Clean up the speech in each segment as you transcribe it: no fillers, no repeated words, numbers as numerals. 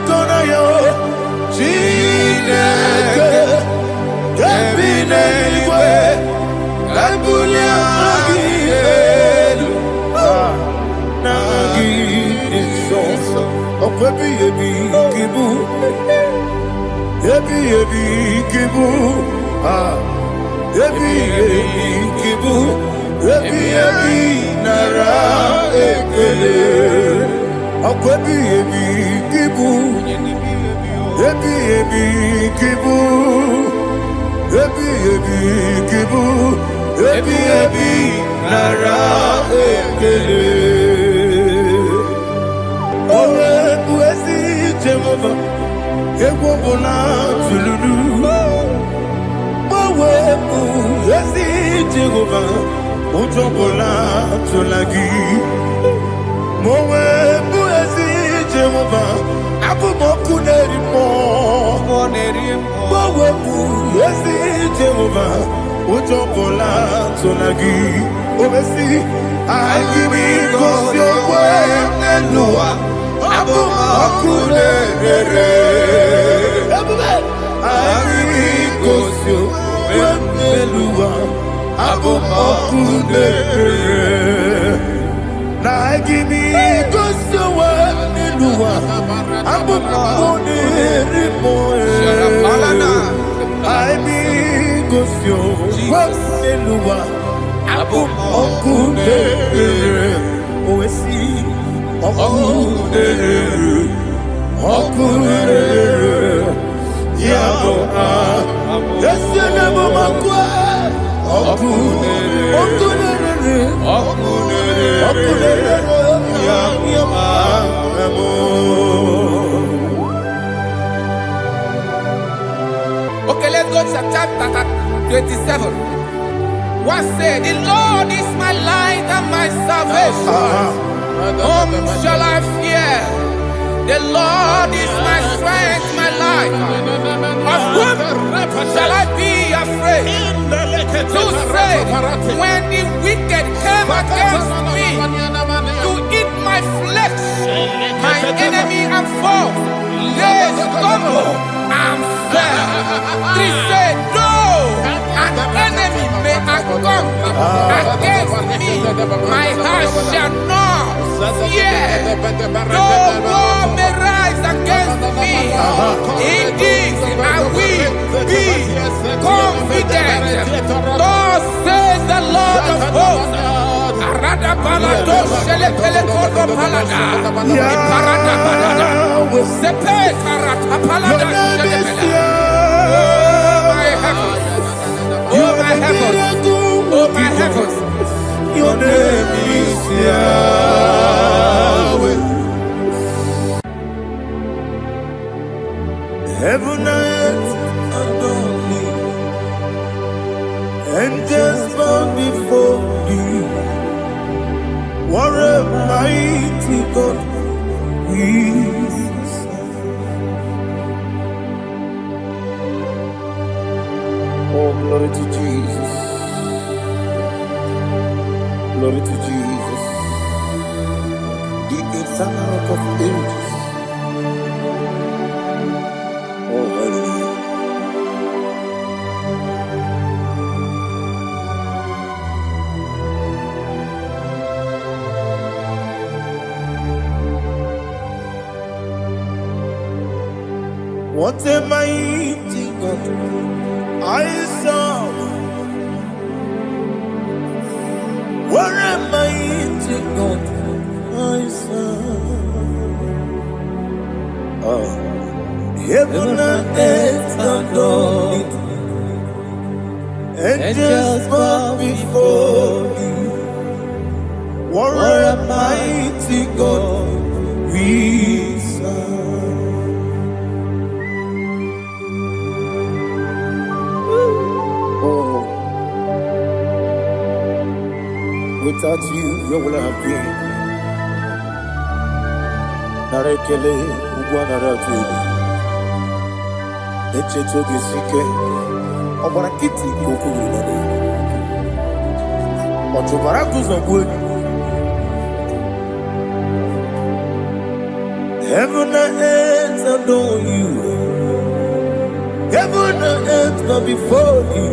kona yo Chineke Kebine igwe Kabulia Elu Nagi Iso Okwebi Ebi Kibu Ebi Kibu Ebi Kibu Ebi Nara Ekele Okwebi Kibu Ebi Kibu Ebi Kibu Ebi Nara Ekele Owe Buezi Jehovah Egwo Bona Tululu Owe Buezi Jehovah Ojo Bona Tulagi Mowe Buezi Jehovah Abu Moku Nerimo Mowe Buezi Jehovah Ojo Bona Tulagi Obesi Agimi Kosyo Wenelua Abu Moku Nerere Agimi Kosyo Wenelua Abu Moku Nerere Nagimi Kosyo Wenelua Abu Moku Nerere Agimi Kosyo Wenelua Abu Moku Nerere Oesi Moku Nerere Moku Nerere Yabo Yesene Momakwa Moku Nerere Moku Nerere Yabo Okay, let's go to chapter 27. What said, the Lord is my light and my salvation. Whom shall I fear? The Lord is my strength, my life. Of whom shall I be afraid? To say, when the wicked came against me to eat my flesh, my enemy and foe, they stumble and fell. Three said, no, an enemy may come against me, my heart shall not fear. No war may rise against me. In this I will be confident. Thus says the Lord of hosts. Arada balado shele pele kodo palada. Iparada balada. Sepe karata palada shele pele. Oh my heavens. Oh my heavens. Your name is Yahweh. Heaven and earth adore me, angels bow before you. What a mighty God we serve. Oh, glory to Jesus. Glory to Jesus, the eternal rock of ages. Oh, hallelujah. What a mighty God I serve. What a mighty God I serve. Heaven and earth adore it. Angels bow before you. What a mighty God we serve. Without you, where would I have been? Narekele, Ugwanaratu. Echetoge Sike, Obarakiti Kokuru. Otobarakus of wood. Heaven and earth adore you. Heaven and earth bow before you.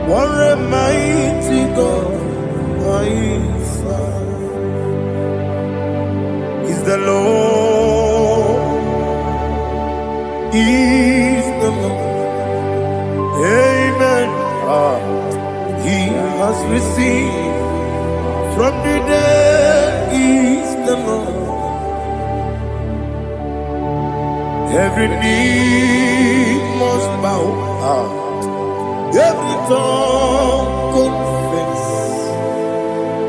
What a mighty God I serve. Is the Lord. Is the Lord. Amen. He has received from the dead. Is the Lord. Every knee must bow. Every tongue confess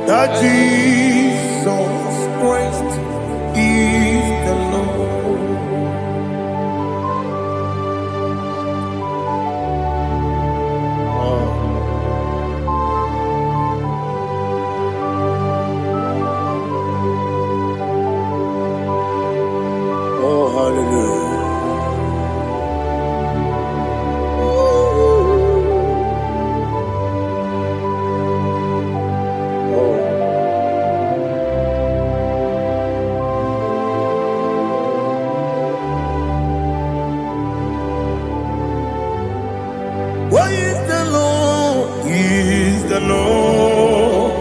that Jesus Christ is the Lord. Oh, hallelujah. What is the Lord? Is the Lord.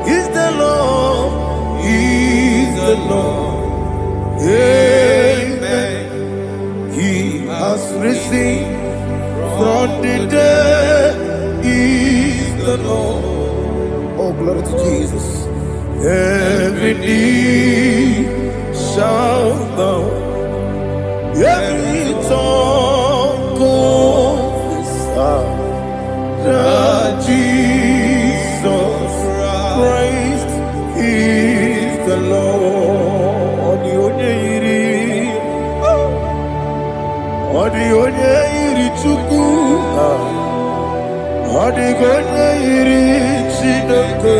Is the Lord. Is the Lord. Amen. He has risen from the dead. Is the Lord. Oh, glory to Jesus. Every knee shall bow. Every tongue confess that Jesus Christ is the Lord. Odi onye iri Chukwu, odi onye iri Chineke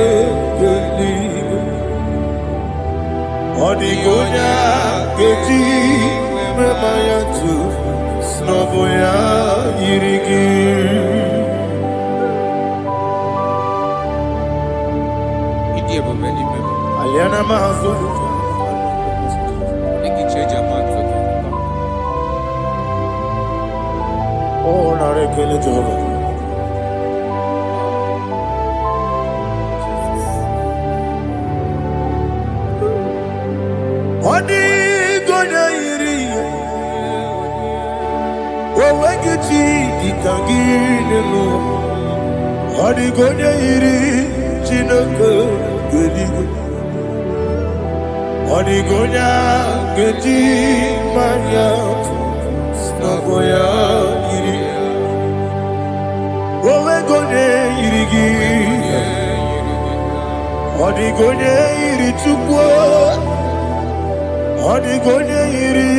eluigwe, odi onye keji mema ya tu snobo ya yiri gị. Aliana mazo. Oh, narekele Jehovah. Odi gonya iri, owegichi dikagine lo. Odi gonya iri, Chineke geligwe. Odi gonya geji manya, snaboya iri. Owegonye iri gi, odi gonya iri Chukwu. Odigonye iri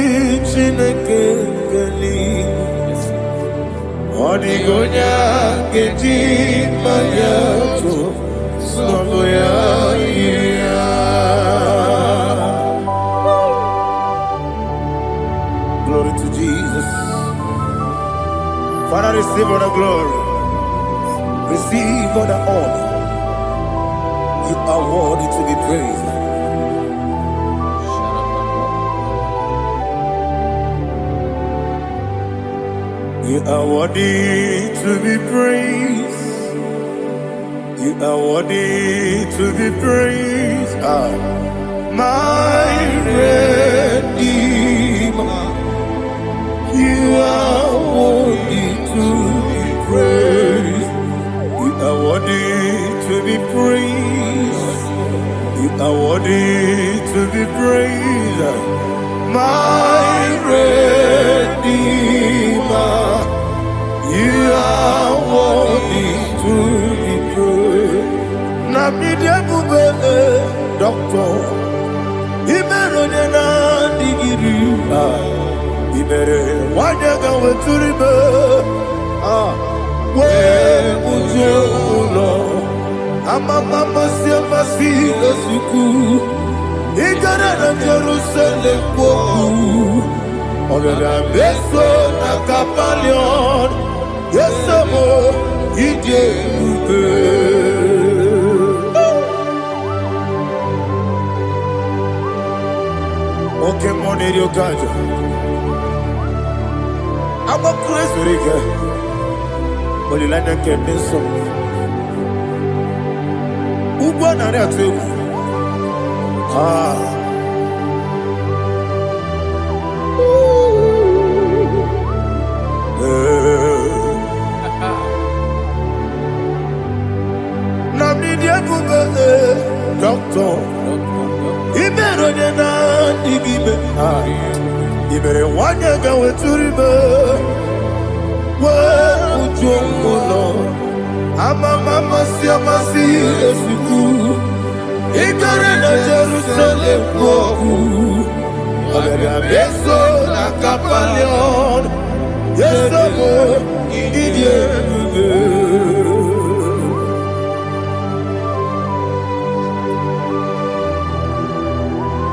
Chineke geligwe, odigonya geji manya to snobo ya iri. Glory to Jesus. Father, receive all the glory, receive all the honor. You are worthy to be praised. You are worthy to be praised. You are worthy to be praised. My Redeemer. You are worthy to be praised. You are worthy to be praised. You are worthy to be praised. My Redeemer. You are worthy to be praised. Namidebube, Doctor. Imeronye na digiri. Imere wanyaga weturibe. We uje ulo. Amama masi esuku. Igara na Jerusalem kwoku. Ogara beso na Kapalion. Yesemo ije ube. Okay, money, you got it. I'm a crazy guy. But you like that get me some. Who won that too? Ah. Namni dia kuba doctor. Ibero de na digibe. Ah. Ibere wanya ga weturibe. Wa ujongono. Mama si esiku. Ikare na Jerusalem woku. Abebe beso na kapalion. Yes,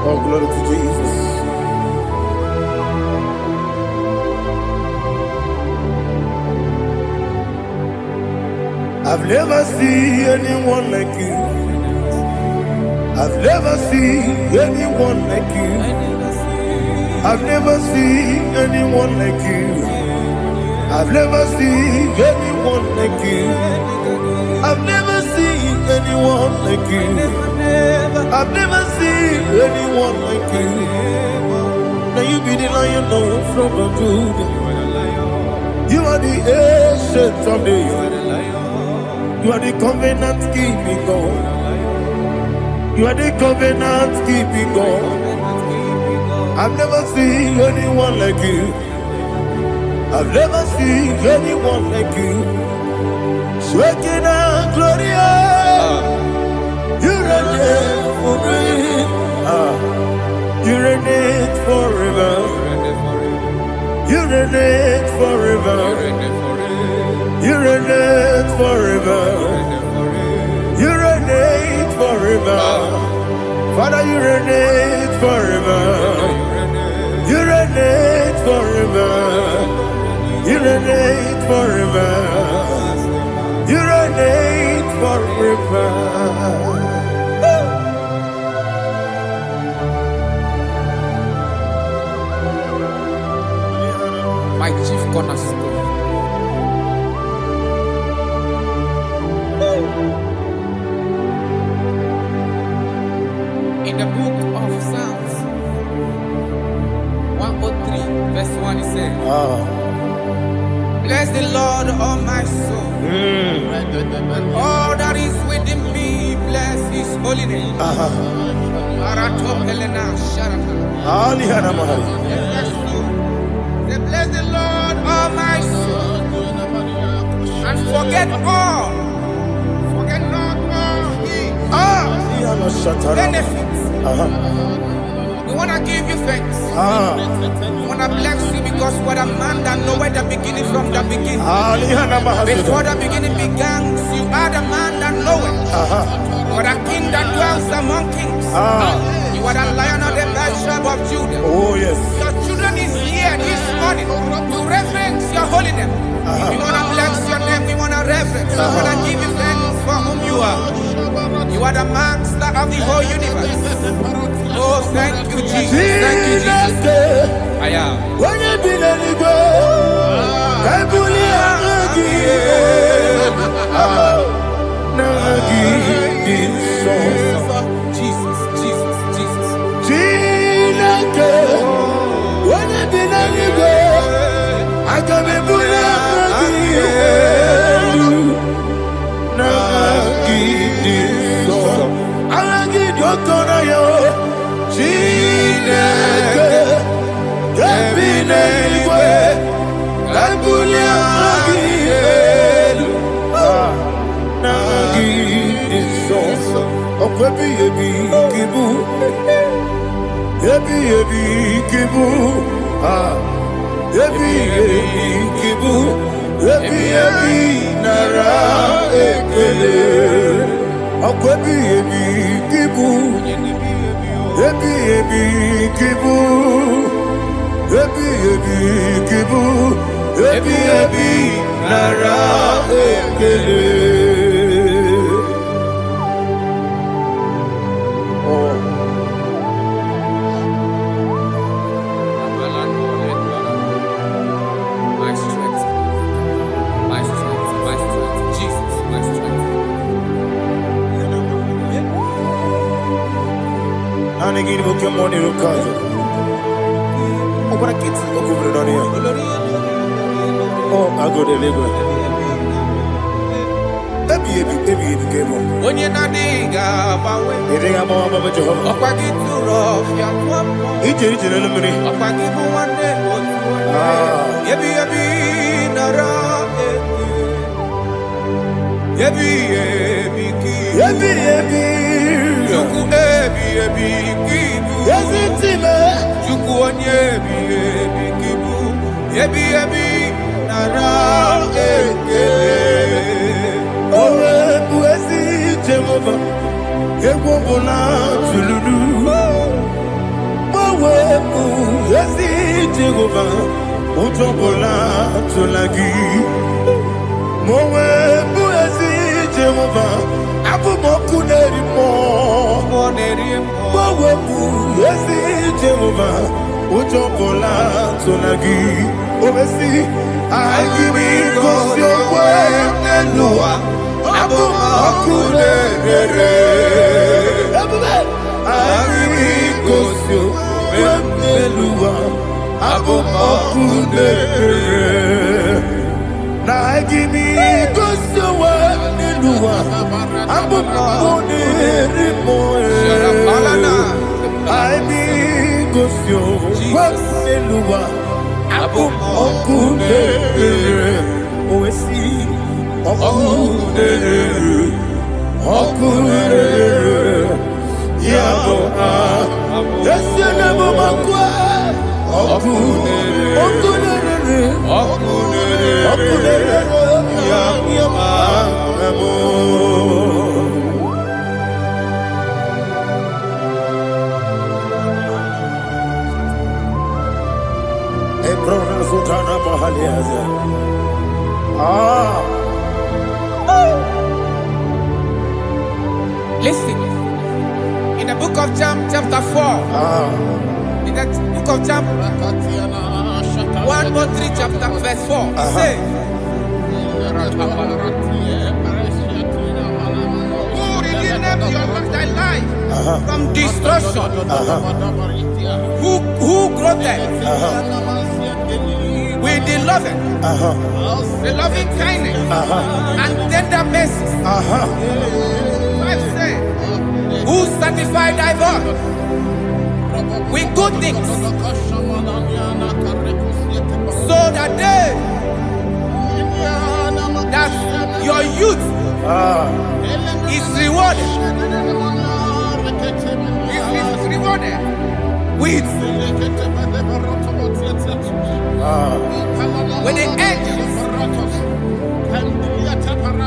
oh, glory to Jesus. I've never seen anyone like you. I've never seen anyone like you. I've never seen anyone like you. I've never seen anyone like you. I've never seen anyone like you. I've never seen anyone like you. Now you be the Lion from the Judah. You are the ancient of days. You are the covenant keeping God. You are the covenant keeping God. I've never seen anyone like you. I've never seen anyone like you. Shekinah Gloria, you reign for me. You reign forever. You reign forever. You reign forever. You reign forever. Father, you reign forever. You reign forever. You reign forever. You reign forever. My chief cornerstone. In the book of Psalms 103, verse 1, it says, bless the Lord, all my soul. All that is within me, bless his holy name. Say, bless the Lord, all my soul. And forget all. Forget not all his benefits. We want to give you thanks. We want to bless you because what a man that knoweth the beginning from the beginning. Before the beginning began, you are the man that knoweth. For the king that dwells among kings. You are the Lion of the tribe of Judah. Oh yes. Your children is here this morning to reverence your holiness. We want to bless your name. We want to reverence. We want to give you thanks for whom you are. You are the master of the whole universe. Oh, thank you, Jesus. Thank you, Jesus. I am. When you be the Igbo, I Jesus, Jesus, Jesus. When you be the Igbo, I come and put Oke money no kaja. Okora kiti okubere no ya. Oh, ago de lego. Ebi kemo. Onye na diga bawe. Iriga bawa baba Jehovah. Okwagi turo fia twam. Ije na lumini. Okwagi bu wande otu. Ebi nara. Ebi ki. Ebi. Juku ebi kibu. Yazitime. Juku onye ebi kibu. Ebi nara eke. Owe buezi Jehovah. Egwobona tululu. Owe buezi Jehovah. Utobola tulagi. Mowe buezi Jehovah. Abumoku nerimo. Mowe buezi Jehovah. Utobola tulagi. Obesi. Agimi kosyo wenelua. Abumoku nerere. Agimi kosyo wenelua. Abumoku nerere. Agimi kosyo wenelua. Abumoku nerimo. Agimi kosyo wenelua. Abumoku nerere. Oesi. Okunere, yabo esenebo makwa. Okunere, yabo. Ebrona zutana mahaliaza. Listen, in the book of John, chapter 4, in the book of John, 1:3, chapter verse 4, it says, who redeemed thy life from destruction? Who groweth with the loving kindness and tender mercies? Who satisfy thy voice with good things, so that your youth is rewarded. Is rewarded with when the angels.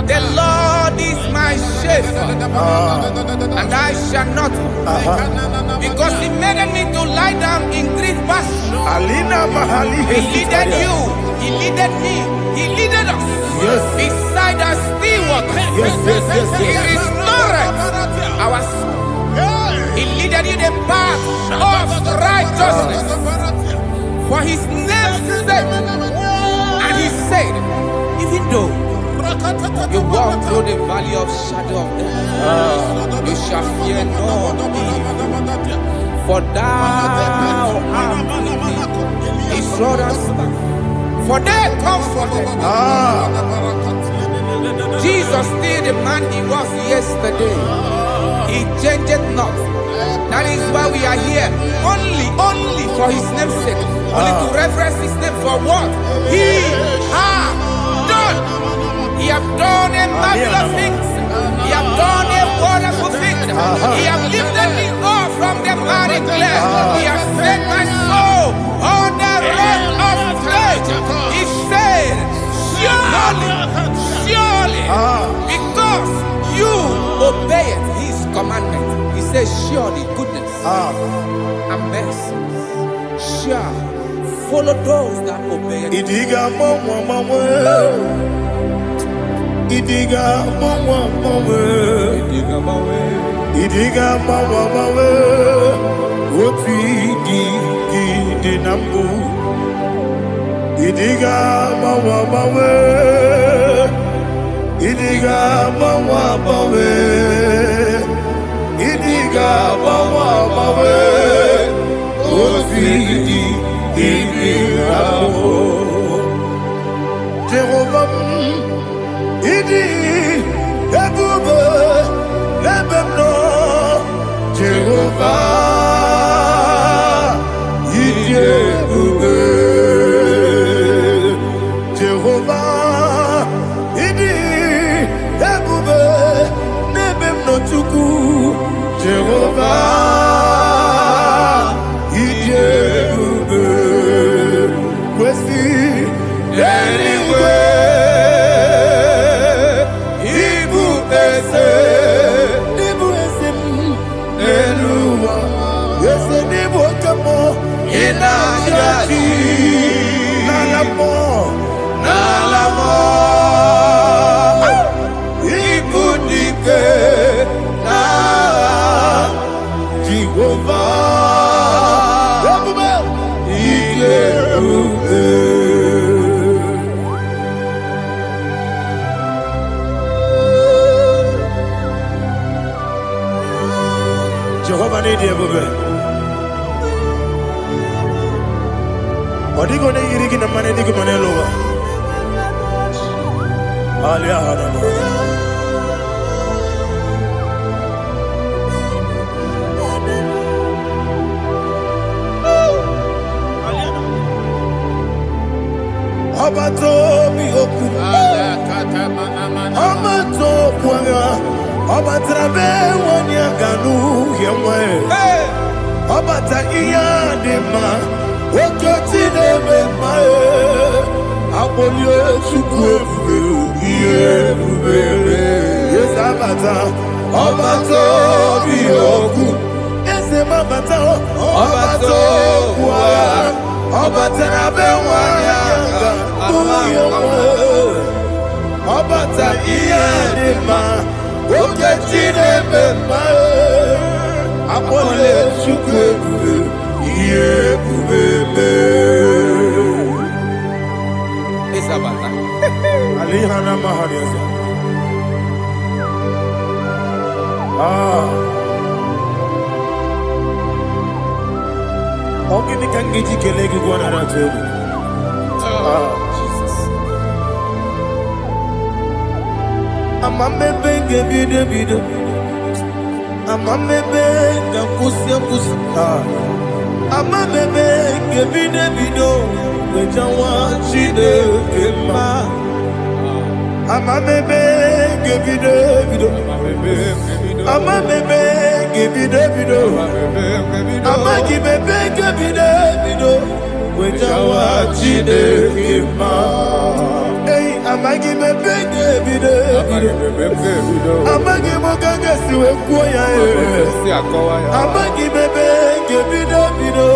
The Lord is my shepherd, and I shall not, because He made me to lie down in green pastures. He leaded you, He leaded me, He leaded us beside the still waters. He restored our soul. He leaded you the path of righteousness for His name's sake. And He said, even though you walk through the valley of shadow of death, you shall fear no evil, for thou art with me. His rod and staff, for they comforted. Jesus still the man He was yesterday. He changed not. That is why we are here. Only for His name's sake. Only to reference His name for what He has done. He have done a marvelous things. He have done a wonderful thing. He have lifted me up from the miry clay. He has set my soul on the rock of faith. He said, surely, because you obeyed His commandment. He says, surely goodness and mercy shall follow those that obey Him. Idiga mawe, oti di nambu. Idiga mawe, idiga mawe. Osidi Ibirabo Jehovah Idi Ebube Lebemno Jehovah Idi Ebube Jehovah Idi Ebube Lebemno Chuku Jehovah Jehovah need you, baby. What are you going to eat in the money? You can lower. Abato bihoku, Amato kwanga, Abatrabe wanya ganu yemwe, Abata iya dema, Okoti deme mae, Abolio chukwe iye bubele, Yes Abata, Abato bihoku, Yes Abata, Abato kwanga, Abatrabe wanya Obata iyadema oketine bema apole chukwe iye bubebe Isabata alihana mahariza Ogini kangiji kelegi gwana ratu Amamebe ngebido Amamebe ngakusi Amamebe ngebido Wejawa chide kema Amamebe ngebido Amamebe ngebido Amagibebe ngebido Wejawa chide kema Amagi bebe bido Amagi mogaga siwe kuya Amagi bebe bido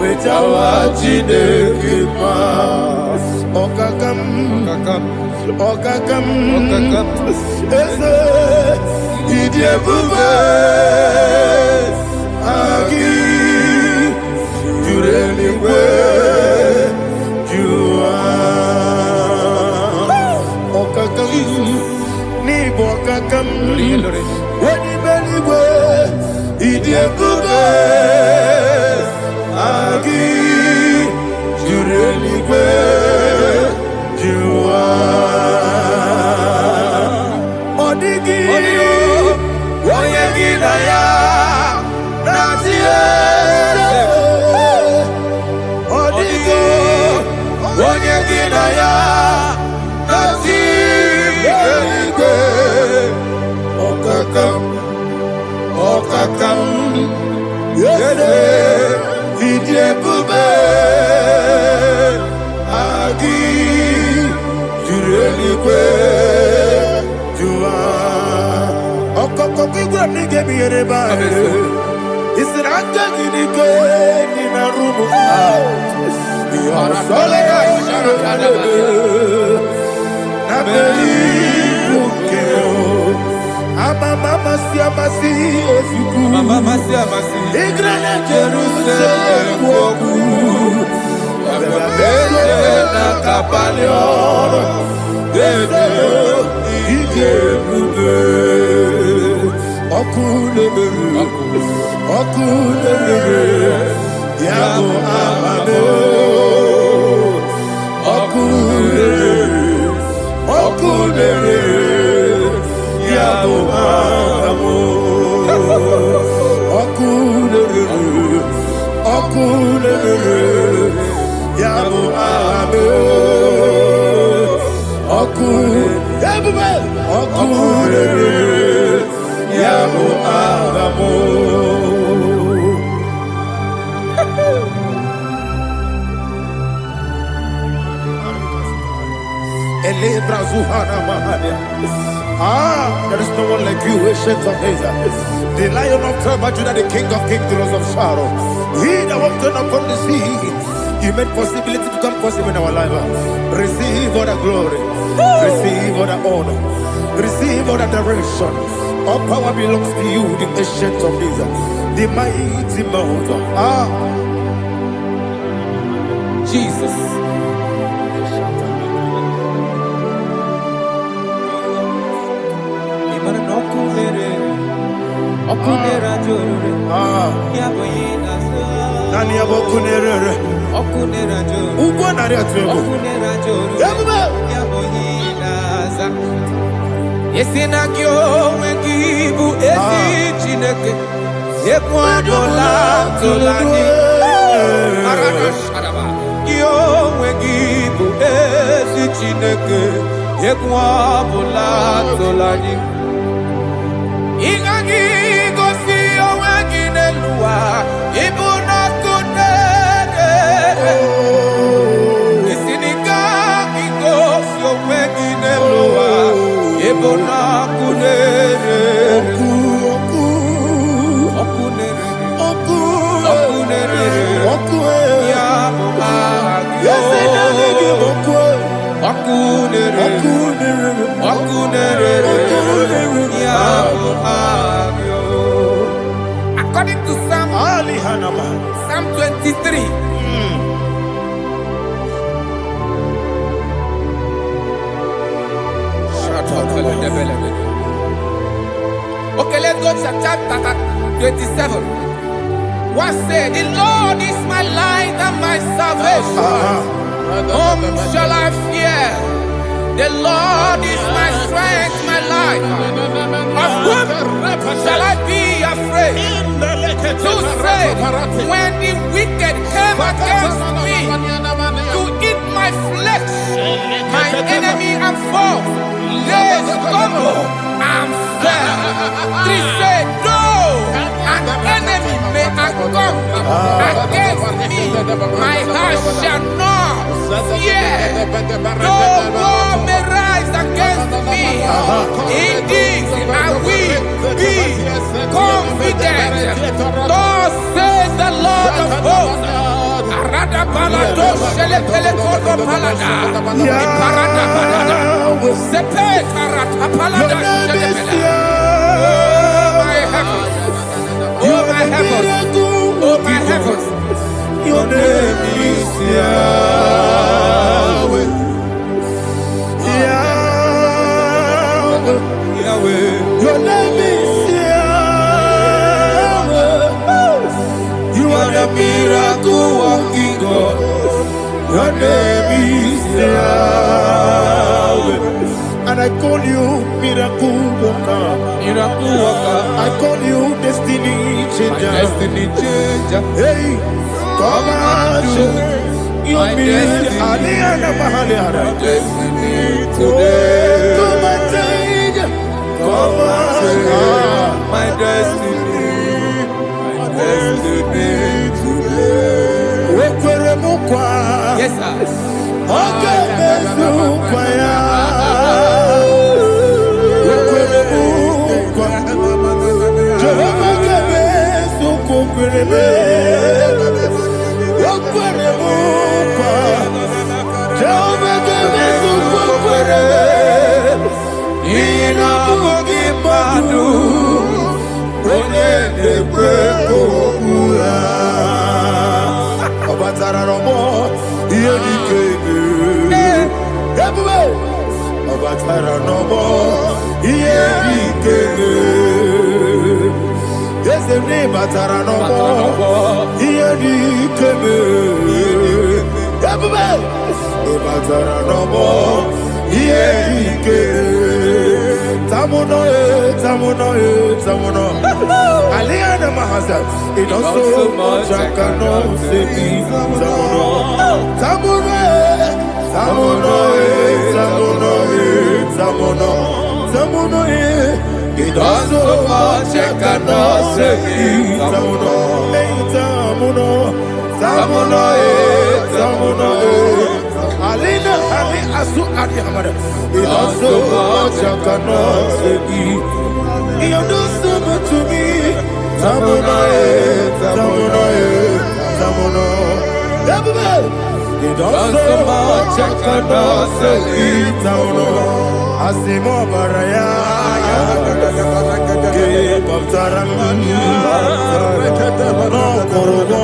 Wejawa chide kima Okakam Eze Idie bube Agi Jureli we Okakam Wadi beliwe Idie bube Agi Jureliwe Jua Odigi Oyegi Naya Nazie Odigi Oyegi Naya Okakam Yede Idie bube Agi Jureliwe Jua Okokokigwa nige miyereba Isiranga ginike Nina rumu Yosole Nabeli Bukeo Mama siamasi osuku Mama siamasi Igrana Jerusalem woku Bebe na kapalion Bebe ije bube Okule Yabo amame. Okudere. Yabo amamo. Okudere. Yabo amame. Okudere. Yabo amamo. There is no one like you, ancient of days. The Lion of tribe of Judah, the King of kings, the Rose of Sharon. He that walked upon the sea. You made possibility to come possible in our life. Receive all the glory. Receive all the honor. Receive all the adoration. All power belongs to you, the ancient of days, the mighty mountain. Jesus. Yesinagyo wengibu esi chineke yekwadola tolani arana sharaba yo wengibu esi chineke yekwadola tolani ingagi gosi oweginelua ibuna kunere isinika gosi oweginelua ibuna kunere ya according to Psalm 23. Okay, let's go to chapter 27. What said, the Lord is my light and my salvation. Whom shall I fear? The Lord is my strength, my life. Of whom shall I be afraid? Who said, when the wicked came against me to eat my flesh, my enemy and foe, they stumble and fell. 3 said, no, an enemy may come against me, my heart shall not fear. No war may rise against me. Indeed, I will be confident. Thus says the Lord of hosts. Oh my heavens, oh my heavens, your name is Yahweh. Yahweh, Yahweh, your name is Yahweh. You are the miracle working God. Your name is Yahweh. And I call you miracle worker. Miracle worker. I call you destiny changer. My destiny changer. Hey, come on, you mean Aliana Mahaliana. My destiny today. Come on, change. Come on, my destiny. My destiny today. Yes, sir. Okay, say ne batara no more. Iye di keme. Yabuba. Ne batara no more. Iye di keme. Tamuno. Aliana Mahasa. It don't so much I cannot say. Tamuno. It does so much I cannot say. Alina Ali Asu Adi Hamada. It does so much I cannot say. You do so much to me. Tamuno. It does so much I cannot say. Asimo Baraya, Give of Taram, no Kurubo,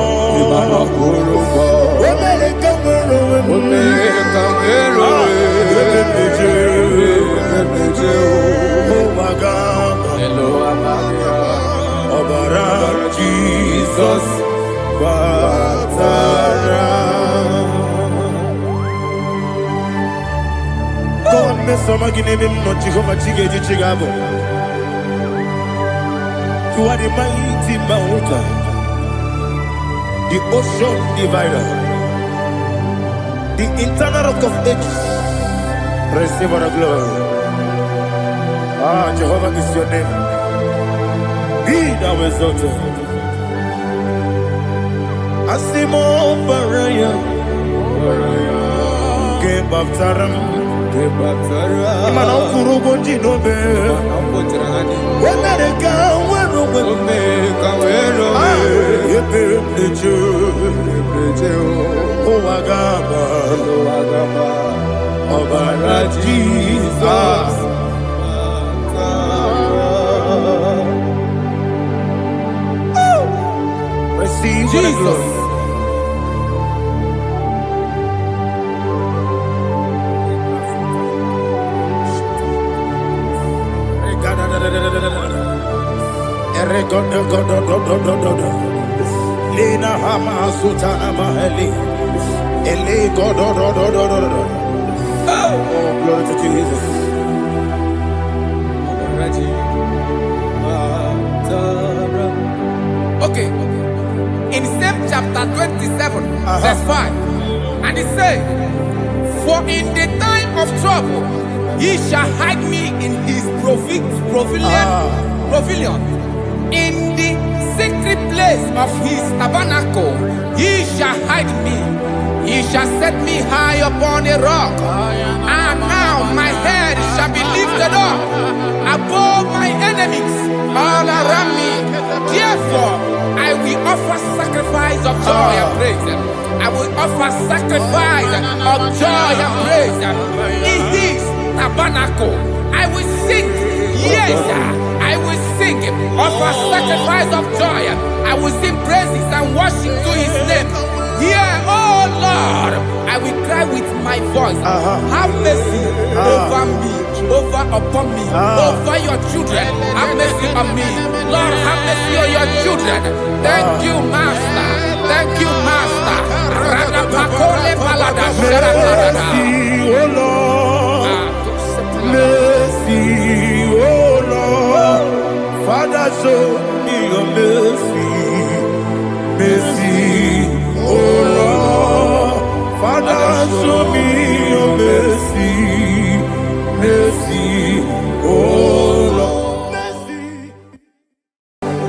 Jesus, God, me so magine no Jehovah Chige Chigabo. You are the mighty mountain, the ocean divider, the eternal rock of ages. Receive our glory. Ah, Jehovah is your name. Be thou exalted. Asimo Baraya, Game of Taram. Imana kurugo jinobe. Wemereka wero. Yepeju. Owagaba. Obara Jesus. Receive Jesus. Lina Hama Sutana Maheli. Ele God. Oh, glory to Jesus. Okay. In same chapter 27, verse 5, and it says, "For in the time of trouble, he shall hide me in his pavilion. In the secret place of his tabernacle, he shall hide me. He shall set me high upon a rock. And now my head shall be lifted up above my enemies all around me. Therefore, I will offer sacrifice of joy and praise. I will offer sacrifice of joy and praise in his tabernacle. I will sing, yes, I will sing, offer sacrifice of joy. I will sing praises and worship to his name. Here, oh Lord, I will cry with my voice. Have mercy over me, upon me, over your children. Have mercy on me. Lord, have mercy on your children. Thank you, Master. Thank you, Master. Mercy, oh Lord. Mercy, oh Lord. Father, show me your mercy. Mercy, oh Lord. Father, show me your mercy. Mercy, oh Lord. Mercy.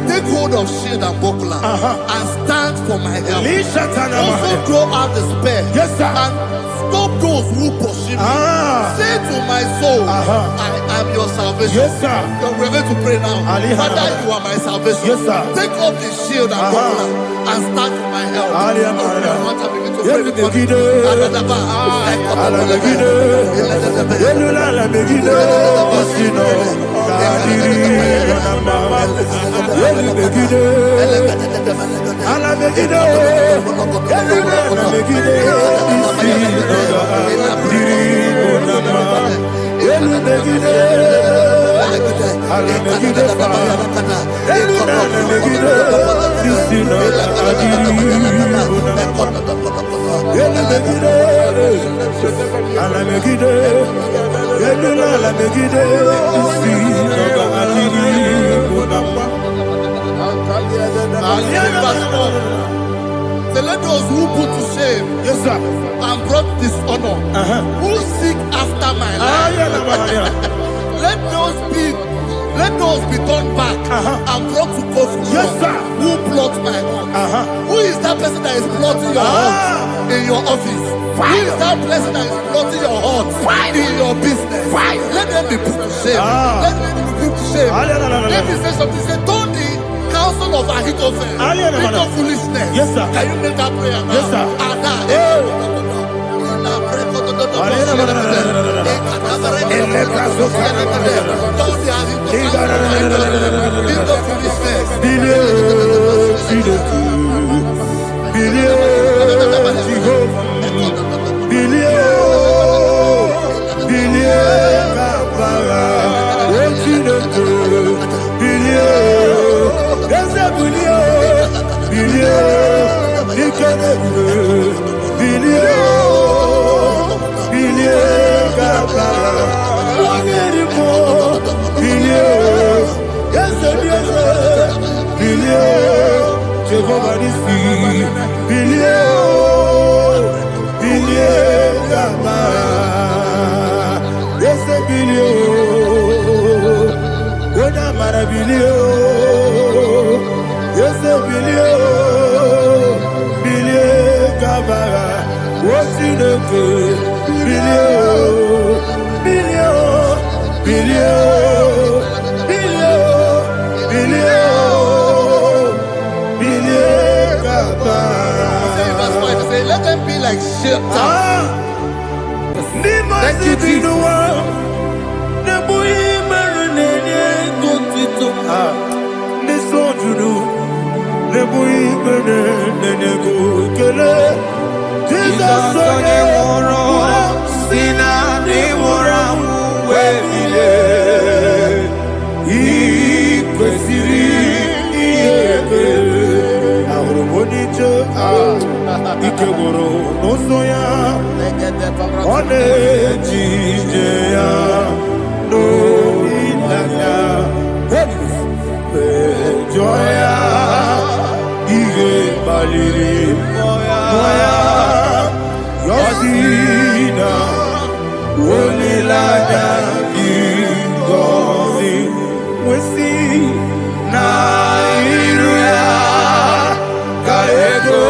Take hold of shield and buckler and stand for my help. Also throw out despair. Yes, sir. And stop those who pursue me. Say to my soul, I am your salvation. Yes, sir. You're ready to pray now. Father, you are my salvation. Yes, sir. Take off the shield and buckler and stand for my help. Begide, So let those who put to shame, yes, sir, and brought dishonor, who seek after my life, let those be turned back and brought to court. Yes, sir. Who plot my heart? Who is that person that is plotting your heart in your office? Who is that person that is plotting your heart in your business? Let them be put to shame. Let them be put to shame. Let me say something. Say, don't the counsel of Ahithophel make no foolishness. Yes, sir. Can you make that prayer now? Yes, sir. Let them be like shelter. Thank you, Jesus. Ikegoro nosoya one jijeya no ilaya joya ige baliri moya yosina olilaya ingozi wesi na iruya kaego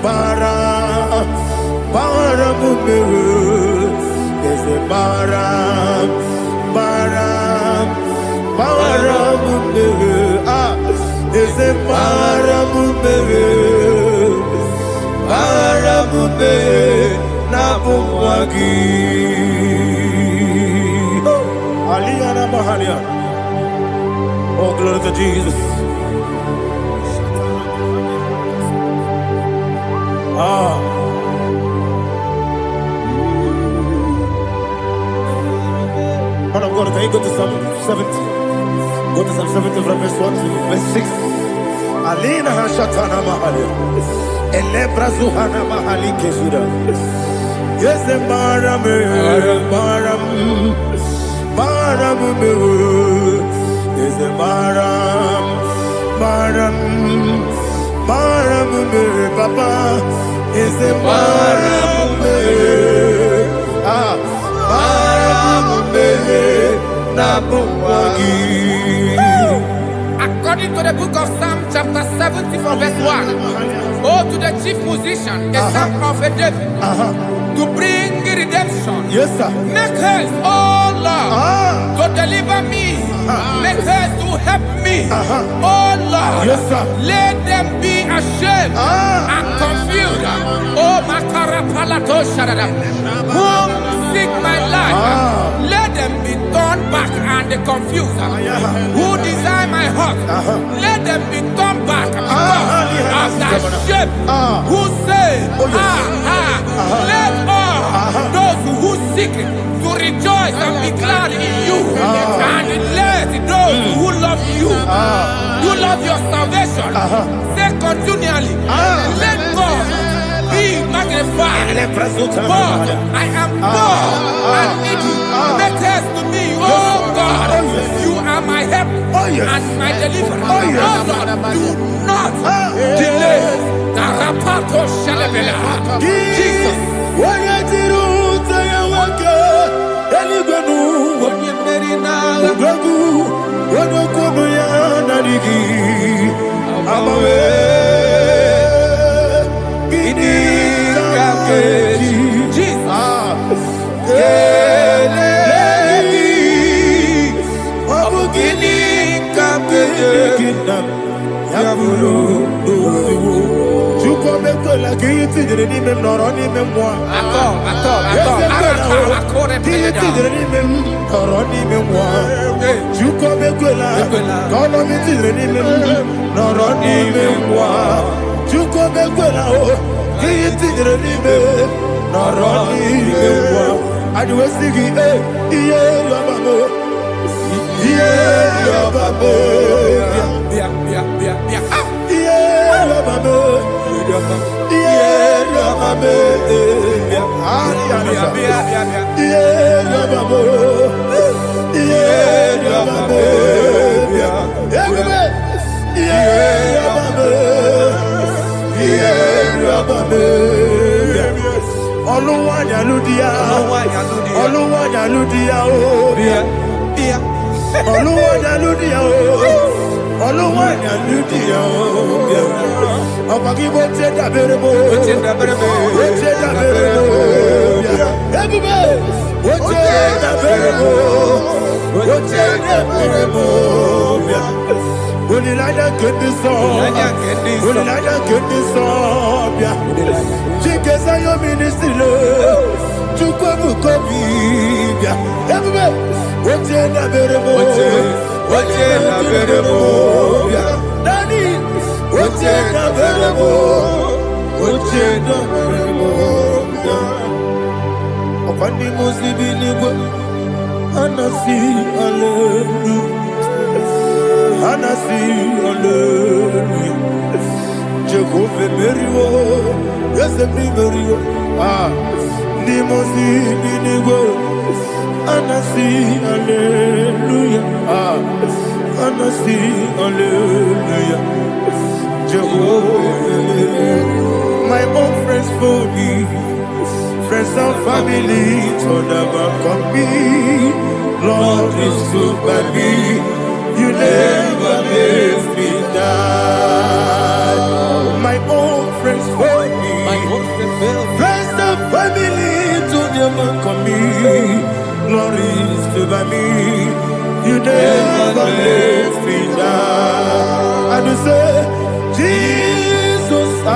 Para Baram, Baram, Baram, ah, is a Baram, Baram, Nabuwagi. Aliyana Mahalia. Oh, glory to Jesus. Ah. Man of God, can you go to Psalm 70? Go to Psalm 70 from verse 1 to verse 6. Alina Hashatana Mahalia. Elebra Zuhana Mahali Kesura. Yes, the Baram, Baram, Baram, yes, the Baram, Baram, Baram, Papa, yes, the Baram, ah, Baram, Nabuwagi. According to the book of Psalm chapter 70 from verse 1, oh, to the chief musician, a psalm of a David, to bring redemption. Yes, sir. Make haste, oh Lord, to deliver me. Make haste to help me. Oh Lord, yes, sir. Let them be ashamed and confused. Oh Makara Palato Shadada, whom seek my life, let them be turned back and confused. Who desire my heart, let them be turned back because of that shame. Who say, let all those who seek to rejoice and be glad in you, and let those who love you, who love your salvation, say continually, let God be magnified. God, I am poor and needy. Make haste to me, oh God. You are my help and my deliverer. Oh Lord, do not delay. Tarapato Shalabela. Jesus. My own friends for me, friends and family, told about me. Lord is good by me. You never leave me down. My own friends for me, friends and family, told about me. by me. You never let me down. And you say, Jesus, I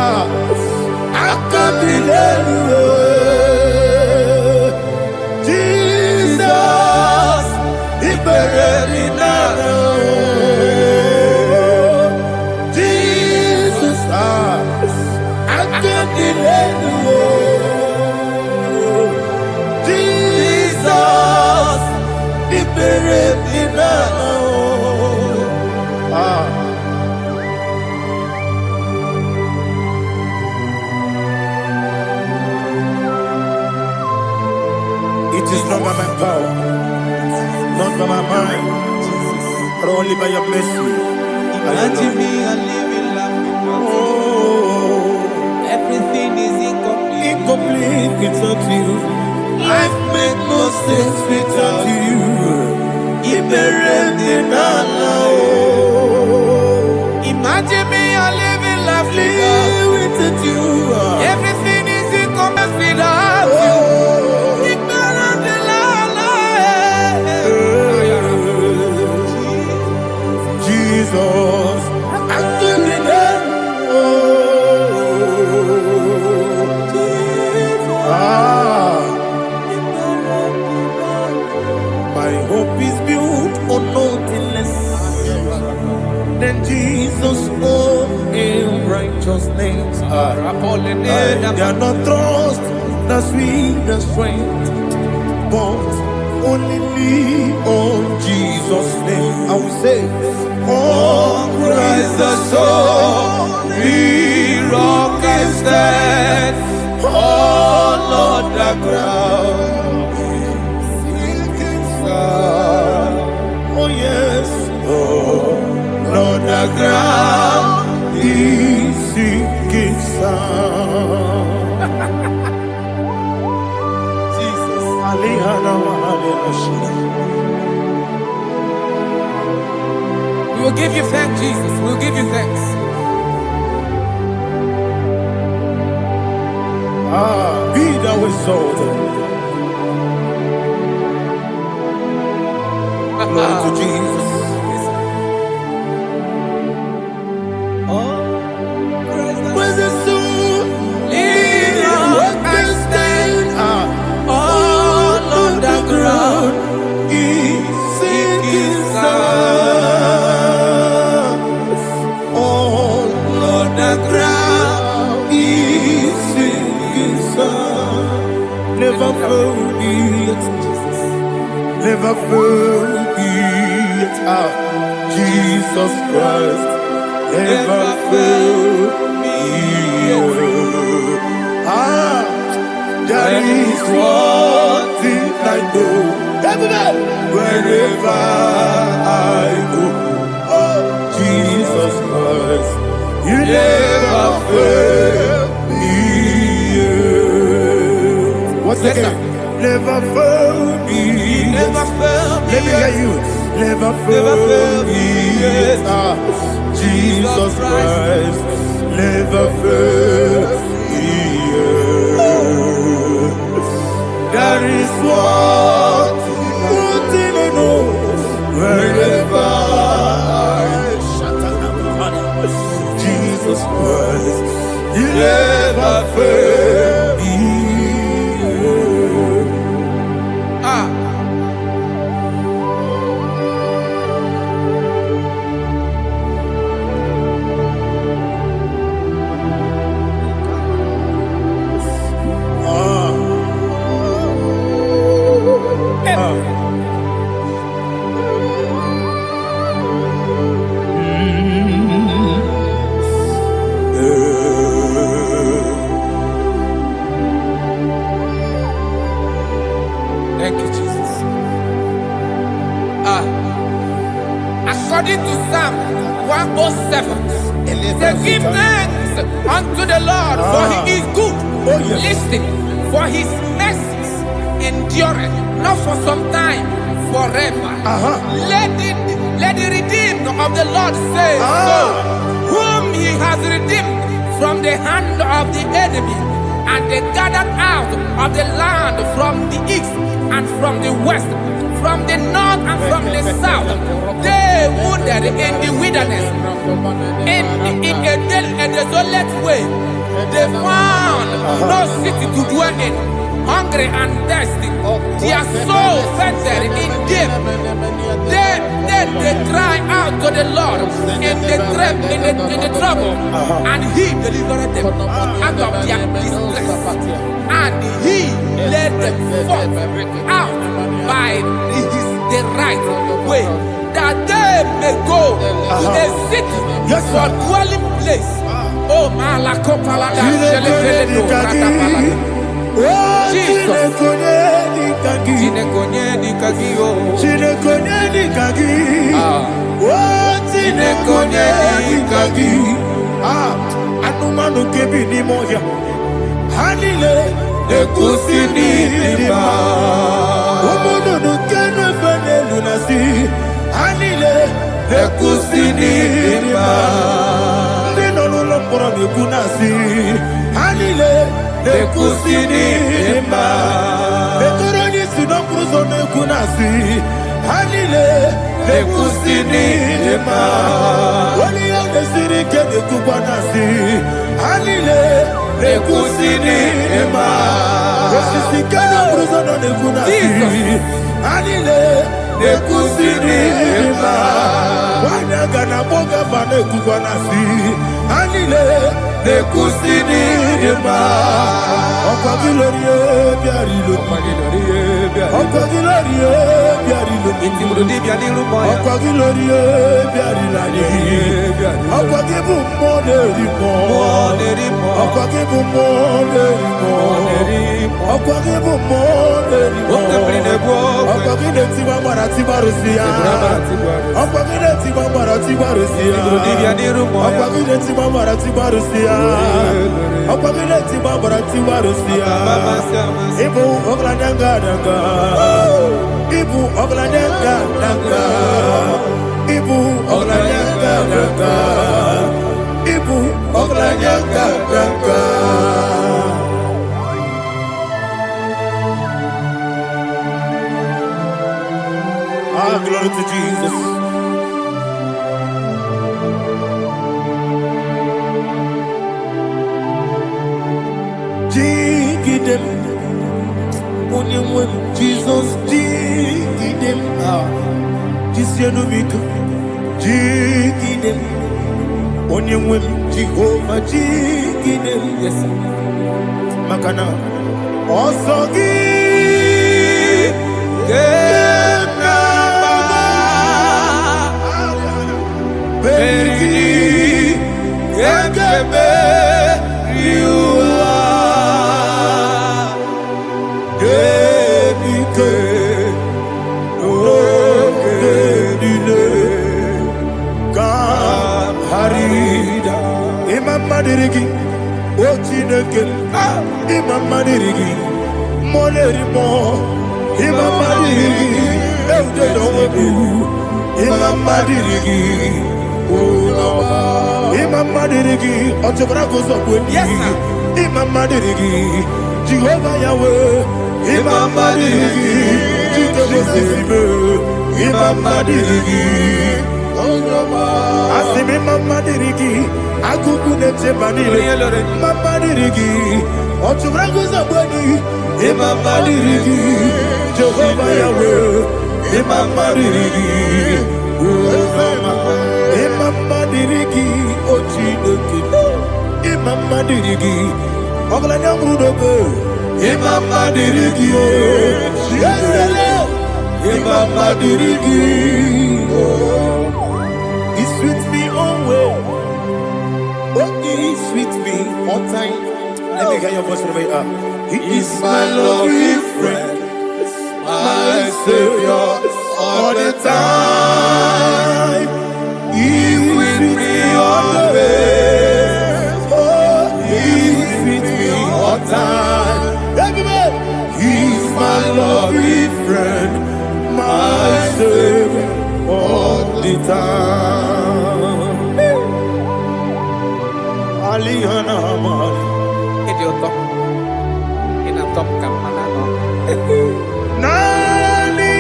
can't believe you. Jesus, He buried me now. Jesus, I can't believe you. Jesus, He buried me now. It is not by my power, not by my mind, but only by your mercy. Imagine me a living life without you. Everything is incomplete. Incomplete without you. Life makes no sense without you. Imagine me a living life without you. Everything is incomplete without you. Jesus, I give you my hope is built on nothing less than Jesus' own in righteousness. I cannot trust the sweetest strength, but only lean on Jesus' name. I will say, on Christ the solid rock I stand. Oh Lord, the ground is sinking sand. Oh yes, oh Lord, the ground is sinking sand. Jesus, we will give you thanks, Jesus. We will give you thanks. Be thou exalted. Glory to Jesus. When the soul what can stand, all on the ground is sinking sand. All on the ground is sinking sand. Never forget, never forget, Jesus Christ. Never fail me. That is one thing I know. Wherever I go, oh Jesus Christ, you never fail me. What's the name? Never fail me. Never fail me. Let me hear you. Never fail me. Jesus Christ never fails me. That is one thing I know. Wherever I Jesus Christ, you never fail me. Thank you, Jesus. According to Psalm 107, say, give thanks unto the Lord, for He is good. Oh, yes. Listen, for His mercies endureth, not for some time, forever. Let the redeemed of the Lord say so, whom He has redeemed from the hand of the enemy, and they gathered out of the land from the east and from the west, from the north and from the south. They wandered in the wilderness, in a desolate way. They found no city to dwell in, hungry and thirsty. Their soul fainted in deep. They cry out to the Lord in the trouble, and He delivered them out of their distress, and He led them forth out by the right way, that they may go to a city for dwelling place. Oh, Malakopalada, Jesus. Anumanu kebi ni moya Hanile ekusini lima Omono no kenu fene lunasi Hanile ekusini lima Nino lulo poro ni kunasi Hanile ekusini lima Ekoroni sino kruzo ne kunasi Hanile ekusini lima Wali ane siri kene kubanasi Hanile ekusini lima Osisi kene kruzo ne kunasi Hanile ekusini lima Wanaga na boga vane kubanasi Hanile ekusini lima Okwa gilorie biarilo Okwa gilorie biarilo Okwa gilorie biarilani Okwa gibu moderimo Okwa gibu moderimo Okwa gibu moderimo Okwa gideti mamara tibarusia Okwa gideti mamara tibarusia Okwa gideti mamara tibarusia Okwa gideti mamara tibarusia Ibu ogladanga danga Ibu ogladanga danga Ibu ogladanga danga Ibu ogladanga danga Ah, glory to Jesus. Jigidem, Jesus, jigidem, Jisianumika, jigidem, Onyemwem, Jehovah, jigidem, yes, Makana, Osogi, Bergi, Gekebe, Riua, Gebike, Ogedile, Kam Harida, Imam Madirigi, Ochineke, Imam Madirigi, Molerimo, Imam Madirigi, Eudedowebu, Imam Madirigi, Imam Madirigi, Ochobrago Zobweni, Imam Madirigi, Jehovah Yahweh, Imam Madirigi, Imam Madirigi, Asim Imam Madirigi, Agugune Tebanile, Imam Madirigi, Ochobrago Zobweni, Imam Madirigi, Jehovah Yahweh, Imam Madirigi, Imam Madirigi, Ochineke, Imam Madirigi, Oglanya Brudogo, Imam Madirigi, Imam Madirigi, He's with me always. Oh, He's with me all time. Let me hear your voice from here. He is my lovely friend, my Savior all the time. He's with me always. Oh, He's with me all time. Everybody, He's my lovely friend, my Savior all the time. Alihana Mari. Idiota. Inatop ka mana no. Nani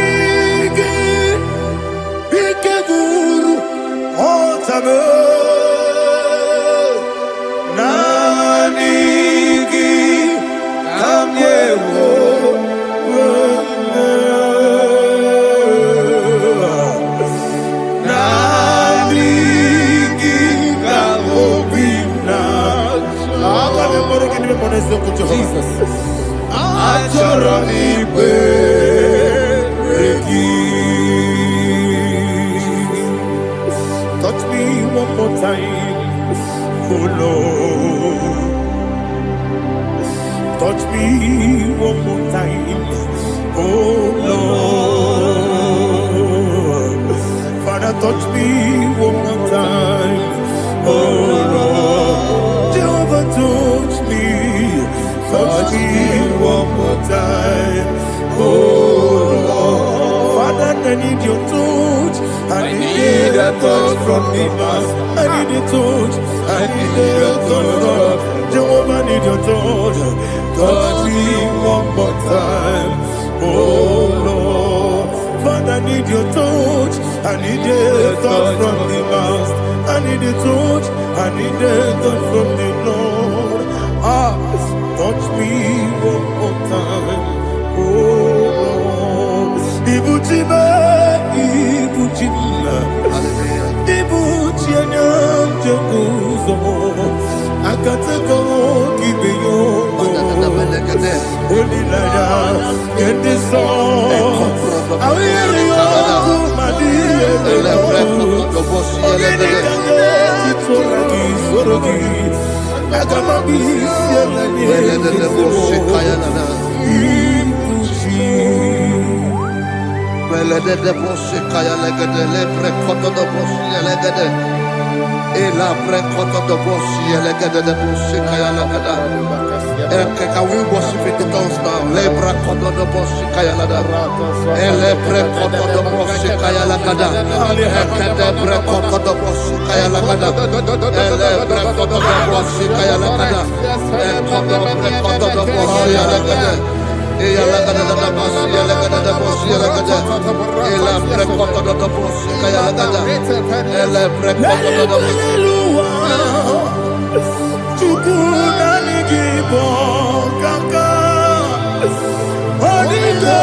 touch me one more time. Oh Lord, Jehovah, touch me one more time. Oh Lord, Father, I need your touch. I need a touch from the Master. I need a touch. I need a touch from Jehovah. I need your touch. Touch me one more time. Oh Lord, Father, I need your touch. I need a touch from the Master. I need a touch. I need a touch from the Lord. Touch me one more time. Oh Lord, Ibuchima, Ibuchima, Ibuchina, Jaguzo, Akatako, Kibiyo, Holy Lada, get this song. I will you, Madia, Can we worship in the tongues now? Lebra kodo do boshi kaya lada. Ele pre kodo do boshi kaya lada. Ekede pre kodo do boshi kaya lada. Ele pre kodo do boshi kaya lada. Ekodo pre kodo do boshi lada. Eya lada da boshi lada da boshi lada. Ele pre kodo do boshi kaya lada. Ele pre kodo do boshi. Igbo kaka Onigo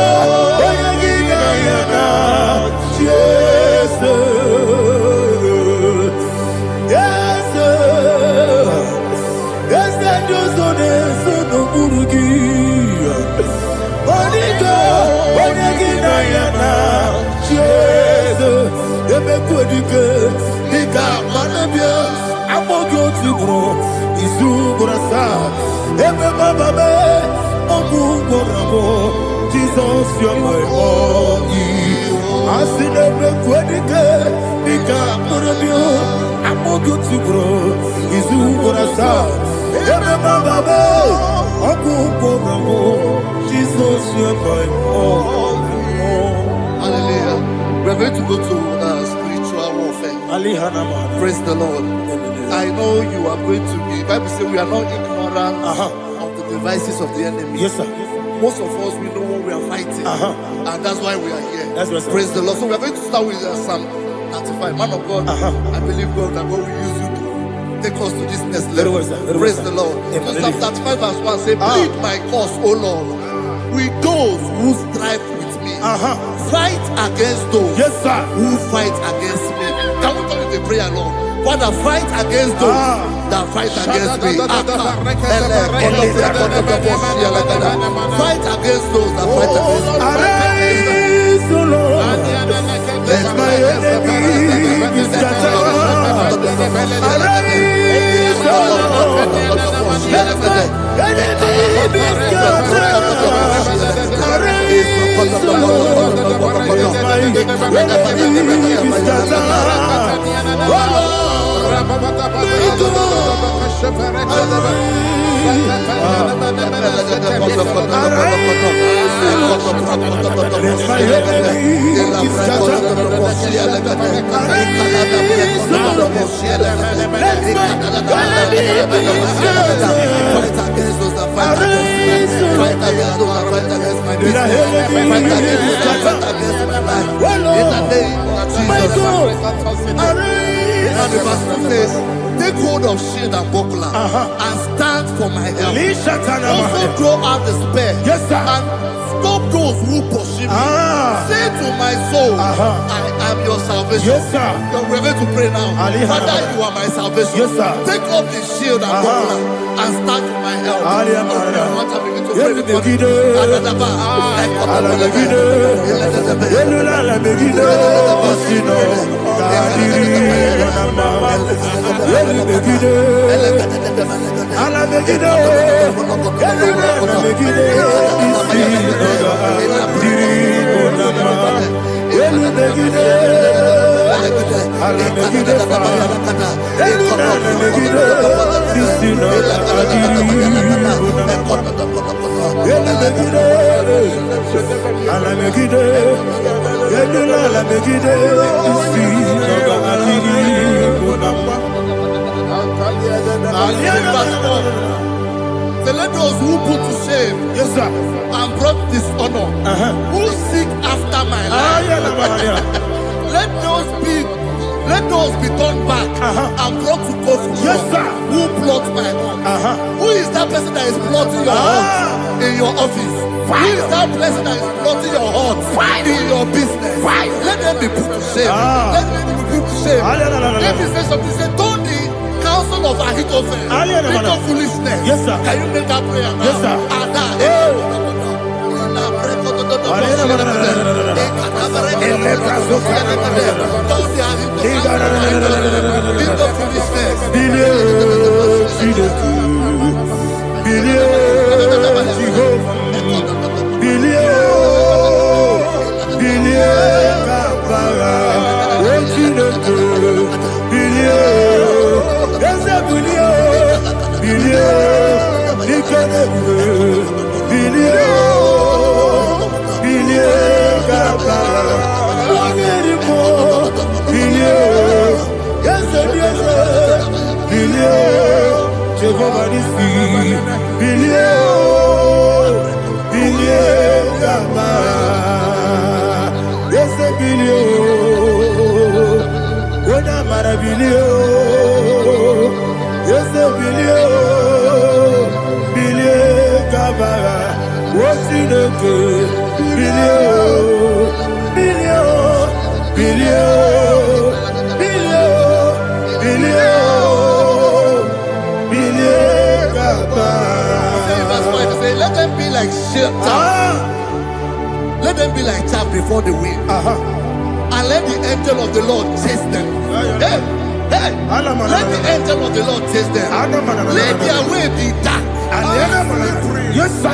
Oyagina yana Jesus Yes Josone Sono Burugi Onigo Oyagina yana Jesus Ebe Kodike Nika Manabia Amogyo Tugro Izugrasa, Ebe Bababe, Ogugorabo, Jesus, you're my all. I see the Quedike, Nika Murabio, Amogu to grow, Izugrasa, Ebe Bababe, Ogugorabo, Jesus, you're my all. Hallelujah. We're going to go to spiritual warfare. Praise the Lord. I know you are going to be. Bible says we are not ignorant of the devices of the enemy. Yes, sir. Most of us, we know what we are fighting, and that's why we are here. That's right, sir. Praise the Lord. So we are going to start with Psalm 35. Man of God, I believe God that God will use you to take us to this next level. Praise the Lord. So Psalm 35 verse 1 says, plead my cause, O Lord, with those who strive with me. Fight against those who fight against me. Can we turn to the prayer, Lord? Father, fight against those that fight against me. Fight against those that fight against me. Arise, O Lord, let my enemy be scattered. Arise, O Lord, let my enemy be scattered. Arise, O Lord, let my enemy be scattered. Take hold of shield and buckler and stand for my help. Also throw out despair and stop those who pursue me. Say to my soul, I am your salvation. We're going to pray now. Father, you are my salvation. Take up the shield and buckler and stand for my help. So let those who put to shame, yes, sir, and brought dishonor, who seek after my life, let those be turned back and brought to confusion. Yes, sir. Who plot my own? Who is that person that is plotting your heart in your office? Who is that person that is plotting your heart in your business? Let them be put to shame. Let them be put to shame. Let me say something. Say, don't the counsel of Ahithophel think of foolishness. Yes, sir. Can you make that prayer now? Yes, sir. Let them be like let them be like chaff before the wind, and let the angel of the Lord chase them. Hey, let the angel of the Lord chase them. Let their way be dark. Yes, sir.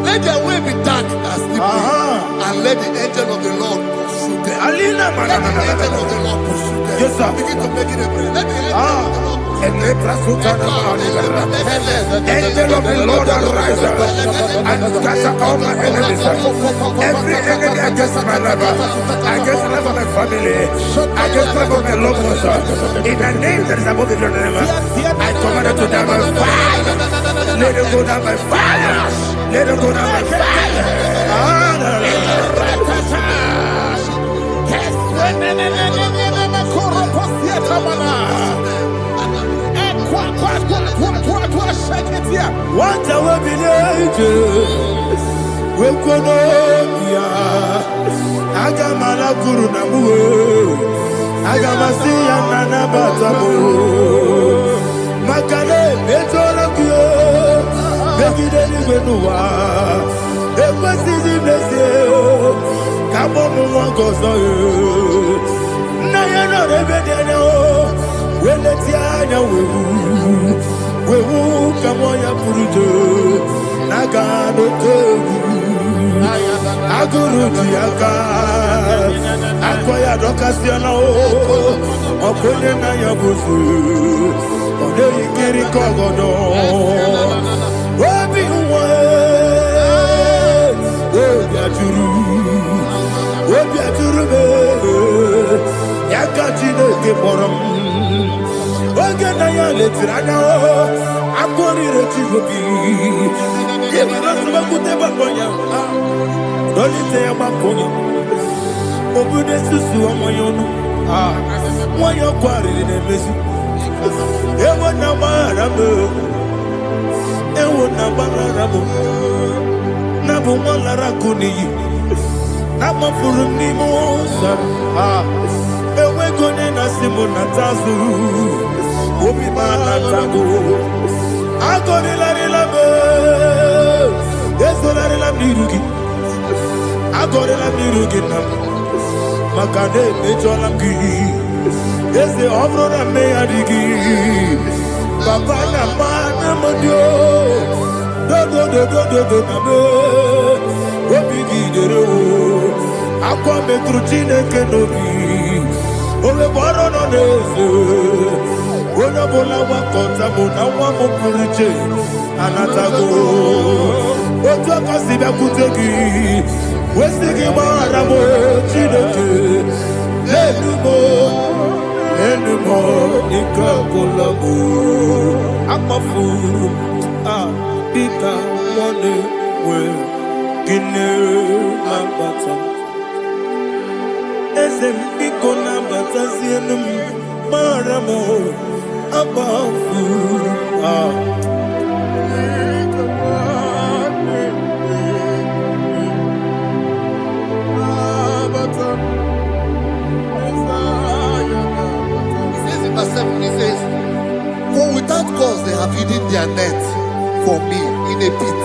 Let their way be dark as slippery, and let the angel of the Lord pursue them. Let the angel of the Lord pursue them. Yes, sir. Begin to make it a prayer. Let the angel of the Lord Angel of the Lord arise and scatter all my enemies. Every enemy against my life, against the life of my family, against the life of my loved ones. In the name that is above the name, I command it to die by fire. Let it go down by fire. Let it go down by fire. What I will be ages, we could not Agamala Guru Namu, Agamasi and Nanabatamu, Makale, Betolakio, Begideni Benua, Equasi Blessio, Kabomu Wankoso, Nayano Rebedeno, Weletia, we will come on your Purujo, Nagano Togu, Aguru Tiaka, Akoya Docasiano, Okonena Yabusu, Odei Kiri Kogodo, Wabi Wabiaturu, Yakatino Keporum. Ogana letrana akori retigobi yebana subakute bakonya dolite bakonya obude susu omoyonu moyo kwari nemezi ewo na marabo na bu molara kuni na mafuru ni mosa ewe gone na simona tazu Obi Manatago, Agorilla Labo, Esolarilla Mirugi, Agorilla Mirugi, Makade, Mejolamgi, is the Obrona Mayadigi, Papa Namana Modio, do, Obi Gidero, Aqua Metrutine Kenobi. Owe boro no nese. Ona bola wakota bona wamo kuriche. Anatago. Ojo kasiba kutegi. Wesigi maramo chidoke. Anymore, Ikakolabu, Amafu, Ika, Money, Well, Guinea, Mambata. Esem Bikona Batasianum, Maramo, Abafu, He says, for without cause they have hidden their net for me in a pit.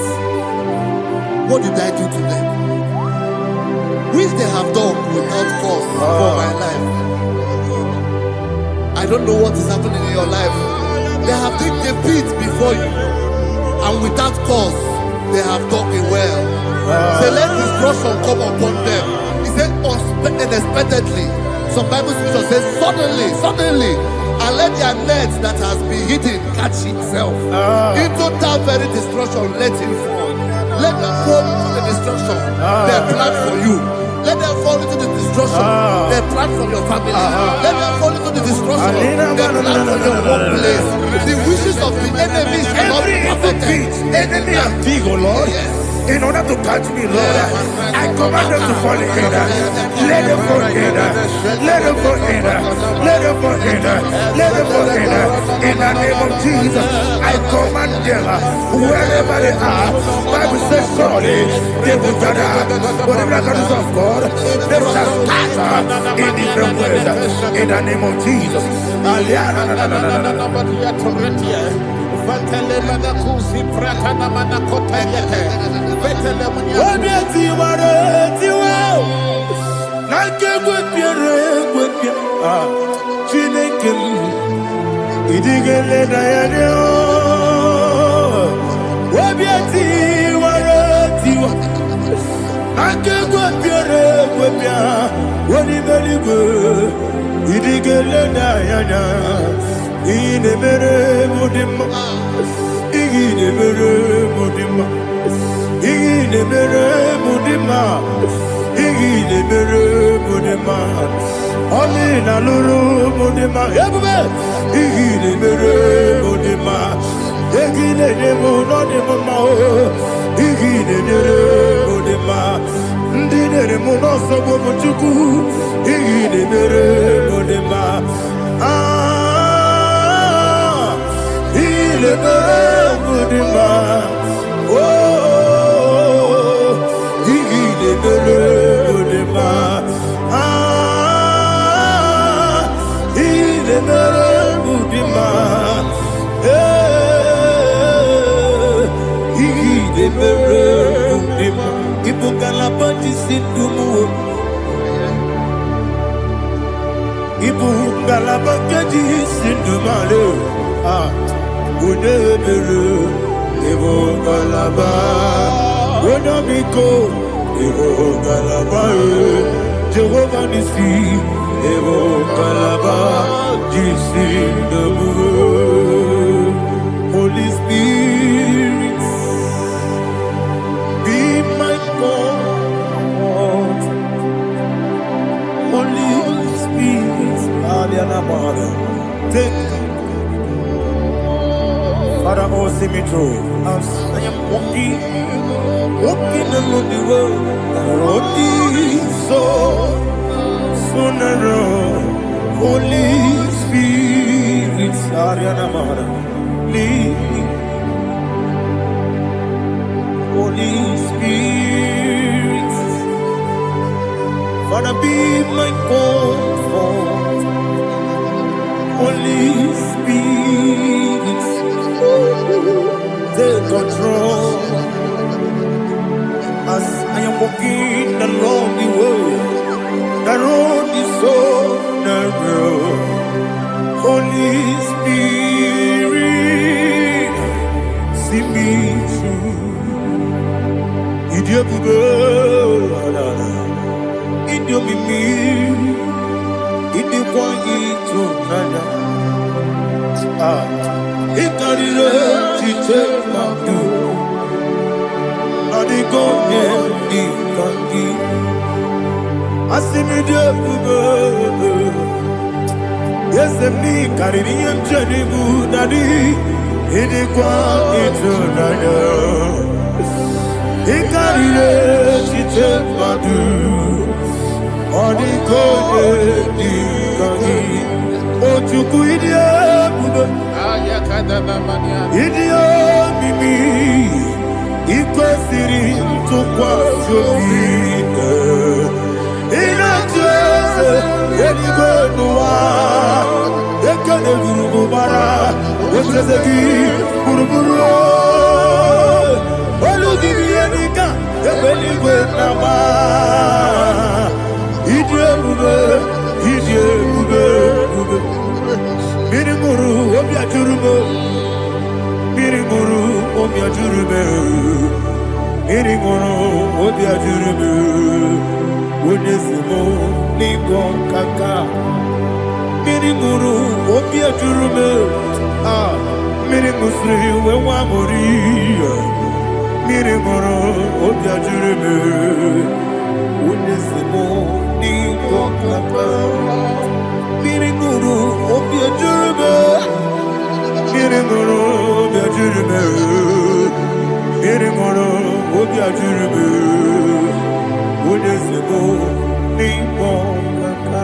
What did I do to them? Which they have done without cause for my life. I don't know what is happening in your life. They have digged a pit before you, and without cause they have dug a well. Say, let destruction come upon them. He said, unexpectedly. Some Bible scripture says, suddenly, and let their net that has been hidden catch itself. Into that very destruction, let it fall. Let them fall into the destruction they plan for you. Let them fall into the destruction they plan for your family. Let them fall into the destruction they plan for your workplace. The wishes of the enemy shall not be perfected. Enemy and big, oh Lord. Yes. In order to catch me, Lord, I command them to fall in. Let them fall in. Let them fall in. Let them fall in. Let them fall in. In the name of Jesus, I command them wherever they are. Bible says surely they will gather. But the miracles of God, they shall scatter in different ways. In the name of Jesus. Amina lulu mudima ebube igile mere mudima egile demo no demo ma o igile mere mudima ndine demo no sobo muchuku igile mere mudima igile mere mudima oh igile mere mudima Ibu galabati sindumu, Ibu galabati sindumale. Udebelu, Ibu galaba, Udabiko, Ibu galaba, Jehovah Nisi, Ibu galaba, Jisindumu. Holy Spirit, be my God. Holy Spirit, take Father, oh, see me through. As I am walking along the road, the road is so narrow. Holy Spirit, lead me. Holy Spirit, Father, be my comfort. Holy Spirit, take control. As I am walking along the road is so narrow. Holy Spirit, see me through. Idiot kwa ịtụnanya. Ị karịrị echiche mmadụ. Ọ dịghị onye dị ka gị. Asị m dị ebube. Eze m karịrị ihe m chere n'ibu dadị. Ị dịkwa ịtụnanya. Ị karịrị echiche mmadụ. Ọ dịghị onye dị ka gị. O Chukwu ịdị ebube. Ịdị omimi. Ị kwesịrị ntụkwasị obi. Ị na-achị eze eluigwe n'ụwa. Ekele gburugburu ocheeze gị gburugburu. Olu gị bụ ihe dịka egbe eluigwe na-agba. Ịdị ebube, ịdị ebube, ebube. Mmiri ṅụrụ obi ajụrụ m. Mmiri ṅụrụ obi ajụrụ m. Mmiri ṅụrụ obi ajụrụ m. Onye si m n'ịgọ nkaka. Mmiri ṅụrụ obi ajụrụ m. Mmiri ṅụsịrị wee nwa amụrụ. Mmiri ṅụrụ obi ajụrụ m. Onye si m n'ịgọ nkaka. Mmiri ṅụrụ obi ajụrụ m. Mmiri ṅụrụ obi ajụrụ m. Mmiri ṅụrụ obi ajụrụ m. Onye si m n'ịgọ nkaka.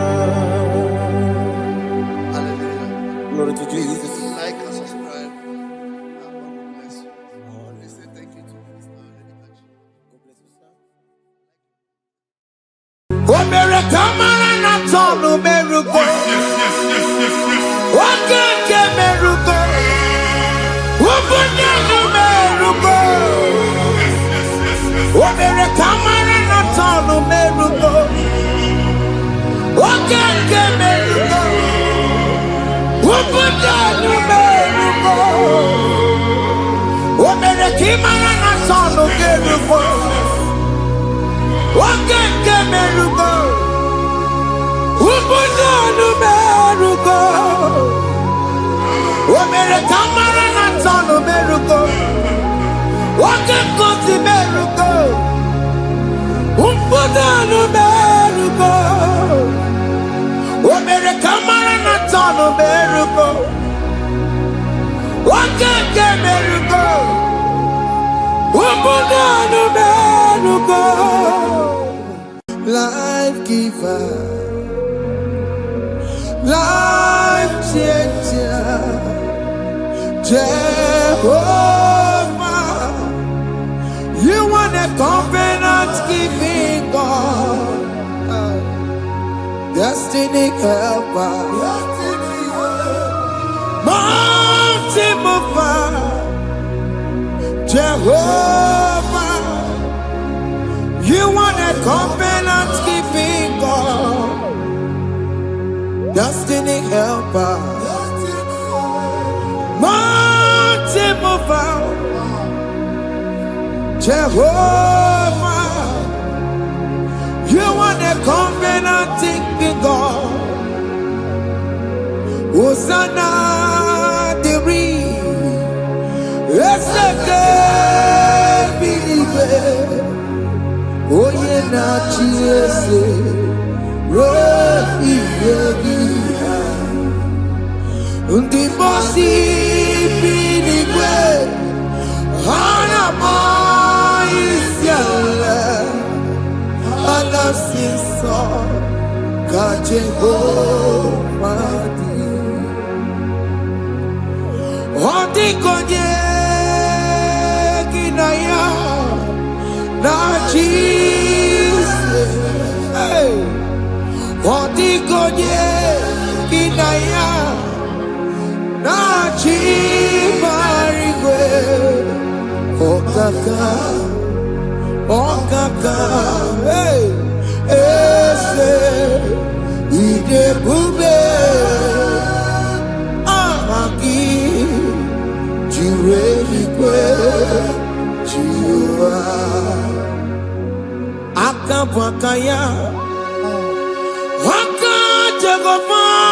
Glory to Jesus. Like and subscribe. God bless you. We say thank you to Mr. O mere kamara na tonu merugo. Oke nke merugo. Ubunye nu merugo. O mere kamara na tonu merugo. Oke nke merugo. Ubunye nu merugo. O mere kamara na tonu merugo. Oke nke merugo. Ubunye nu merugo. O mere kamara na tonu merugo. Oke nke merugo. Ubunye nu merugo. O mere kamara na tonu merugo. Oke nke merugo. Ubunye nu merugo. Life giver, life changer, Jehovah, you want a covenant keeping God, destiny helper, mountain mover, Jehovah, you want a covenant keeping God, destiny helper, mountain mover, Jehovah, you want a covenant keeping God. Hosanna the believe. Oye na chiese rohi yegia undi bosi binigwe hana maisiala anasiso kachego madi odi konye kinaya na Jesus, hey, odigonye kinaya na chimarigwe, okaka, hey, ese idebube, amaki, jireligwe, jiwa. Akabwakaya, Waka Jehovah.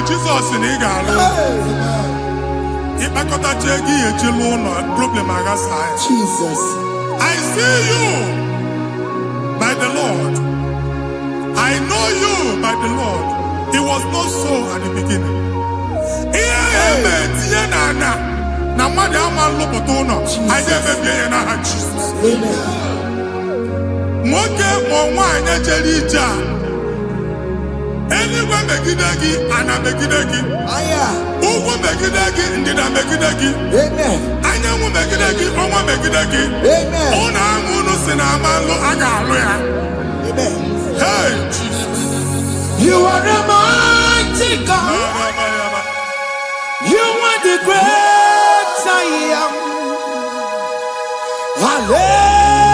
Jesus in Igalo. Jesus. I see you by the Lord. I know you by the Lord. It was not so at the beginning. Anywhere megidegi ana megidegi. Ugo megidegi ndida megidegi. Anyanwu megidegi onwa megidegi. Ona amunu sinamalo agalu ya. Hey Jesus. You are the mighty God. You are the great I am. Hallelujah.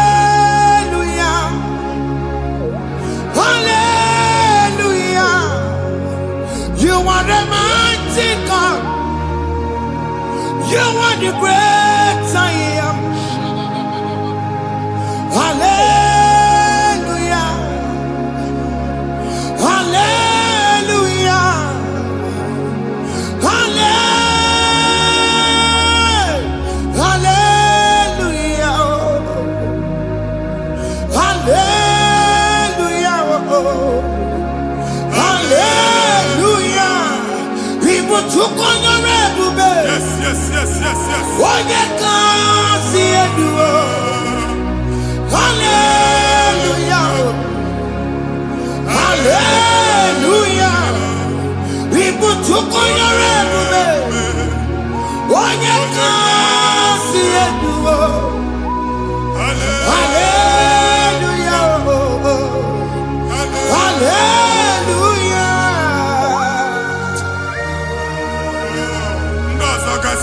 Hallelujah. You are the mighty God. You are the great I am. Hallelujah. Hallelujah. Hallelujah. Hallelujah. Hallelujah. People took on your rebel. Yes, yes, yes, yes, yes. When you can't see it, hallelujah. Hallelujah. People took on your rebel. When you can't see it, hallelujah. Hallelujah.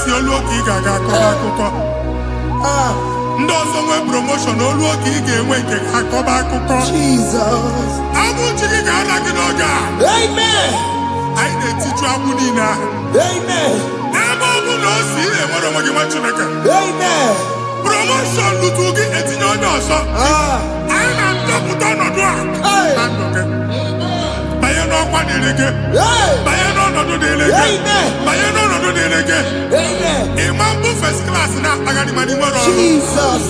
Si oluoki gaga akọba ndozo nwe promotion oluoki ga-enwe nke akọba akụkọ Jesus. Abụ chiki ga-ala gị n'oge a. Amen. Anyị na-etiju abụ niile ahụ. Amen. Ebe ọ bụ na o si enwere onwe gị nwa Chineke. Amen. Promotion lutu gị etinye onye ọzọ. Anyị na-ndọpụta ọnọdụ a na ndụ gị. Banye n'ọkwa dịrị gị. Banye n'ọnọdụ dịrị gị. Banye n'ọnọdụ dịrị gị. Ịma mbụ first class na-akpagharị ma n'ime ọrụ. Jesus.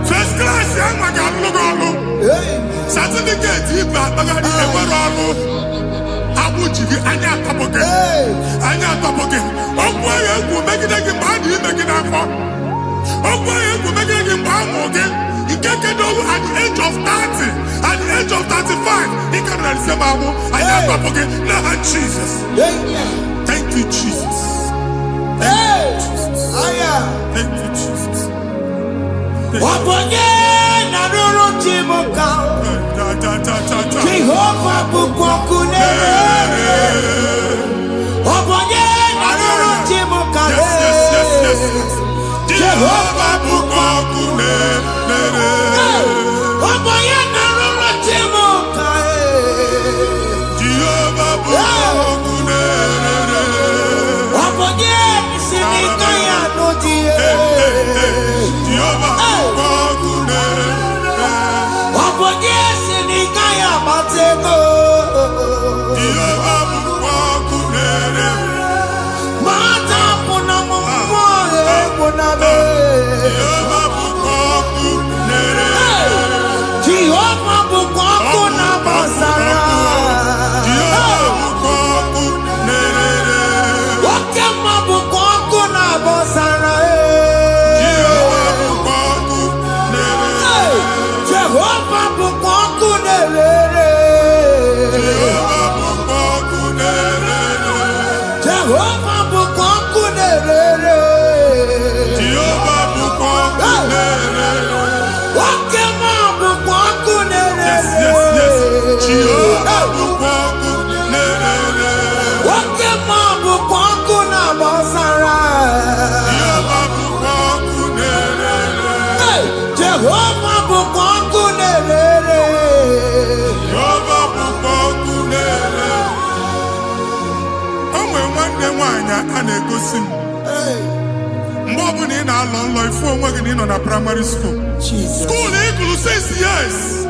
First class ya nwa ga-alụ gị ọrụ. Certificate ibe akpagharị enwere ọrụ. Abụ ji gị anya atọpụ gị. Anya atọpụ gị. Okwu agha egwu megide gị mgbe a dị ime gị n'afọ. Okwu agha egwu megide gị mgbe a mụ gị. Nke kedu at the age of 30, at the age of 35, he can receive our and Jesus. Thank you, Jesus. Thank you, Jesus. Thank you, Jesus. Jehovah bukokune. Jehovah bukokune. primary school. Jesus. School equal 6 years.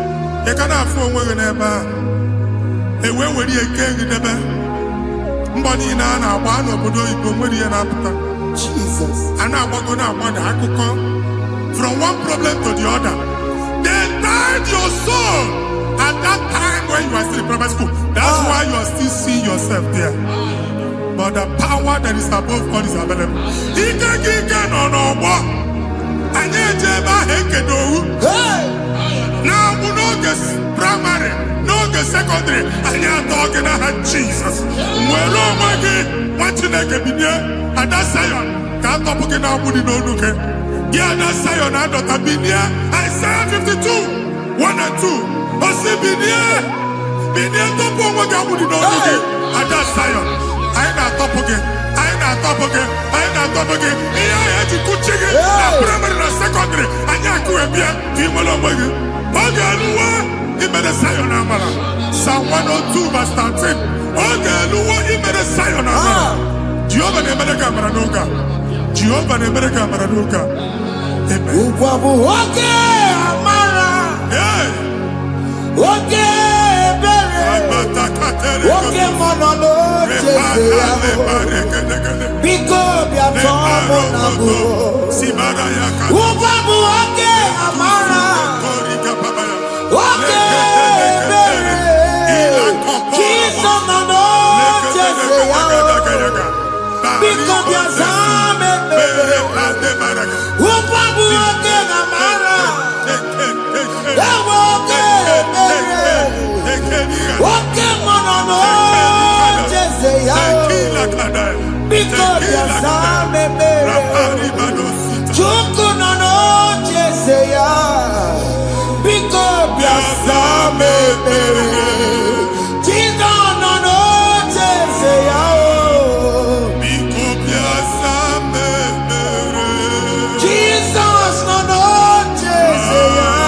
You can have 4 women ever. And when we again in the bed, Mbani na one obodo Igbo nwere ihe na-apụta. Jesus. And now we're going to want akụkọ from one problem to the other. They tied your soul at that time when you are still in primary school. That's why you are still seeing yourself there. But the power that is above all is available. Ike no more. Anye jeba hekedowu. Now we no get primary, no get secondary. Anye talking about Jesus. Mwelo mwagi wachineke binye. Ada Zion can't up again now put it on okay. Yeah, that Zion and Dr. Binye. Isaiah 52, 1 and 2. Osi Binye top one mwagi put it on okay. Ada Zion. I not top again. I not top again. I not top again. Yeah, you could check it. Primary and secondary. And you could be a female of you. Ogaluwa, he made a Zion Amara. Psalm 102 verse 13. Ogaluwa, he made a Zion Amara. Jehovah ne made a Maranuka. Jehovah ne made a Maranuka. Amen. Ukwabu oke amara. Yeah. Oke bere. Oke monolo chese yamo. Biko biatomo nabu. Ukwabu oke amara. Oke bere. Kiso nono chese yamo. Biko biazame bere. Ukwabu oke amara. Oke bere. Oke monolo chese yamo. Biko biazame bere. Chuku nono chese yamo. Biko biazame bere. Chizo nono chese yamo. Jesus nono chese yamo.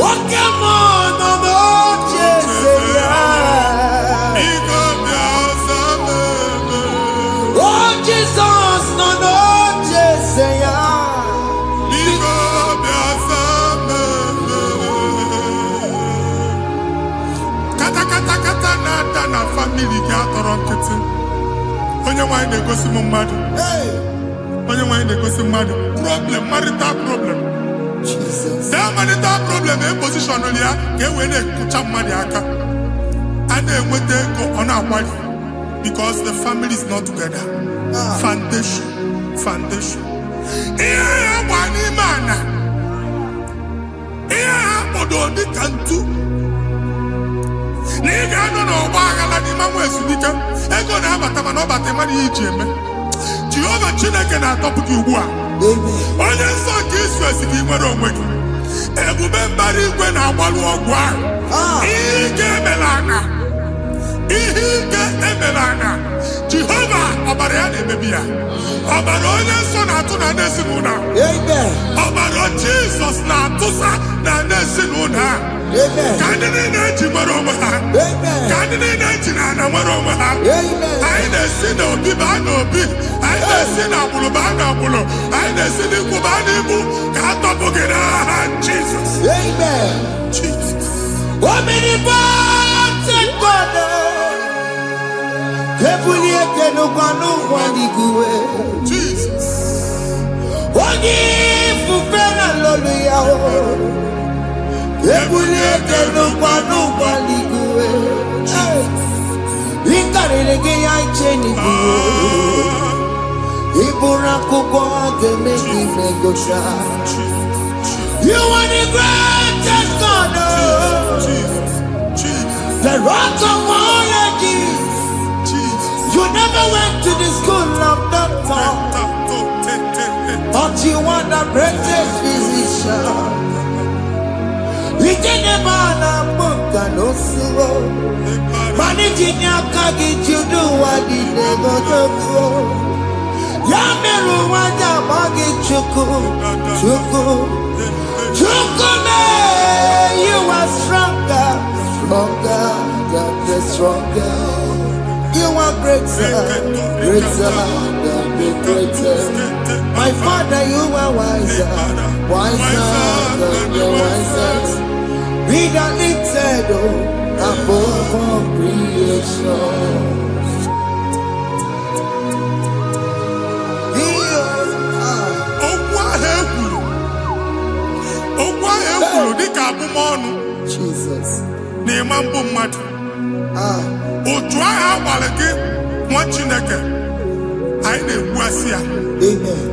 Oke monono chese yamo. Oh Jesus nono chese yamo. Kata na family ga atọrọ nkịtị. Onye nwanyị na-egosi m mmadụ. Onye nwanyị na-egosi mmadụ. Problem, marital problem. Jesus. That marital problem in position on ya ka e wee na-ekucha mmadụ aka. A na-enweta ego ọ na-akwali because the family is not together. Foundation. Ihe ya gba n'ime ana. Ihe ha kpọdo dịka ntu. Na ị ga-anọ n'ọgba aghara n'ime nwa ezumike. Ego na-abata mana ọ bata mmadụ ihe iji eme. Jehova Chineke na-atọpụ gị ugbu a. Onye nsọ nke isu esi gị nwere onwe gị. Ebube mbara igwe na-agbalụ ọgwụ ahụ. Ihe ike emela ana. Jehova ọbara ya na-emebi ya. Ọbara onye nsọ na-atụ na ndị ezinụlọ. Ọbara Jizọs na-atụsa na ndị ezinụlọ ha. Ka ndị niile eji nwere onwe ha. Ka ndị niile eji na ana nwere onwe ha. Anyị na-esi n'obi baa n'obi. Anyị na-esi n'agbụrụ baa n'agbụrụ. Anyị na-esi n'ikwu baa n'ikwu. Ka a tọpụ gị n'aha Jizọs. Jesus. Omnipotent God. Kebulieke n'ụkwanụ nwaniguwe. Jesus. Onye ifufe na lolu ya o. Kebulieke n'ụkwanụ nwaniguwe. Ịkarịrị gị ya iche n'iguwe. Ịbụrụ akwụkwọ ga-eme gị megocha. You are the greatest God. The rock of all ages. You never went to the school of doctor, but you are the greatest physician. We can never book and also managing your carriage. You do what you never do. Yameru wanja bagi chuku. You are stronger than the stronger. You are greater, greater than the greatest. My Father, you are wiser, wiser than the wisest. Be thou lifted above all creation. Jesus. Otu agha agbara gị nwa Chineke anyị na-egbu asị ya. Amen.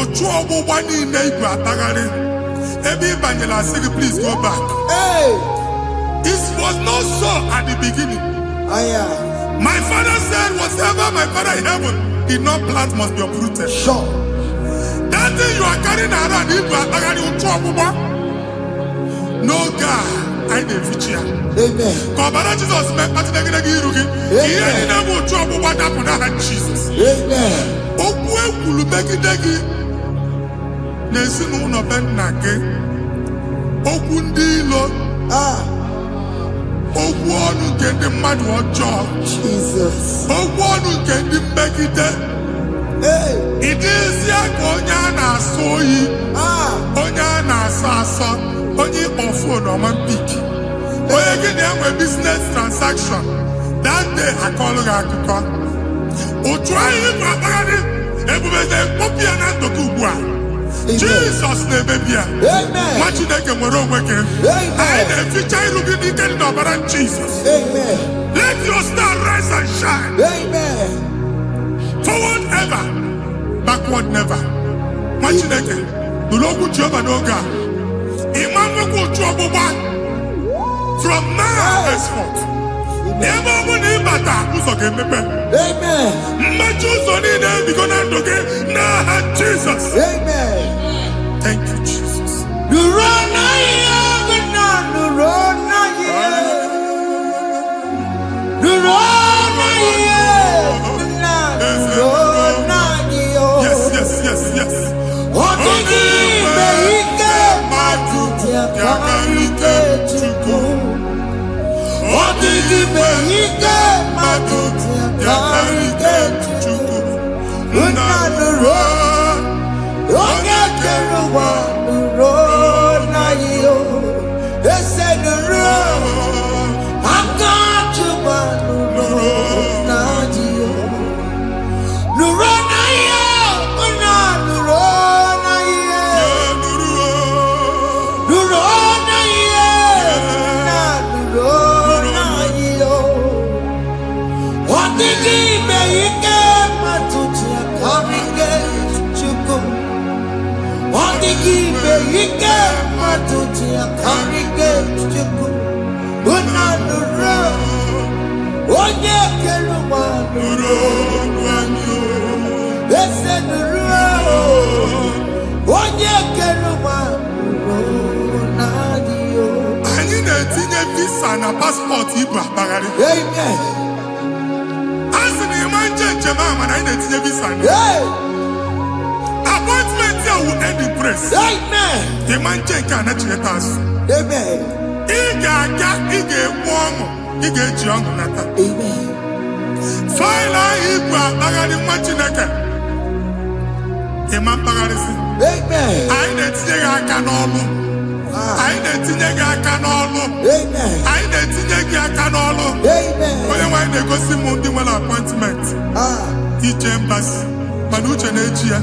Otu ọgbụgba niile igwe atagharị ebe ị banyere asị gị please go back. Hey. It was not so at the beginning. My father said whatever my father in heaven did not plant must be uprooted. Sure. That thing you are carrying around igwe atagharị otu ọgbụgba. No God. I feature. Amen. Kọbara Jesus mee kpatinegide gị iru gị. Ihe niile bụ otu ọgbụgba dapụ n'aha Jesus. Amen. Okwu ekwuru megide gị n'ezinụlọ be nna gị. Okwu ndị ilo. Okwu ọnụ nke ndị mmadụ ọjọọ. Jesus. Okwu ọnụ nke ndị mmegide. Ịdịzie ka onye a na-asọ oyi. Onye a na-asọ asọ. Onye ịkpọ phone ọma mpiki. Onye gị na-enwe business transaction. That day akọlụ gị akụkọ. Otu anyị ịkpọ akpagharị ebubeze mkpọpụ ya na ndụkọ ugbu a. Jesus na-emebi ya. Nwa Chineke nwere onwe gị. Anyị na-eficha iru gị n'ike dị n'ọbara Jesus. Let your star rise and shine. Forward ever, backward never. Nwa Chineke nụrụ okwu Jehova n'oge a. From now henceforth, ebe ọ bụ na ịbata ụzọ ga-emepe. Mmechi ụzọ niile ebigo na ndụ gị n'aha Jesus. Thank you, Jesus. Yes. Anyị na-etinye visa na paspọtụ Igbo akpagharị. A sị na ịma njem a mana anyị na-etinye visa na appointment ya will end in praise. Ịma nke a na-echeta azụ. Ị ga-aga, ị ga-ekwu ọṅụ, ị ga-eji ọṅụ nata. Faịlụ ahụ Igbo akpagharị nwa Chineke. Ịma mkpagharịsị. Anyị na-etinye gị aka n'ọlụ. Anyị na-etinye gị aka n'ọlụ. Anyị na-etinye gị aka n'ọlụ. Onye nwaanyị na-egosi m ndị nwere appointment ije mbasi mana uche na-eji ya.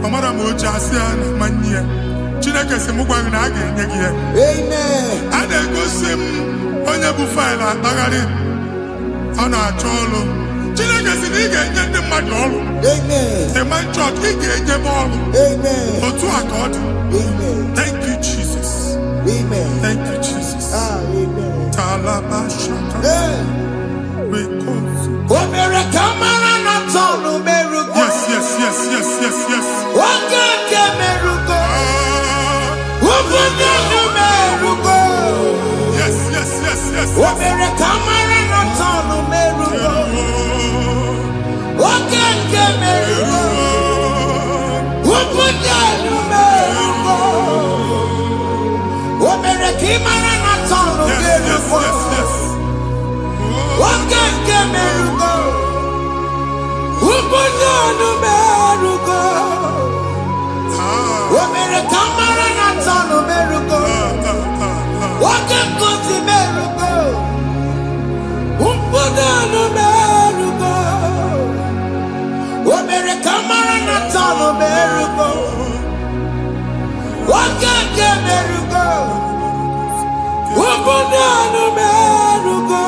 Ọ mara ma oche asị ya na mmanyi ya. Chineke sị m gwa gị na a ga-enye gị ya. A na-egosi m onye bụ faịlụ akpagharị ọ na-achọ ọrụ. Chineke sị na ị ga-enye ndị mmadụ ọrụ. Ịma nchọọchị ị ga-enye m ọrụ. Otu a ka ọ dị. Thank you, Jesus. Thank you, Jesus. Talabashaka. Yes. Ubunanu merugo. Omere kamara na tano merugo. Wake kuti merugo. Ubunanu merugo. Omere kamara na tano merugo. Wake ke merugo. Ubunanu merugo.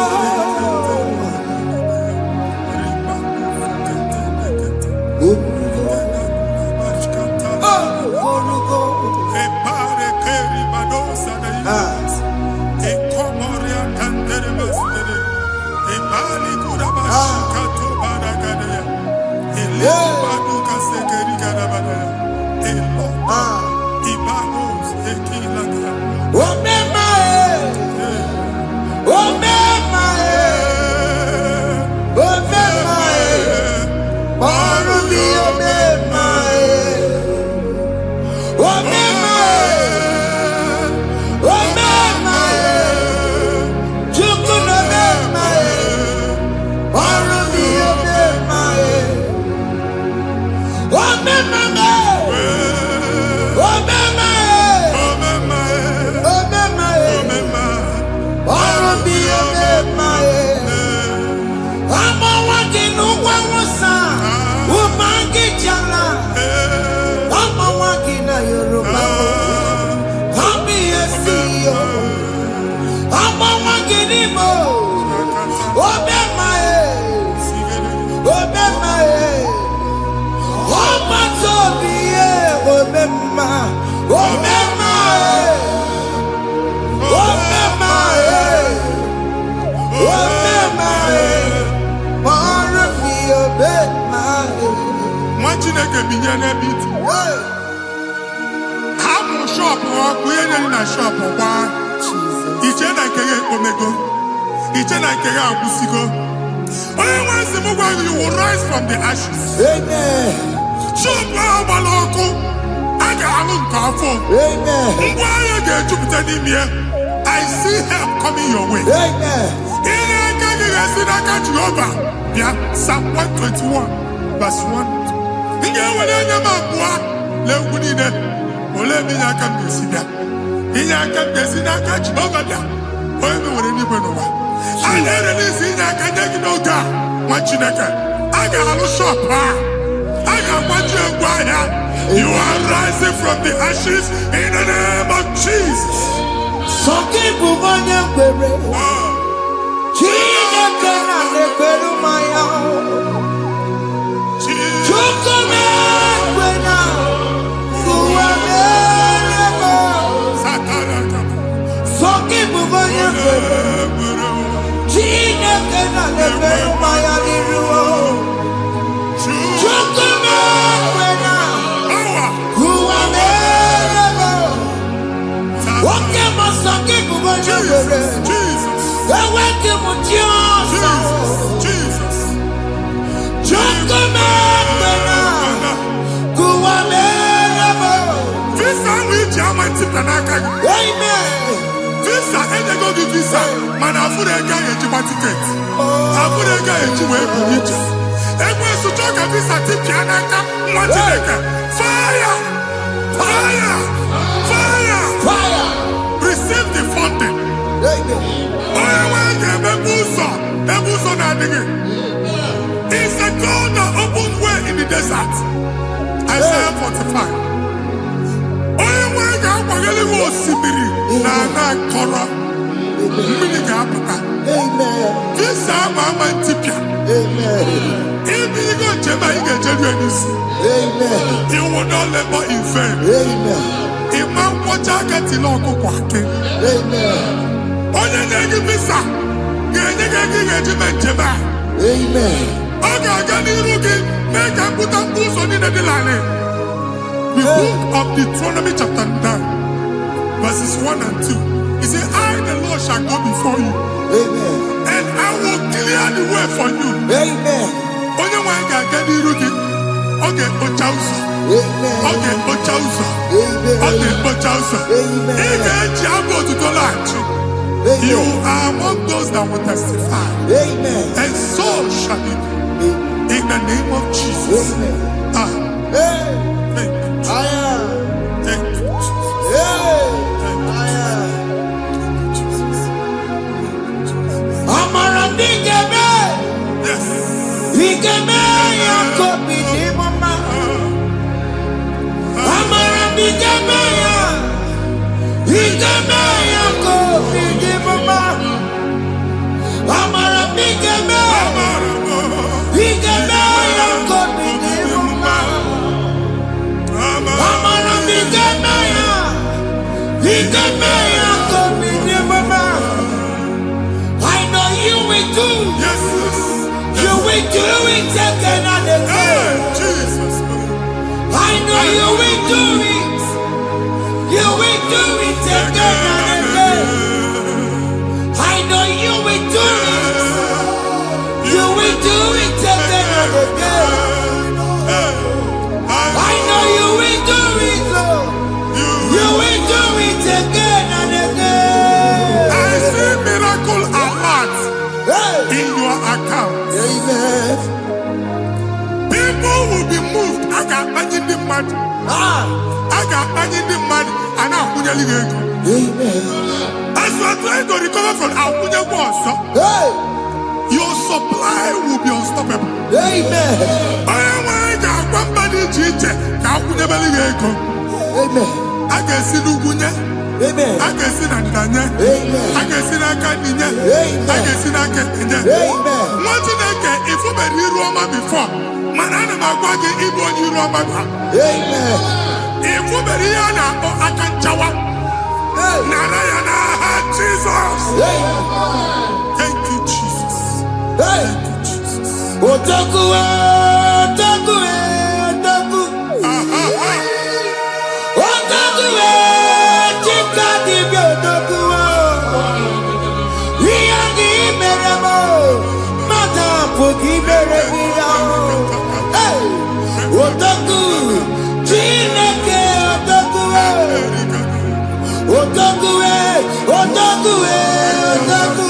Shop or we in a shop or one. Each and I can omego. Each and I can abusigo. Once the mobile you will rise from the ashes. Amen. Shop Baloko. I got a carfo. Amen. Why you get Jupiter in here? I see help coming your way. Amen. In a catch you over. Yeah, Psalm 121, verse 1. In your way, let me know. Ole mi na kam desida. Inya kam desida ka Jehovah da. Oye mi wore ni benowa. Ana release inya ka nyegi no ga. Machineke. Aga halu shop ha. Aga machi egwa ya. You are rising from the ashes in the name of Jesus. Soki bubanya kwere. Chineke na nekweru maya. Chukome kwena. Soki bugonya kwere. Chineke na nekweru maya liruo. Chukome kwena. Kuwamerebo. Woke masoki bugonya kwere. Eweke mutiosa. Chukome kwena. Kuwamerebo. Amen. Visa, and they go to visa. Man, I put a guy in your ticket. I put a guy in your way. And when you talk a visa, tip Yanaka, fire! Fire! Fire! Fire! Receive the funding. It's a God that opens way in the desert. Isaiah 45. This time I'm Antipia. If you go to you will not labor in vain. Imam Wajaka Tiloko Kwake. Onye negi visa. Amen. The book of Deuteronomy chapter 9, verses 1 and 2. He said, I, the Lord, shall go before you. Amen. And I will clear the way for you. Amen. Onye wanga gani rugi. Okay, Ochausa. Amen. Okay, Ochausa. Amen. Okay, Ochausa. Amen. You are among those that will testify. Amen. And so shall it be. In the name of Jesus. Amen. Ah, Hey. thank you. Aya. Thank you, Jesus. Hey. Thank you, Aya. Jesus. Amara nigeme. Yes. Igeme yako bidi mama. Amara nigeme ya. Igeme yako bidi mama. Amara nigeme. Igeme yako bidi mama. Amara nigeme ya. Igeme yako bidi mama. I know you will do. Yes. You will do it again and Hey, again. Jesus. I know you will do it. You will do it again and again. I know you will do it. You will do it again and again. I know you will do it, Lord. You will do it again and again. I see miracle alert Hey. in your account. Amen. People will be moved. I got money in the mud. Ah. I got money in the mud. And I'm going to leave. Amen. As you are trying to recover from Abuja Wars, Hey. your supply will be unstoppable. Amen. I got somebody teacher. Abuja Beliego. Amen. I can see Lugunya. Amen. I can see Nandanya. Amen. I can see Nakaninya. Amen. I can see Nakaninya. Amen. One thing I can, if you were in Roma before, Manana Magwagi, Igbo, you Roma. Amen. If you were in Akanchawa, Hey. Narayana, Jesus. Amen. Thank you, Jesus. Hey. Thank you, Jesus. Otaku, otaku, otaku. Otaku, chika dibi otaku. Iyagi meremo, mata poki meremia. Hey. Otaku, chineke otaku. Otaku, otaku, otaku.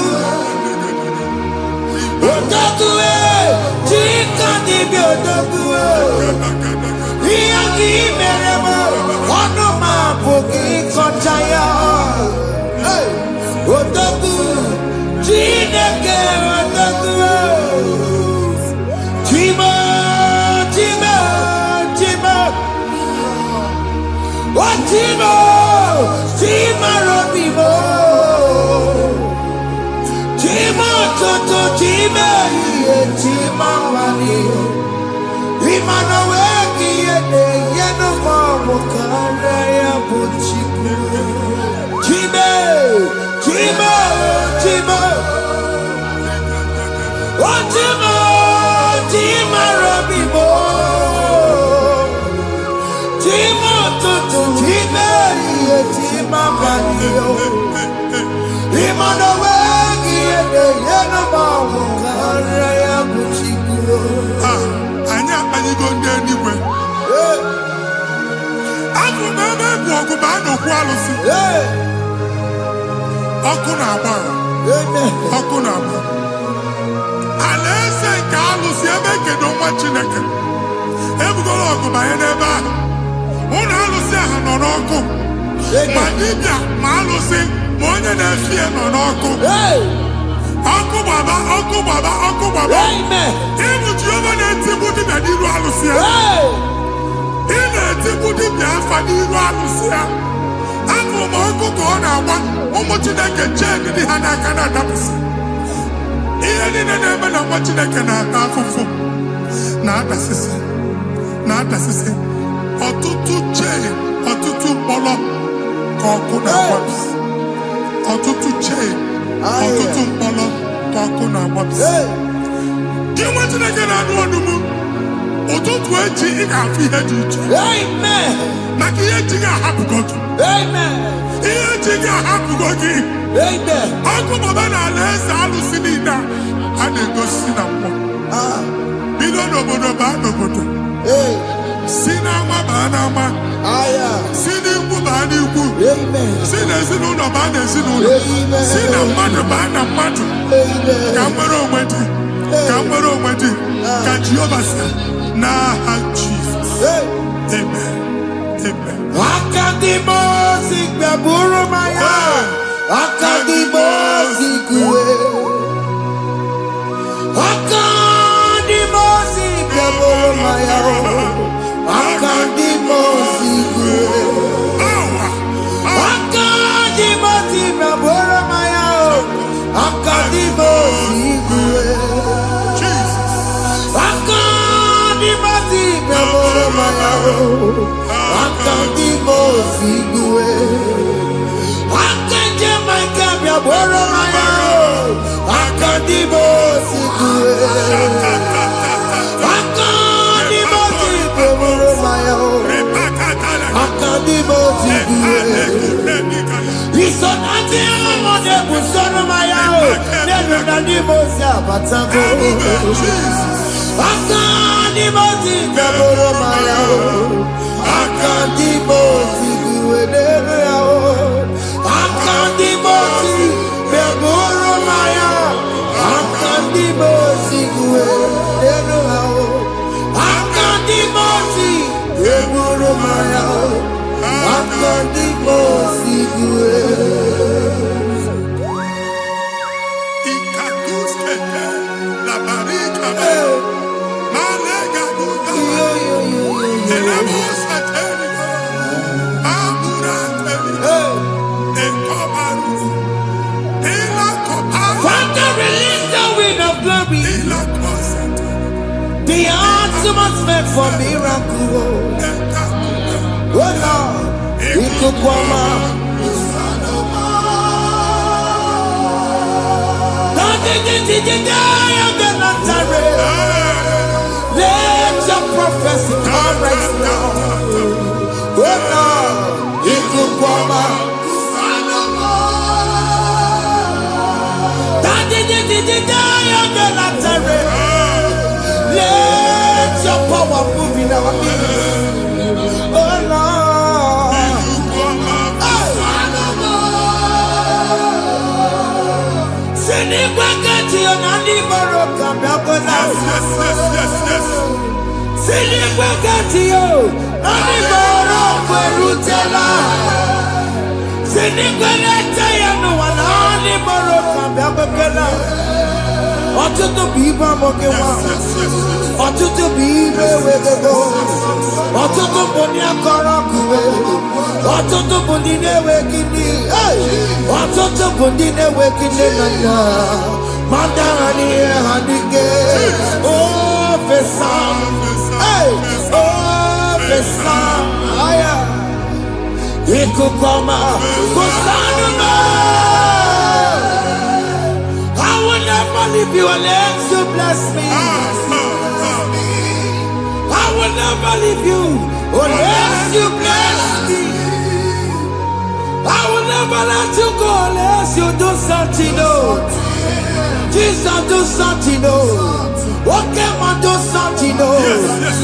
Otaku, chika dibi otaku. Iyagi meremo, onuma poki kochaya. Hey. Otaku, chineke otaku. Chima, chima, chima. What chima, chima robimo. Chima toto chima iye chima mani. Imano weki yene yeno mamo kare ya buchiku. Chime, chima, chima. What chima, chima robimo. Chima toto chima iye chima mani. Imano weki yene yeno mamo kare ya buchiku. Anya go there anyway. I'm going to go quality. Okunaba. Okunaba. Alese kalusi emeke no machineke. Ebugolo okuba eneba. Una alusi ahanonoku. Madibia malusi monye nefie nonoku. Oku baba. Amen. Ibu Jehova na-etibu dibia n'iru alụsị ya. Ị na-etibu dibia afa n'iru alụsị ya. Afọ ma ọkụ ka ọ na-agba ụmụ Chineke chee ndị ha n'aka na-adapụsị. Ihe niile na-eme na nwa Chineke na-ata afụfụ na-adasịsị. Ọtụtụ chee, ọtụtụ mkpọrọ ka ọkụ na-agbapụsị. Ọtụtụ chee, ọtụtụ mkpọrọ ka ọkụ na-agbapụsị. Gị nwa Chineke na-anụ ọdụmụ ụtụtụ echi ị ga-afụ ihe dị iche. Amen. Maka ihe echi ga-ahapụgo gị. Amen. Ihe echi ga-ahapụgo gị. Amen. Ọkụ baba na ala eze alụsị niile a na-egosi na mmụọ. Bido n'obodo baa n'obodo. Si n'ama baa n'ama. Si n'ikwu baa n'ikwu. Si n'ezinụlọ baa n'ezinụlọ. Si na mmadụ baa na mmadụ. Ka nwere onwe dị. Kamero Wedi, Kajioba Nah, Jesus. Amen. Amen. Akadimo Sigbaburu Maya. Akadimo Sigwe. Akadimo Sigbaburu Maya. Akadimo Sigwe. Akadimo Sigbaburu Maya. Akadimo Sigwe. Akadimo Sigbaburu Maya. Akadimo Sigwe. Akadimo Sigbaburu Maya. Akadimo Sigwe. Akadimo Sigbaburu Maya. Akadimo Sigwe. Isonati amode busono Maya. Nenu nadimo siabatako. Akadimo Sigbaburu Maya. Akadimo Sigwe. Akadimo Sigbaburu Maya. Akadimo Sigwe. Akadimo Sigbaburu Maya. Akadimo Sigwe. Father, release the wind of glory. The atmosphere for miracle. Oh Lord, Ikukwama. Let your prophecy come right now. Oh Lord, Ikukwama. Let your power move in our midst. Oh Lord. Ọtụtụ bụ ibe amụghị nwa, ọtụtụ bụ ibe ewegego, ọtụtụ bụ ndị akọrọ ọkụwe, ọtụtụ bụ ndị na-enweghị nne, ọtụtụ bụ ndị na-enweghị nne na nna, ma ndị agha n'ihe ha dịke, ofesa, ofesa, aya, ikuku ọma, kwụsanụ m. If you unless you bless me, I will never leave you unless you bless me. I will never let you go unless you do something. Oh, Jesus, do something. Oh, okay, man, do something. Oh,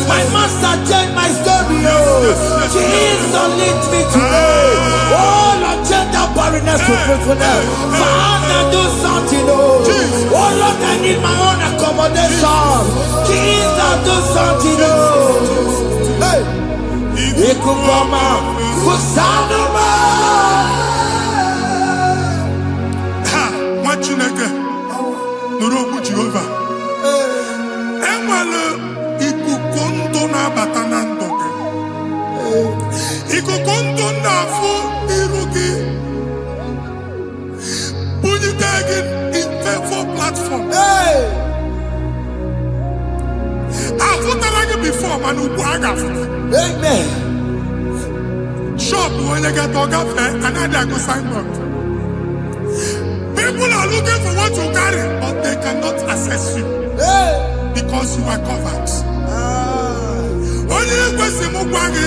my master changed my story. Oh, Jesus, lead me today. Oh, Lord, change that barrenness to fruitfulness. Father, do something. Oh, Lord, I need my own accommodation. Jesus, do something. Oh, hey, Ikukoma, Kusanuma. Ha, Machineke, Nurobu Jehovah. Emmanuel, Ikukondo na batanando. Ikukondo na fu irugi. Bunitagin in faithful platform. Hey, I've put before, man, who amen. Shop when you get dog another go signboard. People are looking for what you carry, but they cannot access you because you are covered. Only question Mugwagi,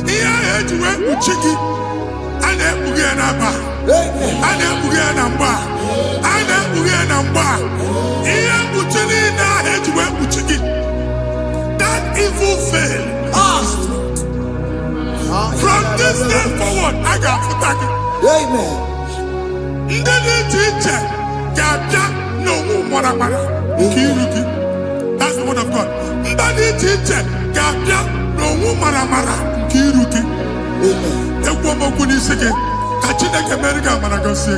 here head you went to Chiki, and then Bugianaba, and then Bugianamba, and then Bugianamba. Here Buchini, now head you went to Chiki. That evil fail. From this day forward, I got Futaki. Amen. Ndede teacher, Gabia, no more. Kiruki. That's the word of God. Mbadi chiche gabia no maramara kiruki. Ekwo mokuni sike. Kachine ke America managosi.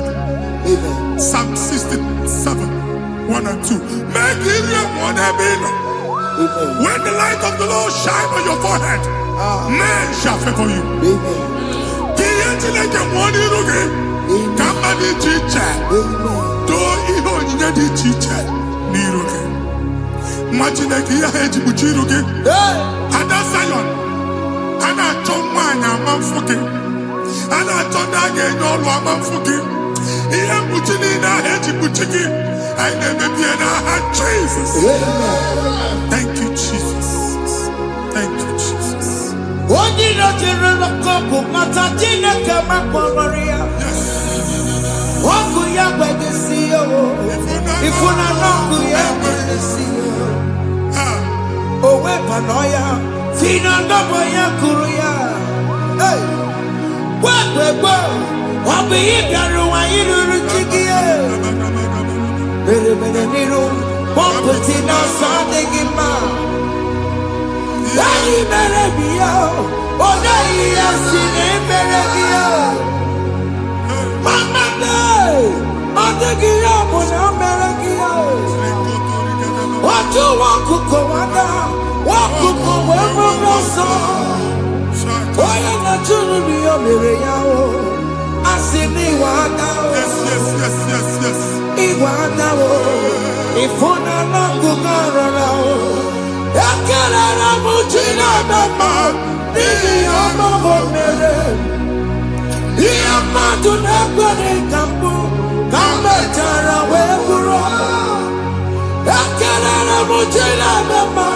Psalm 67, 1 and 2. Make it one ebino. When the light of the Lord shine on your forehead, men shall favor you. Kiyentile ke mwani rugi. Kambadi chiche. Do iho nyedi chiche. Nirugi. Imagine kia heji buchirugi. Ada Zion. Ana chomwanya mamfuki. Ana chondage nyolu mamfuki. Iya buchini na heji buchiki. I never be in Jesus. Thank you, Jesus. Thank you, Jesus. Yes. Wakuya bagesiyo, ifuna nokuya bagesiyo. Owe panoya, fina ndobo ya kuruya. Hey, wekwe, wabi ibiaru wa iruru chikiye. Bere niru, pomputi na sadegima. Yari bere biyo, oda iya sine bere biyo. Mama day, Adagiya muna meragiya. Watu wakuko wada, wakuko wewe rosa. Oya na chunu miyo mireyao, asini wada. Yes. Iwada wo, ifuna na kukarana wo. Ekele na mujina bema, nini amamo mere. Iya madu nekwere kambu, kambe tara weburo. Ekele na mujina bema,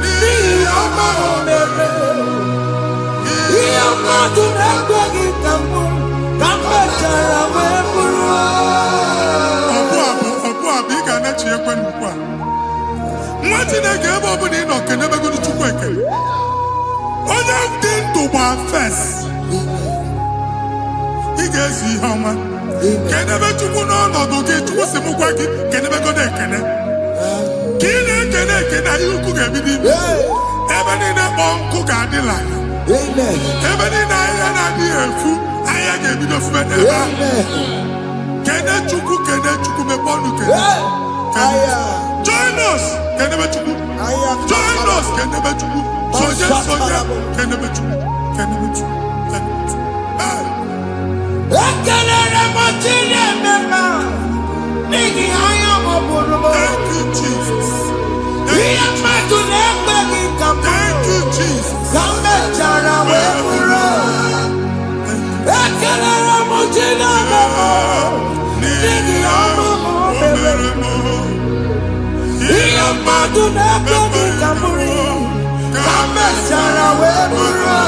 nini amamo mere. Iya madu nekwere kambu, kambe tara weburo. Obu iga na chiekwe nukwa. Mwati na gebe obu ni ino kenebe gudu chukweke. Onye mdi ndu gba fes. Igezi ihe ọma. Kenebe chukwu n'ọnọdụ gị chukwu si mụ gwa gị kenebe godo ekene. Ka ị na-ekene ekene anyị ukwu ga-ebido ibi. Ebe niile kpọ nkụ ga-adịla. Ebe niile ahịa na-adịghị efu ahịa ga-ebido fume n'ebe ahụ. Kene chukwu mepe ọnụ kene. Join us kenebe chukwu. Join us kenebe chukwu. Sonye kenebe chukwu. Ekelere mochile mema, nigi haya moburumo. Thank you, Jesus. Iya matu nekwegi kambu. Thank you, Jesus. Kambe chara weburo. Ekelere mochile mema, nigi haya moburumo. Iya matu nekwegi kambu. Kambe chara weburo.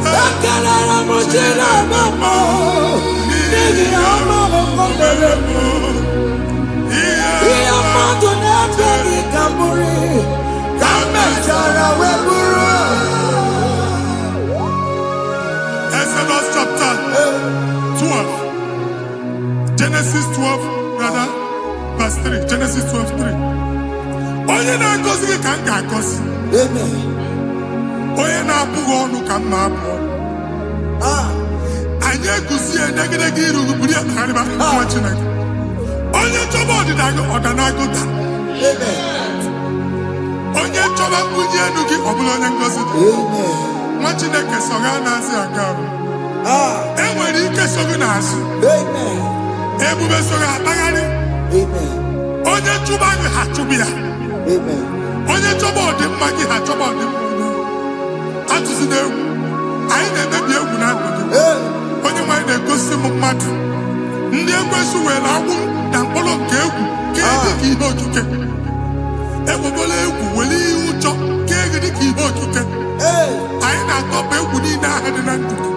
Ekelere mochile mema, nigi haya moburumo. Iya matu nekwegi kambu. Kambe chara weburo. Exodus chapter 12. Genesis 12, rather, verse 3. Genesis 12, 3. Onye na-agọzi gị ka m ga-agọzi. Onye na-abụghị ọnụ ka m na-abụ ọnụ. Anyị eguzie negedege iru buru ya narịba nwa Chineke. Onye chọba ọdịda gị ọ ga na-agụta. Onye chọba mbunye elu gị ọ bụla onye ngọzi dị. Nwa Chineke so ga na-azị aga arụ. E nwere ike so gị n'azụ. Ebube so gị akpagharị. Onye chụba gị ha chụbụ ya. Onye chọba ọdịmma gị ha chọba ọdịmma onye. Atụzina egwu. Anyị na-emebi egwu na ndụ gị. Onye nwaanyị na-egosi m mmadụ. Ndị ekwesu were agwụ na mkpụrụ nke egwu kee dị ka ihe okike. Egbebola egwu were ihe ụjọ kee gị dị ka ihe okike. Anyị na-atọpụ egwu niile ahụ dị na ndụ gị.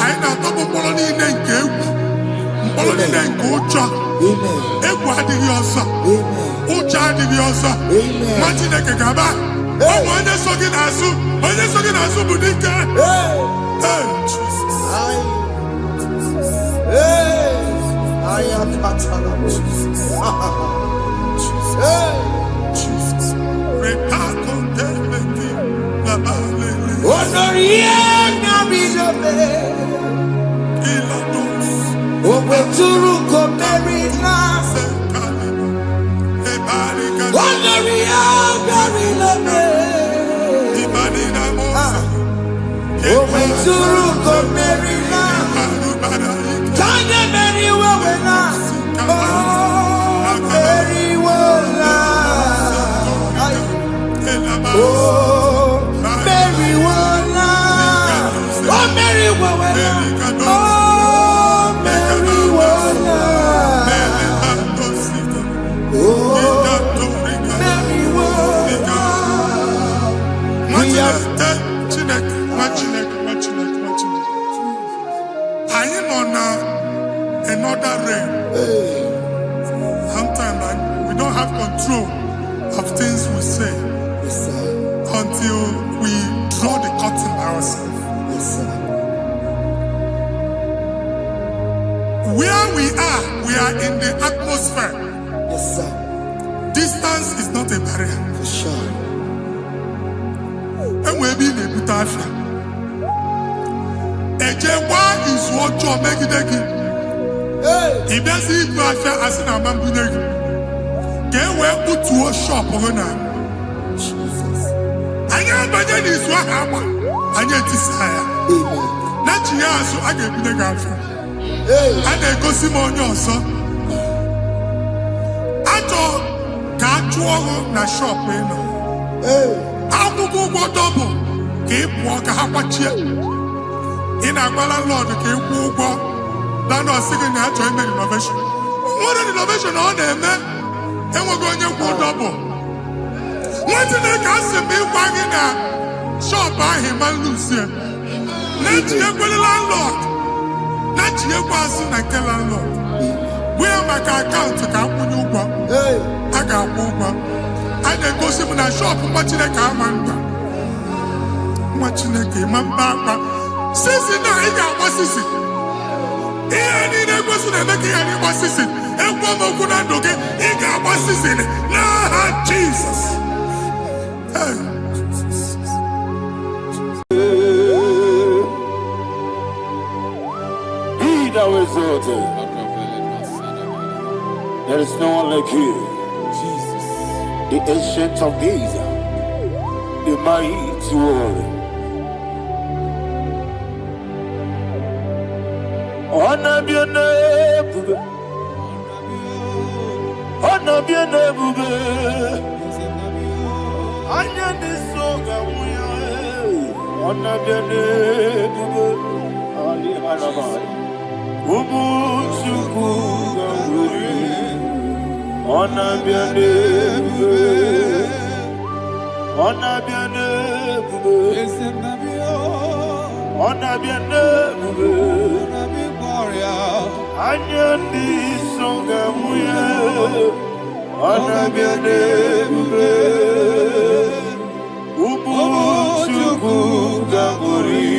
Anyị na-atọpụ mkpụrụ niile nke egwu. Mkpụrụ niile nke ụjọ. Egwu adịghị ọzọ. Ụjọ adịghị ọzọ. Nwa Chineke ga-aba. Ọ bụ onye so gị n'azụ. Onye so gị n'azụ bụ dike. Jesus. Another realm. Sometimes we don't have control of things we say until we draw the curtain by ourselves. Where we are in the atmosphere. Distance is not a barrier. For sure. And we'll be in a butafia. Ejewa is what you're making. If that's it, I say I'm a man. Get where put to a shop over now. Jesus. I am a man is what happened. I get desire. Not you, so I get the girlfriend. And they go see more your son. I told can't you na shop, you know. I will go double. Keep walk a half a chair. In a landlord, keep walk. Now, no second joint innovation. What an innovation on them, man. And we're going to go double. What in the castle be wagging a shop by him and Lucia? Let you go the landlord. Let you go and tell landlord. Where my account to come when you go? I got one. I then go see when I shop watching a car man. Watching a game and back. Sissy, now he got what sissy. Any person that make any assistant, and woman could not do it. He got assistant. Nah, Jesus. Be thou exalted. There is no one like you, Jesus, the ancient of days, the mighty warrior. Honor be a neighbor. Honor be a neighbor. Anya this song, honor be a neighbor. Ali Hanabai. Ubu Chuku Ganguri. Honor be a neighbor. Honor be a neighbor. Honor be a neighbor. Anya this song, honor be a neighbor. Ubu Chuku Ganguri.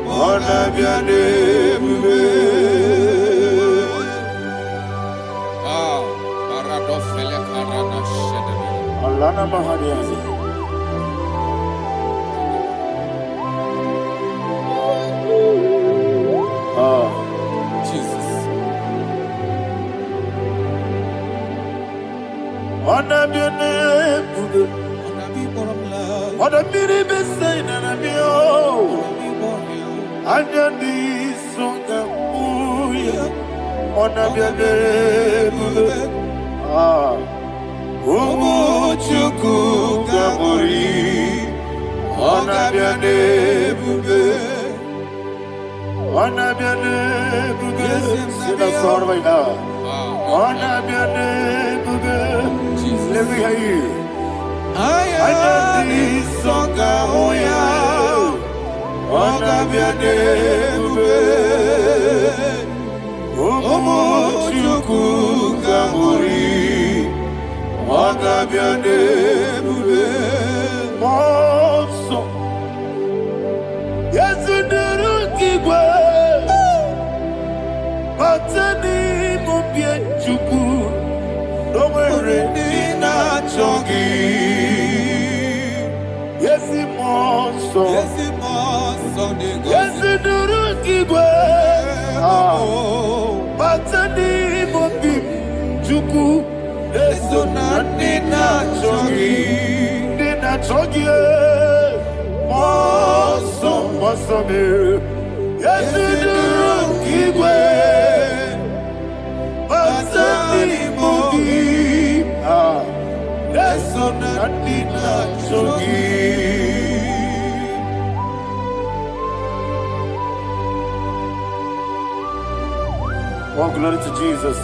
Honor be a neighbor. Paradofele Karana Shedemi. Alana Mahadiasi. Jesus. Honor be a neighbor. Honor be the best sign and a meal. Anya this song, honor be a neighbor. Ubu Chuku Ganguri. Honor be a neighbor. Honor be a neighbor. See the sword right now. Honor be a neighbor. Let me hear you. I am this song, honor be a neighbor. Ubu Chuku Ganguri. Honor be a neighbor. Monso. Yes, you do. Batani mo bien chuku, no more monso. Yes, monso de Yes, duru kigwe. Batani mobi juku. Eso na nina chogi. Nina chogi. Monso, monso me. Yes, duru kigwe. Batani mobi. Eso na nina chogi. All glory to Jesus.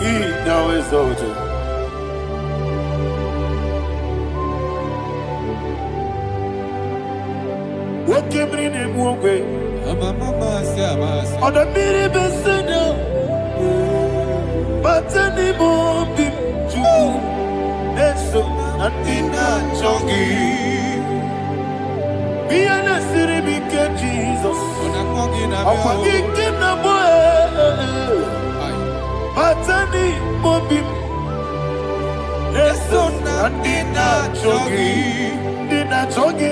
He now exalted. What came in him walk way? On the mini besena. But anymore be true. And so nothing not chongi. Be an city became Jesus. I'm forgetting the boy. Batani mobi. Eso nandina chogi. Nina chogi.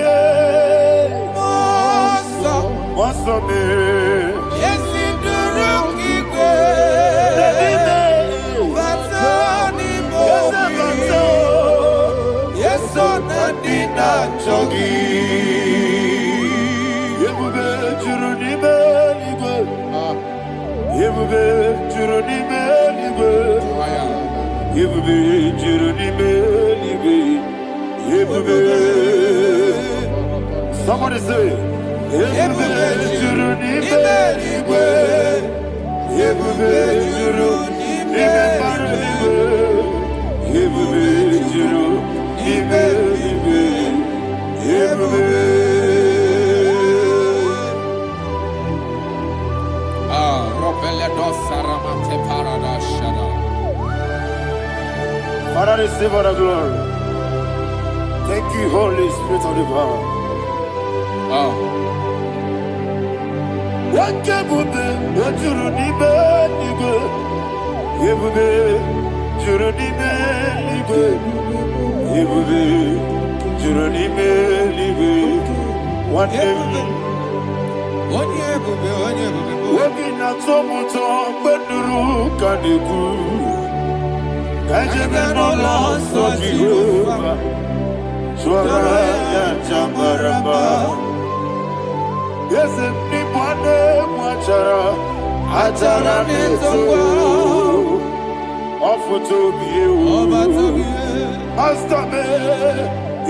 Moso. Moso me. Yes, in the rookie Batani mobi. Eso nandina chogi. Yebube juruni beligwe. Yebube juruni beligwe. Yebube juruni beligwe. Yebube. Somebody say. Yebube juruni beligwe. Yebube juruni beligwe. Yebube juruni beligwe. Yebube. Father, receive all the glory. Thank you, Holy Spirit of the power. What can we do? What you do? Yebube, juruni beligwe. Yebube, juruni beligwe. What Wabina tomuto beduru kaniku. Kajebe no loso Jehovah. Swara ya jambaramba. Yese ni mwane mwachara. Achara neto. Ofuto biyewu. Master me.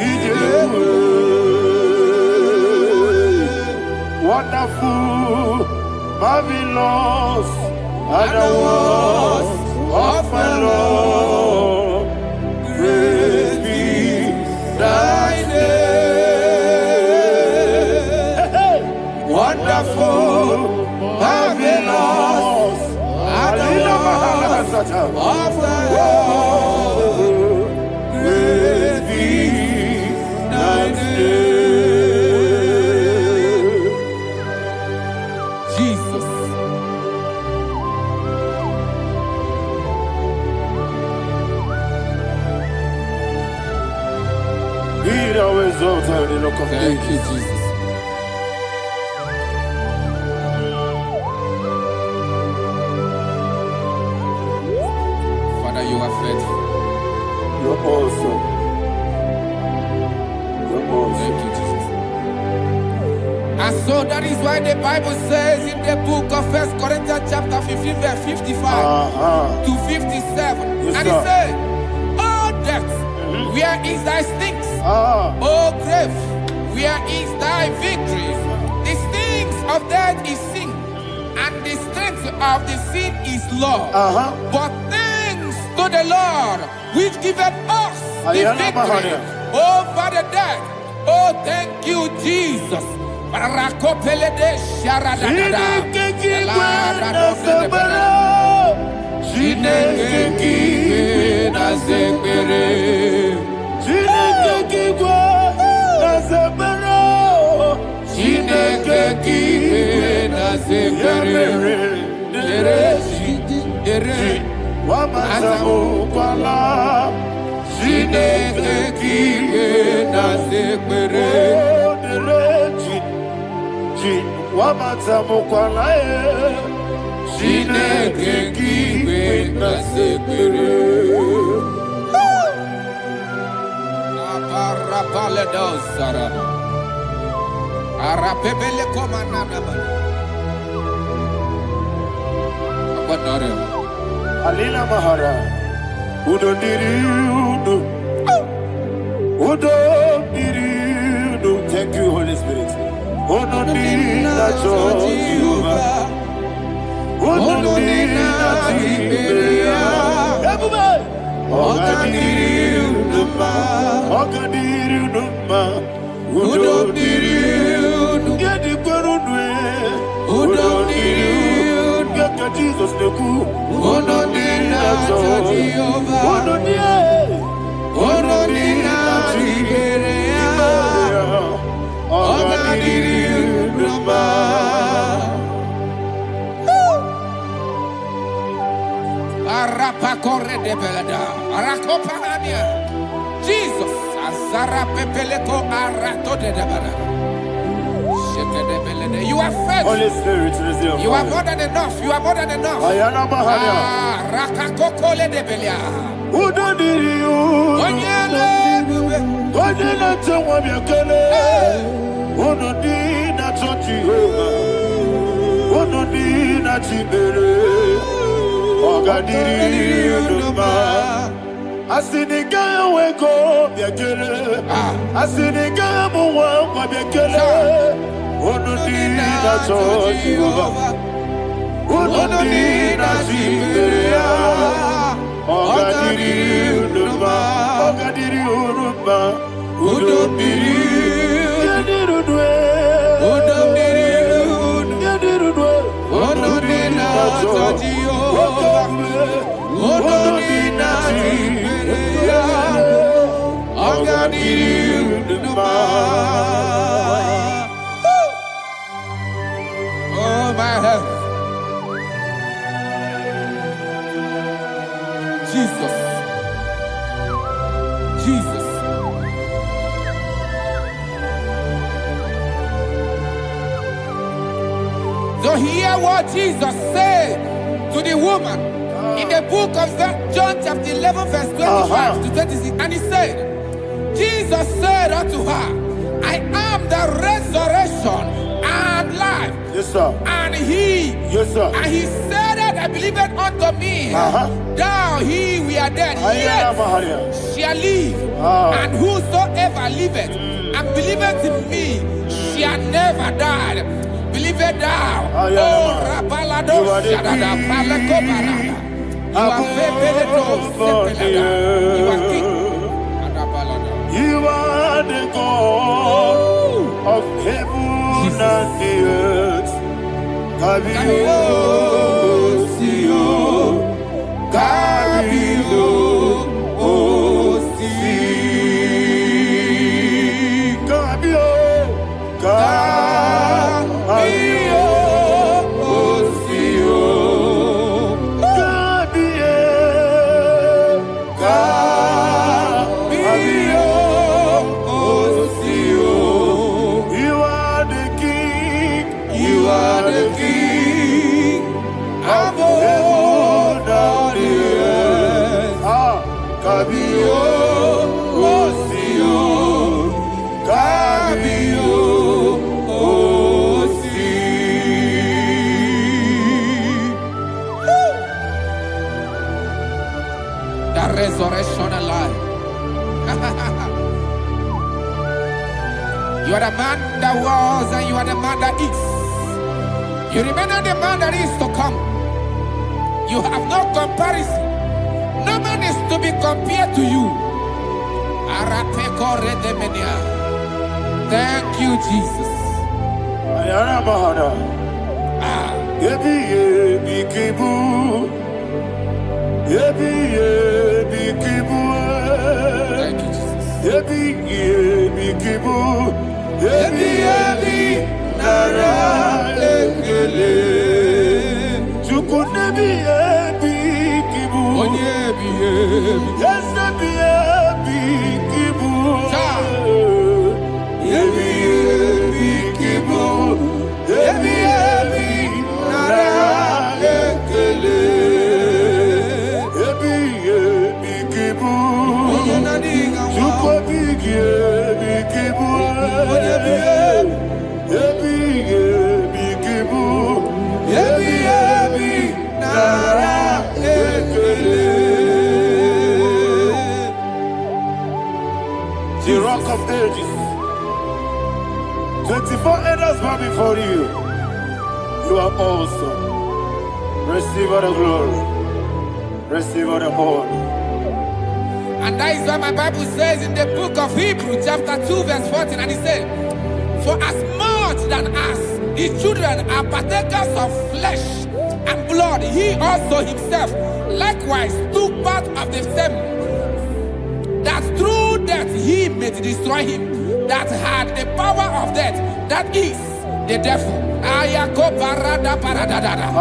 Ijewu. Wonderful, marvelous, are the words of my Lord. Great be thy name. Wonderful, marvelous, are the words of my Lord. Great be thy name. Thank you, Jesus. Father, you are faithful. You're awesome. You're awesome. Thank you, Jesus. And so that is why the Bible says in the book of 1 Corinthians chapter 15 verse 55 to 57. Yes, and it says, "Oh death, where is thy stings? Oh grave, where is thy victory? The stings of death is sin, and the strength of the sin is law. But thanks to the Lord, which giveth us the victory over the death. Oh, thank you, Jesus." Chineke kike na sekpere. Oh, dere ji wabata mukwala Chineke kike na sekpere. Aparapale dosara. Arapebele komanana bana. Abadare. Alila Mahara, Udo Diriudo, Udo Diriudo. Thank you, Holy Spirit. Udo Dina Jehovah, Udo Dina Jehovah. Everybody, Ogadiru Numa, Udo Diriudo, Yadi Gurudwe, Udo Diriudo, Yaka Jesus Neku. Ono nina Jehovah, ono nina Tiberea, Ogadiri Numa. Arapa corre de belada, Arakopania. Jesus, Azara Pepeleko Arato de Dabara. You are faithful. Holy Spirit, you are more than enough. You are more than enough. Ayana Mahaya. Rakakokole de Belia. Udo Diriu. Onyele Tewa Biakele. Udo Dina Jehovah. Udo Dina Tibere. Ogadiri Numa. Asiniga weko Biakele. Asiniga muwa Biakele. Udo Dina Jehovah. Udo Dina Tibere. Ogadiri Numa. Ogadiri Numa. Udo Diri. Yadirudwe. Udo Diri. Yadirudwe. Udo Dina Jehovah. Udo Dina Tibere. Ogadiri Numa. Oh my heaven. Jesus. Jesus. So hear what Jesus said to the woman in the book of John chapter 11 verse 25 to 26. And he said, Jesus said unto her, I am the resurrection and life. Yes, sir. And he, Yes, sir. and he said that I believe it unto me. Thou he we are dead, Ayana yet Mahaya. shall live. And whosoever liveth and believeth in me shall never die. Believe it thou. Oh, Rabalado, You are the Shadada, Palakobara. You are Febeledo, Sepelada. You are king. Adabalada. You are the God of heaven and the earth. Kabio, Sio, Kabio, Si, Kabio, Kabio, Sio, Kabio, Kabio. You are the king. You are the king of heaven and the earth. Kabio, Osio, Kabio, Osi. The resurrection alive. You are the man that was and you are the man that is. You remember the man that is to come. You have no comparison. No man is to be compared to you. Thank you, Jesus. Ayana Mahana. Yebi yebi kibu. Yebi yebi kibu. Thank you, Jesus. Yebi yebi kibu. Yebi yebi nara ekele. Chukunebi yebi kibu. Oh, yeah, Yes, yebi yebi kibu. Ebi ebi kibu, ebi ebi nara ekele. The Rock of Ages. 24 elders bow before you. You are awesome. Receive all the glory. Receive all the honor. And that is why my Bible says in the book of Hebrews chapter 2 verse 14, and it said, for as much than us, his children are partakers of flesh and blood, he also himself likewise took part of the same, that through death he may destroy him that had the power of death, that is the devil. Ayako parada paradada.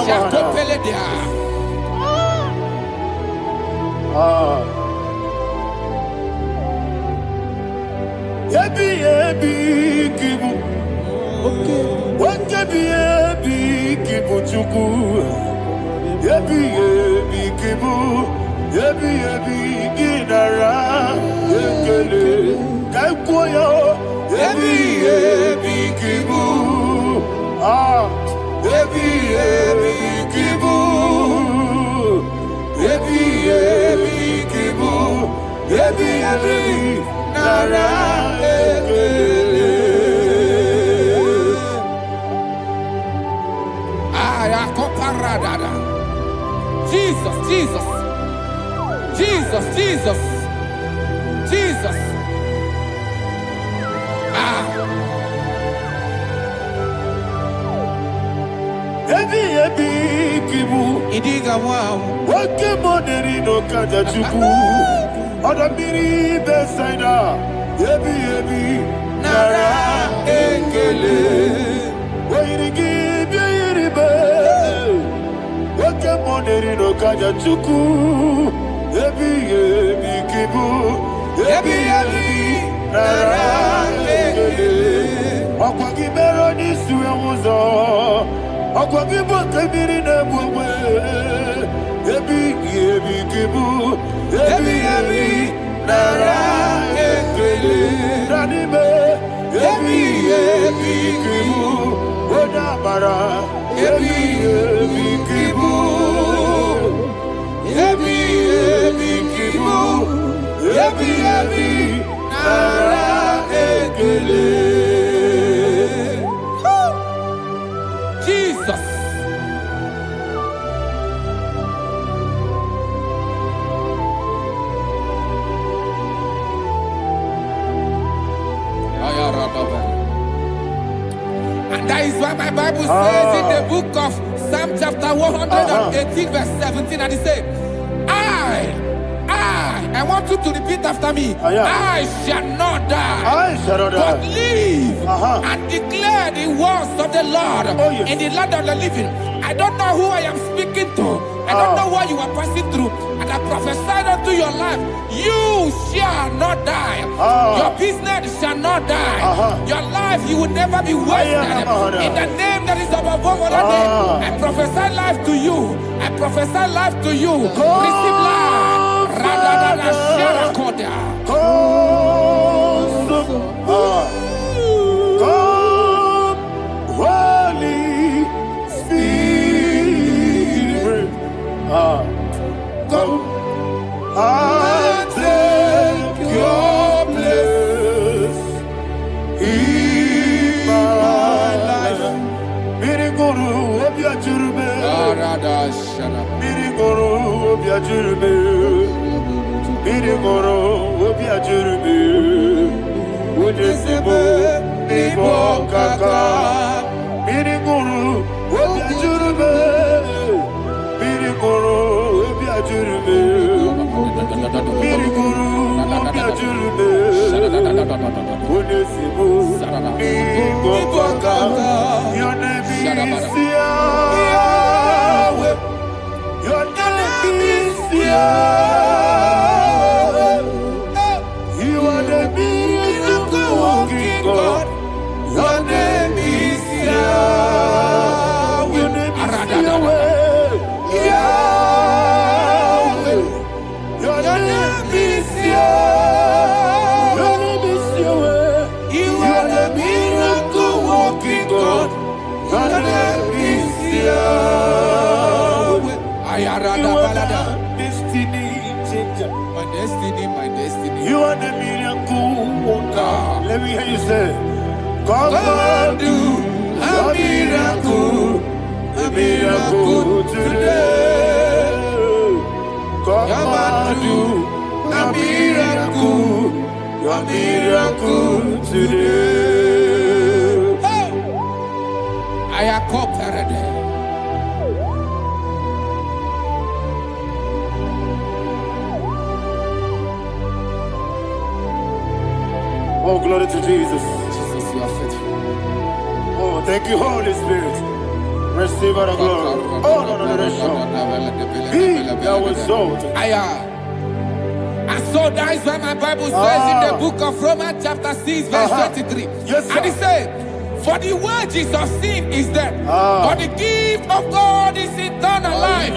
Shako peledea. Ebi ebi kibu, ebi ebi kibu chuku. Ebi ebi kibu, ebi ebi ginara ekele. Kaikuyo, ebi ebi kibu, ebi ebi kibu, ebi ebi kibu, ebi ebi nara ekele. Ayakoparadada. Jesus, Jesus, Jesus, Jesus, Jesus. Ebi ebi kibu, Idiga wow. wake moneri no kaja chuku. Odamiri besaida. Ebi ebi nara ekele. Wairigi biiribe. Wake moneri no kaja chuku. Ebi ebi kibu. Ebi ebi nara ekele. Okwagi bero ni suwe muzo. Okwagi bokebiri ne bwe. Ebi ebi kibu. Ebi ebi nara ekele. Danime. Ebi ebi kibu. Odabara. Ebi ebi kibu. Ebi ebi kibu. Ebi ebi nara ekele. Jesus. And that is why my Bible says in the book of Psalm chapter 118 verse 17, and it says, I want you to repeat after me. I shall not die, I shall not die, but live and declare the words of the Lord in the land of the living. I don't know who I am speaking to. I don't know what you are passing through. And I prophesied unto your life, you shall not die. Your business shall not die. Your life, you will never be wasted. In the name that is above all other name, I prophesy life to you. I prophesy life to you. Receive life. Radadada Sharakoda. Come, Holy Spirit. Come and take your place in my life. Miriguru obiajurube. Miriguru obiajurube. Miriguru obiajurube. Udesibo nibo kaka. Miriguru obiajurube. Miriguru obiajurube. Miriguru obiajurube. Udesibo nibo kaka. Your name is Yahweh. Your name is Yahweh. You are the miracle working God. Your name is Yahweh. Your name is Yahweh. Yahweh. Your name is Yahweh. Your name is Yahweh. You are Your name is Yahweh. You are the destiny changer. My destiny, my destiny. You are the miracle worker. Let me hear you say, come and do a miracle today. Come and do a miracle today. I am cooperated. Oh, glory to Jesus. Jesus, you are faithful. Oh, thank you, Holy Spirit. Receive our glory. Oh, no, Be thou exalted. And so that is why my Bible says in the book of Romans chapter 6 verse 23. Yes, sir. And it says, for the wages of sin is death, but the gift of God is eternal life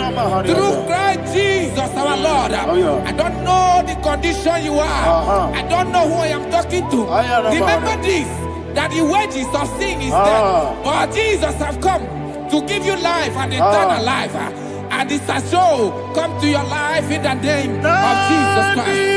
through Christ Jesus our Lord. I don't know the condition you are. I don't know who I am talking to. Remember this, that the wages of sin is death, but Jesus have come to give you life and eternal life. And this has so come to your life in the name of Jesus Christ.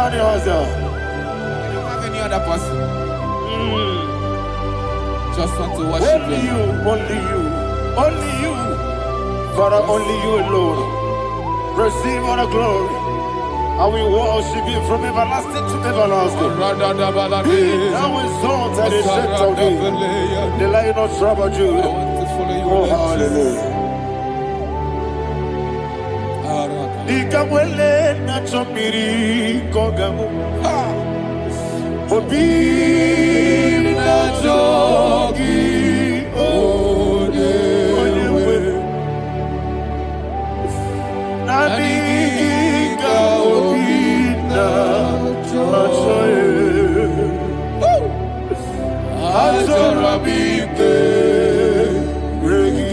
I don't have any other person. Just want to worship only you, only you, Father, only you alone. Receive all the glory. I will worship you from everlasting to everlasting. Be thou exalted and set of thee, the Lion of tribe of Judah. Oh, hallelujah. Ikawele na chomiri kogamu. Obi na jogi odewe. Nadiga obi na joye. Azorabike regi.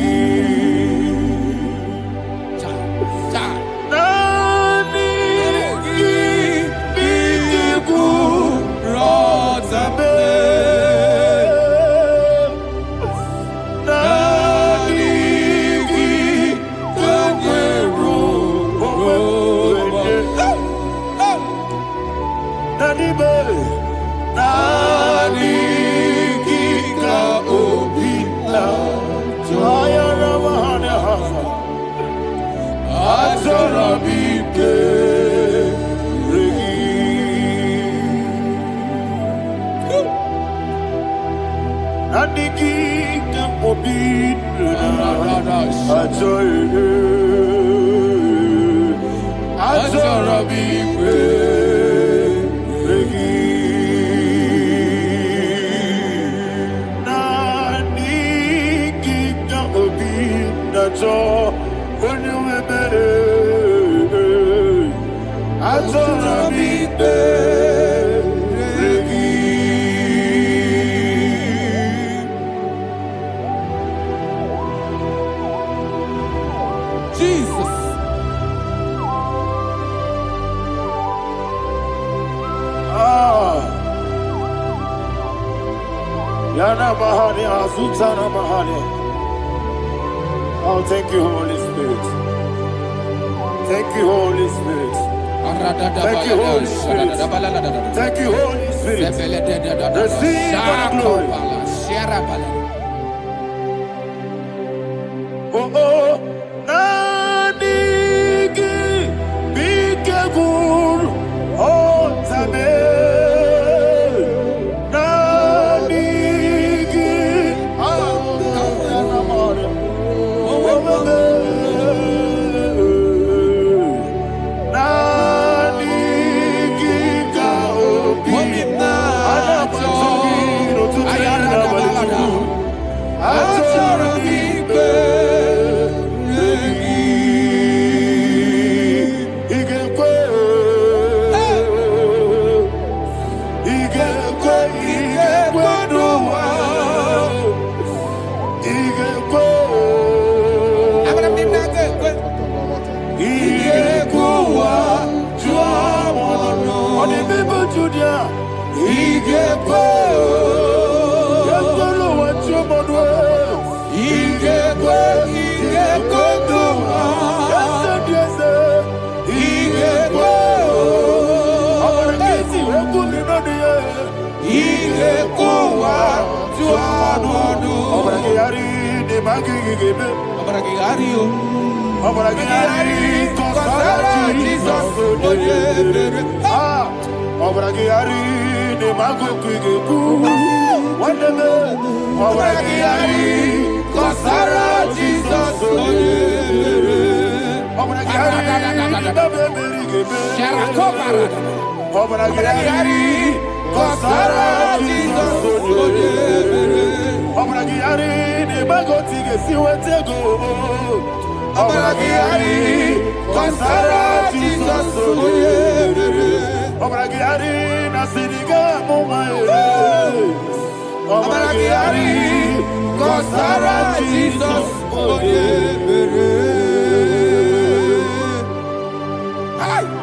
Oh, thank you, Holy Spirit. Thank you, Holy Spirit. Thank you, Holy Spirit. Thank you, Holy Spirit. Receive the glory. Oh, oh, Nadigi, Bikagur, oh, Tabe.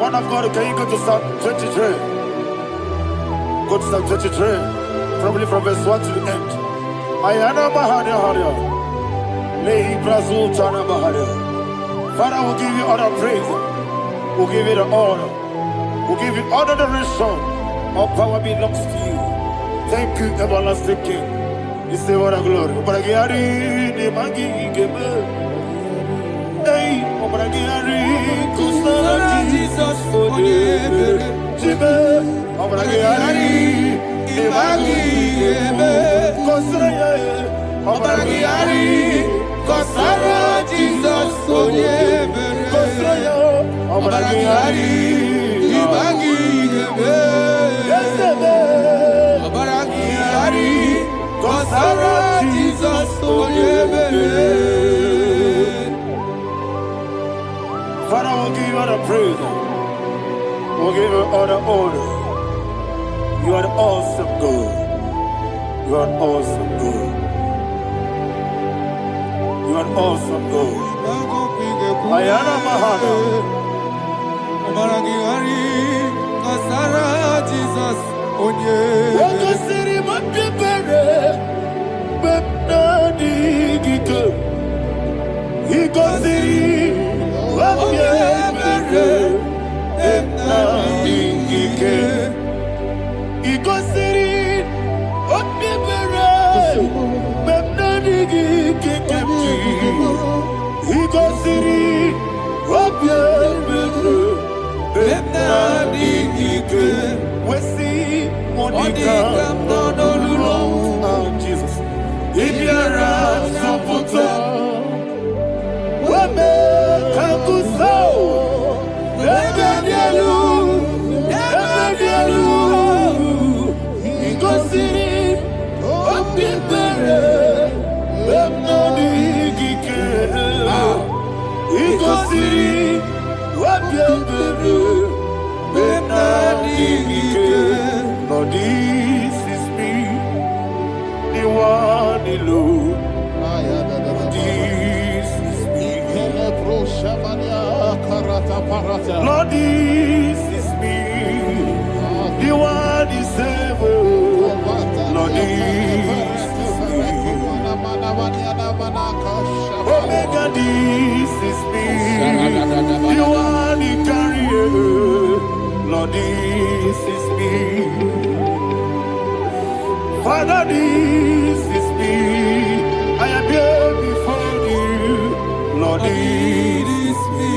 Man of God, can you go to Psalm 23? Go to Psalm 23, probably from verse 1 to the end. Ayana Mahadia Hadia. Lehi Brazil Tana Mahadia. Father, we'll give you all the praise. We'll give you the honor. We'll give you all the adoration. All power belongs to you. Thank you, everlasting King. You say what a glory. Obragiari, Nemagi, Gebe. Hey, Obragiari, Kusara, Jesus, Jibe, Obragiari, Nemagi, Gebe. Kosara, Obragiari, Kosara, Jesus, Kosara, Obragiari, Nemagi, Gebe. Obragiari, Kosara, Jesus, Father, we'll give you all the praise. We'll give you all the honor. You are the awesome God. You are an awesome God. You are an awesome God. Ayana Mahana. Obragiari, Kosara, Jesus, Wakasiri Makapere, Bepnadi Gika, Hikosiri, Wakapere, Bepnadi Gika, Hikosiri, Wakapere, Bepnadi Gika, Hikosiri, Wakapere, Bepnadi Gika. We see Monica, oh Jesus. If you're a Saputo, Wame Kakuso, Ebedialu, Igosiri, Opipere, Bemnadi Gike, Igosiri, Opipere. Lord, this is me, the one alone. This is me. Lord, this is me, the one is ever. Lord, this is me. Omega, this is me, the one in carrier. Lord, this is me. Father, this is me. I am here before you. Lord, this is me.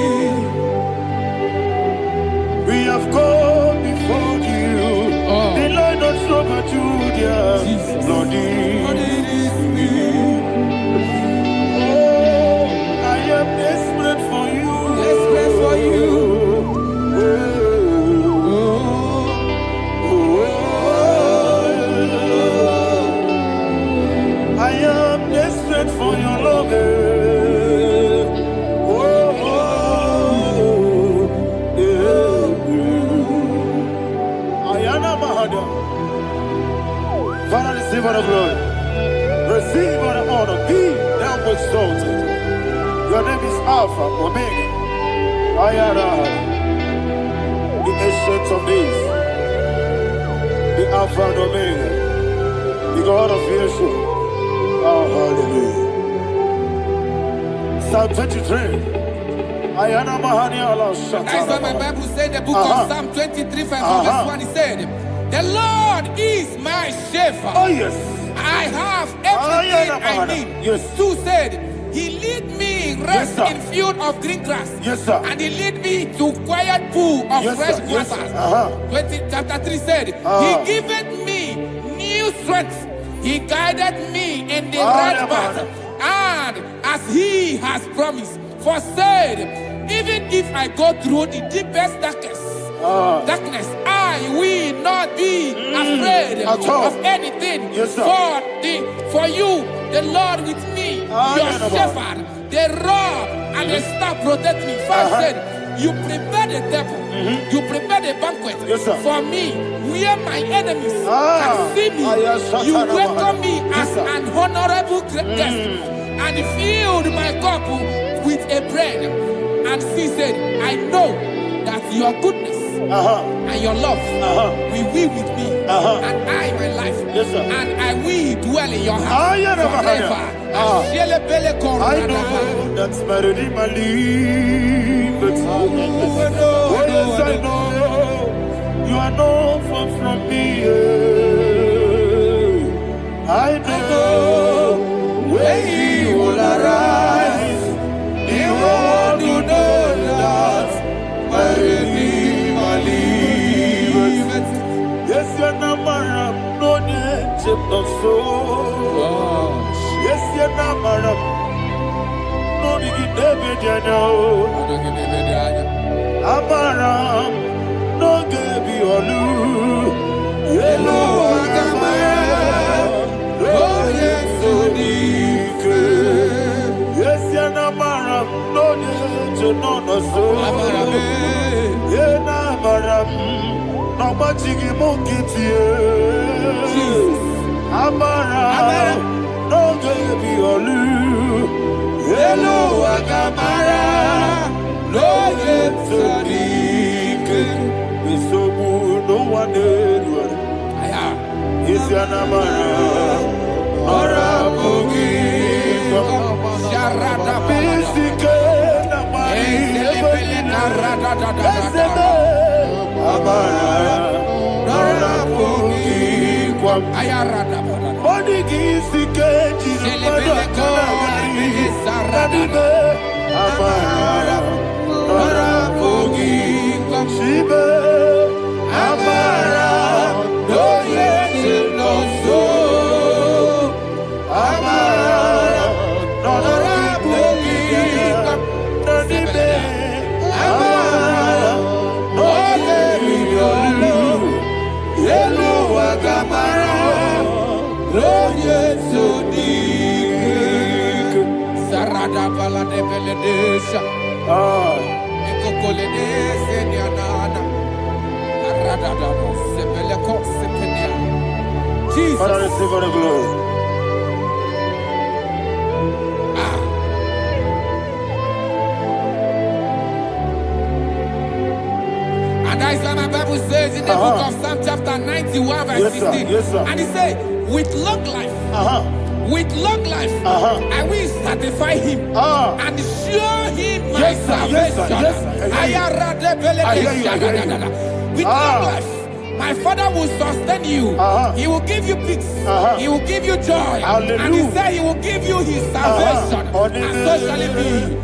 We have come before you. The Lord not so much Judah. Lord, this is me. Oh, I am desperate for you. Desperate for you. For your love, Ayana Mahada. Father, receive all the glory, receive all the honor. Be thou exalted. Your name is Alpha, Omega. Ayana, the ancient of days, the Alpha. Alpha and Omega, the God of creation. Oh, hallelujah. Psalm 23. Ayana Mahani Allah Shata. That's why my Bible said the book of Psalm 23, verse 1, it said, the Lord is my shepherd. Oh, yes. I have everything I need. Yes. 2 said, he lead me rest in field of green grass. Yes, sir. And he lead me to quiet pool of fresh waters. 20, chapter 3 said, he giveth me new strength. He guided me in the right path. And as he has promised, for said, even if I go through the deepest darkness, I will not be afraid of anything. Yes, for you, the Lord with me, your shepherd, the rod and the staff protect me. 5 said, you prepare the table, you prepare the banquet for me, where my enemies can see me. You welcome me as an honorable guest, and filled my cup with a bread. And she said, I know that your goodness and your love will be with me, and I, my life, and I will dwell in your house forever. I know that's my Redeemer liveth. Oh, yes, I know you are not far from me. I know when he will arise, the world will know that my Redeemer liveth. Yes, you're not married, no need to so. Yes, you're not married, no need to be Amaram, no give you a loo. Yellow, oh, yes, so deep. Yes, you're not married, no need to know no so. Yeah, Namaram, no much you won't get you. Amaram, no give you a loo. Yellow, Agamara. No yet Sadiq is so good, no one did. Is your number or a boogie? Sharada Basic Jesus. Father, receive all the glory. And that is why my Bible says in the book of Psalm chapter 91 verse 16. Yes, sir. And it says, with long life, with long life, I will satisfy him and show him my salvation. With long life, my Father will sustain you. He will give you peace. He will give you joy. Hallelujah. And he said he will give you his salvation. And so shall it be.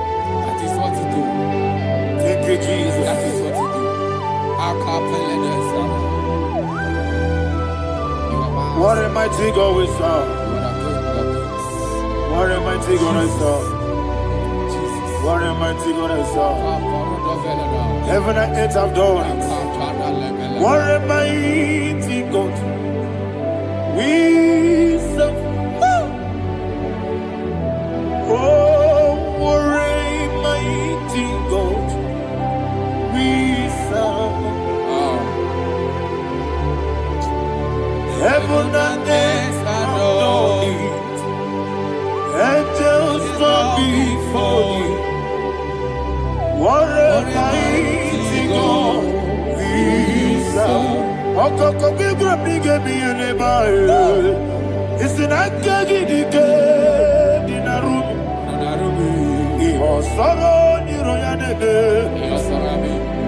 That is what to do. Thank you, Jesus. That is what to do. What a mighty God we serve. You are a good God. What a mighty God I serve. What a mighty God I serve. Heaven and earth have done it. What a mighty God we serve. Oh, what a mighty God we serve. Heaven and earth adore it. Angels bow before you. What a mighty God we serve. Okoko bigro bige bi eneba. Isina kegi dike dinarubi. Iho soro ni royanebe.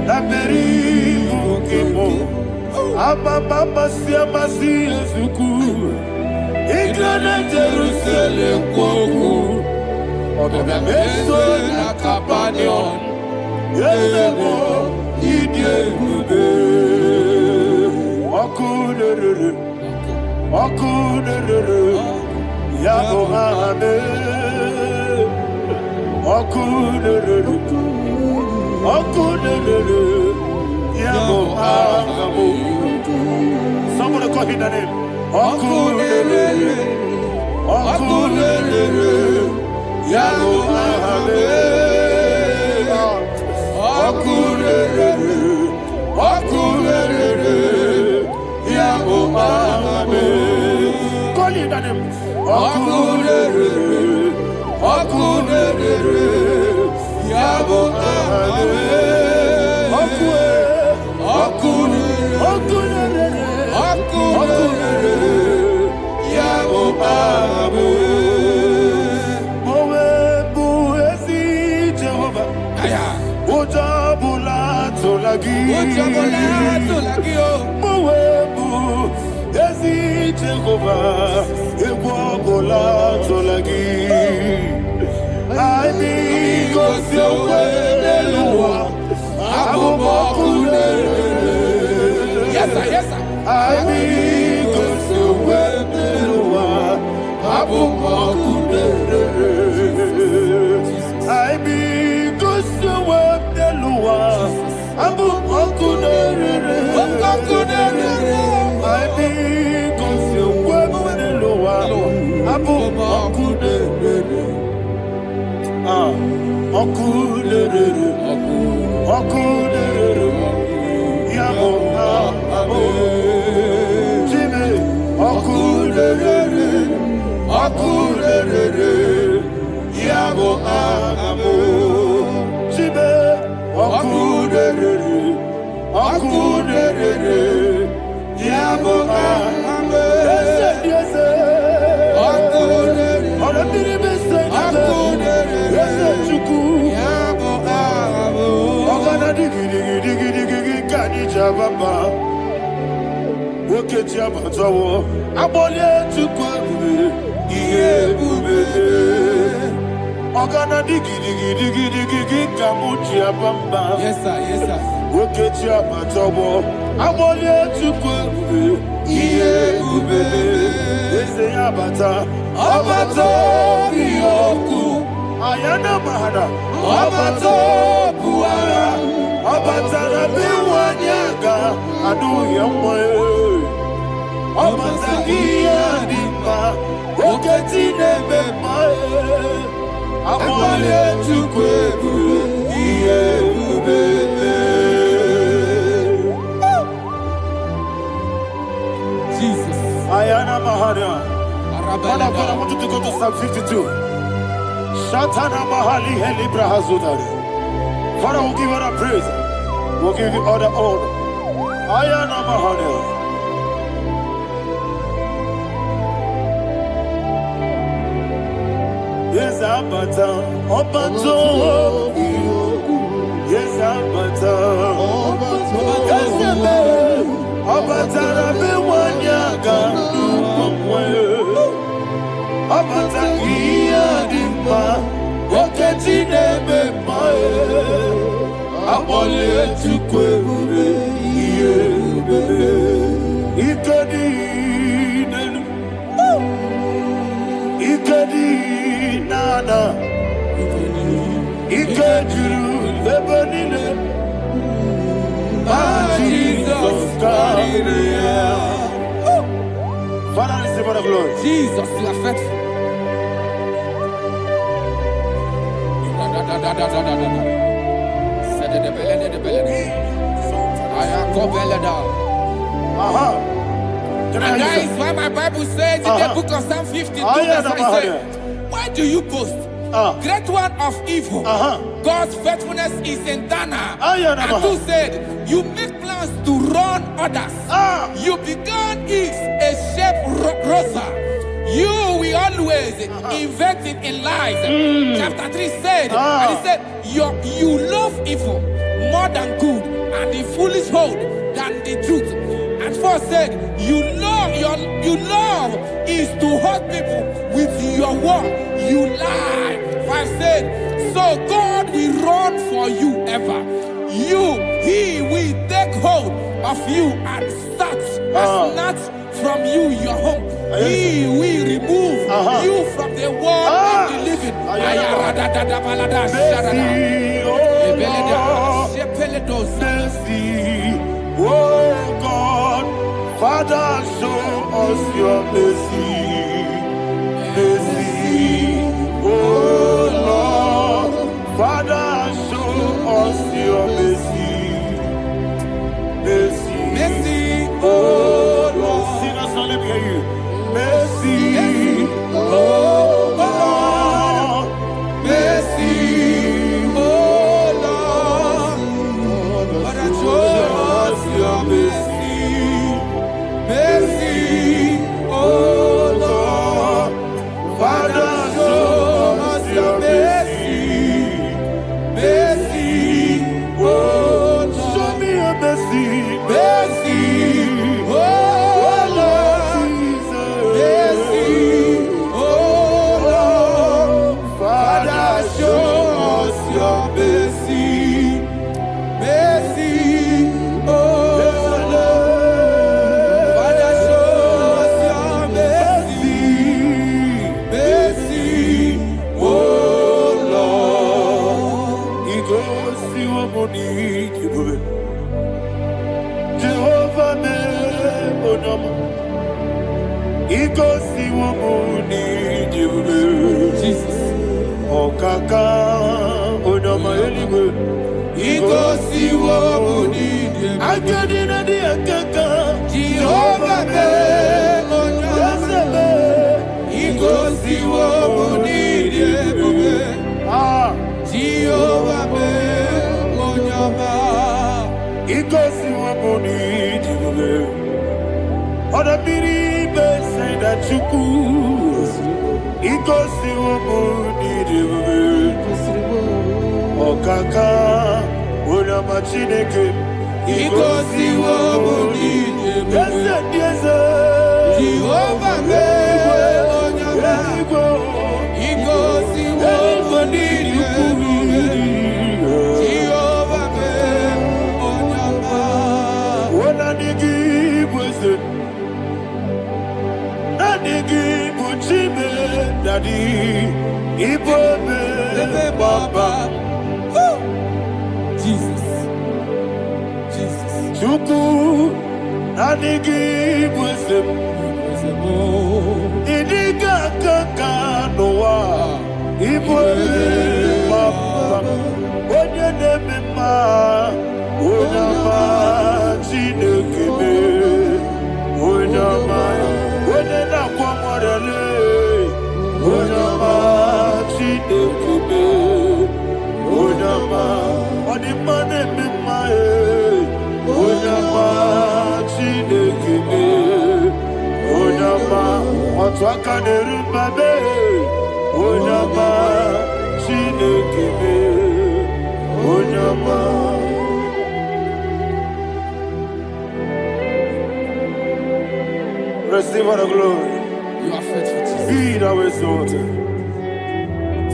Laberi bukimo. Ababa siama si ezuku. Igrana Jerusalem kwoku. Odobe meso na Capernaum. Yelemo idie kube. Okunerere. Yabo ame. Okunerere. Yabo ame. Somebody call him the name. Okunere, Yabo Ame. Okunere, Yabo Ame. Call him the name. Okunere, Yabo Ame. Mowebu ezi Jehovah egwobola tolagi. Ani gosio weneluwa abumokunere. Yes sir, yes sir. Ani gosio weneluwa abumokunere. Ani gosio weneluwa abumokunere. Yes sir, yes sir. Ayana mahana Abato buara Abatana biwanyaga Adu yamwe Abatagia dimba Oketine bepae Amwale tukwebu Iye ubebe Jesus. Ayana mahana Father, I want you to go to Psalm 52. Shatana Mahali Helibra Hazudari. Father, we'll give you the praise. We'll give you all the honor. Ayana Mahali. Yes, Abata. Obato. Yes, Abata. Yes, Abata. Rabe Wanyaga. Abata iya dimba Oketine bepae Abole tukwe ube Iye ubebe Ikadi nenu Ikadi juru ebe niile. Jesus Father, receive all the glory. Jesus, you are faithful. And that is why my Bible says in the book of Psalm 52, verse 5, why do you boast? Great one of evil. God's faithfulness is eternal. And who said, you make plans to run others. You began is a shape rosa. You will always invent it in lies. Chapter 3 said, and he said, you love evil more than good, and the foolish hold than the truth. And 4 said, you love is to hurt people with your word. You lie. 5 said, so God will run for you ever. He will take hold of you and snatch from you your home. He will remove you from the world of the living. Oh God, Father, show us your mercy. Mercy, oh Lord, Father, show us your mercy. Mercy, Mercy, oh Lord, sing us all, let me hear you. Mercy, oh Lord, mercy, oh Lord, Father, show us your mercy. Mercy, oh Lord, Father, show us your mercy. Mercy, oh Lord, show me your mercy. Mercy, oh Lord, mercy, oh Lord, Father, show us your mercy. Mercy, oh Lord, Father, show us your mercy. Mercy, oh Lord. He goes to a money. Jehovah me onama. He goes to a money. Jesus. Okaka onama anyway. He goes to a money. I get in the akaka. Jehovah me onama. He goes to a money. Jehovah me onama. He goes to a money. Other people say that you could. He goes to a money. Okaka onama chineke. He goes to a money. Yes, Jehovah me onama. He goes to a money. Jehovah me onama. When I give wisdom, give Uchime, Daddy, Igbo, Baba. Jesus. Jesus. Chuku, give wisdom. Idiga kaka noa, Igbo, Baba. Onye neme ma, Onama, Chinekebe, Onama. Onena kwa morele, Onama chinekebe, Onama odimane mimae, Onama chinekebe, Onama otwaka nerubabe, Onama chinekebe, Onama. Receive all the glory. You are faithful, Jesus. Be thou exalted.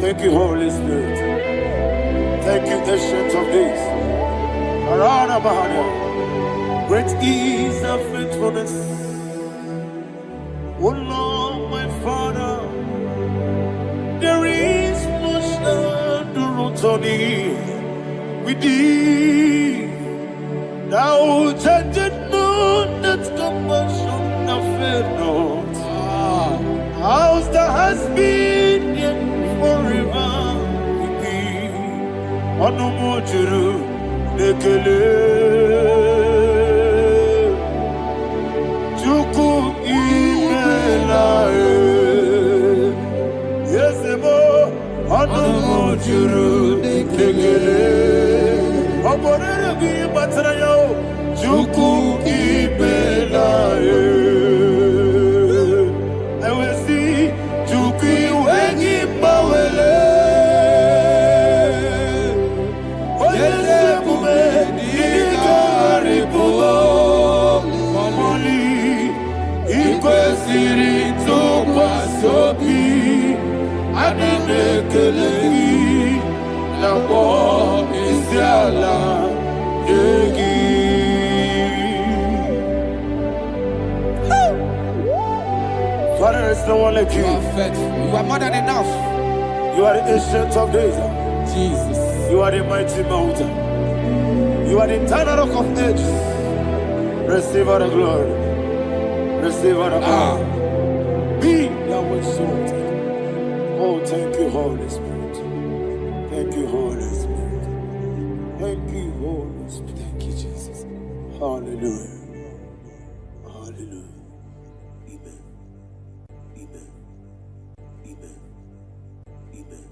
Thank you, Holy Spirit. Thank you, Ancient of Days. Arana Bahana. Great is thy faithfulness. O Lord, my Father, there is much endurance Tony, we did. Now judged not that compassion of not. House that has been yet forever we be. Onomojuru nekele. Chuku imelae. Yesemo onomojuru nekele. Oborere bi batarayo. Chuku imelae. Father, there is no one like you. You are faithful. You are more than enough. You are the ancient of days. Jesus. You are the mighty mountain. You are the eternal rock of ages. Receive all the glory. Receive all the power. Be thou exalted. Oh, thank you, Holy Spirit. Thank you, Holy Spirit. Thank you, Holy Spirit. Thank you, Jesus. Hallelujah. Hallelujah. Amen. Amen. Amen. Amen.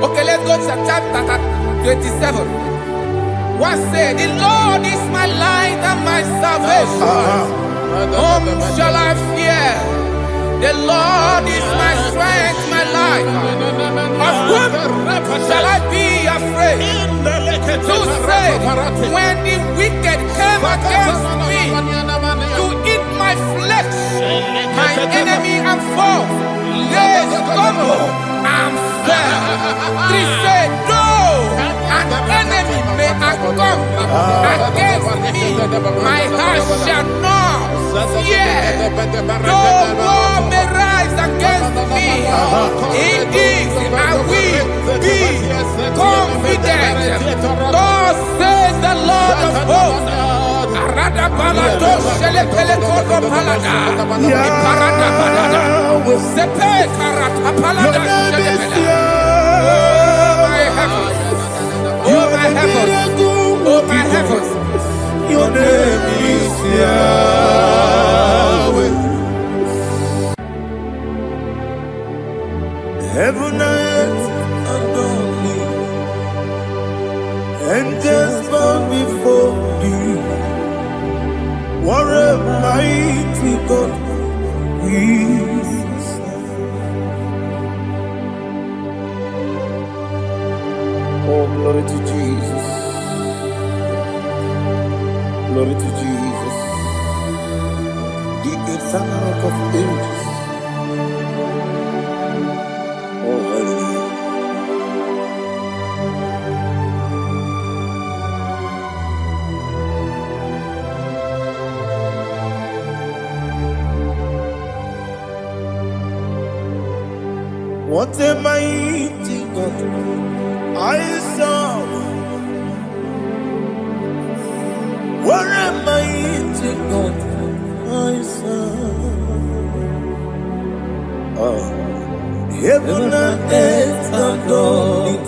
Okay, let's go to chapter 27. What said? The Lord is my light and my salvation. Whom shall I fear? The Lord is my strength, my life. Of whom shall I be afraid? To say, when the wicked came against me to eat my flesh, my enemy and foe, they stumble and fell. They said, though an enemy may come against me, my heart shall not fear. Though war may rise against me, indeed I will be confident. Thus says the Lord of hosts. Parada balado shele pele kodo palada. Parada balada. Sepe karata palada shele pele. Oh my heavens. Oh my heavens. Oh my heavens. Your name is Yahweh. Heaven and earth adore me, angels bow before you. What a mighty God we serve. Oh, glory to Jesus. Glory to Jesus, the eternal rock of ages. Oh, hallelujah. What a mighty God I serve. What a mighty God I serve. Heaven and earth adore it,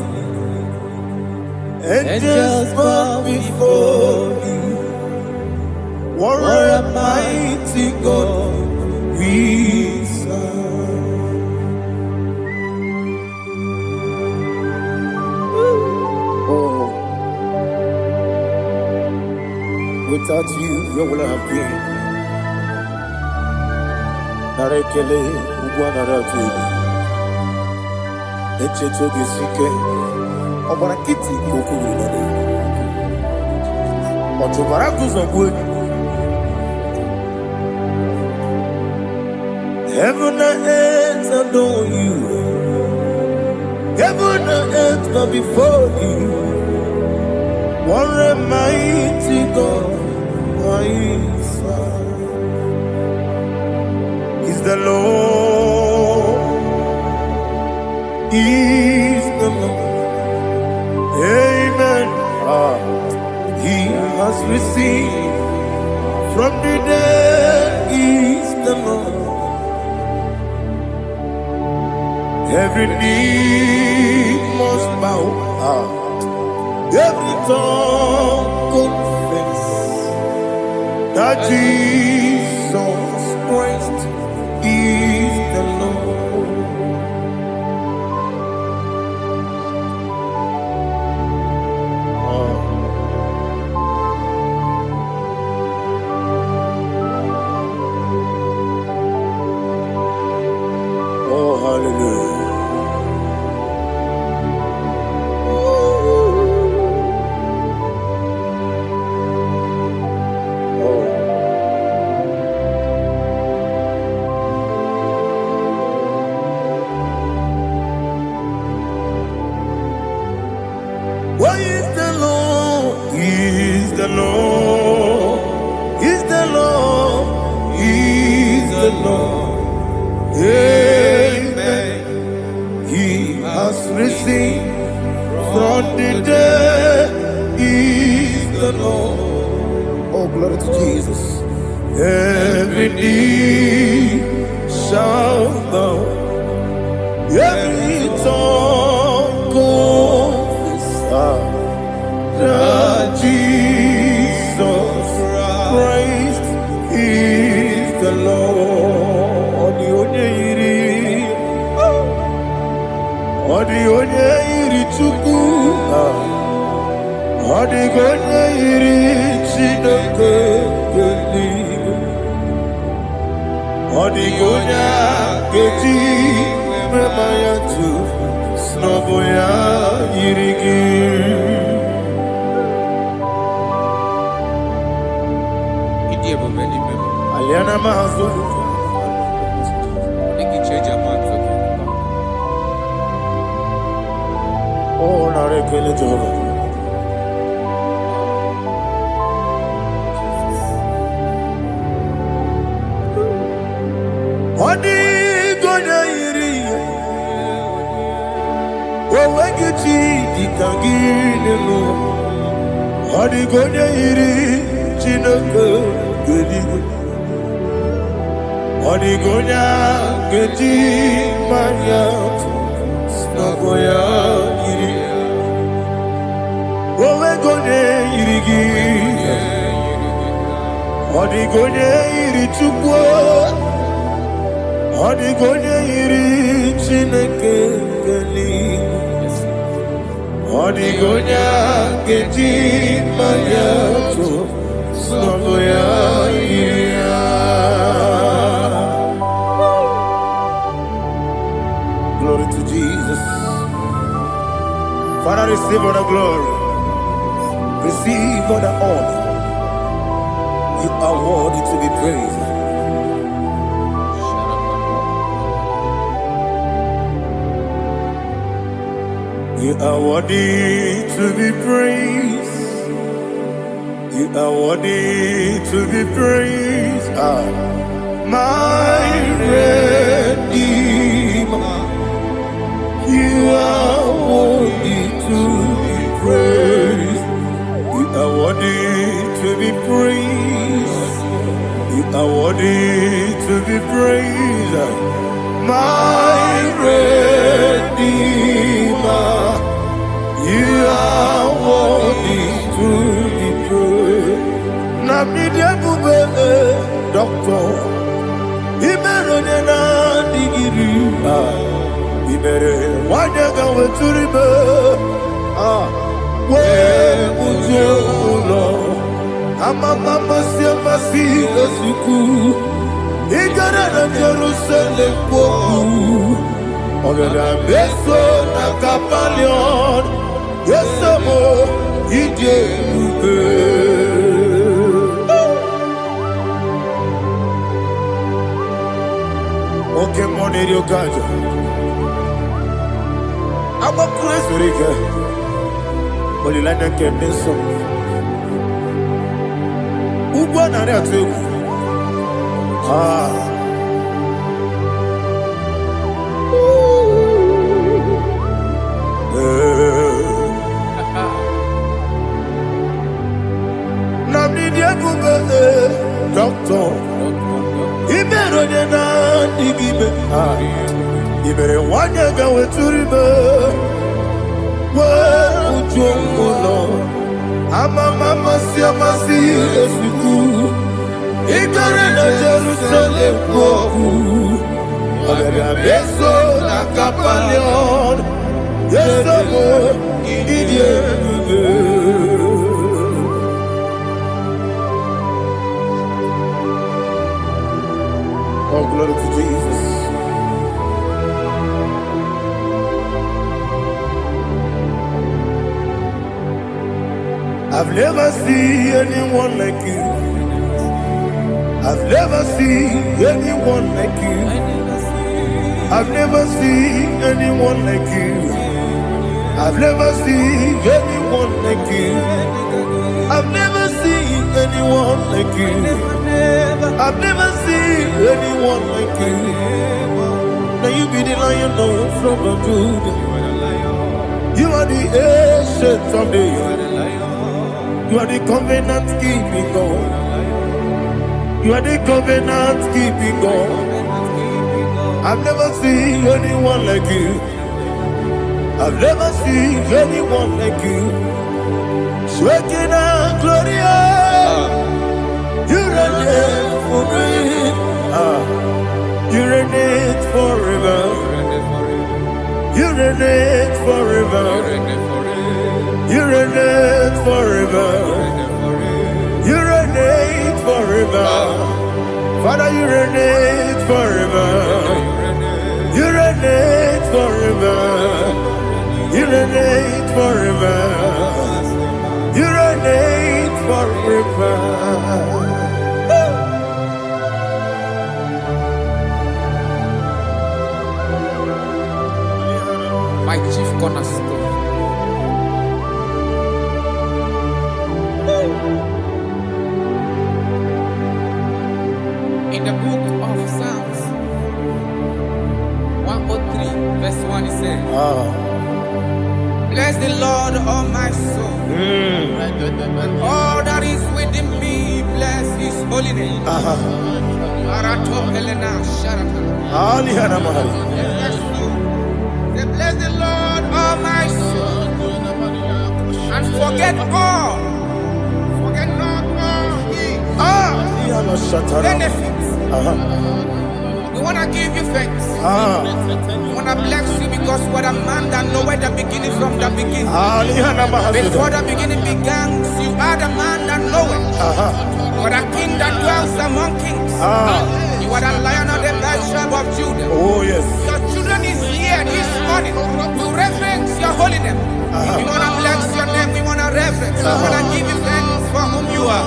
angels bow before you. What a mighty God we serve. Oh, without you, where would I have been? Narekele, Ugwanaratu. Echetoge sike, Obarakiti kokuru nade. Otobaraku zongweni. Heaven and earth adore you. Heaven and earth bow before you. What a mighty God I serve. Is the Lord. Is the Lord. Amen. He has received from the dead. Is the Lord. Every knee must bow. Every tongue confess that Jesus Christ is the Lord. Oh, hallelujah. Why is the Lord? He is the Lord. He's the Lord. He's the Lord. Amen. He has risen from the dead. He's the Lord. Oh, glory to Jesus. Every knee shall bow. Every tongue confess that Jesus Christ is the Lord. The onye iri Chukwu, the onye iri Chineke eluigwe, the onye ga-eji mema ya tu n'ọbụ ya yiri gị. Aliana mazo. Oh, narekele Jehovah. Odi gonya iri, owegichi dikagile mo. Odi gonya iri, Chineke keligwe. Odigonya keji manya snagoya iri. Owe gonye irigi. Odigonye iri chukwu. Odigonye iri Chineke keligwe. Odigonya keji manya snagoya iri. Glory to Jesus. Father, receive all the glory. Receive all the honor. You are worthy to be praised. You are worthy to be praised. You are worthy to be praised. My Redeemer. You are worthy to be praised. You are worthy to be praised. You are worthy to be praised. My Redeemer. You are worthy to be praised. Nabidebube, Doctor. Imeronena digiri. Ibere wanyaga weturibe we ujo ulo amama masi esuku igara na Jerusalem kwoku ogada beso na kapalion yesamo ije ube oke moneri okaja. I'm a praise for you. Only like that can be so. Ugo na re atu. Namni dia kuba doctor. Ibero de na digibe. Ibere wanyaga weturibe. Ujongulo amama masi esuku igare na Jerusalem kwoku ogada beso na kapalion yesamo ididie. Oh, glory to Jesus. I've never seen anyone like you. I've never seen anyone like you. I've never seen anyone like you. I've never seen anyone like you. I've never seen anyone like you. I've never seen anyone like you. Now you be the Lion from the Judah. You are the ancient of days. You are the covenant keeping God. You are the covenant keeping God. I've never seen anyone like you. I've never seen anyone like you. Shaking and glorious. You reign forever. You reign forever. You reign forever. You reign forever. You reign forever. Father, you reign forever. You reign forever. You reign forever. You reign forever. My chief cornerstone. In the book of Psalms 103 verse 1 it says, bless the Lord, all my soul, and all that is within me, holy name. Aratopelena Sharata. Alihana Mahali. Say, bless the Lord, all my soul, and forget not all his benefits. We want to give you thanks. We want to bless you because what a man that knoweth the beginning from the beginning. Before the beginning began, you are the man that knoweth. You are the king that dwells among kings. You are the lion of the tribe of Judah. Oh yes. Your children is here this morning to reverence your holy name. We want to bless your name. We want to reverence. We want to give you thanks for whom you are.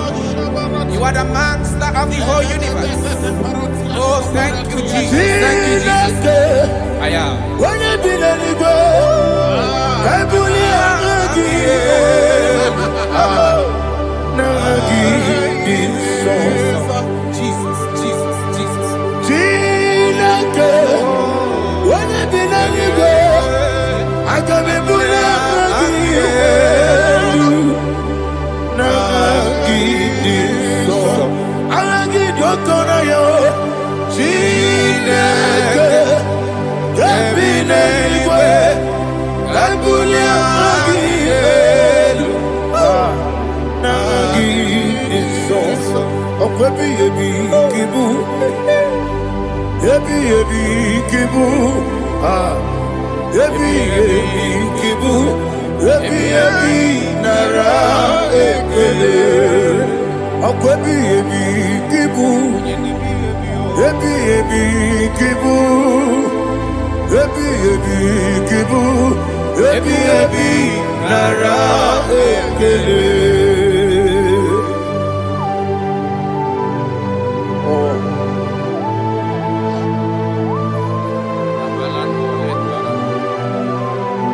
You are the master of the whole universe. Oh, thank you, Jesus. Thank you, Jesus. I am. Jesus, Jesus, Jesus.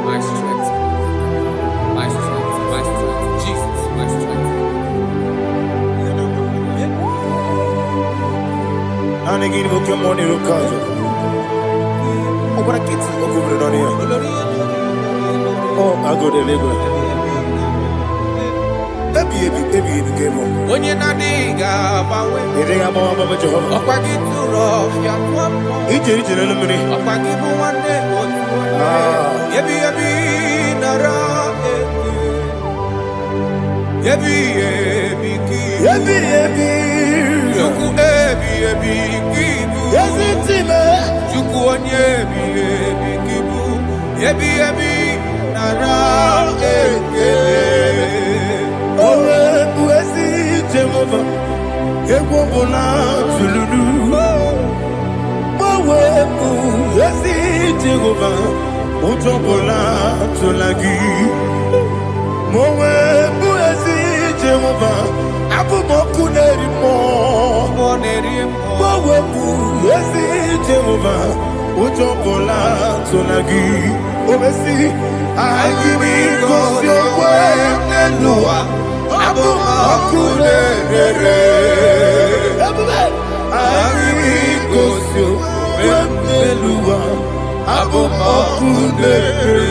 My strength, my strength, my strength, Jesus, my strength. Oh, I go to Lagos. When you're not dig about You think I'm on Mama Jehovah? up, I get too rough, you're Each eliminate. up, I give you one day, Yebi, Nara, Yebi, Juku, Kibu, Yes, it's him. Juku, Yebi, Kibu, Yebi, Nara, Oh, Buesi Jehovah. Equobola Tululu. Oh, Buesi Jehovah. Utobola Tulagi. Mowe Buesi Jehovah. Abu Mokuneri Mo. Mowe Buesi Jehovah. Utobola Tulagi. Obesi. I give it cause your way and Noah. Abu Makunere. I give it cause your way and Noah. Abu Makunere.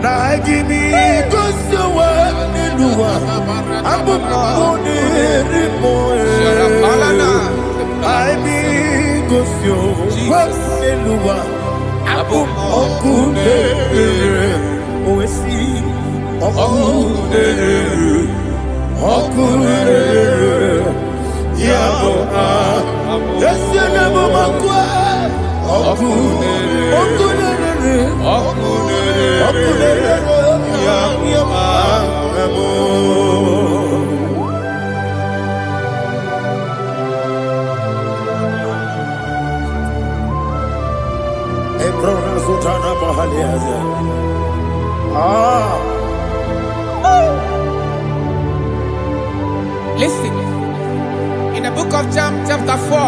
Now I give it cause your way and Noah. Abu Makunere. I give cause your way and Noah. Abu Makunere. Oesi. Okunere. Yabo yes, you never makwa. Okunere. Yabo Ebrona Sultana Mahaliaza. Listen, in the book of John, chapter 4,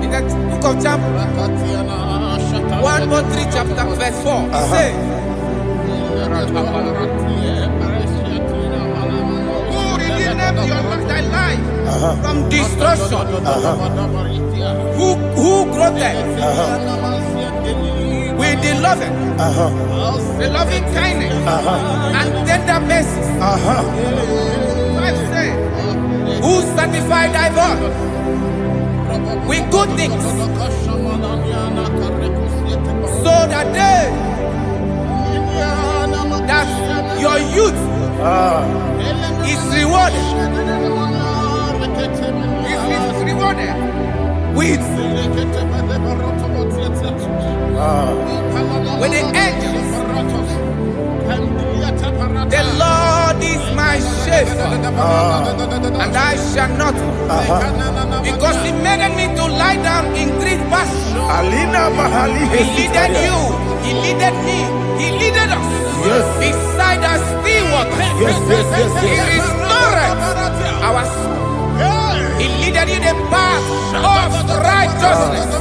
in the book of John 1:3, chapter verse 4, it says, who redeemed thy life from destruction? Who growth with the loving kindness and tender mercies. sanctify thy voice with good things, so that your youth is rewarded. Is rewarded with the angels. The Lord is my shepherd, and I shall not want, because He made me to lie down in green pastures. He leaded you, He leaded me, He leaded us beside the still waters. He restored our soul. He leaded you the path of righteousness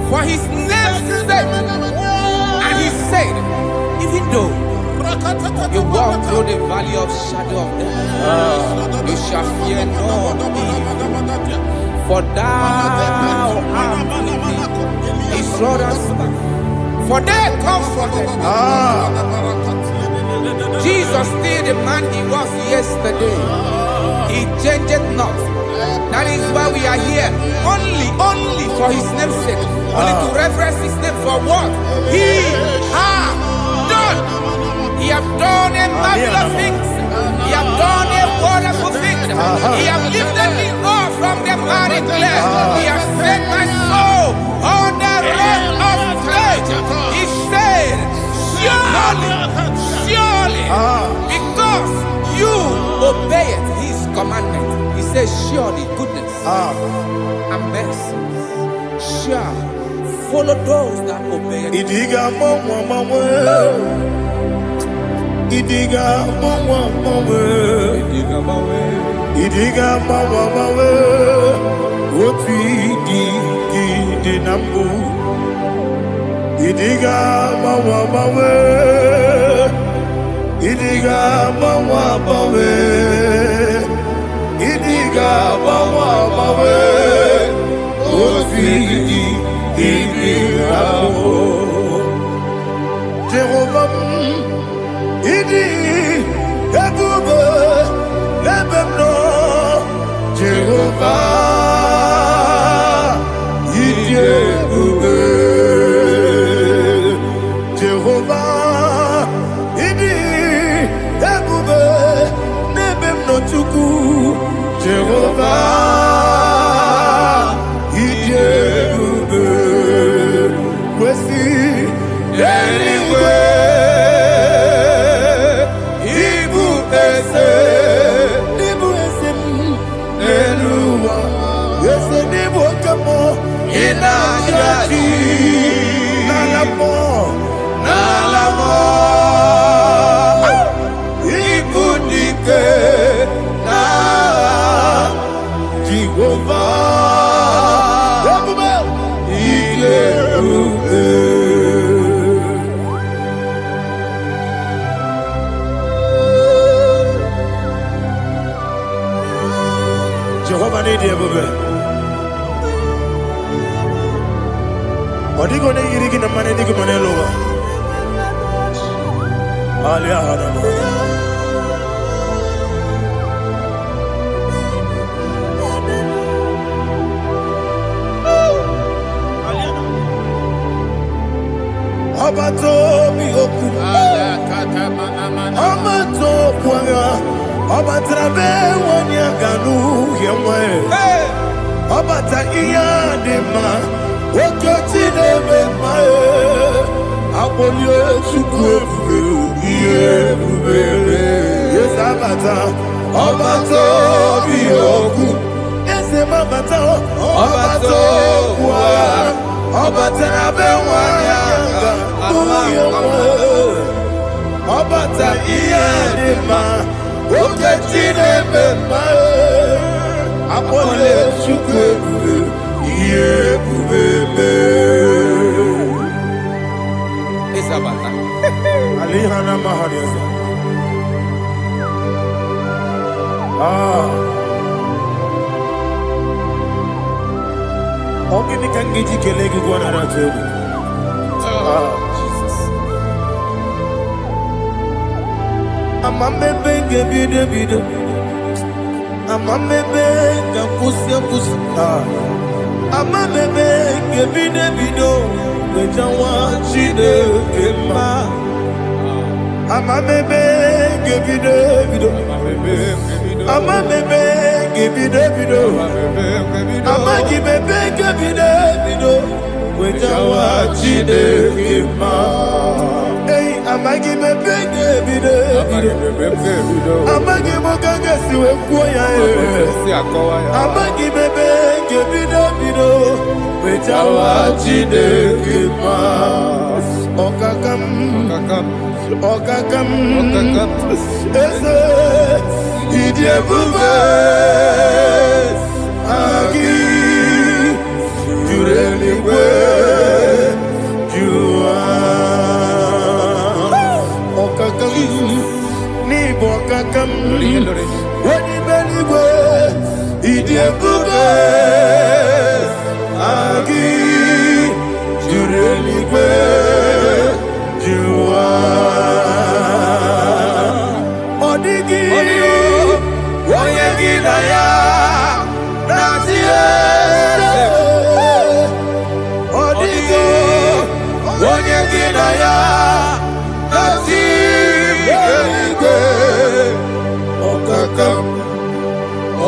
for His name's sake. And He said, even though you walk through the valley of shadow of death, you shall fear no evil, for thou art with me. His rod and staff, for they comforted. Jesus still the man He was yesterday. He changed not. That is why we are here. Only for His name's sake. Only to reverence His name for what He has done. He has done a marvelous things. He has done a wonderful thing. He has lifted me up from the miry clay. He has set my soul on the rock of faith. He said, surely, because you obeyed His commandment. He says, surely goodness and mercy shall follow those that obey Him. Idiga mawe, oti di nambu. Idiga mawe, idiga mawe, idiga mawe, oti di nambu. Jehovah, idi ebube lebemno. Jehovah, idi ebube. Jehovah, idi ebube lebemno chuku. Jehovah, idi ebube. Kwesi anyway. Jehovah need you, baby. What are you going to eat in the money? Dig money lower. Alia Hadama. Abato mi oku. Abato kwanga. Abatrabe wanya ganu yemwe. Abata iya dema. Okoti debe mae. Abolio chukwefu yebube. Yes abata. Abato mi oku. Ese mabata. Abato kwa. Abatrabe wanya ganu yemwe. Abata iya dema. Okoti debe mae. Abolio chukwefu yebube. Isabata. Alihana mahariasa. Ogini kangiji kelegi gwana ratebu. Jesus. Amambe benge bide. Amamebe ngakusia kusa. Amamebe ngebide bido. Wejawa chide kema. Amamebe ngebide bido. Amamebe ngebide bido. Amagibebe ngebide bido. Wejawa chide kema. Hey, amagibebe ngebide bido. Amagimogaga siwe kuya. Amagibebe ngebide bido. Wejawa chide kema. Okakam. Eze idiebube agi jureligwe jua okakam ni bokakam wadi beligwe idiebube agi jureligwe jua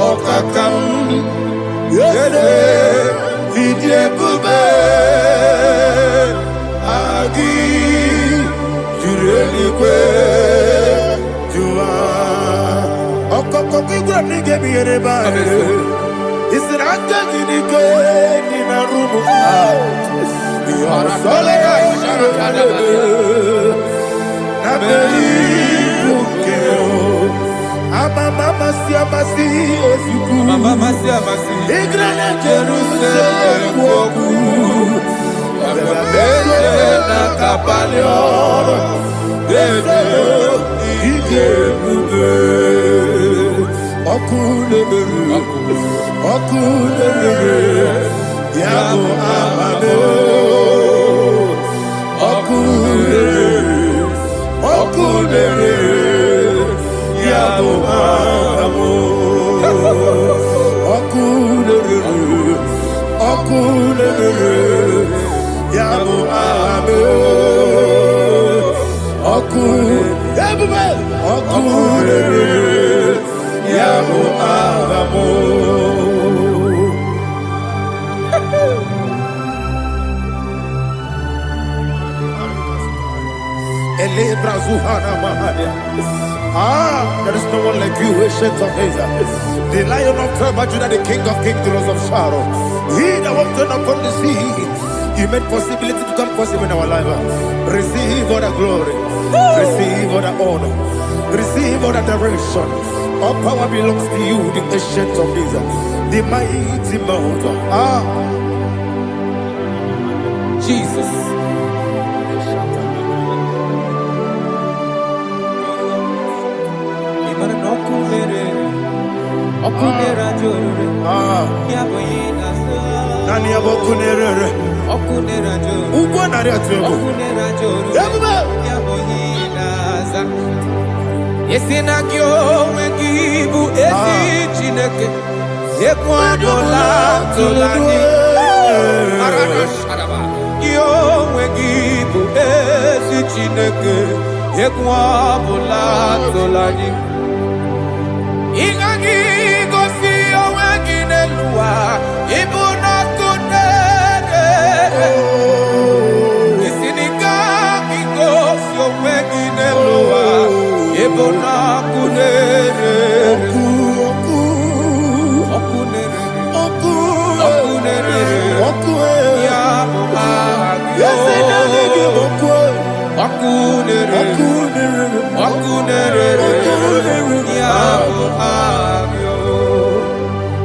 Okakam yede idiebube agi jureligwe jua okoko kigura nige biyere ba isiranga gidike nina rumu yarasolega nabeli ukeo Mama siamasi osuku Mama siamasi Igrana Jerusalem woku Bebe na kapaleon Bebe ije bube Okulebere Yabo amame Okulebere Yabo amo, okulere, yabo amo, okulere, yabo amo. Ele brazuhana mahania. There is no one like you, ancient of days. The Lion of tribe of Judah, the King of kings, the Rose of Sharon. He that walked upon the sea, He made possibility to come possible in our life. Receive all the glory, receive all the honor, receive all the adoration. All power belongs to you, the ancient of days, the mighty mountain. Jesus. Okunera jorore, yaboyina sa. Nani abokunere? Okunera jorore. Ugwa nari atuego. Okunera jorore, yaboyina sa. Yesina kyo wengibu esi chineke. Yekwadola tolani. Arana sharaba. Yo wengibu esi chineke. Yekwadola tolani. Ingagi gosi owegine luwa ibuna kunere isinika gosi owegine luwa ibuna kunere okunere ya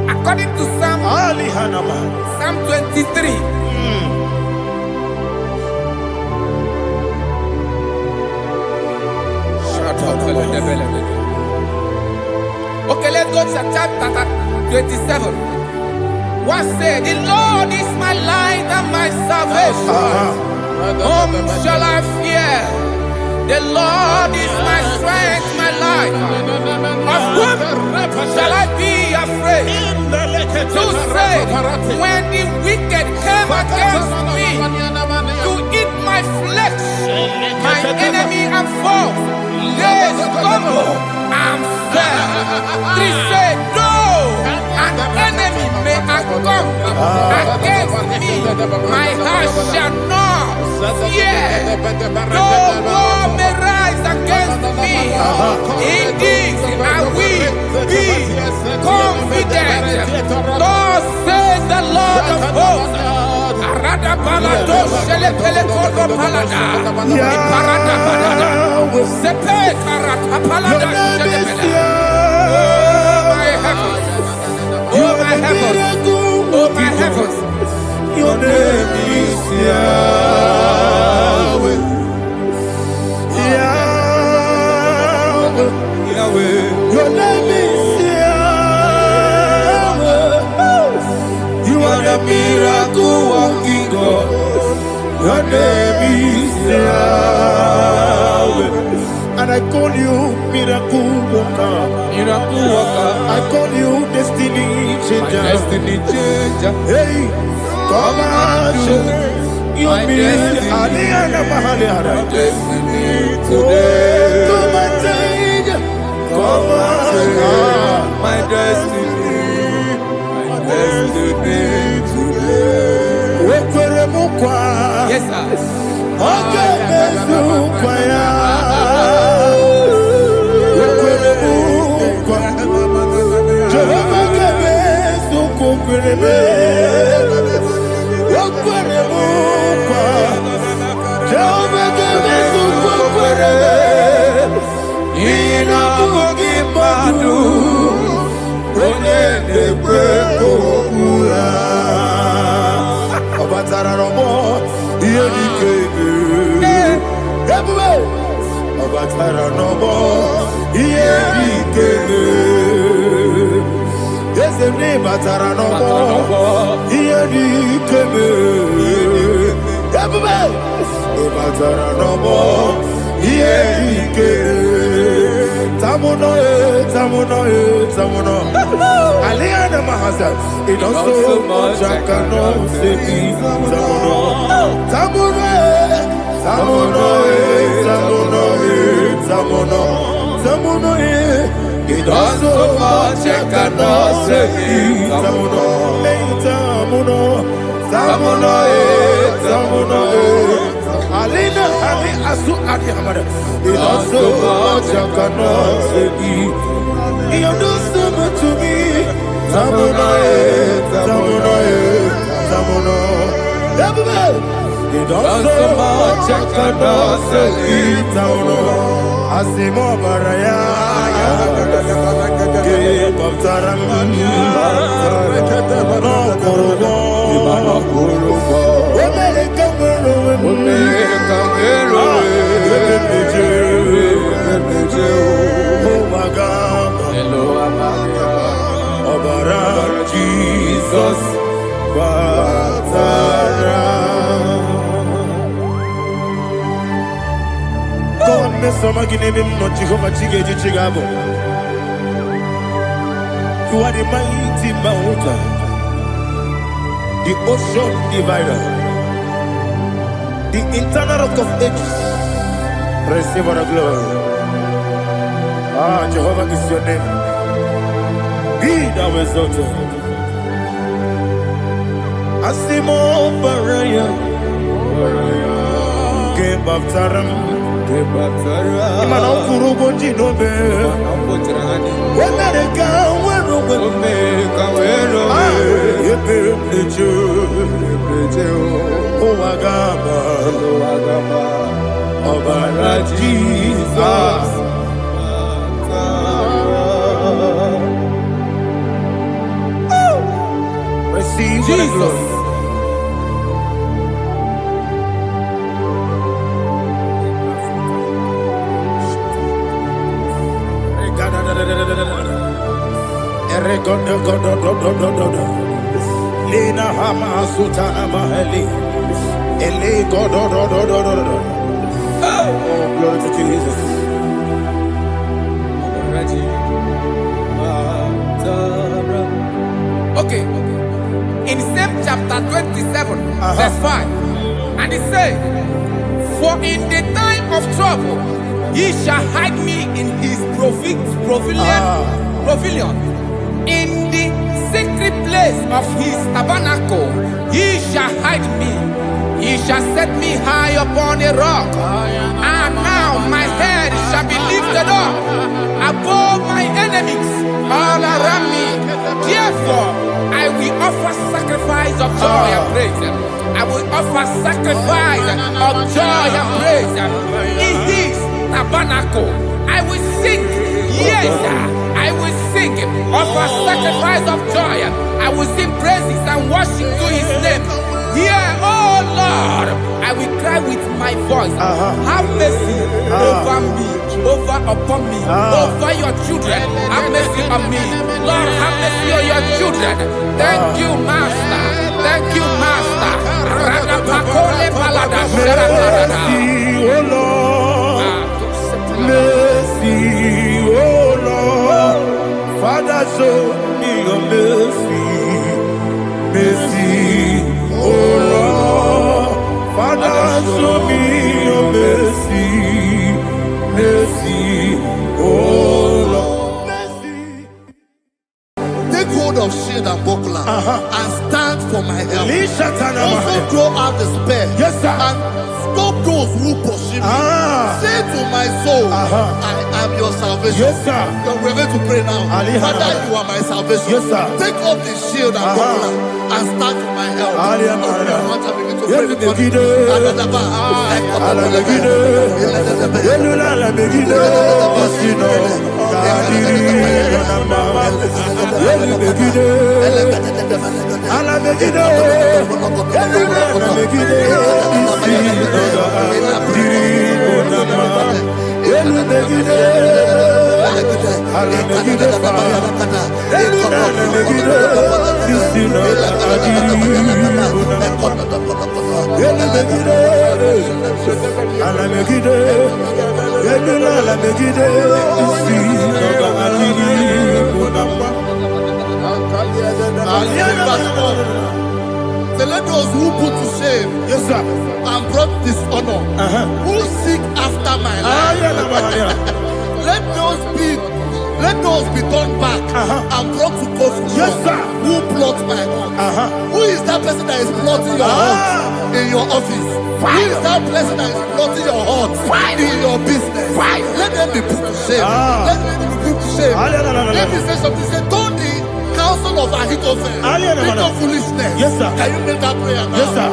according to Psalm 23. Okay, let's go to chapter 27. What said? The Lord is my light and my salvation. Whom shall I fear? The Lord is my strength, my life. Of whom shall I be said, when the wicked came against me to eat my flesh, my enemy and foe, they stumble and fell. 3 said, though an enemy may have come against me, my heart shall not fear. Though war may rise against me, in this I will be confident. Thus says the Lord of hosts. Arada balado shele pele kodo palada. Iparada balada. Sepe karata palada shele pele. Oh my heavens. Oh my heavens. Oh my heavens. Your name is Yahweh. Yahweh. Yahweh. Your name is Yahweh. You are the miracle working God. Your name is Yahweh. And I call you miracle worker. Miracle worker. I call you destiny changer. My destiny changer. Hey, come on, your destiny. My destiny today. Come on, change. Come on, my destiny. My destiny today. Yes, sir. Okay, it does so much I cannot say it. It does so much I cannot say it. Alina Ali Asu Adi Hamada. It does so much I cannot say it. You do so much to me. Tamuno. It does so much I cannot say it. Tamuno. Asimo Baraya. Give up Taramani. No Korobo. Jesus, God, Mr. Maginebim, not Jehovah Chigage Chigabo. You are the mighty mountain, the ocean divider, the internal rock of ages. Receive our glory. Ah, Jehovah is your name. Be thou exalted. Asimo Baraya, Game of Taram, Imano Kurubo Jinobe, when I can, when oh, Agama, Obara Jesus. Receive Jesus. Lena Hama Sutana Maheli. Ele God. Oh, glory to Jesus. Okay. chapter 27, verse 5. And it says, for in the time of trouble, he shall hide me in his pavilion. In the secret place of his tabernacle, he shall hide me. He shall set me high upon a rock. And now my head shall be lifted up above my enemies all around me. Therefore, I will offer sacrifice of joy and praise. I will offer sacrifice of joy and praise. In his tabernacle, I will sing. Yes, I will sing. Offer sacrifice of joy. I will sing praises and worship to his name. Here, oh Lord, I will cry with my voice. Have mercy over me, upon me, over your children. Have mercy on me. Lord, have mercy on your children. Thank you, Master. Thank you, Master. Mercy, oh Lord. Mercy, oh Lord. Father, show me your mercy. Mercy, oh Lord. Father, show me your mercy. Mercy, oh Lord. Mercy. Take hold of shield and buckler and stand for my help. Also throw out despair. Yes, sir. And stop those who pursue me. Say to my soul, I am your salvation. Yes, sir. We're going to pray now. Father, you are my salvation. Yes, sir. Take off the shield and buckler and stand for my help. So let those who put to shame, yes, sir, and brought dishonor, who seek after my life, let those be turned back and brought to confusion. Yes, sir. Who plot my hurt? Who is that person that is plotting your hurt in your office? Who is that person that is plotting your hurt in your business? Let them be put to shame. Let them be put to shame. Let me say something. Say, don't the counsel of Ahithophel think of foolishness. Yes, sir. Can you make that prayer now? Yes, sir.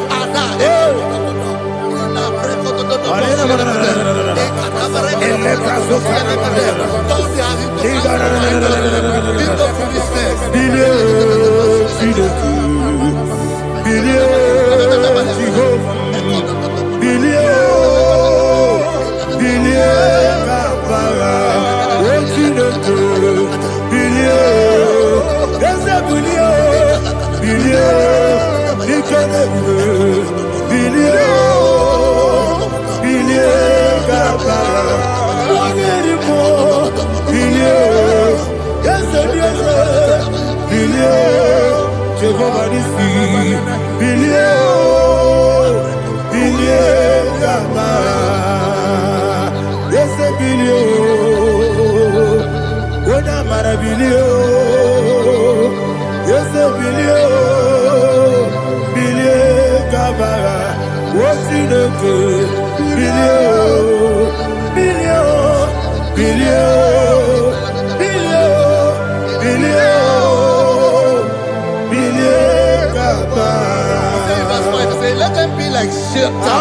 Let them be like shelter.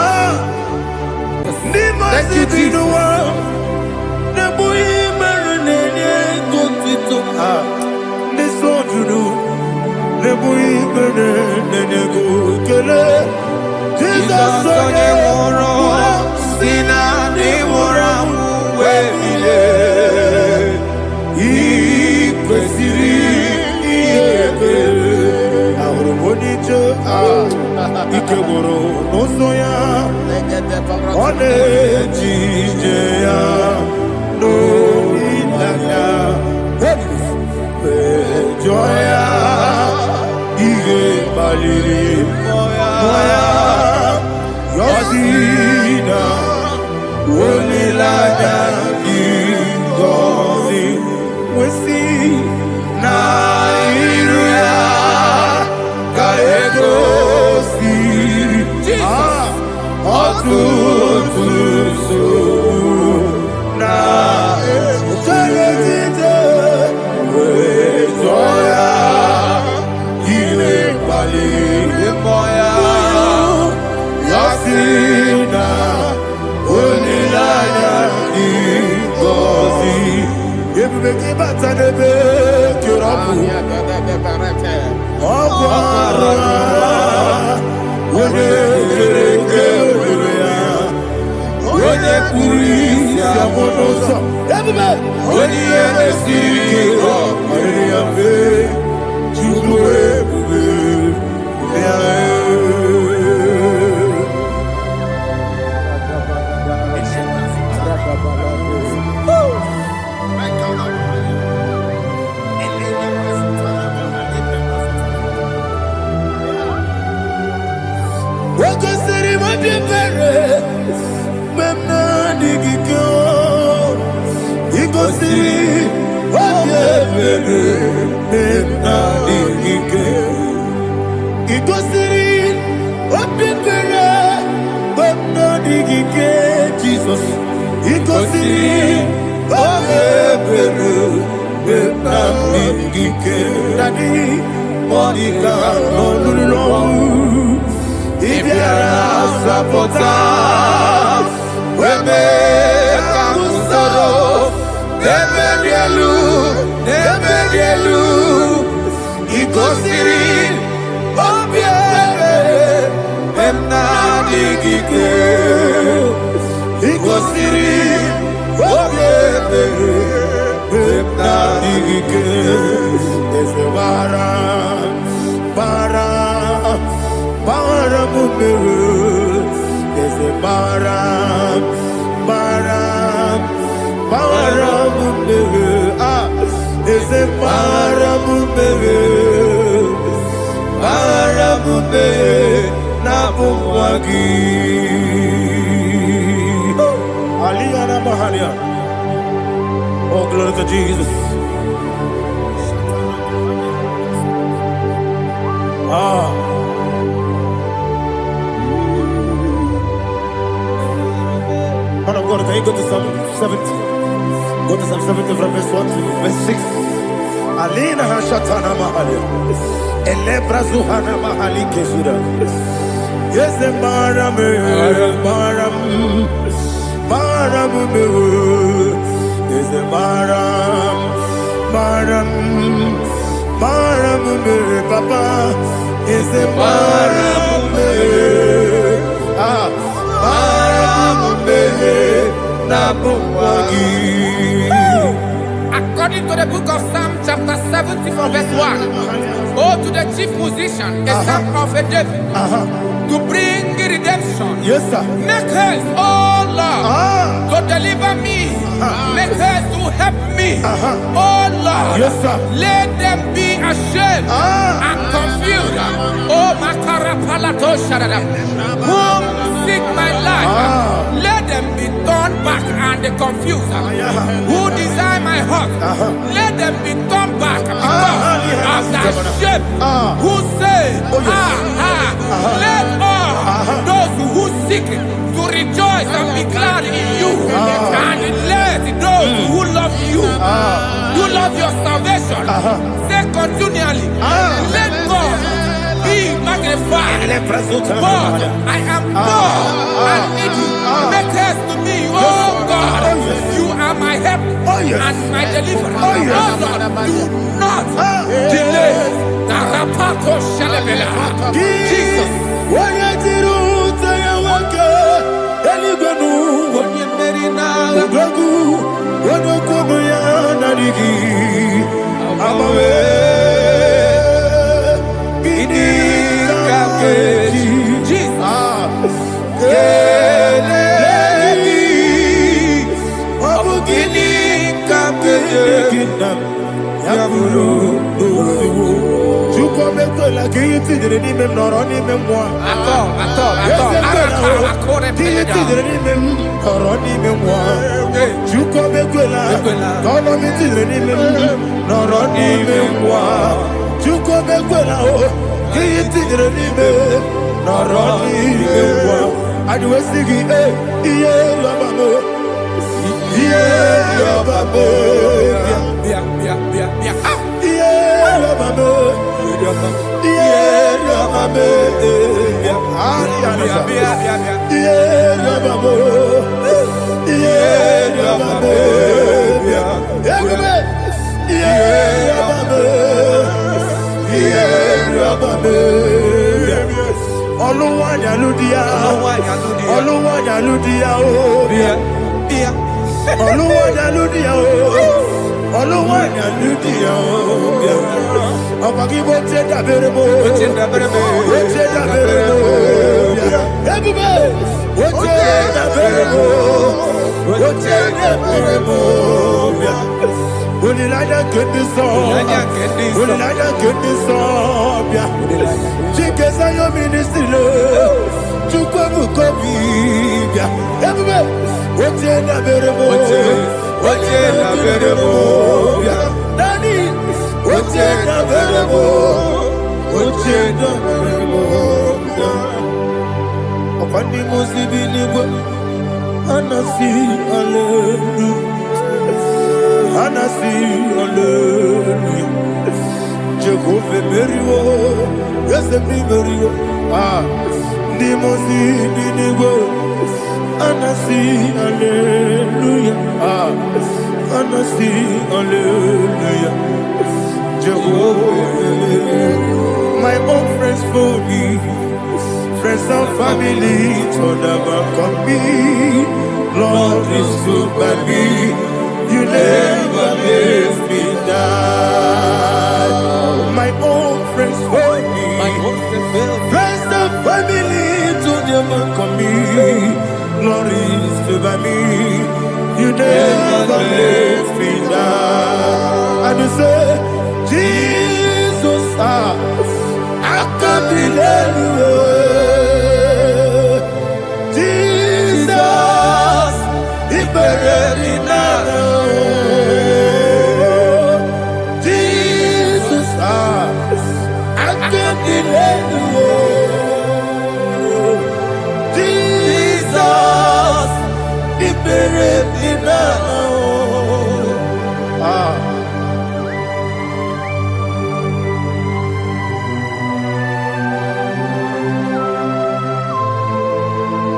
Thank you, Jesus. Joya, Baliri. ngozi wesi na iru ya ka egosiri ọtụtụ nsogbu na echeretite wee zọọ ya ire mkpali mmụọ ya ya si na olileanya dị ngọzi ebube gị bata n'ebe kere ọkụ arụ onye kere eke were ya onye kpụrụ isi abụ n'ụzọ ebube onye ihe na-esiri ike ọrịrị ya mfe chukwu ebube ya Wakosiri mabibere memna digiko ikosiri mabibere memna digike ikosiri mabibere memna digike Jesus ikosiri mabibere memna digike Dadi Monica Nolulu Ibiara sapota weme kamusoro nebedielu ikosiri obiere emna digike ikosiri obiere emna digike ese bara mumere ese bara mumere ese bara mumere na bumwagi Aliyah na mahalia. Oh, glory to Jesus. Man of God, can you go to Psalm 70? Go to Psalm 70 from verse 1 to verse 6. Alina hashatana mahalia. Elebra zuhana mahali kesuda. Yes, the maram me. Yes, the maram me, Papa. Yes, the maram me. According to the book of Psalm chapter 70 from verse 1, oh, to the chief musician, a psalm of a David, to bring redemption. Yes, sir. Make haste, oh Lord, to deliver me. Make haste to help me. Oh Lord, yes, sir. Let them be ashamed and confused. Oh, Makarapalato Shadada, whom seek my life, let them be turned back and confused. Who desire my heart, let them be turned back because of that shame. Who say, let all those who seek to rejoice and be glad in you, and let those who love you, who love your salvation, say continually, let God be magnified. God, I am poor and needy. Make haste to me, oh God. You are my help and my deliverer. Oh Lord, do not delay. Jesus. Attends. nọrọ n'ime nwa Chukwu ekwela ka ọnọdụ tiri n'ime m nọrọ n'ime nwa Chukwu ekwela ka ihe tinyere n'ime nọrọ n'ime nwa adịwesi gị ihe yọba m ihe yọba m ihe yọba m My own friends for me, friends and family to never come me. Lord is good by me, you never leave me down. My own friends for me, friends and family to never come me. Lord is good by me, you never leave me down. And you say, Jesus, I can't believe you. Jesus, He buried me now. Jesus, I can't believe you. Jesus, He buried me now.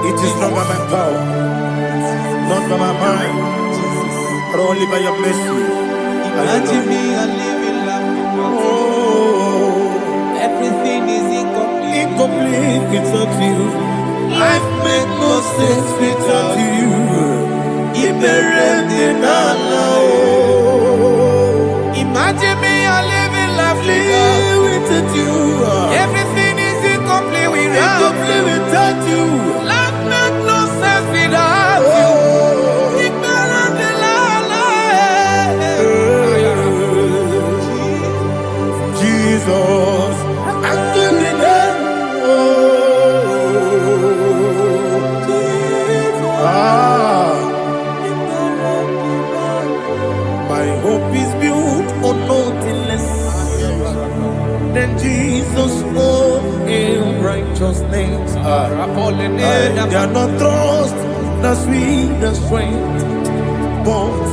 It is not by my power, not by my mind, but only by your mercy. Imagine me a living life. Oh, Everything is incomplete. incomplete without you. Life makes no sense without you. Imagine me a living life without you. Everything is incomplete without you. Life makes no sense without you. Jesus, I couldn't my hope is built on nothing less than Jesus' own in righteousness. They are not trust, the sweet strength, but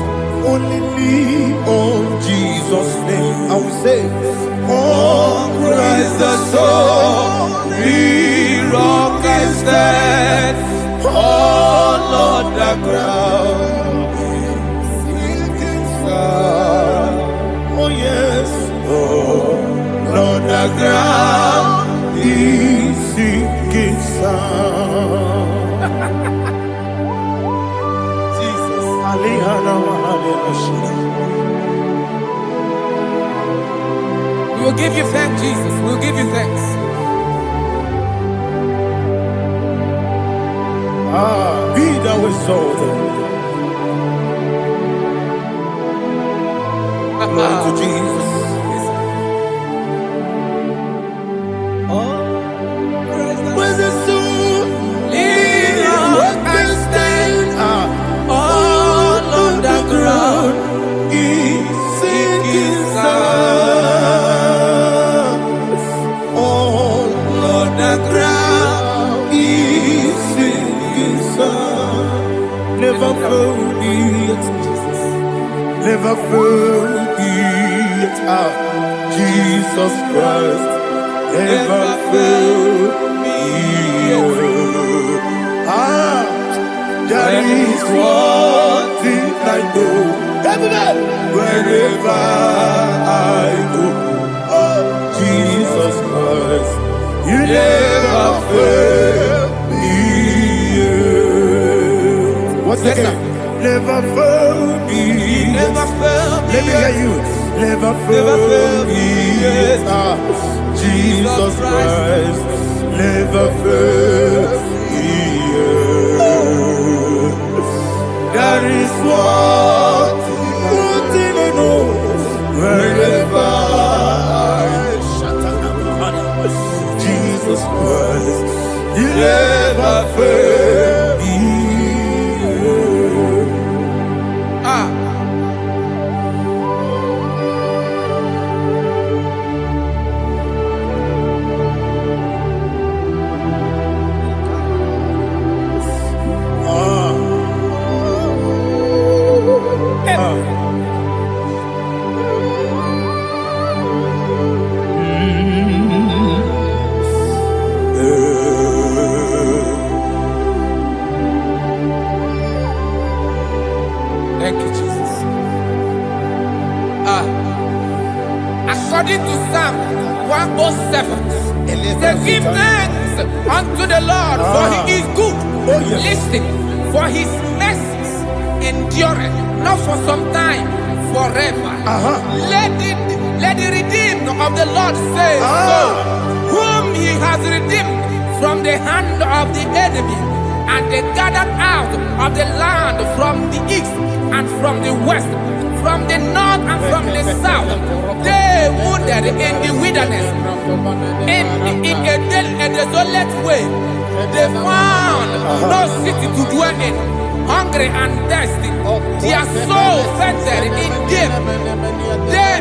only lean on Jesus' name. I will say, on Christ the solid rock I stand, all on the ground. Oh yes, oh, on the ground is sinking sound. Jesus, We will give you thanks, Jesus. We will give you thanks. Be thou exalted. Glory to Jesus. When the soul Lean on what can stand, I never failed me yet. Jesus Christ never failed me yet. There is one thing I know. Wherever I go, Jesus Christ, you never fail me. What's that? Never fail me. Never fail me. Let me hear you. Never fail me. Jesus Christ, never fail me. There is one thing I know. Wherever Jesus Christ, you never fail me. Thank you, Jesus. According to Psalm 107, say, give thanks unto the Lord, for he is good. Listen, for his mercies endureth, not for some time, forever. Let the redeemed of the Lord say so, whom he has redeemed from the hand of the enemy, and they gathered out of the land from the east and from the west, from the north and from the south. They wandered in the wilderness, in a desolate way. They found no city to dwell in, hungry and thirsty. Their soul fainted in them. Then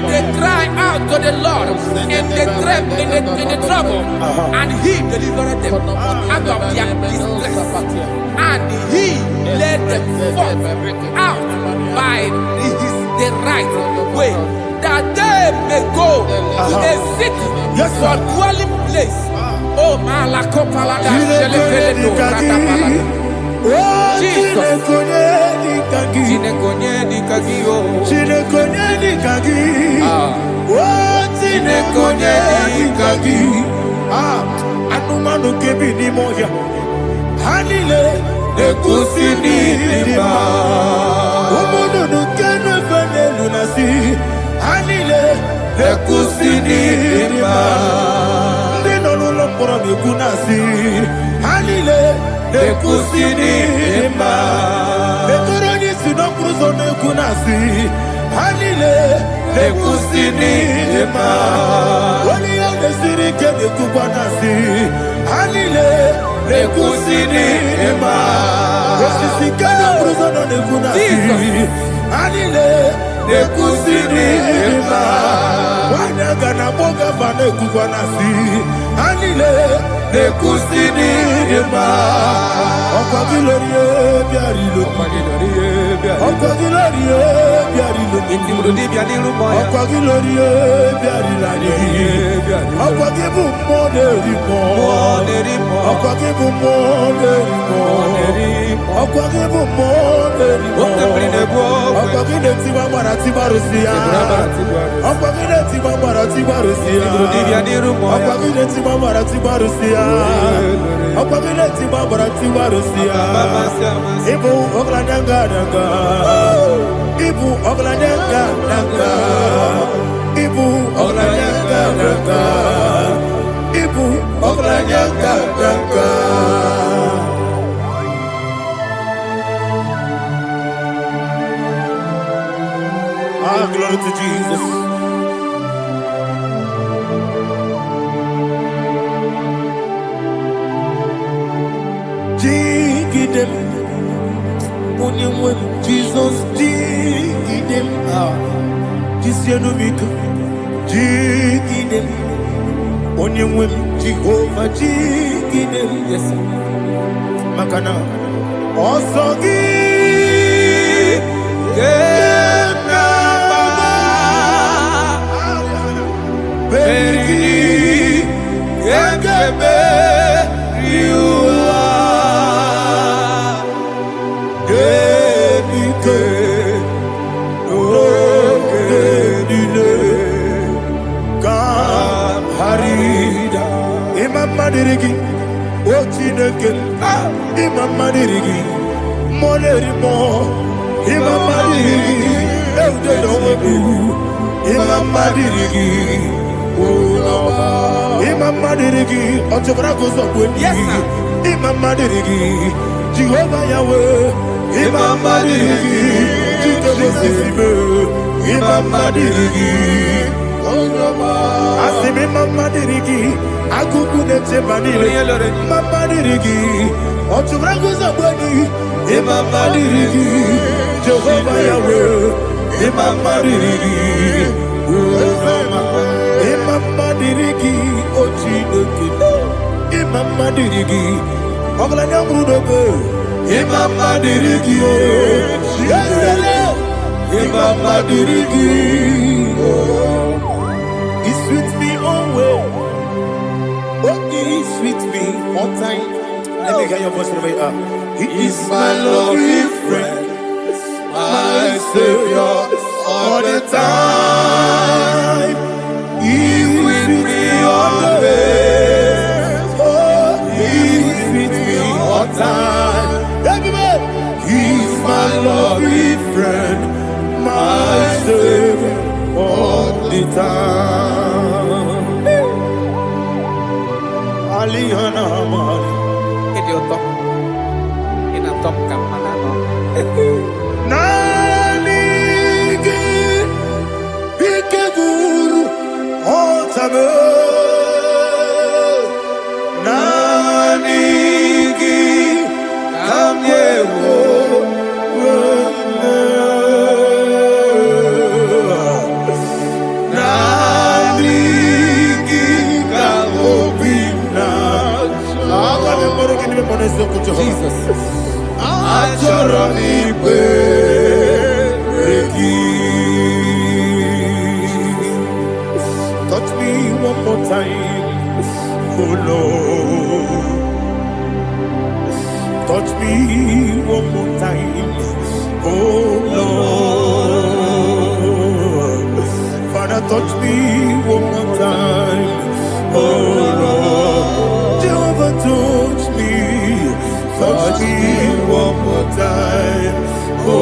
they cry out to the Lord in the trouble, and he delivered them out of their distress. And he led them forth out by the right way, that they may go to a city for dwelling place. Oh, Malakopalada, Jesus. Anumanu kebi ni moja Hanile Nekusini lima Umudu nukene fene lunasi Hanile Nekusini lima Ndino nulokura mikunasi Hanile Nekusini lima Nekuroni sinokruzo nekunasi Hanile Nekusini lima Wali yande sirike nekubanasi Hanile Nekusini lima Wesisikana bruzo nekunasi Hanile Nekusini lima Wanaga na boga bane kubanasi Hanile Nekusini lima Okwa gilorie biarilo Okwa gilorie biarilo Okwa gilorie biarilani Okwa gibu moderimo Okwa gibu moderimo Okwa gibu moderimo Okwa gileti mamara tibarusia Okwa gileti mamara tibarusia Okwa gileti mamara tibarusia Okwa gileti mamara tibarusia Ibu oglanyanga nanga Ibu oglanyanga nanga Ibu oglanyanga nanga Ibu oglanyanga nanga Glory to Jesus. Jigidem, Onyemwem, Jesus, Jigidem, Jisianomika, Jigidem, Onyemwem, Jehovah, Jigidem, yes, Makana, Osogi, Imama dirigi, Ochineke, Imama dirigi, Molerimo, Imama dirigi, Eudedowebu, Imama dirigi, Imama dirigi, Otobrako Zobweni, Imama dirigi, Jehovah Yahweh, Imama dirigi, Jitobosime, Imama dirigi, Asimi Mama dirigi, Akuku nete banile, Mama dirigi, Otobrako Zobweni, Imama dirigi, Jehovah Yahweh, Imama dirigi, Imama dirigi, Ochineke, Imama dirigi, Oglanya Brudobe, Imama dirigi, Yesele, Imama dirigi. He's with me always. Oh, he's with me all time. Let me hear your voice right now. He is my loving friend, my Savior all the time. He's with me always. Oh, he's with me all time. Everybody, he's my loving friend, my Savior all the time. Aliyana Amari. Nanigi Ikeguru Otame Nanigi Kamyewo Nanigi Kamobina Jesus Ajoronipe touch me one more time, oh Lord. Touch me one more time, oh Lord. Father, touch me one more time, oh Lord. Jehovah, touch me. Touch me one more time, oh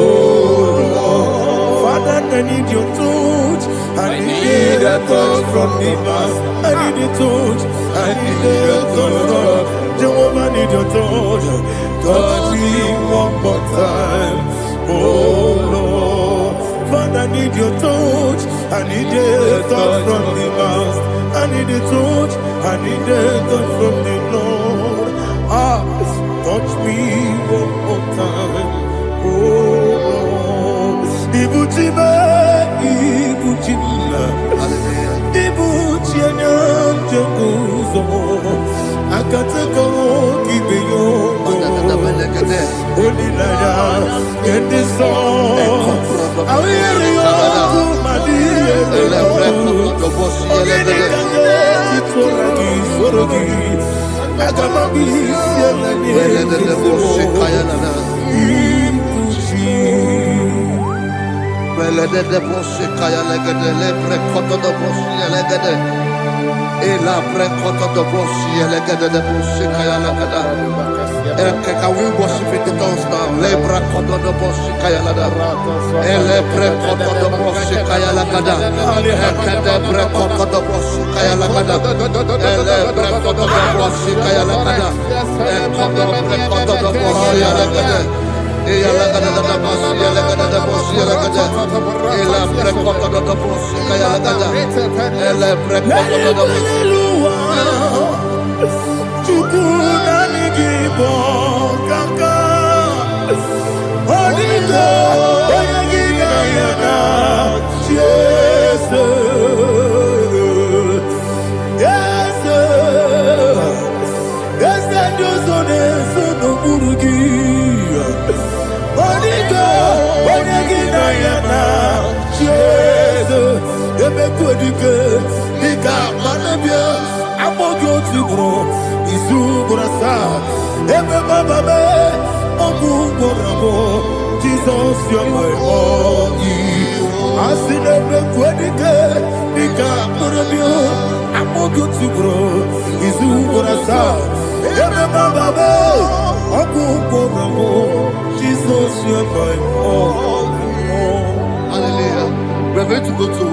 Lord. Father, I need your touch. I need a touch from the past. I need a touch. I need a touch from Jehovah. I need your touch. Touch me one more time, oh Lord. Father, I need your touch. I need a touch from the past. I need a touch. I need a touch from the Lord. Touch me one more time, oh Lord. Ibuchima, Ibuchima, Ibuchina, Jaguzo, Akatako, Kibeyo, Holy Naya, get this song. I hear you, Madia, Can we worship in the tongues now? Lebra kodo do boshi kaya lada. Ele bre kodo do boshi kaya lada. Ekede bre kodo do boshi kaya lada. Ele bre kodo do boshi kaya lada. Ekodo bre kodo do boshi lada. Eya lada da boshi lada da boshi lada. Ele bre kodo do boshi kaya lada. Ele bre kodo do boshi. Igbo kaka Odigo Oyagina yana Jesus Yes Yes Josone Sono Burugi Odigo Oyagina yana Jesus Ebe Kodike Nika Manabia Amogo Tibro Isu Burasa Ebe Baba Me Ogu Borabo Jesus your way Asinebe Kodike Nika Manabia Amogo Tibro Isu Jesus, you're my all. Hallelujah. We're going to go to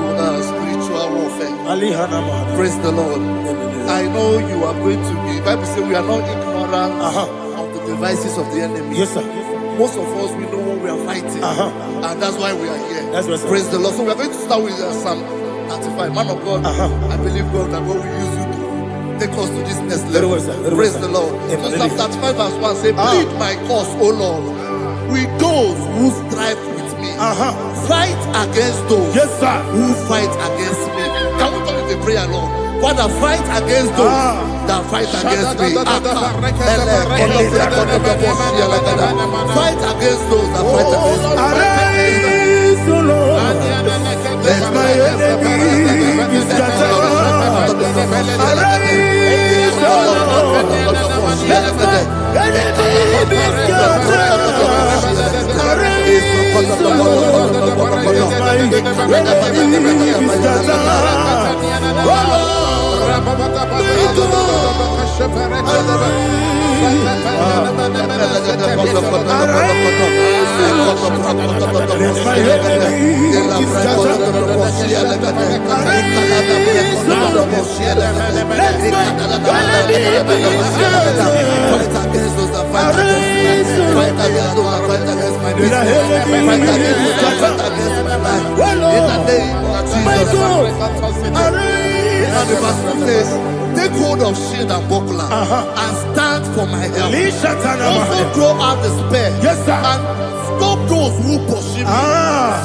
spiritual warfare. Praise the Lord. I know you are going to be. The Bible says we are not ignorant of the devices of the enemy. Yes, sir. Most of us, we know what we are fighting. And that's why we are here. That's right, sir. Praise the Lord. So we are going to start with Psalm 35. Man of God, I believe God that God will use you to take us to this next level. Praise the Lord. So Psalm 35 verse 1 say, plead my cause, O Lord, with those who strive with me. Fight against those who fight against me. Can we call it a prayer, Lord? Father, fight against those that fight against me. Fight against those that fight against me. Arise, O Lord, let my enemy be scattered. Arise, O Lord, let my enemy be scattered. Arise, O Lord, let my enemy be scattered. Oh Lord, take hold of shield and buckler and stand for my help. Also throw out the spear and stop those who pursue me.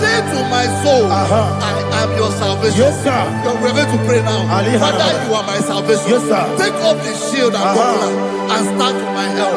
Say to my soul, I am your salvation. We're going to pray now. Father, you are my salvation. Take up the shield and buckler and stand for my help.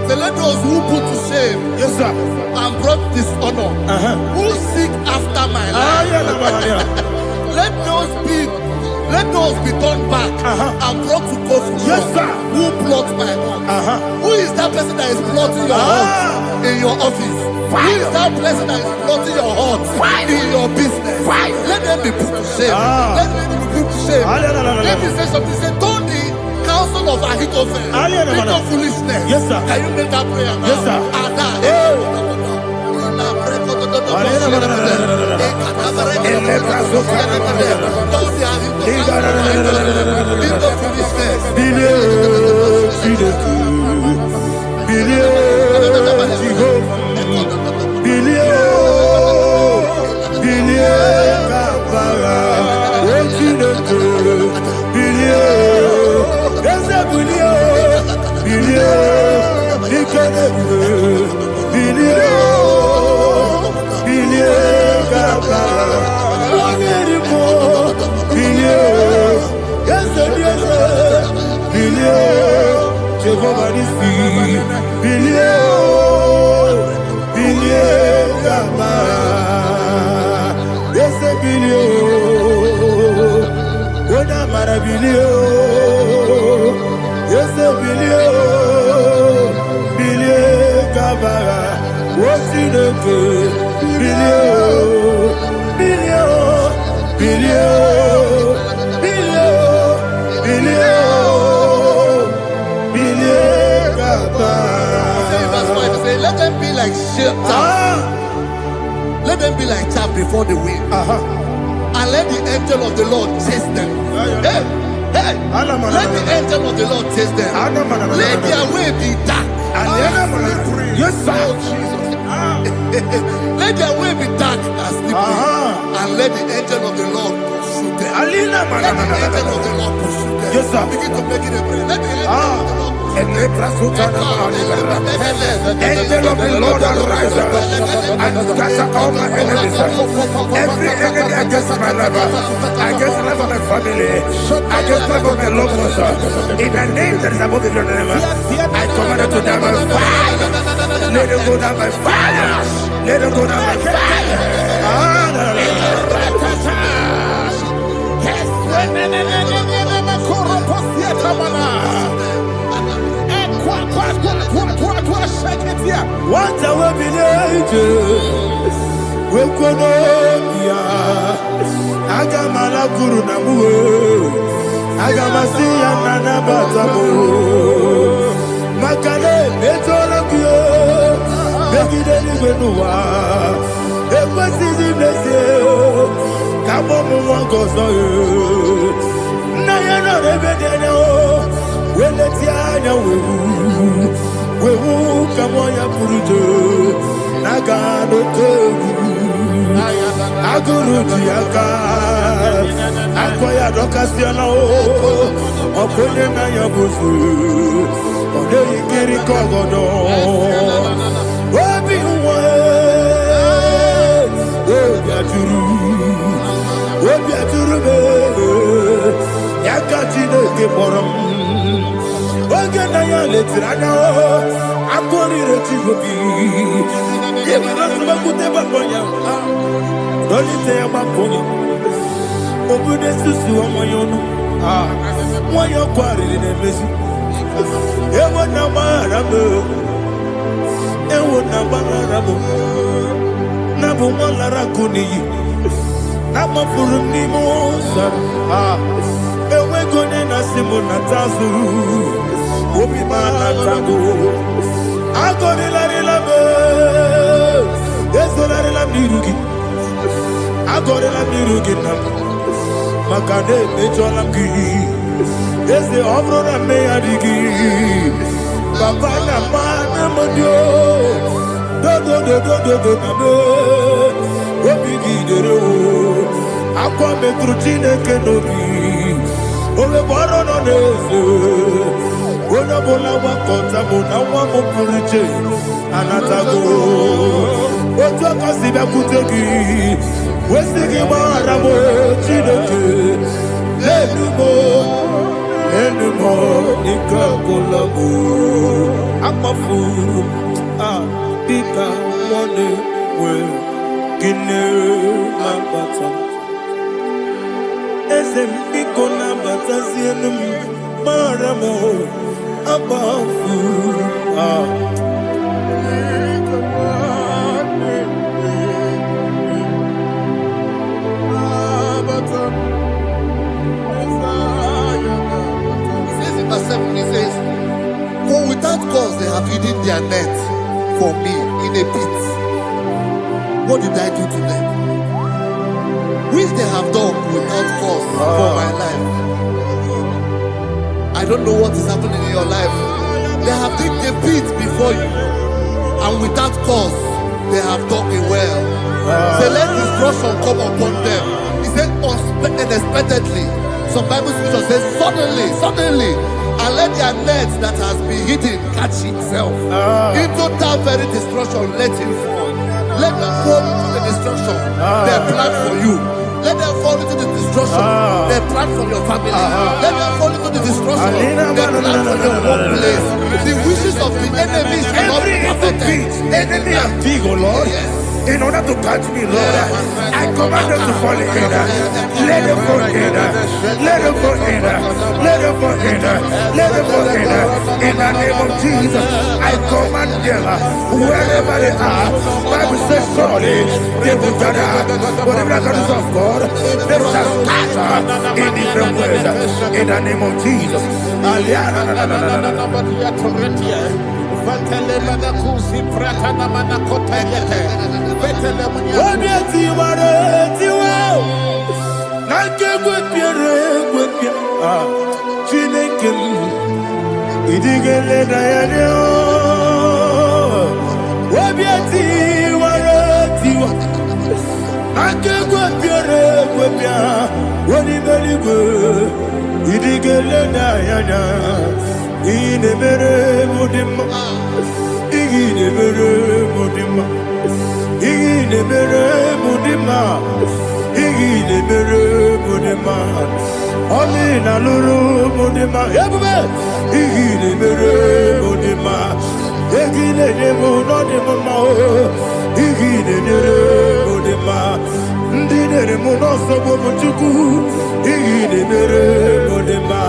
So let those who put to shame and brought dishonor, who seek after my life, let those be turned back and brought to court from who plot my home. Who is that person that is plotting your home in your office? Who is that person that is plotting your heart in your business? Let them be put to shame. Let them be put to shame. Let me say something. Say, don't the counsel of Ahithophel make no foolishness. Can you make that prayer now? Let them be like chaff. Let them be like chaff before the wind. And let the angel of the Lord chase them. Let the angel of the Lord chase them. Let their way be dark. Let their way be dark and slippery. And let the angel of the Lord pursue them. Let the angel of the Lord pursue them. Yes, sir. Begin to make it a prayer. Let the Angel of the Lord arise and scatter all my enemies. Every enemy against my life, against the life of my family, against the life of my loved ones. In the name that is above the name, I command it to them by fire. Let it go down by fire. Let it go down by fire. What I will be nature, we could Agamala Guru Namu, Agamasia Nana Batamu, Makale, Betolakio, Begideni Benua, Epasizi Blessio, Kabomu Wankoso, Nayana Rebedeno, Weletiana we will come on your Purujo, Nagano Togu, Aguru Tiaka, Akoya Docasiano, Oponena Yabusu, Odei Kiri Kogodo, Obi Obiaturu, Yakatino Keporum. Oganaya letrana akori retigobi yebara subakute bakonya dolite abakonya obude susu omoyono moyo kwari nemezi ewo na marabe na bu molara kuniyi na mafuru ni mosa ewe gone na simu na tazu Obi mana tago, agori la rilabe, ezo la rilabirugi, agori la birugi nam, makane mejo la ki, eze obro na me adigi, papa na mana modio, do na me, obi gidero, akwa metrutine kenobi, obe boro no neze. Bona bona wakota bona wamo puriche anatago ojo kasiba kutegi wesigi maramo chineke enumo nikakolago akmafuru pika one we kine mabata esem piko na batasi enum maramo above He says, for without cause they have hidden their net for me in a pit. What did I do to them? Which they have done without cause for my life. I don't know what is happening in your life. They have digged a pit before you, and without cause, they have dug a well. Say, let destruction come upon them. He said, unexpectedly. Some Bible scripture says, suddenly, and let their net that has been hidden catch itself. Into that very destruction, let it fall. Let them fall into the destruction they plan for you. Let them fall into the destruction they plan for your family. Let them fall into the destruction they plan for your workplace. The wishes of the enemy shall not be perfected. Enemy and dig, oh Lord. Yes. In order to catch me, Lord, I command them to fall in. Let them fall in. Let them fall in. Let them fall in. Let them fall in. In the name of Jesus, I command them wherever they are. Bible says surely they will gather. Whatever the God of God, they shall scatter in different ways. In the name of Jesus. Idige Igile dayana, ine mere mudima, igine mere mudima, igine mere mudima, igine mere mudima, amina luru mudima, ebube, igine mere mudima, igine nemo no nemo ma, igine mere mudima, ndine nemo no sobo mutuku. Igide mere modema,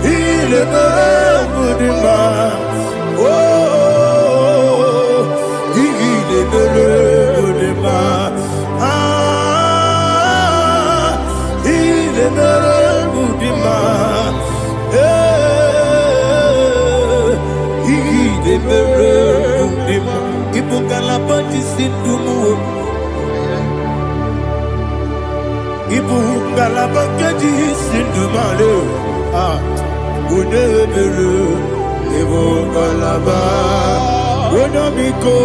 igide mere modema, oh, igide mere modema, igide mere modema, igide mere modema. Ipo kalabati sindumu. Ibu galabangedi sindumale, unebelu, ibu galaba, unamiko,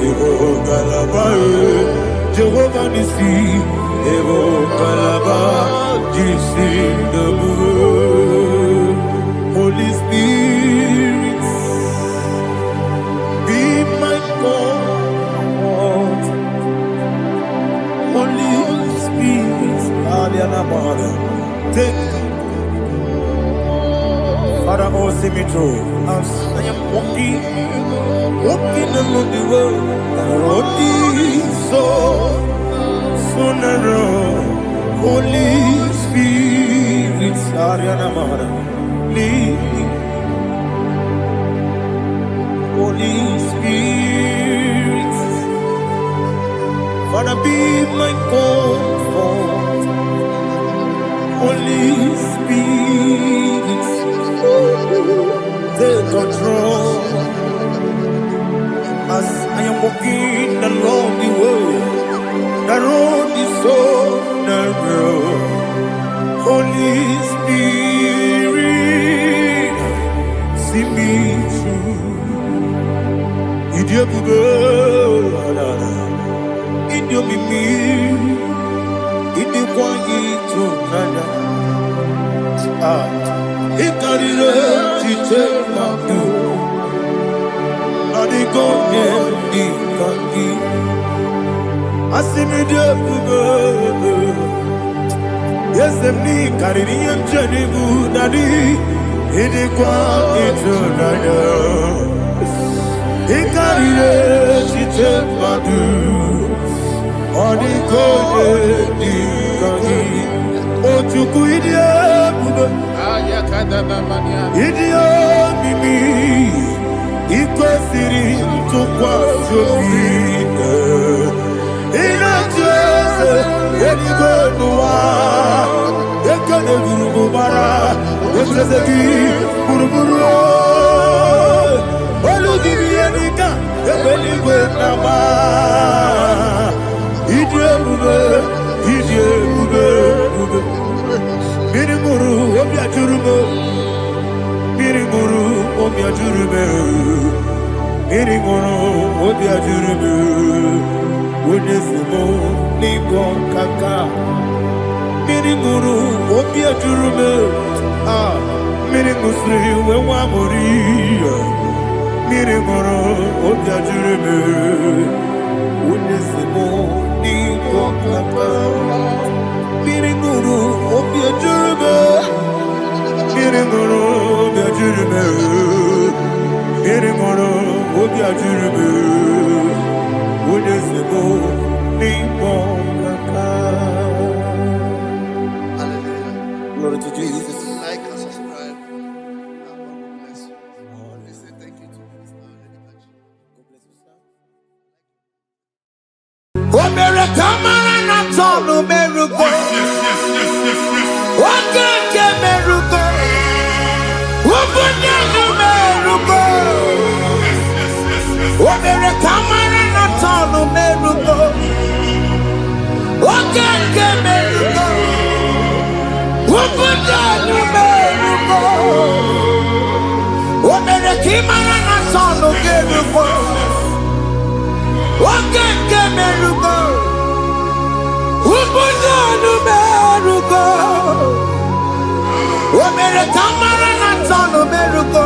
ibu galaba, Jehovah nisi, ibu galaba, jisindamu. Holy Spirit, be my God. Holy Spirit, take Father, oh, see me through. As I am walking along the road, the road is so narrow. Holy Spirit, lead me. Holy Spirit, Father, be my comfort. Holy Spirit, take control. As I am walking along the road is so narrow. Holy Spirit, see me through. Idiopube, Idiomimi, Idikwanyito nana. Ikarire tite madu. Adigonye ikangi. Asimidiopube. Yes, me kariri jenibu nadi. Idikwanyito nana. Ikarire tite madu. Odikonye ikangi. Otuku idiopube. Idio mimi ikwesiri ntụkwasị obi ịna-ejeze eluigwe n'ụwa ekele gburugburu echeze gị gburugburu olu gị ihe dịka ebe eluigwe na-agba ịdị ebube mmiri ṅụrụ obi ajụrụ m mmiri ṅụrụ obi ajụrụ m mmiri ṅụrụ obi ajụrụ m onye si m n'ịgọ nkaka mmiri ṅụrụ obi ajụrụ m mmiri ṅụsịrị wee nwa amụrụ mmiri ṅụrụ obi ajụrụ m onye si m n'ịgọ nkaka mmiri ṅụrụ obi ajụrụ m mmiri ṅụrụ obi ajụrụ m mmiri ṅụrụ obi ajụrụ m onye si m n'ịkpọ nkaka. Glory to Jesus. Like and subscribe. And God bless you. Please say thank you to Mr. God bless you, sir. Omere kamara na tonu merugo. Okeke merugo. Obunya no merugo. Omere kamara na tonu merugo. Okeke merugo. Obunya no merugo. Omere kamara na tonu merugo. Okeke merugo. Ubunya no merugo. mere kamara na tonu meruko.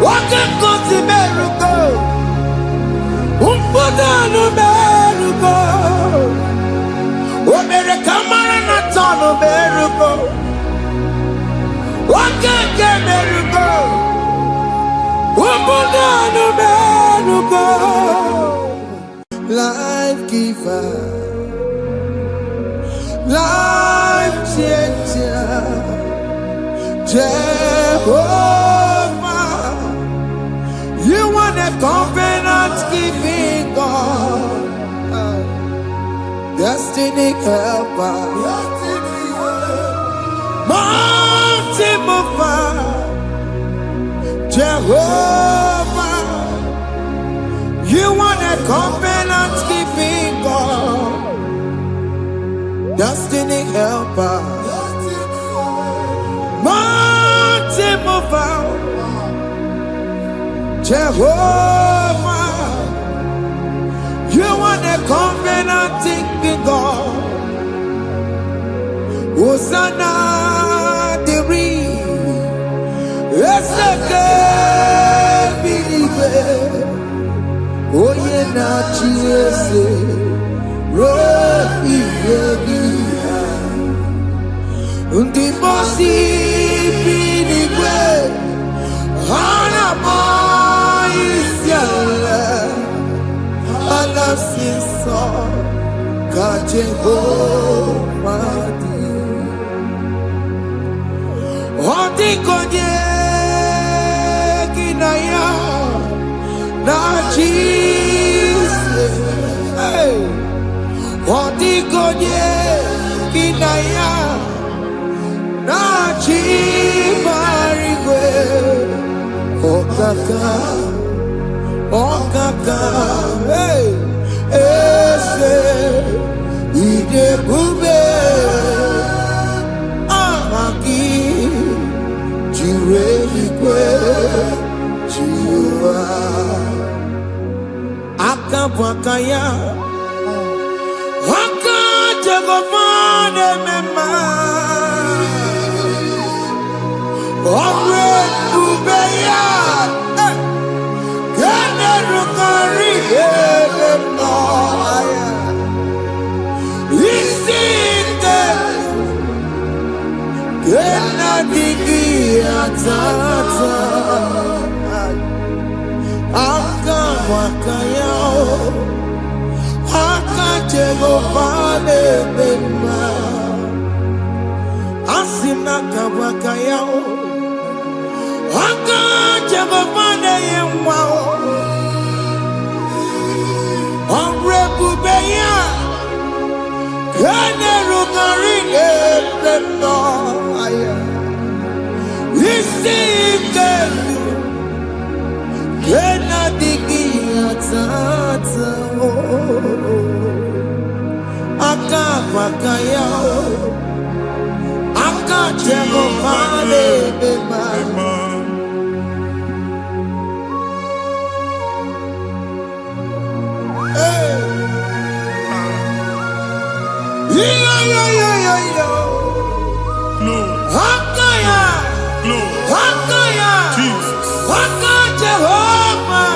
Wake kosi meruko. Umpudanu meruko. O mere kamara na tonu meruko. Wake ke meruko. Umpudanu meruko. Life giver, life changer, Jehovah, you are the covenant keeping God, destiny helper, mountain mover, Jehovah, you are the covenant keeping God, destiny helper, mountain mover, Jehovah, you are the covenant keeping God. Hosanna diri, eseke bilibe. Oye na chiese ropi yebi undi bosi pinigwe hana moisiala alasinso kajehomadi odi konye kinaya na Jesus, hey, odi konye kinaya na chibarigwe, okaka, hey, ese idebube, amaki, jireligwe, jiwa. Akabwakaya Akajagomane mema Omre Ubeya Gene Rukari Elema Isinde Gena Digi Atata Akabwakaya Akajagomane mema Asina kabwakaya Akajagomane yemwa Omrebubeya Gene Rugari Elema Isike Kena digi atata Akabakaya Akajagomane mema Hakaya Hakaya Jesus. Haka Jehovah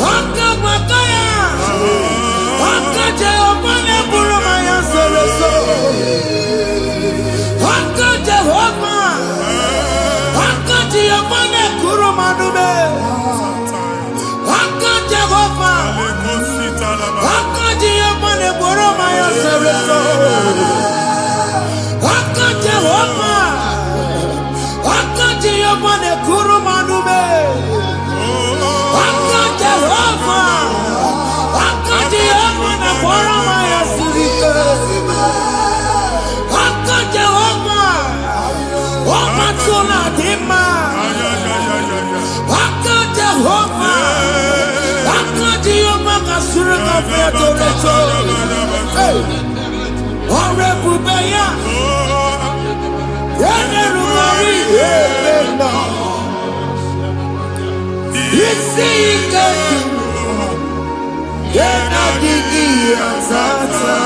Haka Makaya Haka Jehovah Neburuma Yansereso Haka Jehovah Haka Jehovah Nekuruma Nube Haka Jehovah Haka Jehovah Neburuma Yansereso Haka Jehovah Haka Jehovah Nekuruma Nube Haka Jehovah Haka Jehovah Neburuma Yansereso Haka Jehovah Haka Jehovah Haka Jehovah Haka Jehovah Kasurika Featoreto Orebubeya Yenerumari Elena Isike Yena Digi Atata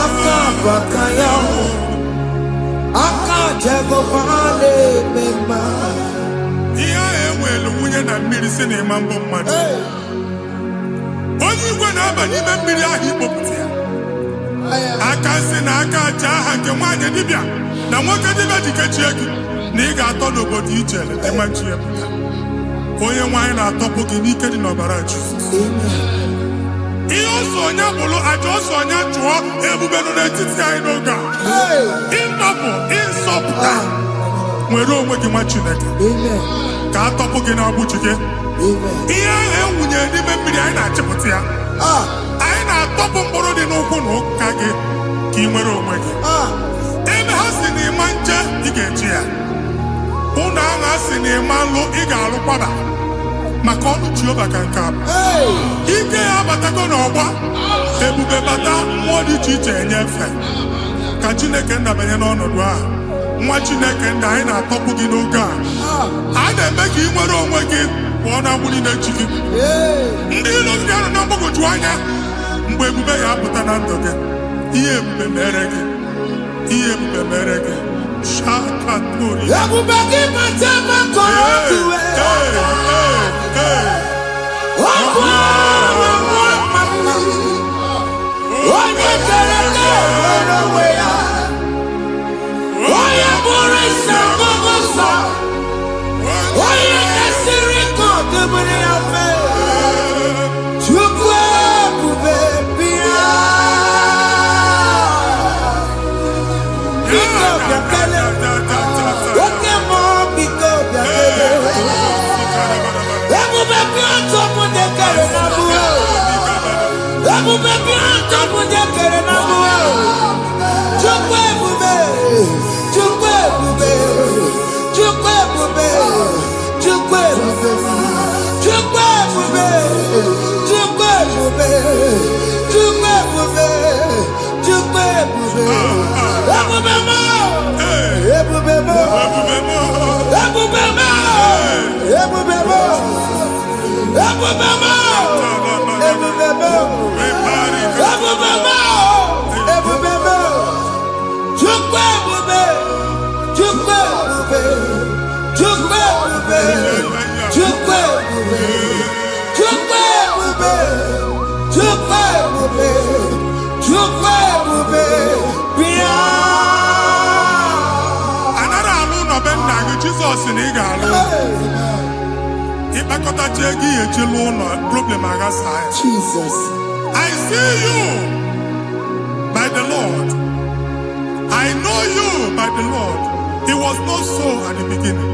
Akabakaya isi na ịma mbụ mmadụ. Onye igwe na-aba n'ime mmiri ahụ ikpopụta ya. Aka si na aka aja aha nke nwaanyị dibịa na nwoke dibịa ji kechie gị na ị ga-atọ n'obodo ije leta machi ya pụta. Onye nwaanyị na-atọpụ gị n'ike dị n'ọbara Jizọs. Ihe ọsọ onye bụrụ aja ọsọ onye chụọ ebube nọ n'etiti anyị n'oge a. Ịtọpụ ịsọpụta nwere onwe gị nwa Chineke ka a tọpụ gị n'agbụchi gị. Ihe ahụ ewunye n'ime mmiri anyị na-achịpụta ya. Anyị na-atọpụ mkpụrụ dị n'ụkwụ na ụka gị ka ị nwere onwe gị. Ebe ha si na ịma nje ị ga-eji ya. Ụlọ ahụ ha si na ịma nlụ ị ga-alụkwaba maka ọnụ Jehova ka nke a bụ. Ike ya abatago n'ọgba ebube bata mmụọ dị iche iche enyefe ka Chineke ndabanye n'ọnọdụ a. Nwa Chineke ndị anyị na-atọpụ gị n'oge a. A na-eme ka ị nwere onwe gị pụọ na agbụrụ na-echi gị. Ndị ilo gị anọ na mgbagwoju anya mgbe ebube ya apụta na ndụ gị. Ihe ebube mere gị. Ihe ebube mere gị. Shakatori. Ebube gị mata maka otuwe. Onye kere nwere onwe ya. Onye bụrụ isi ọgụgụ nsọ. Onye kesịrị ka ọdụbụrụ ya fe. Chukwu ebube bịa. Biko bịakele. Oke mmụọ biko bịakele. Ebube bịa tọpụ dekere na mụọ. Ebube bịa tọpụ dekere na mụọ. Chukwu ebube. Chukwu ebube. Chukwu ebube. Chukwu ebube. Chukwu ebube. Chukwu ebube. Chukwu ebube. Chukwu ebube. Ebube mo. Ebube mo. Ebube mo. Ebube mo. Ebube mo. Ebube mo. Ebube mo. Ebube mo. Ebube mo. Chukwu ebube. Chukwu ebube. Chukwu ebube. Chukwu ebube. Chukwu ebube. Chukwu ebube. Chukwu ebube. Bịa. Anara alụ nọ be nna gị Jizọs na ị ga-alụ. Ịkpakọtacha ego ihe eji lụọ ụlọ problem aghasa ya. Jesus. I see you by the Lord. I know you by the Lord. It was not so at the beginning.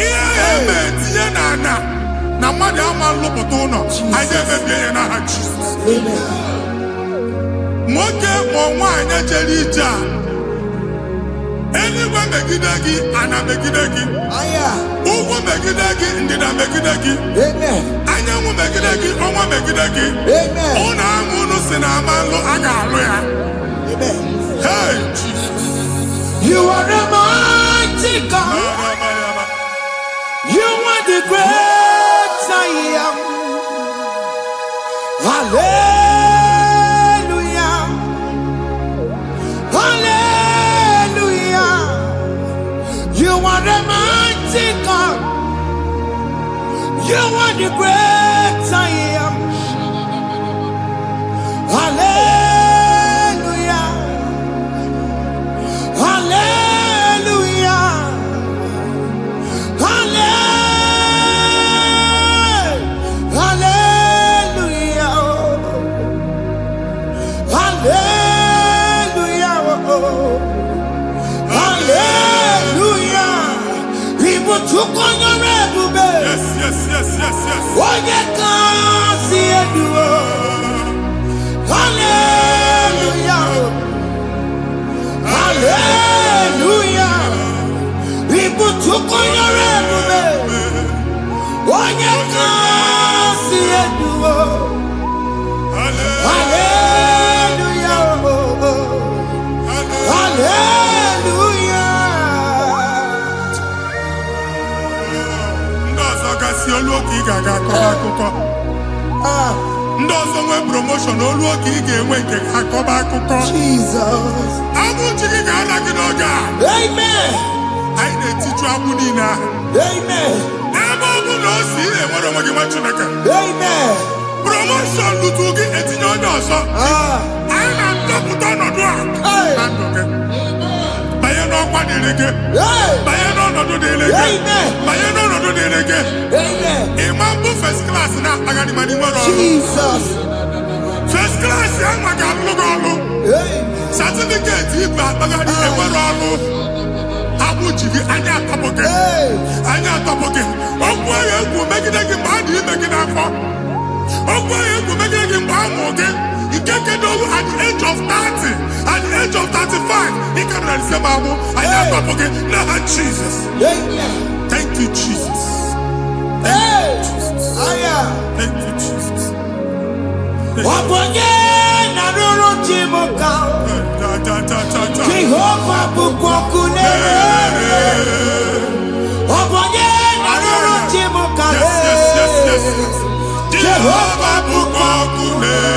Ihe eme tinye na ana na mmadụ ama nlụpụta ụlọ anyị emebie ya n'aha Jizọs. Nwoke ma nwaanyị jere ije a eluigwe megide gị ana megide gị. Ugwu megide gị ndịda megide gị. Anyanwụ megide gị ọnwa megide gị. Ụlọ ahụ unu si na ama nlụ a ga-alụ ya. Hey, Jesus. You are the mighty God. You are the great I am. Hallelujah. Hallelujah. You are the mighty God. You are the great I am. Hallelujah. Hallelujah. Hallelujah. Hallelujah. Hallelujah. People took on your ebube. Yes, yes, yes, yes, yes. Onye kasi eduo. Hallelujah. Hallelujah. People took on your ebube. Onye kasi eduo. Hallelujah. Hallelujah. Ndị ọzọ gasị olu oge ị ga-aga akọba akụkọ. Ndị ọzọ nwee promotion olu oge ị ga-enwe nke akọba akụkọ. Jesus. Abụchi gị ga-ala gị n'oge a. Amen. Anyị na-etiju agbụ niile ahụ. Amen. ebe ọ bụ na o si enwere onwe gị nwa Chineke. Amen. Promotion lutu gị etinye onye ọzọ. Anyị na-adọpụta ọnọdụ a na ndụ gị. Banye n'ọkwa dịrị gị. Banye n'ọnọdụ dịrị gị. Banye n'ọnọdụ dịrị gị. Ịma mbụ first class na-akpagharị ma n'ime ọrụ. Jesus. First class ya nwa ga-alụ gị ọrụ. Certificate ibe akpagharị enwere ọrụ. Abụ ji gị anya atọpụ gị. Anya atọpụ gị. Okwu ahụ egwu megide gị mgbe a dị ime gị n'afọ. Okwu ahụ egwu megide gị mgbe a mụrụ gị. Nke kedu at the age of 30, at the age of 35, he can say, Mamu, I am not forget. Now, Jesus. Thank you, Jesus. Thank you, Jesus. Thank you, Jesus. Jehovah Bukwakunere. Jehovah Bukwakunere.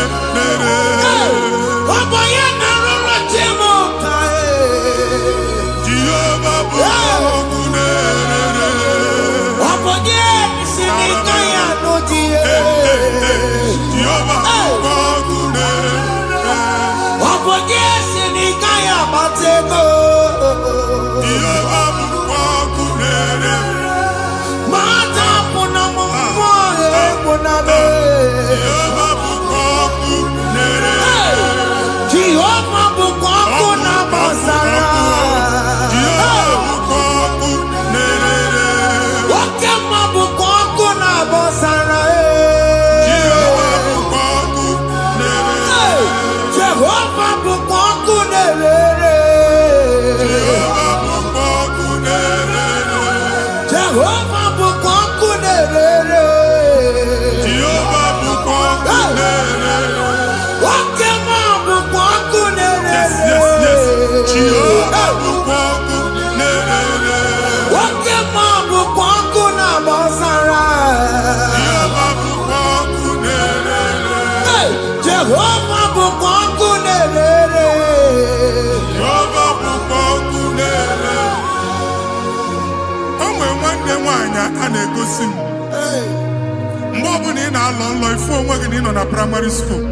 Mgbe ọ bụla ị na-alọ nlọ ifu onwe gị na ị nọ na primary school.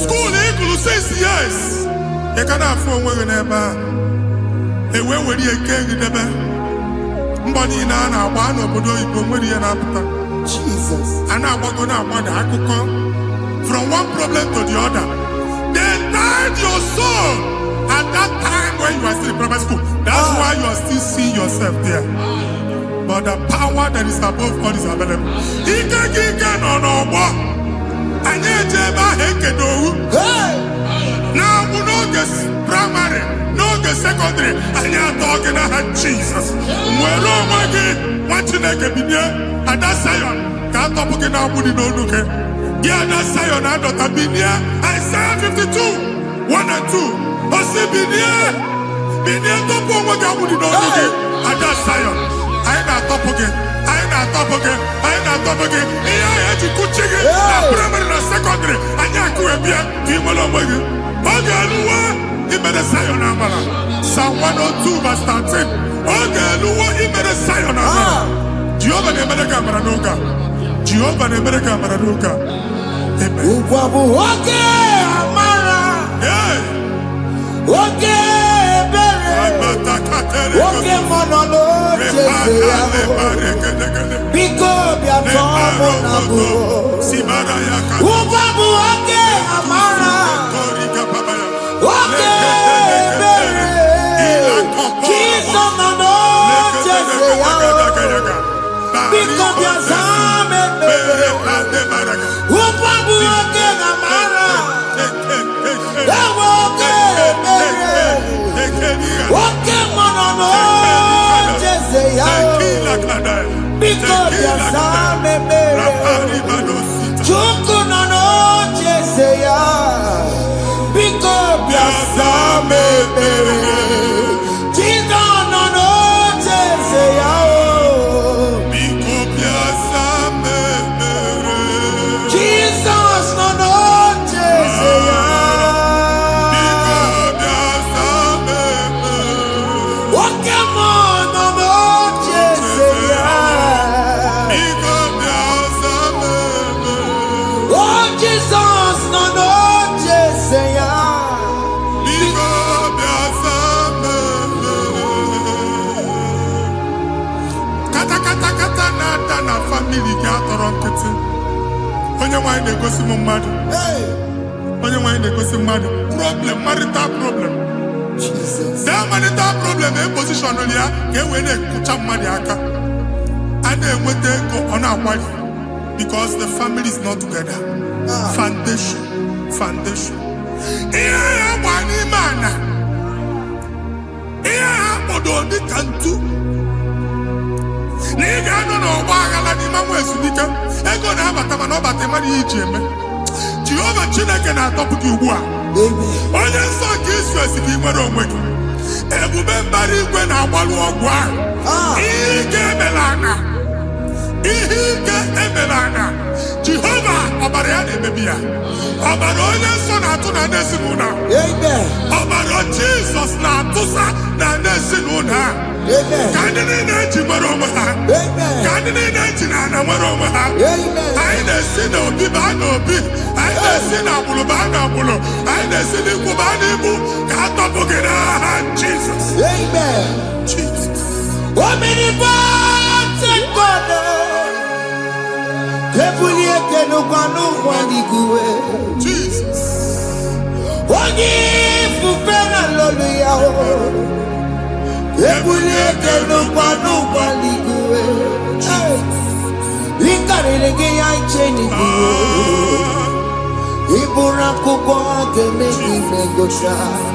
School ịgụrụ 6 years. Ị ka na-afụ onwe gị n'ebe a. Ewe were ihe nke gị debe. Mbọ niile a na-agba n'obodo oyibo nwere ihe na-apụta. A na-agbago na-agbada akụkọ. From one problem to the other. They tied your soul at that time when you are still in primary school. That's why you are still seeing yourself there. But the power that is above all is available. Ike no bo. Anye jeba hekedowu. Now we no get primary, no get secondary. Anye talking about Jesus. Mwelo magi, wachineke binie. Ada Zion, ka topu ke na budi no nuke. Ya ada Zion adota binie. Isaiah 52, 1 and 2. Osi binie topu mwaga budi no nuke. Ada Zion. Anyị na-atọpụ gị. Ihe ahịa ji kuchi gị na praịmarị na sekọndịrị anyị akụwebie ka ị nwere onwe gị. Ọ ga-eluwe imere Zion amara. Psalm 102 verse 13. Ọ ga-eluwe imere Zion amara. Jehova na-emere gị amara n'oge a. Jehova na-emere gị amara n'oge a. Ụgwa bụ oge amara. Oge oge mọnọlọ Jeze ya biko bịa tọọ mụ na bụ ụgwọ bụ oge amara oge ebere Jizọs nọ n'Jeze ya biko bịa zaa m ekpere ụgwọ bụ oge amara ewe oge ebere oge mọnọlọ Jeze ya biko bịa zaa m ekpere Chukwu nọ n'Jeze ya biko bịa zaa m ekpere Jizọs nọ n'Jeze ya biko bịa zaa m ekpere Jizọs nọ n'Jeze ya oke mmụọ nọ n'Jeze ya nkịtị. Onye nwanyị na-egosi m mmadụ. Onye nwanyị na-egosi mmadụ. Problem, marital problem. That marital problem in position on ya ka e wee na-ekucha mmadụ aka. A na-enweta ego ọ na-akwali because the family is not together. Foundation. Ihe ya gba n'ime ana. Ihe ya kpọdo dị ka ntu. Na ị ga-anọ n'ọgba aghara n'ime nwa ezumike. Ego na-abata mana ọ bata mmadụ ihe iji eme. Jehova Chineke na-atọpụ gị ugbu a. Onye nsọ nke Izrel si gị nwere onwe gị. Ebube mbara igwe na-agbalụ ọgwụ ahụ. Ihe ike emela anya. Jehova ọbara ya na-emebi ya. Ọbara onye nsọ na-atụ na ndị ezinụlọ. Ọbara Jizọs na-atụsa na ndị ezinụlọ ha. Ka ndị niile eji nwere onwe ha. Ka ndị niile eji na ana nwere onwe ha. Anyị na-esi n'obi baa n'obi. Anyị na-esi n'agbụrụ baa n'agbụrụ. Anyị na-esi n'ikwu baa n'ikwu. Ka a tọpụ gị n'aha Jizọs.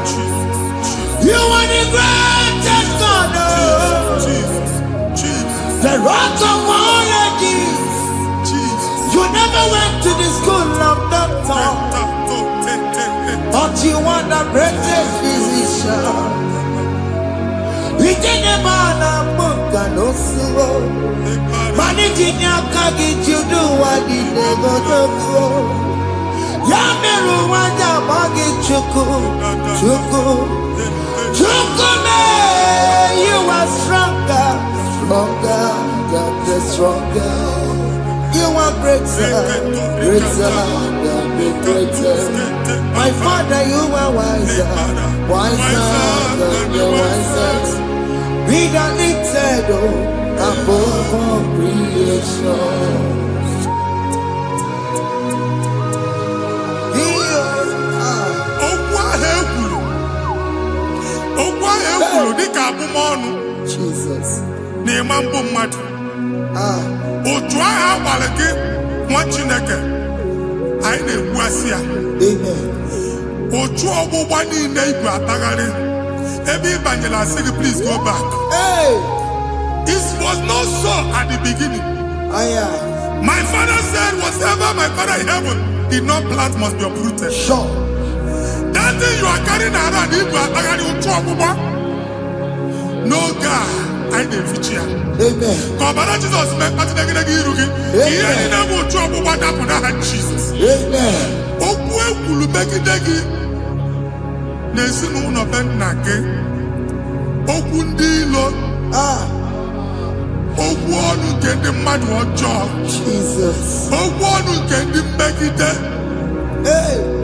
Jesus. You are the greatest God, the rock of all ages. You never went to the school of doctor, but you are the greatest physician. We didn't man a book and also managing your carriage. You do what you never do. Yameru wanja bagi chuku. You are stronger, stronger. You are greater than the greatest. My Father, you are wiser than the wisest. Be the lifted above all creation. Jesus. Otu agha agbara gị nwa Chineke anyị na-egbu asị ya. Otu ọgbụgba niile igwe atagharị ebe ị banyere asị gị please go back. It was not so at the beginning. My father said whatever my father in heaven did not plant must be uprooted. Sure. That thing you are carrying around igwe atagharị otu ọgbụgba. No God. I didn't feature. Amen. Kọbara Jesus mee kpatụ negidegi iru gị. Ihe niile bụ otu ọgbụgba dapụ n'aha Jesus. Amen. Okwu ekwuru megide gị n'ezinụlọ be nna gị. Okwu ndị ilo. Okwu ọnụ nke ndị mmadụ ọjọọ. Jesus. Okwu ọnụ nke ndị mmegide.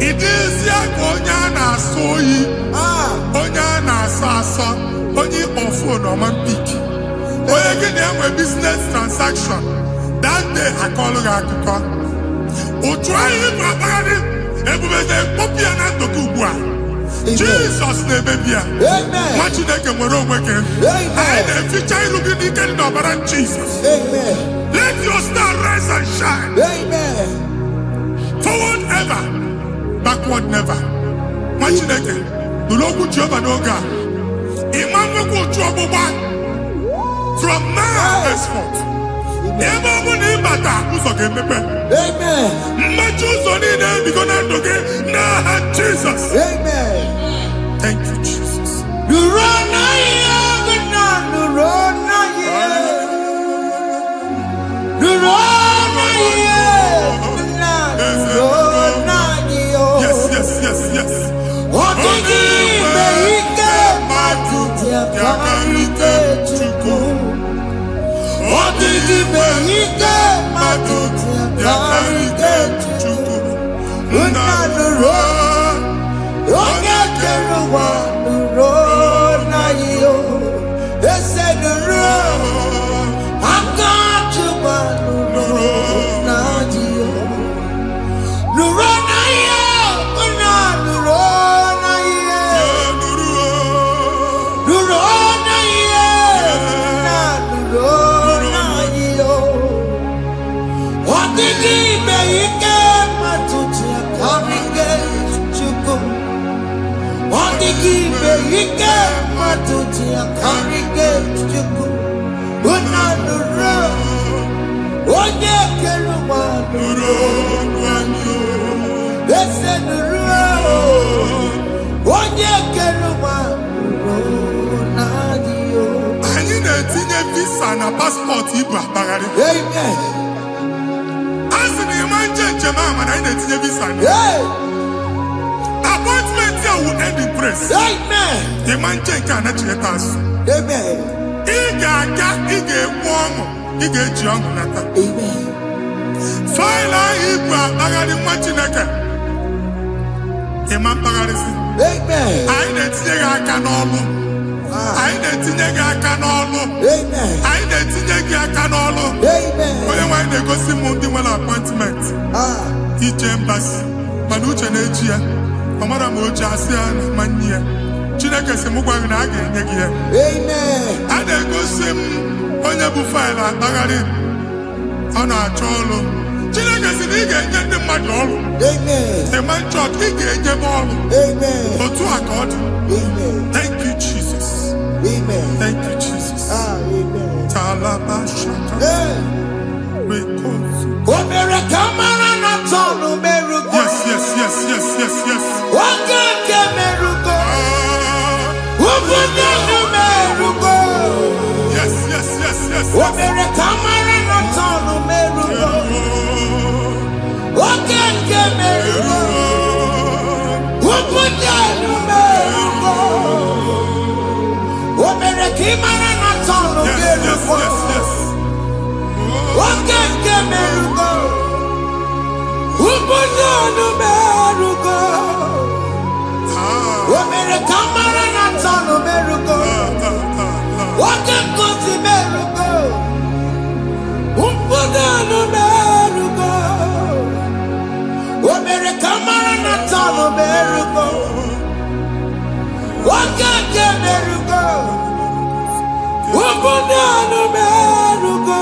Ị dịzie ka onye a na-asọ oyi. Onye a na-asọ asọ. Onye ọfụ n'ọma mpiki. Onye gị na-enwe business transaction. That day akọlụ gị akụkọ. Otu anyị bụ akpagharị ebube na-ekpọpụ ya na ndụ gị ugbu a. Jizọs na-emebi ya. Nwa Chineke nwere onwe gị. Anyị na-eficha iru gị n'ike dị n'ọbara Jizọs. Let your star rise and shine. Forward ever, backward never. Nwa Chineke nụrụ okwu Jehova n'oge a. From now henceforth, ebe ọ bụ na ịbata ụzọ ga-emepe. Mmechi ụzọ niile ebigo na ndụ gị n'aha Jizọs. Thank you, Jesus. Yes. ike matuti akarike chuku. Unanuro. Onye keluma nuro. Ese nuro. Onye keluma nuro nadio. Anyị na-etinye visa na passport Igbo akpagharị. Amen. Asị na ịma njem ama na anyị na-etinye visa na. Appointment here will end in praise. Amen. Ịma njem nke a na-echeta azụ. Amen. Ị ga-aga, ị ga-ekwu ọṅụ, ị ga-eji ọṅụ nata. Amen. Faịlụ ahụ Igbo akpagharị nwa Chineke. Ịma mkpagharịsị. Amen. Anyị na-etinye gị aka n'ọlụ. Anyị na-etinye gị aka n'ọlụ. Amen. Anyị na-etinye gị aka n'ọlụ. Amen. Onye nwaanyị na-egosi m ndị nwere appointment ije mbasi mana uche na-eji ya ọ mara ma oche asị ya na manye ya. Chineke sị m gwa gị na a ga-enye gị ya. Amen. A na-egosi m onye bụ faịlụ akpagharị ọ na-achọ ọrụ. Chineke sị na ị ga-enye ndị mmadụ ọrụ. Amen. Ịma chọọchị ị ga-enye m ọrụ. Amen. Otu a ka ọ dị. Amen. Thank you Jesus. Amen. Thank you Jesus. Amen. Talaba shaka. Rekosu. Omere kamara na tonu merugo. Yes. Oge nke merugo. Obodo nu merugo. Yes. Omere kamara na tonu merugo. Oge nke merugo. Obodo nu merugo. Omere kamara na tonu merugo. Oge nke merugo. Obodo nu merugo. Omere kamara na tonu merugo. Oge nkuzi merugo. Obodo nu merugo. Omere kamara na tonu merugo. Oge nke merugo. Obodo nu merugo.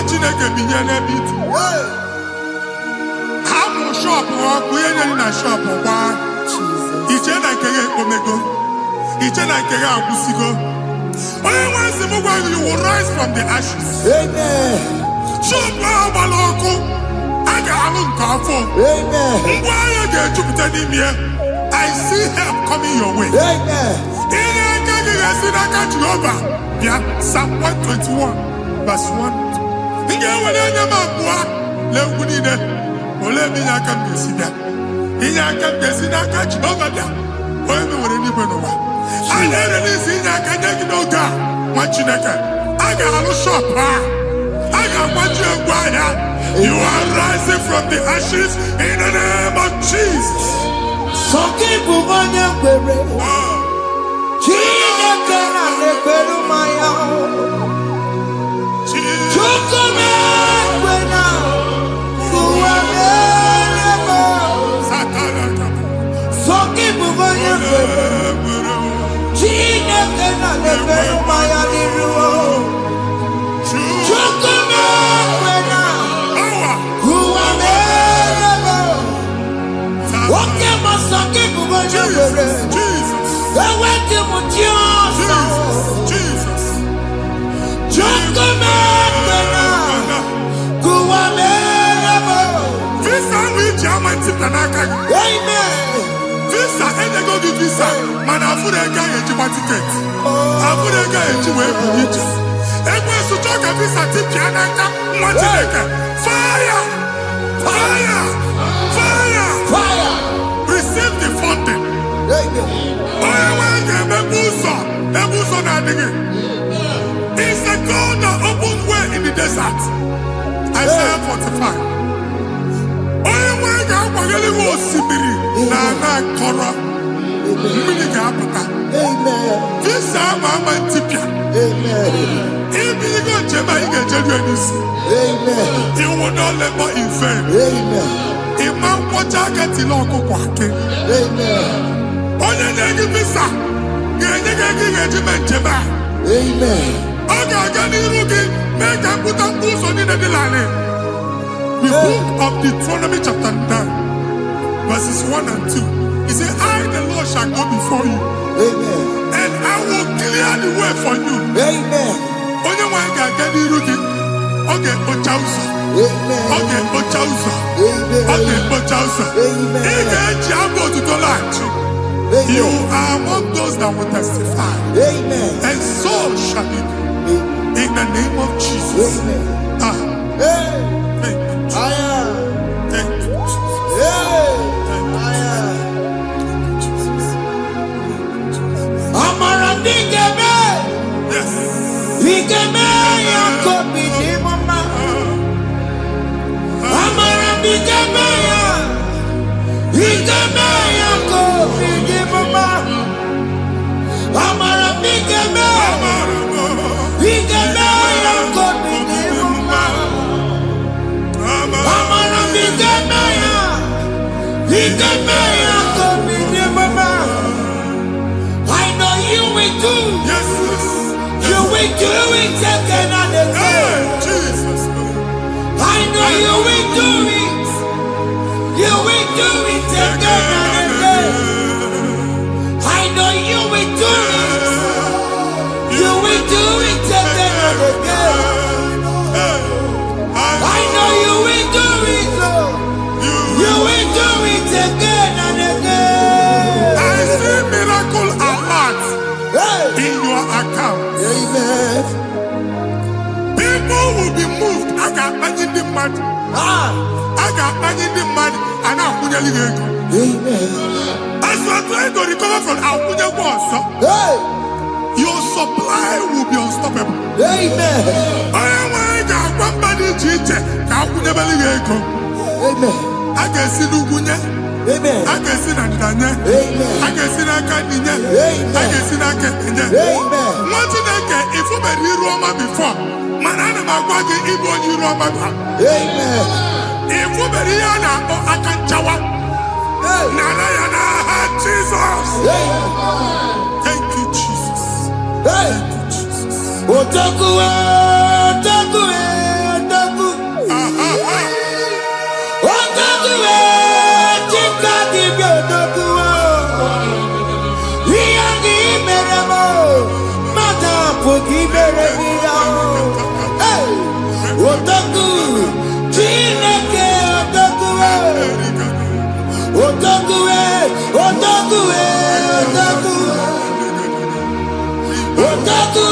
Chineke binye n'ebe itu. Ha mụ shọpụ ọkụ ihe nyere na shọpụ kwa. Iche na nke ya ekpomego. Iche na nke ya agwụsigo. Onye nwe nsị m gwa you will rise from the ashes. Amen. Shọpụ ahụ gbara ọkụ. A ga-alụ nke afọ. Amen. Ngwa ahịa ga-ejupụta n'ime ya. I see help coming your way. Amen. Ihe aka gị ga-esi n'aka Jehova. Bịa Psalm 121 verse 1. Ị ga-ewere anya m abụọ n'egwu niile. Olee ebe inye aka m ga-esi bịa? Inye aka m ga-esi n'aka Jehova bịa. Onye mewere n'igwe n'ụwa. A na-ere n'isi inye aka nye gị n'oge a, nwa Chineke. A ga-alụ shọpụ a. A ga-agbaji egwu ahịa. You are rising from the ashes in the name of Jesus. Sọkị bụ onye kwere. Chineke na-ekwere mmanya. Chukwu na-ekwe na ụwa mere German Titanaka. Amen. Visa, and they go to visa. Man, I put a guy in my ticket. I put a guy in my ticket. And when you talk a visa, Titanaka, what fire! Fire! Fire! Fire. Receive the funding. Amen. It's the God that opens way in the desert. Isaiah 45. Amen. This is my tipia. Amen. If you go to Amen. you will not labor in vain. Amen. Imam Wajaka Tiloko Kwake. Amen. Onye negi visa. Amen. The book of Deuteronomy chapter 9, verses 1 and 2. He said, I, the Lord, shall go before you. Amen. And I will clear the way for you. Amen. Onye nwa ga-aga n'iru gị, ọ ga-ekpocha ụzọ. Ọ ga-ekpocha ụzọ. Ọ ga-ekpocha ụzọ. Ị ga-eji abụ otuto laghachi. You are among those that will testify. Amen. And so shall it be. In the name of Jesus. Amen. Thank you, Jesus. Thank you, Jesus. I know you will do. Yes, You will do it again and again. Jesus. I know you will do it. You will do it again and again. I know you will do it. You will do it again and again. I know you will do it, Lord. You will do it again and again. I see miracle alert in your account. Amen. People will be moved. I got money in the mud. I got money in the mud. And I'm going to leave. Amen. As you are trying to recover from Abuja Boss, your supply will be unstoppable. Amen. I got one body teacher. Amen. I can see Lugunya. Amen. I can see Nandanya. Amen. I can see Nakaninya. Amen. I can see Nakaninya. Amen. What did I get if you were in Roma before? Manana Magwagi Igbo in Roma. Amen. If you were here now, I can chawa. Narayana, Jesus. Thank you, Jesus. Thank you, Jesus. Otaku, otaku, otaku. Otaku, chika dibi otaku. Iyagi meremo, mata poki meremira. Otaku, chineke otaku. Otaku, otaku, otaku. Otaku,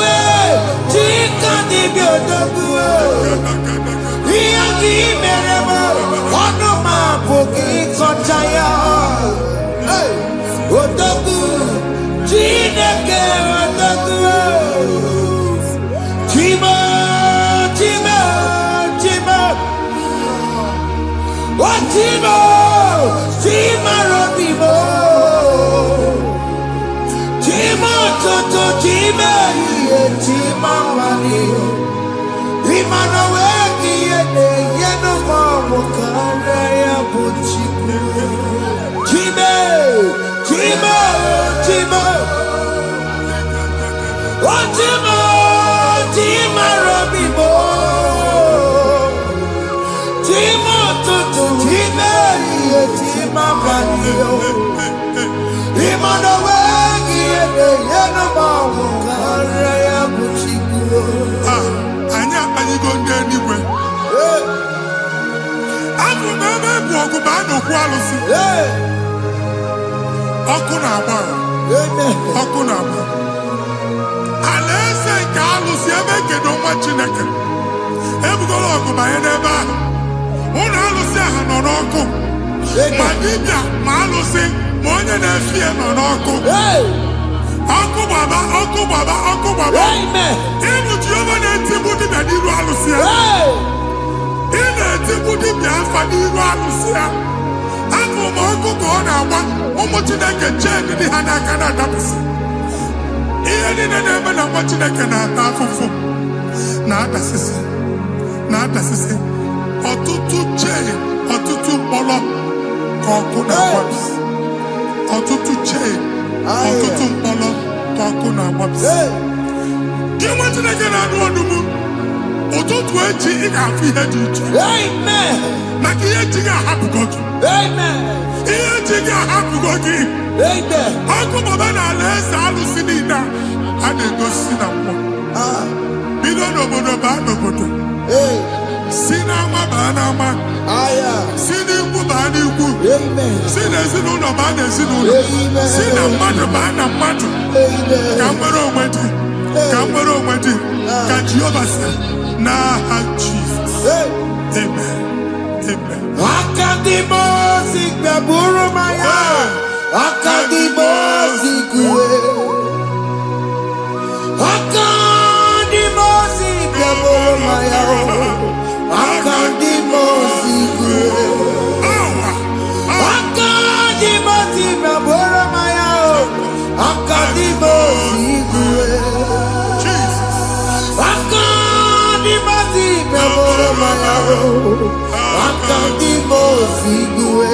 chika dibi otaku. Iyagi meremo, onoma poki kochaya. Otaku, chineke otaku. Chima, chima, chima. Chima, chima robimo. Chima toto, chima iye, chima wali. Imana weki yene, yeno mamu kare ya buchiku. Chima, chima, chima. Chima, chima robimo. Chima toto, chima iye, chima wali. Imana weki yene, yeno mamu kare ya buchiku. Anya, are you going anywhere? I'm ebe bụ ọgụ ma a na-okwu alụsị. Ọkụ na-agba. Ọkụ na-agba. Alaeze nke alụsị ebe kedu nwa Chineke. Ebugoro ọgụ banye n'ebe ahụ. Ụlọ alụsị ahụ nọ n'ọkụ. Ma dibịa ma alụsị ma onye na-efi ya nọ n'ọkụ. Ọkụ gbaba, ọkụ gbaba, ọkụ gbaba. Ịbụ Jehova na-etigbu dibịa n'iru alụsị ya. Ị na-etigbu dibịa afa n'iru alụsị ya. Afọ ma ọkụ ka ọ na-agba ụmụ Chineke chee dị ha n'aka na-adapụsị. Ihe niile na-eme na nwa Chineke na-ata afụfụ na-adasịsị na-adasịsị. Ọtụtụ chee, ọtụtụ mkpọrọ ka ọkụ na-agbapụsị. Ọtụtụ chee, ọtụtụ mkpọrọ ka ọkụ na-agbapụsị. Gị nwa Chineke na-anụ ọdụm, ụtụtụ echi ị ga-afụ ihe dị iche. Maka ihe echi ga-ahapụgo gị. Ihe echi ga-ahapụgo gị. Ọkụ baba na alaeze alụsị niile a na-egosi na mmụọ. Bido n'obodo baa n'obodo. Si n'ama baa n'ama. Si n'ikwu baa n'ikwu. Si n'ezinụlọ baa n'ezinụlọ. Si na mmadụ baa na mmadụ. Ka nwere onwe dị. Ka nwere onwe dị. Ka Jehova sị n'aha Jizọs. Amen. Amen. Akadimosi gbaburu maya. Akadimosi kuwe. Akadimosi gbaburu maya. Akadimosi kuwe. Akadimosi gbaburu maya. Akadimosi kuwe. Akadimosi gbaburu maya. Akadimosi kuwe.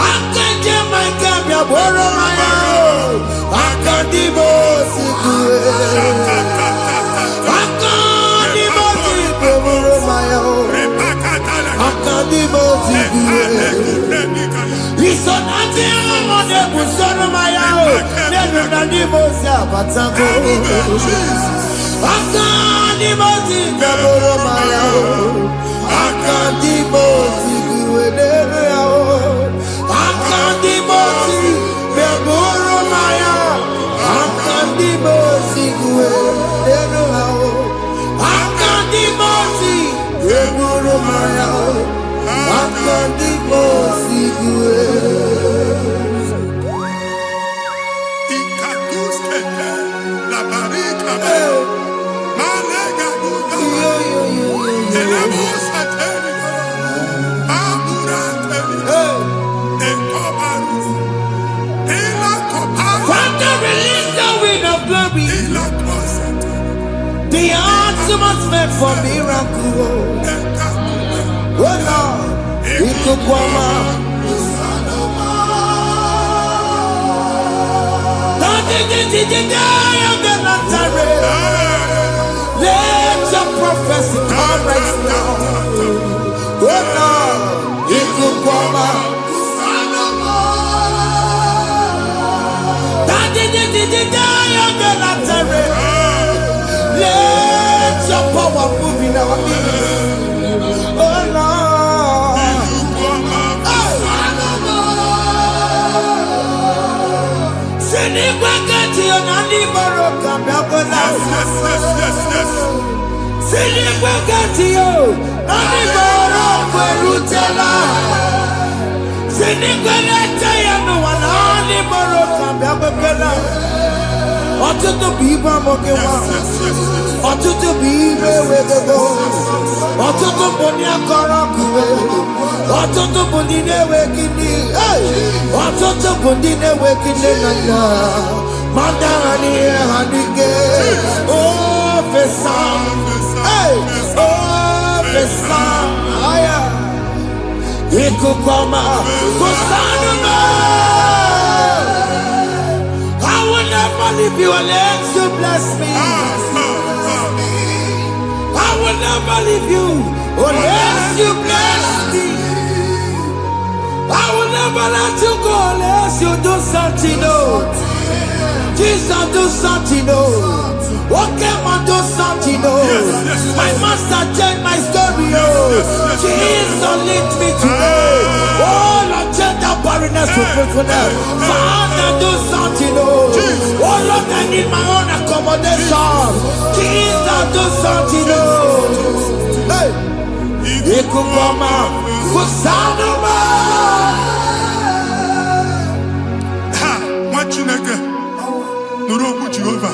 Akadimosi gbaburu maya. Akadimosi kuwe. Akadimosi kuwe. Isonati amone busono maya o. Nenu nadimosi abatago. Akadimosi gbaburu maya o. Akadimosi kuwe nenu ya o. Akadimosi gbaburu maya. Akadimosi kuwe nenu ya o. Akadimosi gbaburu maya o. Akadimosi kuwe. The ultimate man for miracle. Oh Lord, Ikukwama. Let your prophecy come right now. Oh Lord, Ikukwama. Let your power move in our midst. Oh Lord. Sinikwakati onani boroka biakola. Sinikwakati yo nani boroka rutela. Sinikwakati ya no wanani boroka biakola. Ọtụtụ bụ ibe amụkewa. Ọtụtụ bụ ibe ewegego. Ọtụtụ bụ ndị akọrọ ọkụwe. Ọtụtụ bụ ndị na-enweghị nne. Ọtụtụ bụ ndị na-enweghị nne na nna. Ma ndị agha n'ihe ha n'ike. Ofesa. Ofesa. Ikuku ọma. Kụsanụ m. I will never leave you unless you bless me. I will never leave you unless you bless me. I will never let you go unless you do something. No. Jesus, do something. No. Okay, man, do something. No. My master changed my story. Oh. Jesus. Father, lead me today. Oh, Lord, change that barrenness to fruitfulness. Father, do something. Oh, Lord, I need my own accommodation. Jesus, do something. Hey, Ikukoma, Kusanuma. Chineke nụrụ okwu Jehova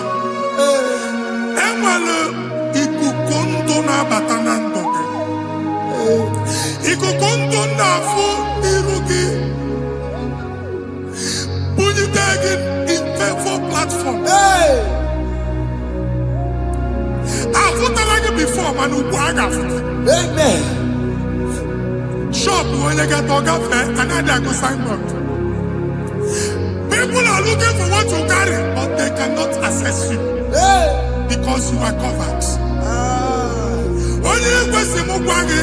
enwere ikuku ndụ na-abata na ndụ gị ikuku ndụ na-afụ iru gị bunyite gị in favor platform afụtala gị before mana ugbu a ga-afụta shop onye gata ọ gafee anaghị agụ signboard. People are looking for what you carry, but they cannot access you because you are covered. Only question mugwangi,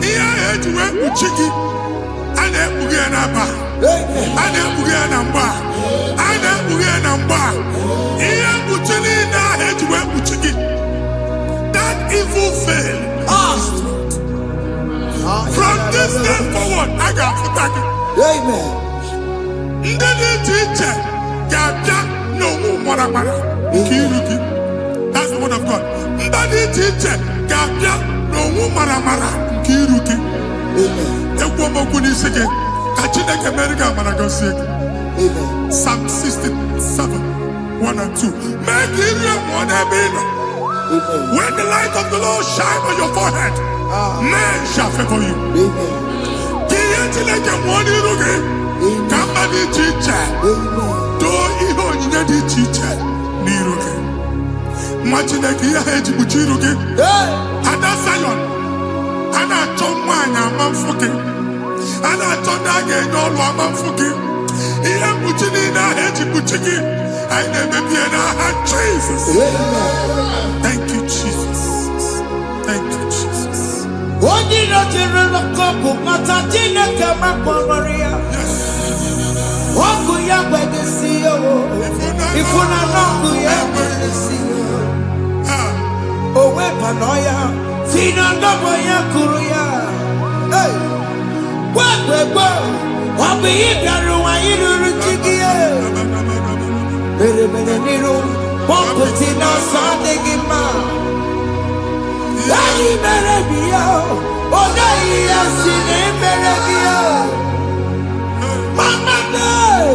iya ejuwe uchiki, ane buge namba, ane buge namba, ane buge namba. Iya uchini na ejuwe uchiki. That evil veil. From this day forward, I got futaki. Amen. That's the word of God. Psalm 67, 1 and 2. When the light of the Lord shine on your forehead, men shall favor you. Kamba di chicha, do ihe onyinye di chicha n'iru gị. Nwa Chineke ihe ha eji kpuchi iru gị. Ada Zion, a na-achọ nwaanyị ama mfụ gị. A na-achọ ndị a ga-enye ọlụ ama mfụ gị. Ihe mkpuchi niile ahụ eji kpuchi gị, anyị na-emebie n'aha Jesus. Thank you, Jesus. Thank you, Jesus. Onye nọchiri n'ọkụ mata Chineke makpọrọ Oku ya gbegesi yo, ifuna n'oku ya gbegesi yo. Owe panoya, fina ndobo ya kuru ya. Hey, gbegbo, obi ibiaru wa iruru chigiye. Mere niru, pomputi na sadegi ma. Eyi mere biyo, oda iya sine mere biyo. Mama day,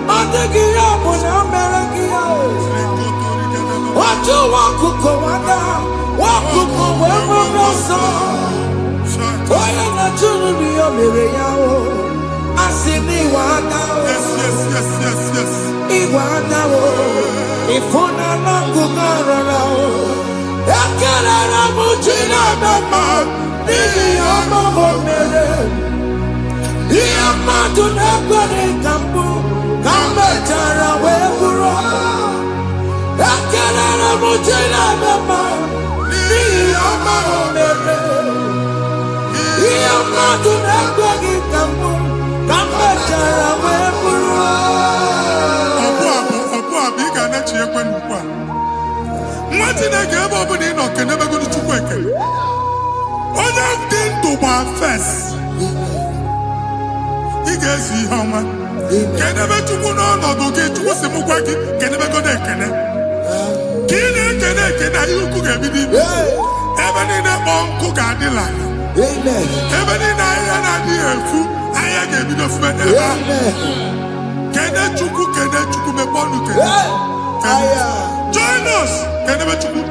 Madagia Bona Meragia. What you want to go under? What to go where we go so? Why not to be a Miriao? I see me wanda. Yes. Iwanda. If una not go around. Yakara Mujina Mama. Nini Amamo Mere. Iya matuna kwani kambu kambatara weburo akana na mujela mama iya mamere iya matuna kwani kambu kambatara weburo Obu abiga na chiekwe nkwa nwati na ga-ebe obodo ị nọ kenebegoro Chukwu ekele onye dị ndụ gba first ị ga-ezi ihe ọma kenebe Chukwu n'ọnọdụ gị Chukwu si mụ gwa gị kenebegodo ekene ka ị na-ekene ekene ihe ukwu ga-ebido ime ebe niile kpọ nkụ ga-adịla ebe niile ahịhịa na-adịghị efu ahịhịa ga-ebido fume n'ebe ahụ kene Chukwu mepe ọnụ kene join us kenebe Chukwu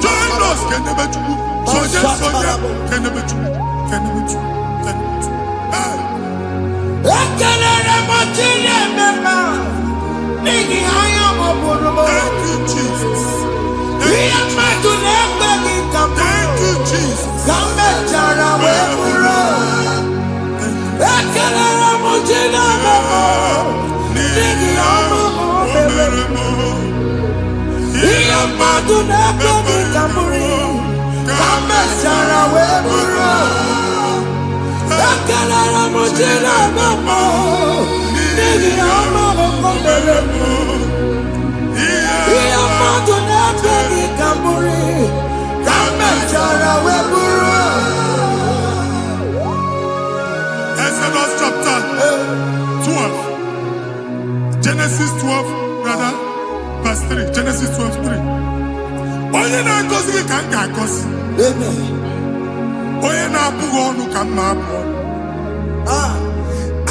join us kenebe Chukwu sonye kenebe Chukwu Ekelere mochile mema, nigi haya moburu. Thank you, Jesus. Iya matu nekwe kikamu. Thank you, Jesus. Kambe chara weburo. Ekelere mochile mema, nigi haya moburu. Iya matu nekwe kikamu. Kambe chara weburo. Ekelere mochile mema, nigi haya moburu. Iya matu nekwe kikamu. Kambe chara weburo. Genesis 12, brother, verse 3. Genesis 12, 3. Onye na-agọzi gị ka m ga-agọzi. Onye na-abụghị ọnụ ka m na-abụ ọnụ.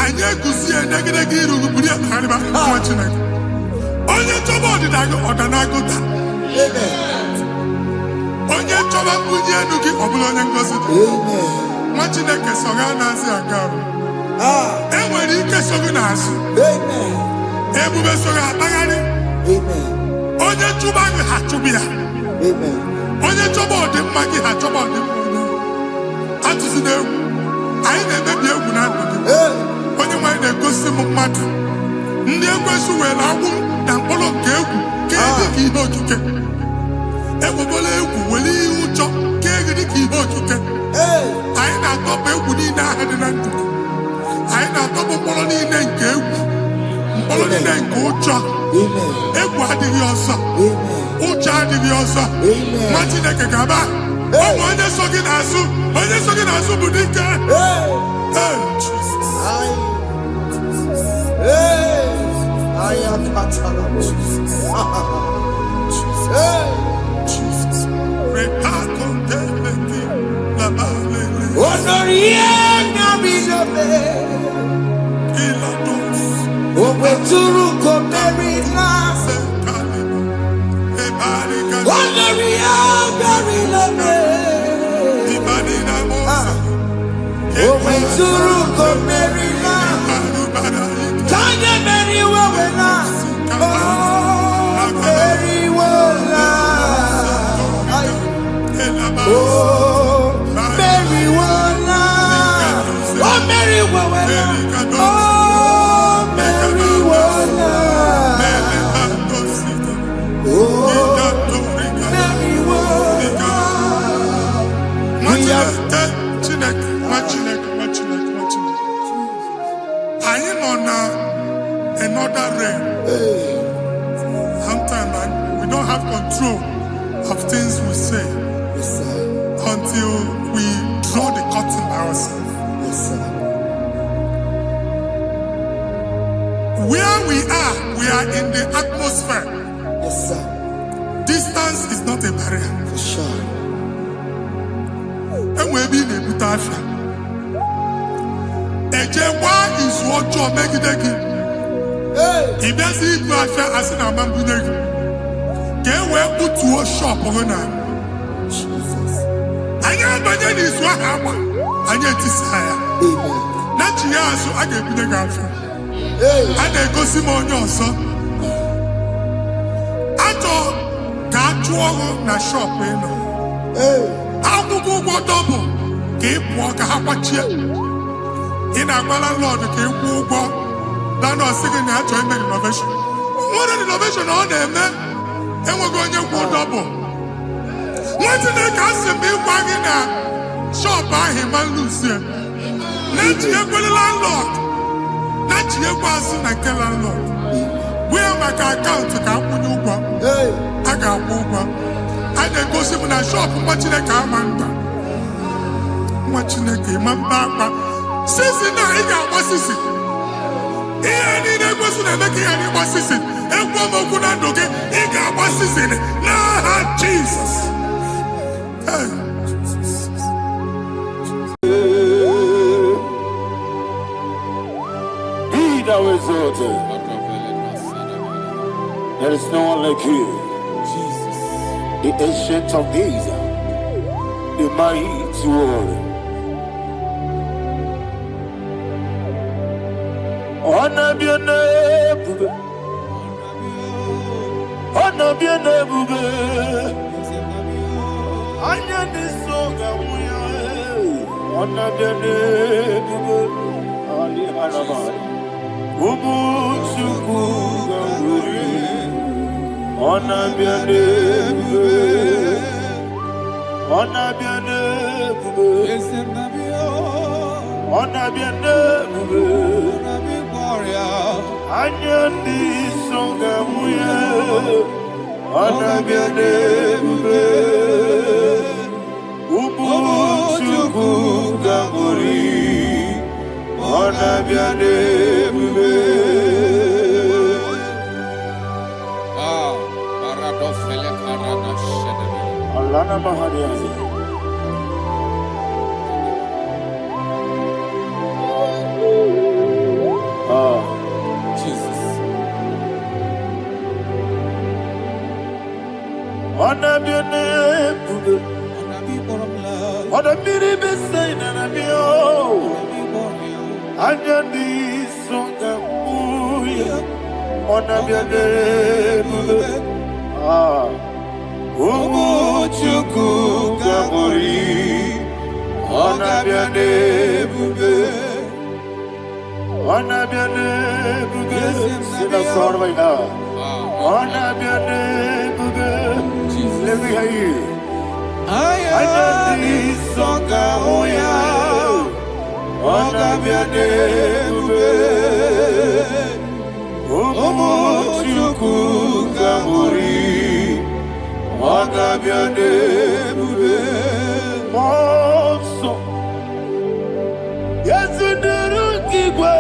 Anyị eguzie negedege iru gị buru ya kparịba nwa Chineke. Onye chọba ọdịda gị ọda na-agụta. Onye chọba mbunye elu gị ọ bụla onye ngọzi dị. Nwa Chineke so gị na-azị aga arụ. Enwere ike so gị n'azụ. Ebube so gị akpagharị. Onye chụba gị ha chụbụ ya. Onye chọba ọdịmma gị ha chọba ọdịmma onye. Atụzina egwu. Anyị na-emebi egwu na ndụ gị. Onye nwanyị na-egosi m mmadụ. Ndị ekwensu were agbụ na mkpụrụ nke egwu kee dị ka ihe okike. Ekwebola egwu were ihe ụjọ kee gị dị ka ihe okike. Anyị na-atọpụ egwu niile ahụ dị na ndụ gị. Anyị na-atọpụ mkpụrụ niile nke egwu. Mkpụrụ niile nke ụjọ. Egwu adịghị ọzọ. Ụjọ adịghị ọzọ. Nwa Chineke ga-aba. Ụmụ onye so gị n'azụ. Onye so gị n'azụ bụ dike. Another rain. Sometimes we don't have control of things we say until we draw the curtain by ourselves. Where we are in the atmosphere. Distance is not a barrier. For sure. And we'll be in a butafia. Ejewa is what you make it. If there's a butafia as an amambuneg, get where put to a shop on Jesus. I am a is what happened. I get this higher. Not you, so I get the gafia. I go see more your son. I told God na shop. How to go double? Keep walk a half in a landlord, keep walk. That was second natural innovation. What an innovation on them, man. And we're going to go double. What did they cast him be wagging at? Shop by him and Lucia. Let you go the landlord. Let you go and kill landlord. Where my account to come when you go? I got over. I then go see when I shop watching a car man. Watching a game and papa. Since now, he got what's this? He ain't a person that make any what's this? And one more good and okay, he got what's this in it. Nah, Jesus. Be thou exalted. There is no one like you. The ancient of days, the mighty warrior. Honor be a nebube, honor be a nebube. Honor be so good, honor be a nebube. Ali Harabai, Ubu Chukuga Wuri. Honor be a nebube, honor be a nebube, honor be a nebube. Anyandi songa muye, honor be a nebube. Ubu Chukuga Wuri, honor be a nebube. Alana Mahadiazi. Jesus. On a bien aimé. On a bien aimé, c'est un ami. Anyandi songa muya. On a bien aimé. Umuchuku gamori. On a bien aimé. On a bien aimé. C'est la soirée right now. On a bien aimé. Let me hear you. Anyandi songa muya. On a bien aimé. Umuchuku gamori. On a bien aimé. Mon son. Yes, Igbo.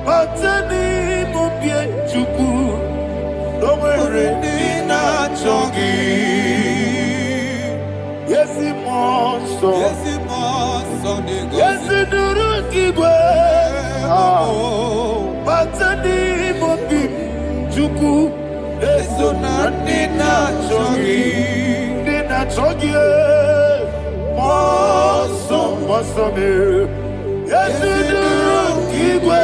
Matani mo bien chuku. No mere ni na chongi. Yes, mon son. Yes, Igbo. Matani mo bien chuku. Eso na ni na chongi. Ni na chongi. Mon son. Yes, Igbo.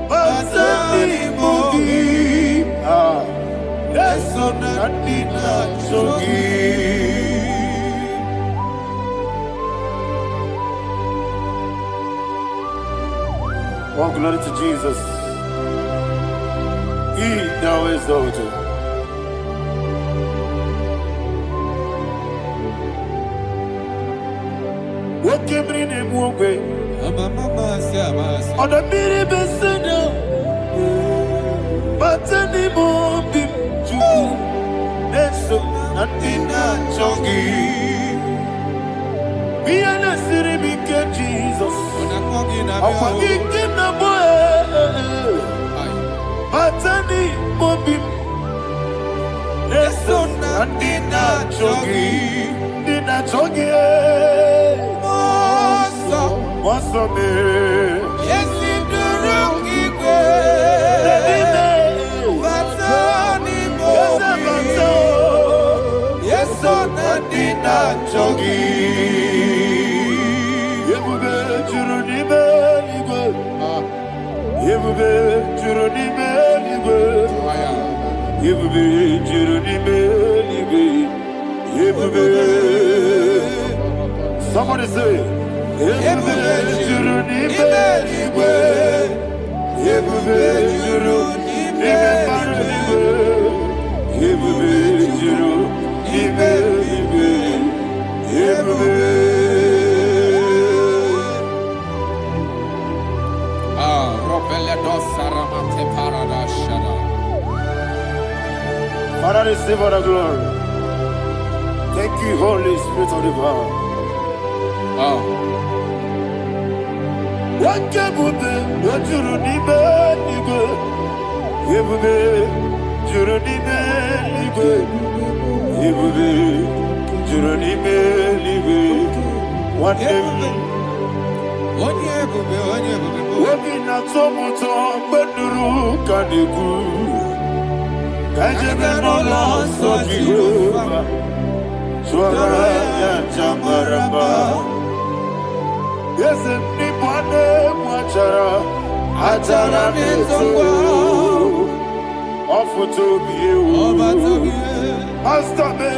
Matani mo bien. Eso na ni na chongi. Oh, glory to Jesus. He now is exalted. What came in him away? On the miri besana. But anymore be true. That's nothing not chongi. Be an asiri bika Jesus. I'm forgetting the boy. But anymore be. That's nothing not chongi. Nina chongi. What's up, man? Yes, in the room, Igbo. Yes, on the dinner, Chogi. Yebube Juruni Belibe. Yebube Juruni Belibe. Yebube Juruni Belibe. Yebube. Somebody say. Yebube Juruni Belibe. Yebube Juruni Belibe. Yebube Juruni Belibe. Yebube. Father, receive all the glory. Thank you, Holy Spirit of the Father. What can we do? What you do, Nibe, Nibe, Nibe, Nibe, Nibe, Nibe, Nibe, Nibe. What name? What in a tomoto, but the rook and the good. Kajabeno lost of Jehovah. Swara Jamaraba. Yes, if Nipane Machara, Atara Neto, offer to be you, Master Me,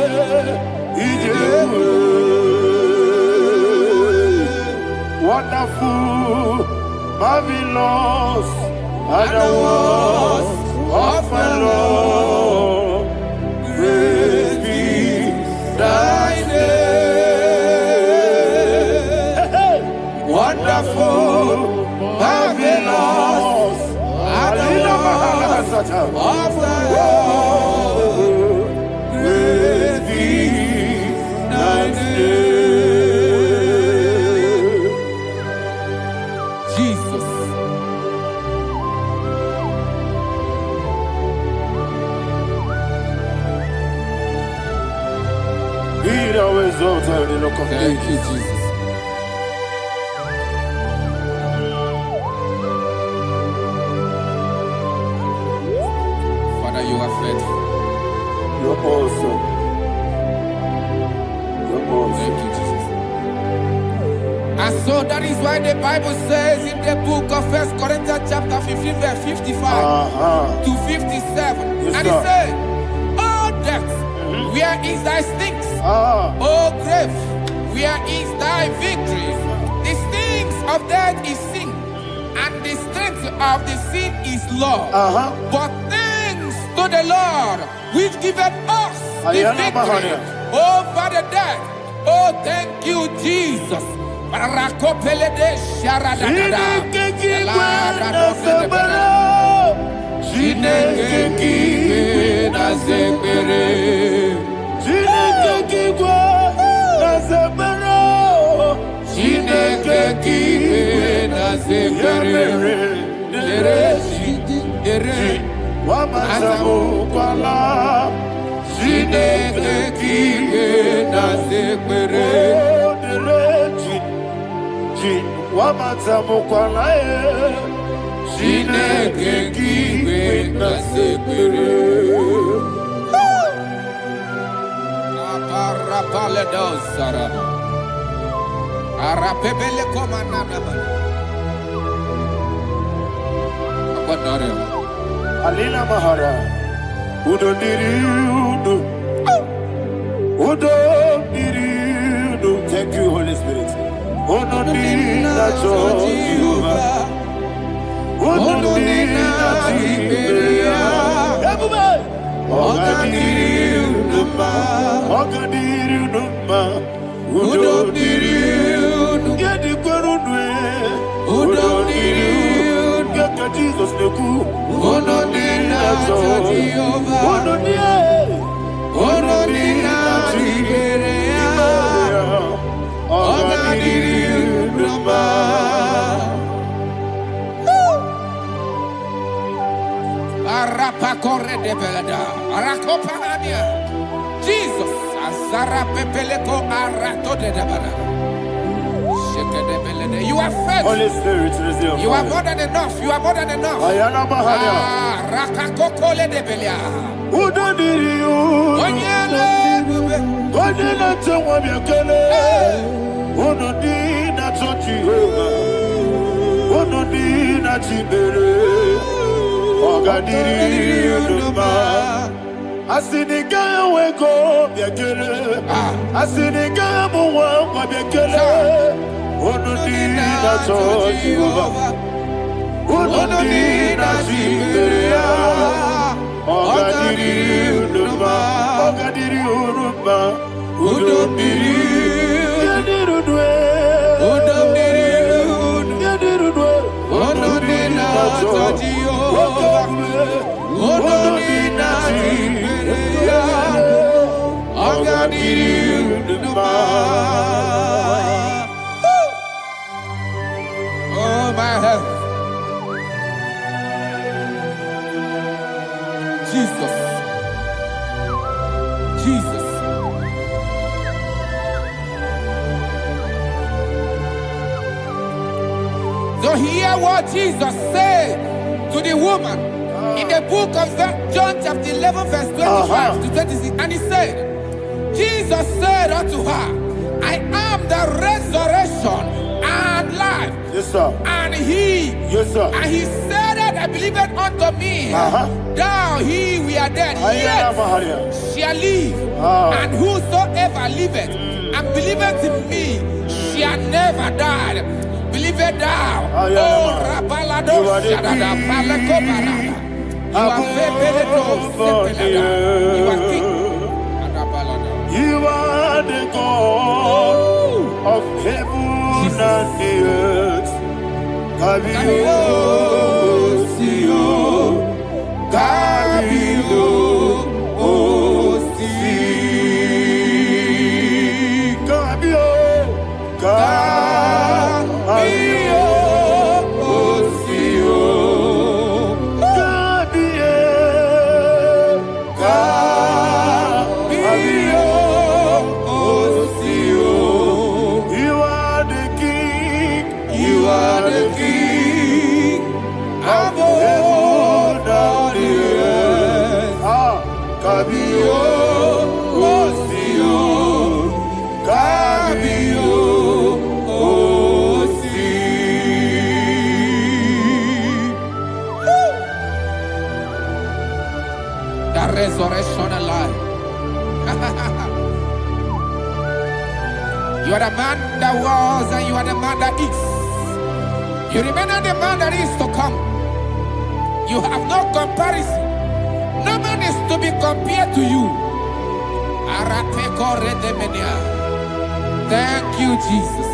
wonderful, marvelous, and the was of my Lord, great be thy name. Wonderful, marvelous, and the was of my Lord, great be thy name. Jesus. the Rock of Thank you, Ages. Jesus. Father, you are faithful. You're awesome. You're awesome. Thank you, Jesus. And so that is why the Bible says in the book of 1 Corinthians chapter 15, verse 55 to 57. Yes, And it sir. said, "Oh death, where is thy stings? Ah. Oh grave, where is thy victory? The stings of death is sin, and the strength of the sin is law. But thanks to the Lord, which giveth us the Ayana victory Mahania. over the death." Oh, thank you, Jesus. Rakopelede sharadadada. Chineke kiwe na zekere. Chineke kiwe na zekere. Wamazamukwala. Chineke kiwe na zekere. Wamazamukwala. Chineke kiwe na zekere. Aparapale dosarama. Arapebele komanana bana. Apanare. Alina Mahara. Udo diriudo. Udo diriudo. Thank you, Holy Spirit. Udo diriudo. Udo diriudo. Ogadiriudo. Udo diriudo. Gedi kwerudwe. Udo diriudo. Gaka Jesus neku. Udo diriudo. Udo diriudo. Udo diriudo. Arapa corre de belada. Arakopa ania. Jesus. Azara pepeleko arato de dabara. Sheke de belede. You are faithful. Holy Spirit, receive You are fire. more than enough. You are more than enough. Ayana Mahania. Rakakokole de belia. Udo diriudo. Onyele bube. Odina tewa biakele. Udo dina Jehovah. Udo dina chibere. Ogadiriudo. Asiniga weko biakele. Asiniga muwa biakele. Udo dina Jehovah. Udo dina chibere. Ogadiriudo. Udo diriudo. Oh my heaven. Jesus. Jesus. So hear what Jesus said to the woman in the book of John chapter 11 verse 25 to 26. And he said, Jesus said unto her, I am the resurrection and life. Yes, sir. And he, Yes, sir. and he said that I believeth unto me, thou he we are dead, Ayana yet Mahania. shall live. And whosoever liveth and believeth in me shall never die. Believeth thou. Ayana Oh, Mahania. Rabalado, You are the Shadada, Paleko Barada. You are Febeledo, Sepelada. You are king. Adabalada. You are the God of heaven and the earth. Kabio, Sio, Kabio, Osi, Kabio, Kabio, Osio, Kabio, Kabio, Osio. resurrection and life. You are the man that was and you are the man that is. You remain the man that is to come. You have no comparison. No man is to be compared to you. Thank you, Jesus.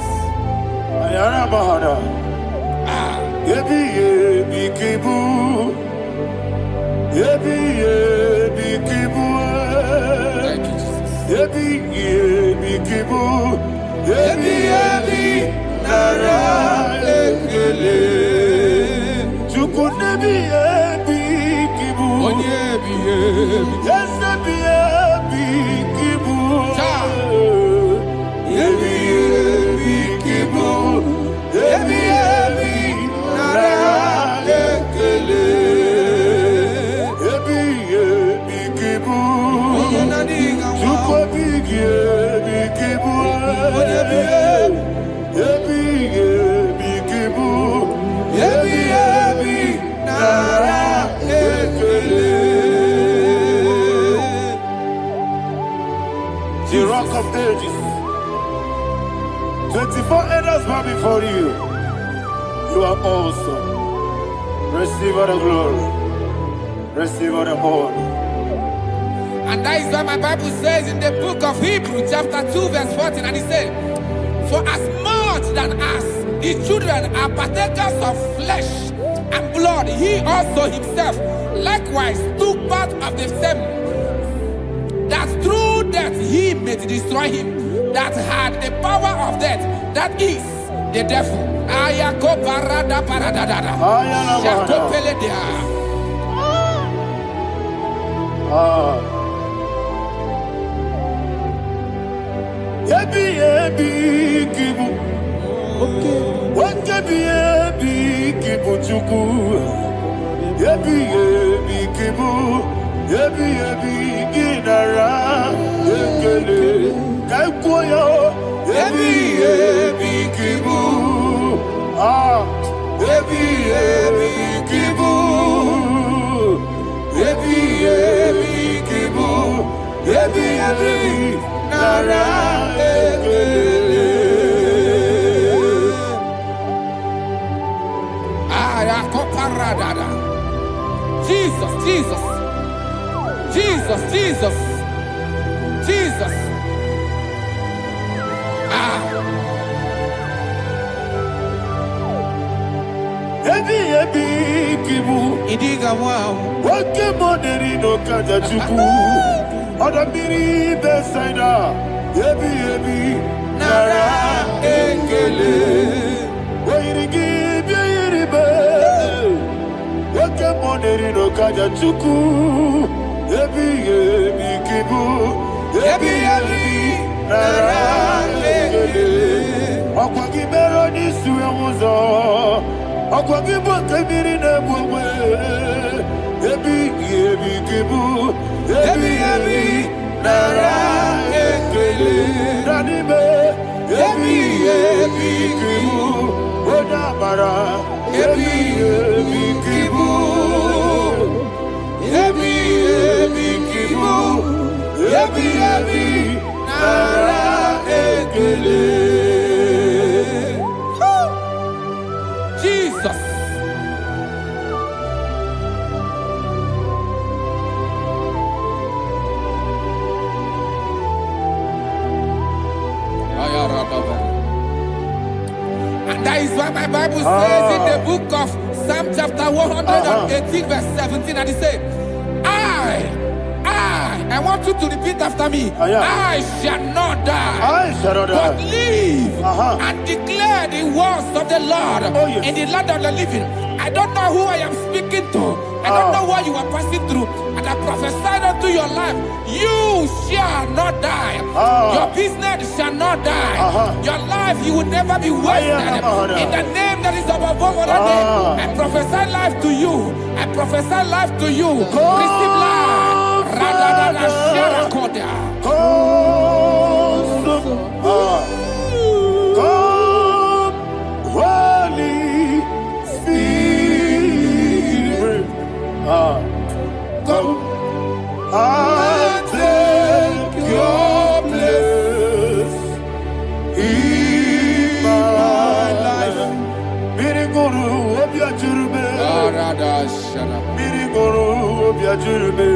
Yebi yebi kibu, yebi yebi kibu. Thank you, Jesus. Yebi yebi kibu, yebi yebi nara ekele. Chuku nebi yebi kibu, Yebi yebi. yes nebi yebi kibu. Yebi yebi kibu, yebi yebi nara ekele. Yebi yebi kibu. The rock of ages, 24 elders bow before you. You are awesome. Receive all the glory. Receive all the honor. And that is why my Bible says in the book of Hebrews chapter 2 verse 14, and it says, for as much that as the children are partakers of flesh and blood, he also himself likewise took part of the same, that through death he may destroy him that had the power of death, that is the devil. Yebi yebi kibu, yebi yebi kibu chuku. Yebi yebi kibu, yebi yebi ginara ekele. Kaikuyo, yebi yebi kibu, yebi yebi kibu, yebi yebi kibu, yebi yebi nara ekele. Jesus, Jesus, Jesus, Jesus, Jesus. Yebi yebi kibu, Idiga wow. wake moneri no kaja chuku. Odamiri besaida, yebi yebi nara ekele. Wairigi biiribe, wake moneri no kaja chuku. Yebi yebi kibu, yebi yebi nara ekele. Okwagi bero ni suwe muzo, okwagi bokemiri ne bwewe. Yebi yebi kibu, yebi yebi nara ekele. Nanime, yebi yebi kibu, odabara. Yebi yebi kibu, yebi yebi kibu, yebi yebi nara ekele. Jesus. And that is why my Bible says in the book of Psalm chapter 118 verse 17, and it says, I want you to repeat after me. I shall not die, I shall not but die. live and declare the words of the Lord in the land of the living. I don't know who I am speaking to. I don't know what you are passing through. And I prophesied unto your life, you shall not die. Your business shall not die. Your life, you will never be wasted. In the name that is above all other name, I prophesy life to you. I prophesy life to you. Receive life. Come, Holy Spirit. Come. Mirigoro obi ajurube.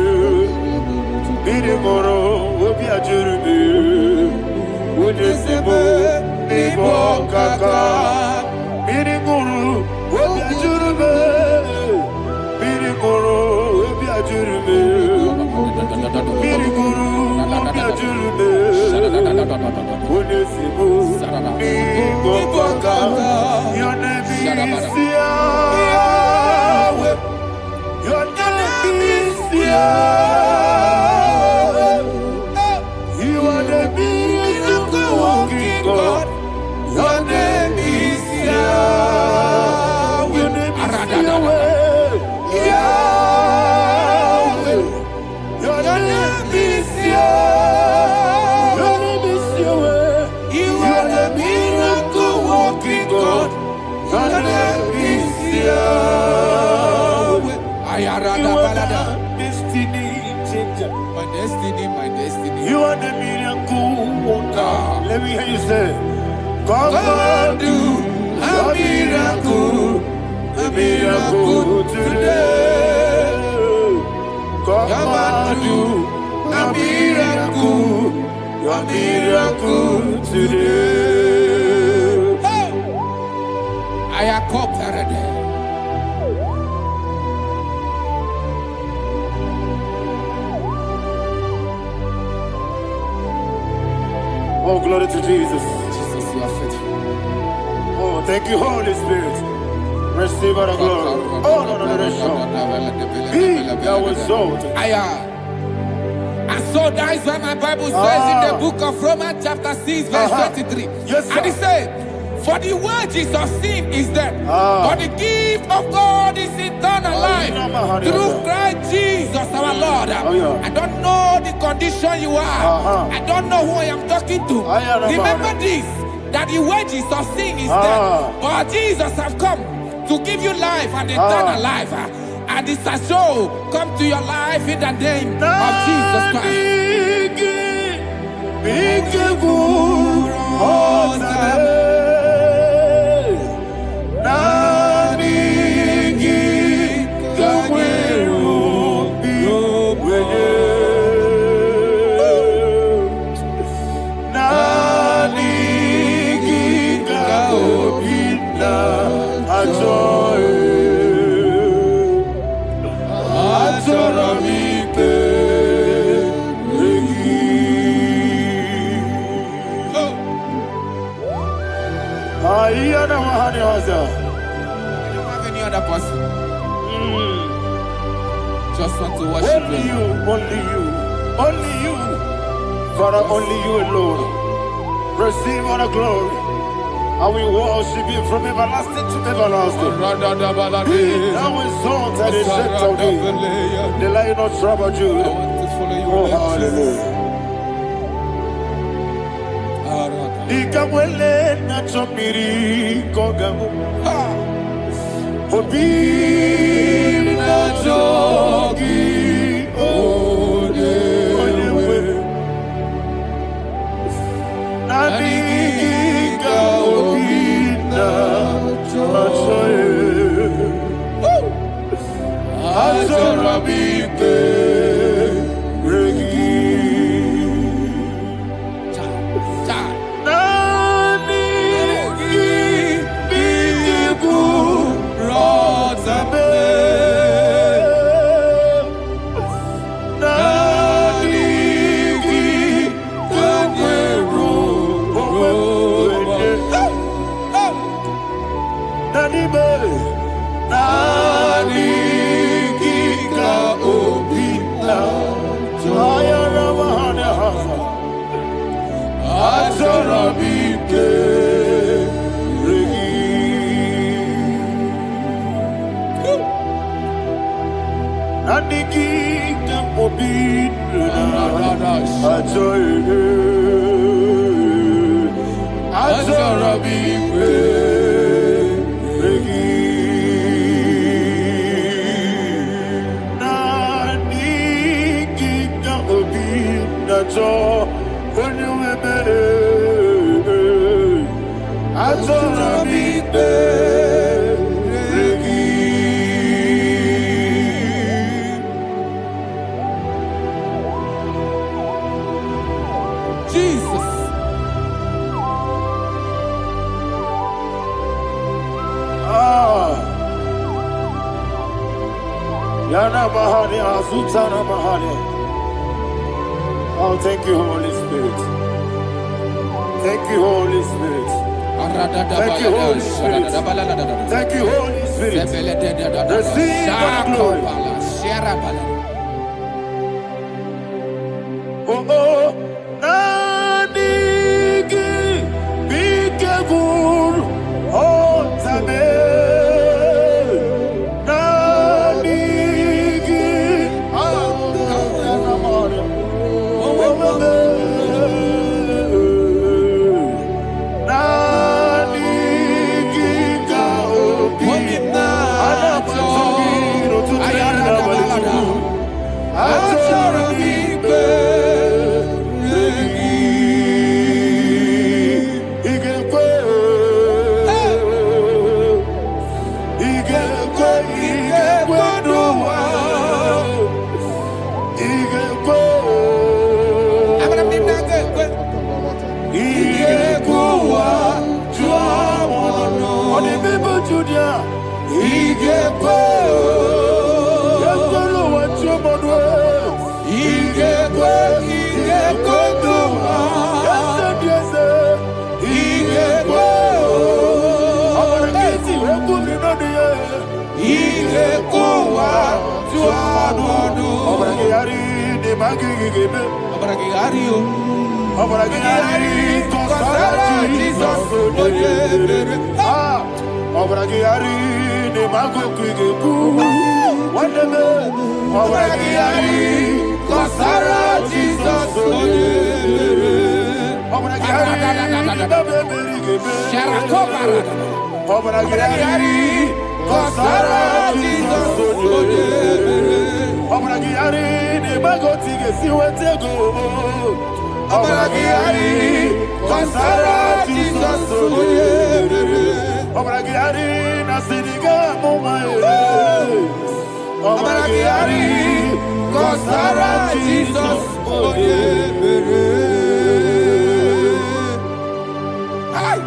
Mirigoro obi ajurube. Unesebo Igbo kaka. Mirigoro obi ajurube. Mirigoro obi ajurube. Mirigoro obi ajurube. Unesebo Igbo kaka. Your name is Yahweh. Your name is Yahweh. You are the miracle working God. Your name is Yahweh. Your name is Yahweh. Yahweh. Your name is Yahweh. Your name is Yahweh. You are the miracle working God. Your name is Yahweh. You are the destiny changer. My destiny, my destiny. You are the miracle worker. Let me hear you say, come and do a miracle today. Come and do a miracle today. I am cooperated. Oh, glory to Jesus. Jesus, you are faithful. Oh, thank you, Holy Spirit. Receive our glory. Oh, no, Be thou exalted. And so that is why my Bible says in the book of Romans chapter 6 verse 23. Yes, sir. And it says, for the wages of sin is death, but the gift of God is eternal life through Christ Jesus our Lord. I don't know the condition you are. I don't know who I am talking to. Remember this, that the wages of sin is death, but Jesus have come to give you life and eternal life. And this has so come to your life in the name of Jesus Christ. You don't have any other person. Just want to worship only you, only you, only you. Father, only you alone. Receive all the glory. And we worship you from everlasting to everlasting. Be thou exalted and set of thee. The Lion of Tribe of Judah. Oh, hallelujah. Ikamwele na chomiri kogamu. Obi na jogi ode. Nani ka obi na choye. Azorabite regi. Yana Mahania, Zutana Mahania. Oh, thank you, Holy Spirit. Thank you, Holy Spirit. Thank you, Holy Spirit. Thank you, Holy Spirit. Receive the glory. Oh, oh, Nanigi, be careful, oh, Tame. Nanigi,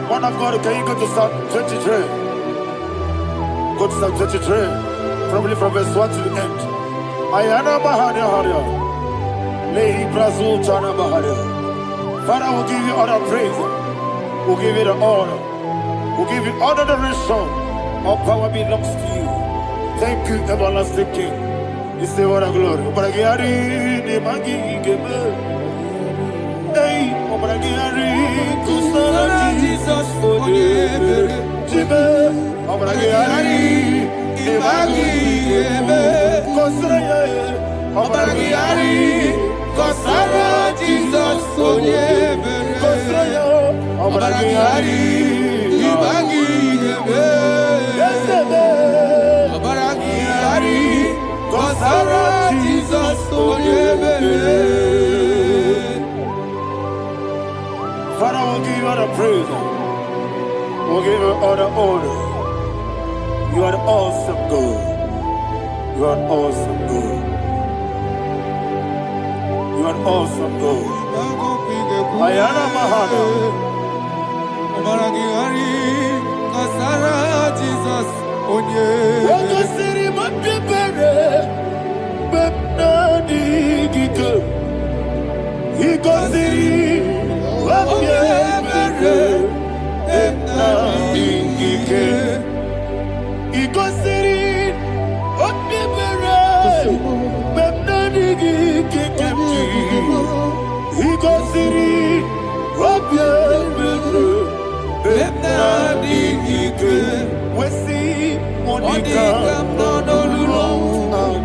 One of God, can you go to Psalm 23? Go to Psalm 23, probably from verse 1 to the end. Ayana Bahania Haria. Lei Brazil Chana Bahania. Father, we'll give you all the praise. We'll give you the honor. We'll give you all the adoration. All power belongs to you. Thank you, everlasting King. You say what a glory. Obragiari, ne magi gebe. Hey, Obragiari, Kusara Jesus for you. Jibe, Obragiari, ne magi gebe. Kusara, Obragiari, Kusara Jesus for you. Kusara, Obragiari, ne magi gebe. Obragiari. Kusara Jesus for you. Father, we'll give you all the praise. We'll give you all the honor. You are the awesome God. You are an awesome God. You are an awesome God. Ayana Mahana. Kusara Jesus for you.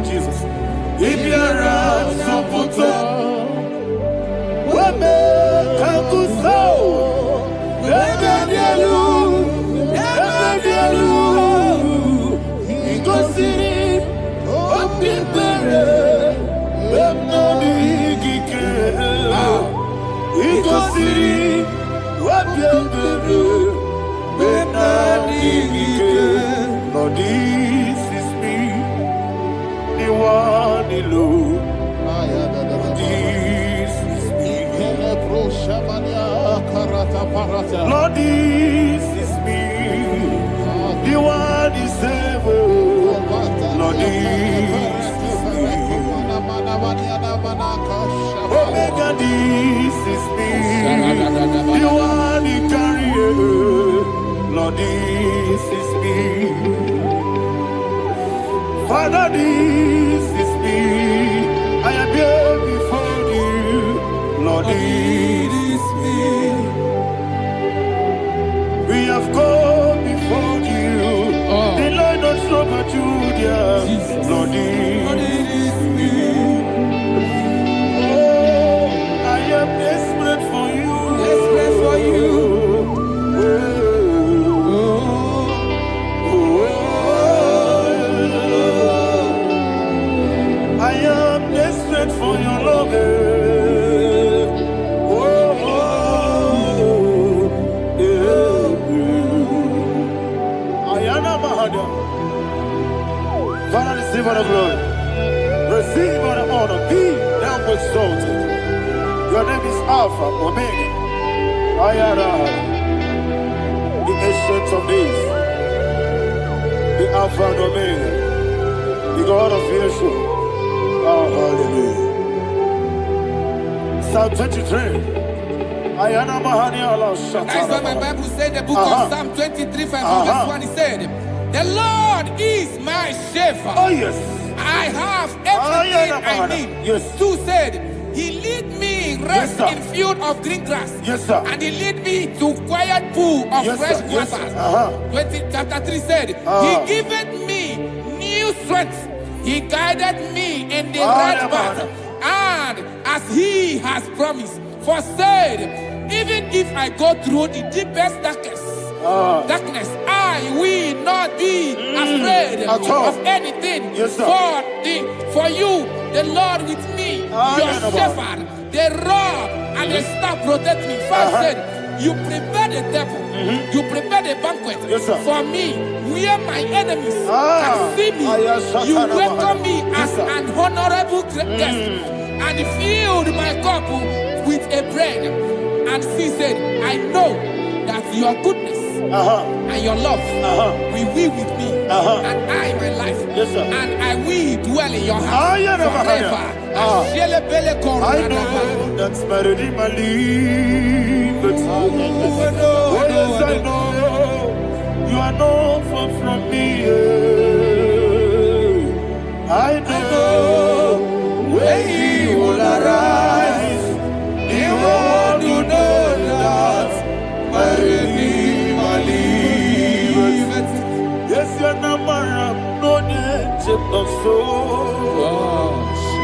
Jesus. If you're Lord, this is me, the one alone. This is me. Lord, this is me, the one is able. Lord, this Omega, this is me. You are the carrier. Lord, this is me. Father, this is me. I am here before you. Lord, this is me. We have come before you. The Lord not so much you, dear. Lord, this is me. Oh, I am desperate for you. Desperate for you. I am desperate for your love. Father, receive all the glory. Receive all the honor. Be thou exalted. Your name is Alpha, Omega. Ayara, the ancient of days. The Alpha and Omega. The God of creation. Oh, hallelujah. Psalm 23. Ayana Mahani Allah Shatana. That's what my Bible said, the book of Psalm 23, verse 1, it said, the Lord is my shepherd. Oh, yes. I have everything I need. Yes. 2 said, he lead me rest Yes, in field of green grass. Yes, sir. And he lead me to quiet pool of Yes, fresh sir. Yes, waters. sir. Chapter 3 said, he giveth me new strength. He guided me in the right path. And as he has promised, for said, even if I go through the deepest darkness, I will not be afraid of anything. Yes, sir. For you, the Lord with me, your shepherd, the rod and the staff protect me. First said, you prepare the table, you prepare the banquet for me, where my enemies can see me. You welcome me as an honorable guest, and filled my cup with a bread. And she said, I know that your goodness and your love will be with me, and I, my life, and I will dwell in your house forever. I know that's my Redeemer lives. Oh, yes, I know you are not far from me. I know when he will arise, the world will know that my Redeemer lives. Yes, you're not married, no need to know so.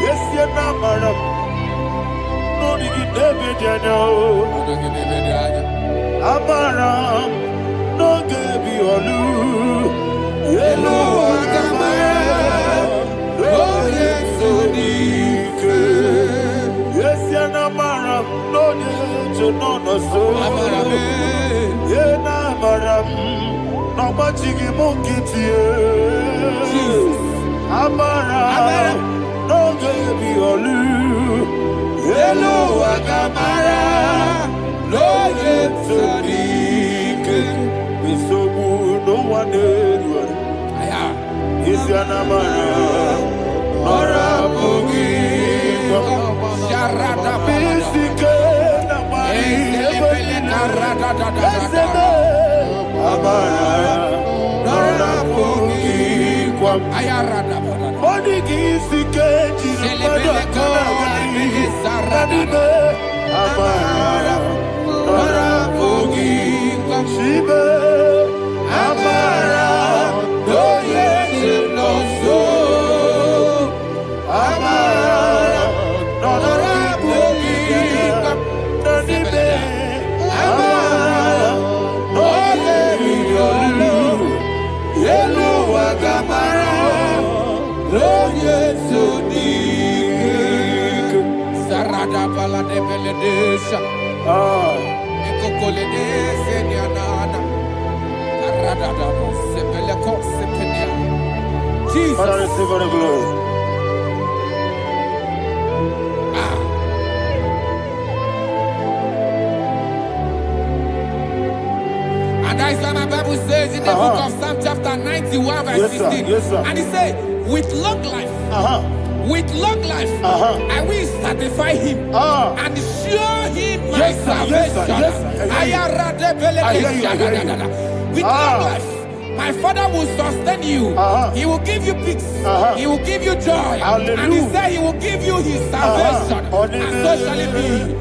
Yes, you're not married, no need to know. Amaram, no give you a loo. Yellow, no yes, so deep. Yes, you're not married, no need to know so. Yeah, Amaram, no much you get you. Amaram, no give you a loo. Yellow, Agamara. Lord, it's so deep. It's so good, no one did. It's your number. Ora Bogi. Sharada Bisika. Ora Bogi. Ayarada. Odigi Sikeji. Amara. Ora Bogi. Shibe. Amara. No yes no so. Amara. Ora Bogi. Shibe. Amara. No yes no. Yelo Agamara. No yes so deep. Sarada bala de beledesha. Ekokoledesha nianana. Arada sebeleko sepenia. Jesus. Father, receive all the glory. And that's what my Bible says in the book of Psalm chapter 91 verse 16. Yes, sir. And he said, with long life with long life, I will satisfy him and show him my salvation. With long life, my Father will sustain you. He will give you peace. He will give you joy. Hallelujah. And he said he will give you his salvation. And so shall it be.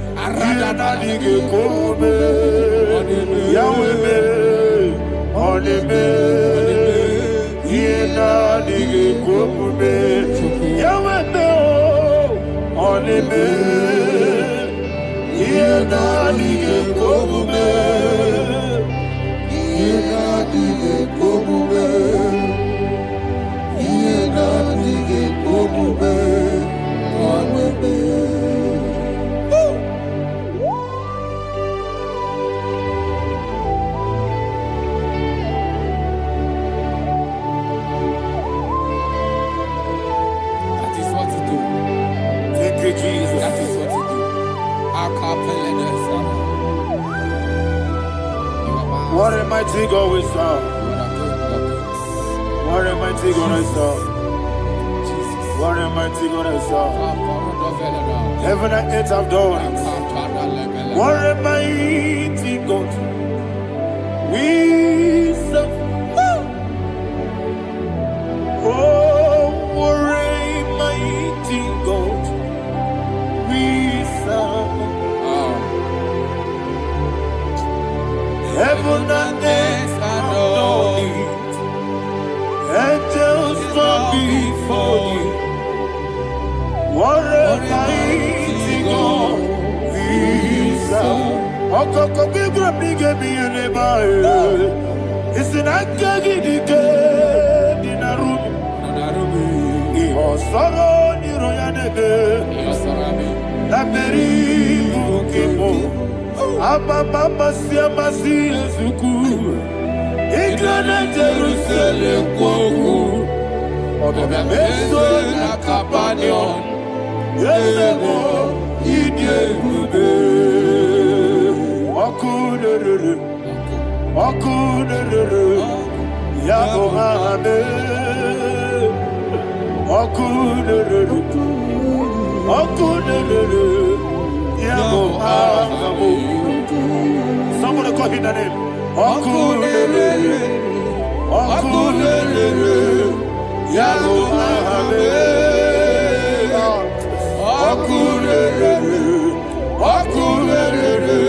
What a mighty God we serve. What a mighty God I serve. What a mighty God I serve. Heaven and earth have done it. What a mighty God we serve. Oh, what a mighty God we serve. Heaven and earth adore it. Angels bow before you. What a mighty God we serve. Okoko bigro bige biyeneba. It's an akagidike dinarubi. Iho soro ni royanebe. Laberi bukimo. Ababa siama si ezuku. Igrana Jerusalem kwoku. Odobe meso na kapanion. Yesebo idye ube. Okuderere. Okuderere. Yabo hame. Okuderere. Okuderere. Yabo hame. Somebody call him the name. Okulele, Okulele, Yabo Ahame. Okulele, Okulele,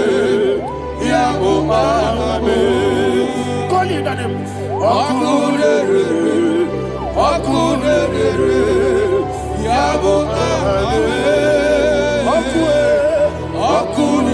Yabo Ahame. Call him the name. Okulele, Okulele, Yabo Ahame. Okulele, Okulele.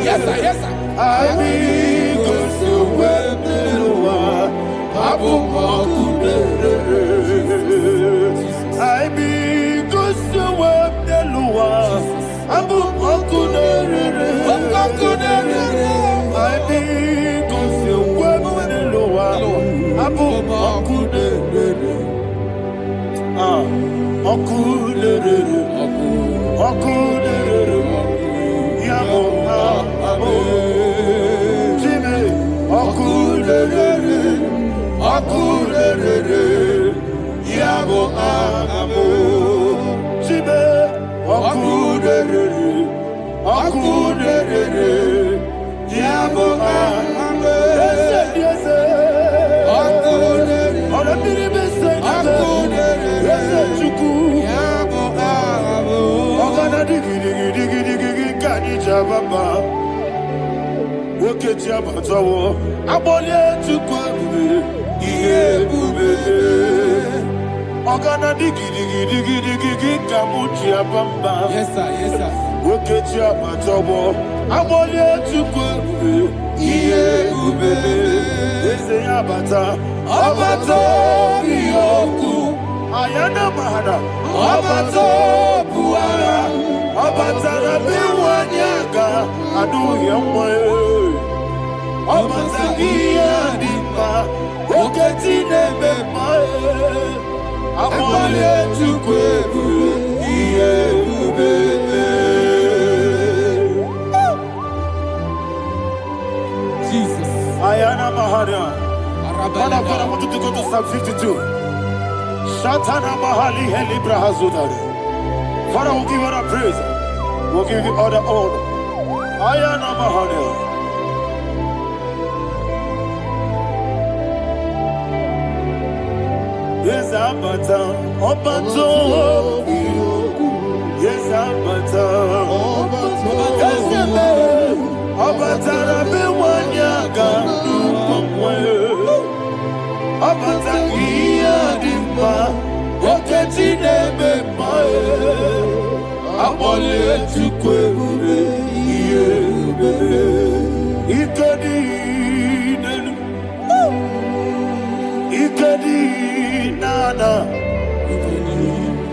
Yes, sir. Yes, sir. I mean, go to where Abu I mean, go to where the Lua Abu I mean, go to where the Lua Abu Yabo Jimmy, Okulele, Yabo Amo, Jimmy, Okulele, Yabo Amo, yes, Oketi abatawo abole tukwe iye bube ogana digi kamuchi abamba. Yes sir, yes sir. Oketi abatawo abole tukwe iye bube ese abata abato biyoku Ayana Mahada, Obato Buara, Obatara Bewanyaka, Adu Yamwe, Obatagia Dimba, Oketine Bemae, Amale Tukwebu, Jesus. Ayana Mahada. Father, I want you to go to Psalm 52. Shatana Mahali Heli Brahazudari. Father, we'll give you all the praise. We'll give you all the honor. Ayana Mahada. Yes, Abata. Obato. Yes, Abata. Yes, Abata. Bewanyaka. Abata iya dimba, oketine bemae, abole tukwewe iye bebe, ikadi nenu, ikadi nana,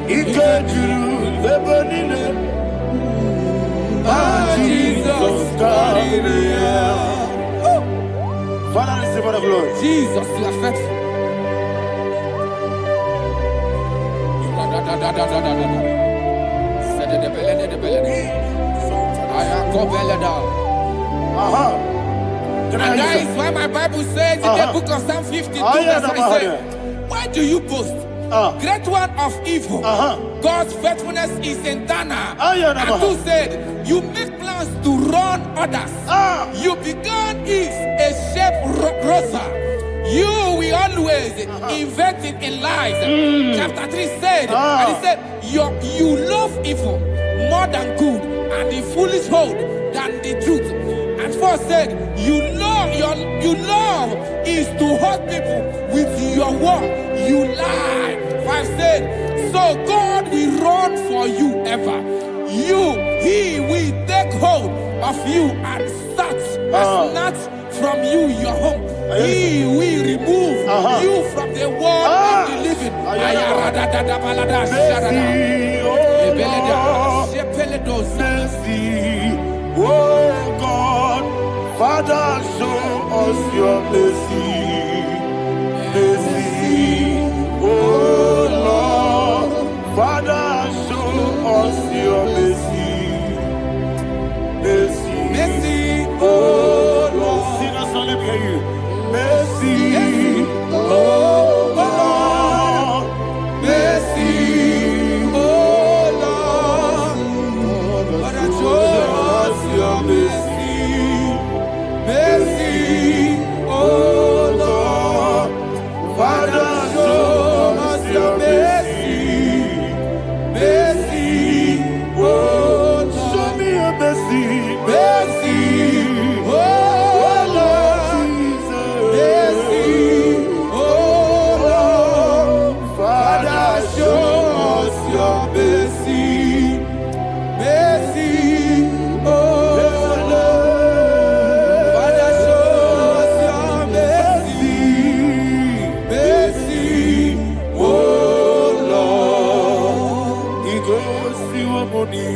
ikadiru lebanine, Jesus God. Father, receive all the glory. Jesus, you are faithful. And that is why my Bible says in the book of Psalm 52, verse 5, why do you boast? Great one of evil. God's faithfulness is eternal. And who said, you make plans to run others. You began is a shape rosa. You will always invent it in lies. Chapter 3 said, and he said, you love evil more than good, and the foolish hold than the truth. And 4 said, you love is to hurt people with your word. You lie. 5 said, so God will run for you ever. He will take hold of you and snatch from you your home. He will remove you from the world of the living. Oh God, Father, show us your mercy. Mercy, oh Lord, Father, show us your mercy. Mercy, Mercy, oh Lord. Sinners, let me hear you. Mercy, oh Lord. mercy, oh Lord. Father, show us your mercy. Mercy, oh Lord. Father, show us your mercy. Mercy, oh Lord. Show me your mercy. Mercy, oh Lord. Mercy, oh Lord. Father, show us your mercy. Mercy, oh Lord. Father, show us your mercy. Mercy, oh Lord. He goes to a money.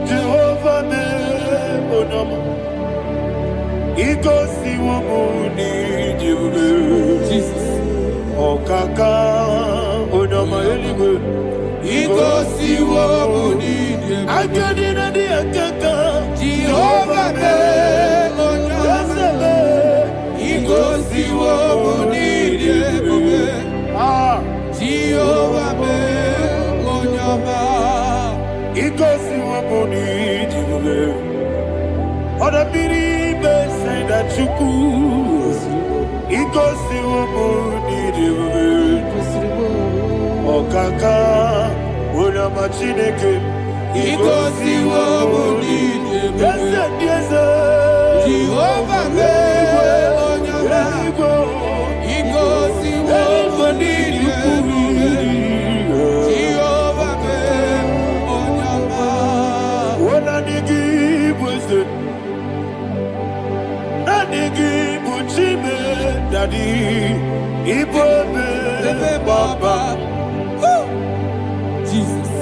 Jehovah me onama. He goes to a money. Jesus. Okaka onama eligwe. He goes to what Akadina di akaka. Jehovah me onama. He goes to what Jehovah me onama. He goes to a money. Other people say that you could. He goes to a money. Okaka onama chineke. He goes to what Yes, Jehovah me onama. He goes to what Jehovah me onama. Daddy, Igbo Baba. Woo! Jesus.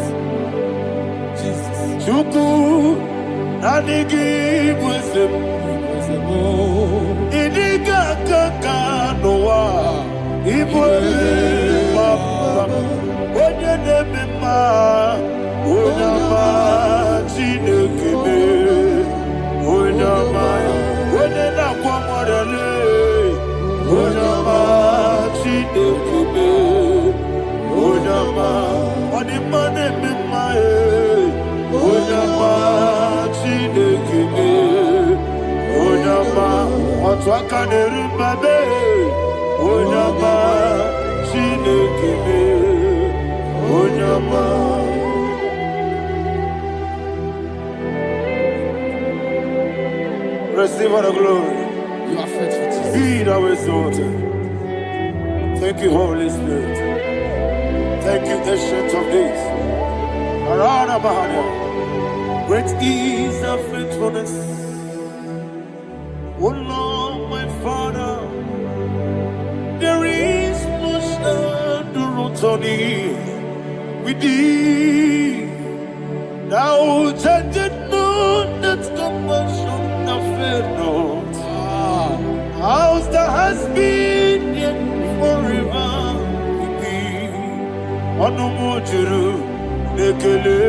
Jesus. Chuku nanigi bwesem. Idiga kaka noa. Ibwe Baba. Onye nebima. Onyama Chinekebe. Onyama. Onye nakwa morele. Onyama Chinekebe. Onyama. Onimane mimae. Onyama Chinekebe. Onyama. Otwaka nerubabe. Onyama Chinekebe. Onyama. Receive all the glory. You are faithful, Jesus. Be thou exalted. Thank you, Holy Spirit. Thank you, Ancient of Days. Arana Bahania. Great is thy faithfulness. O Lord, my Father, there is much endurance on thee. With thee, thou judgest not that compassion of fair not. How's the has been yet forever with thee? Onumujuru nekele.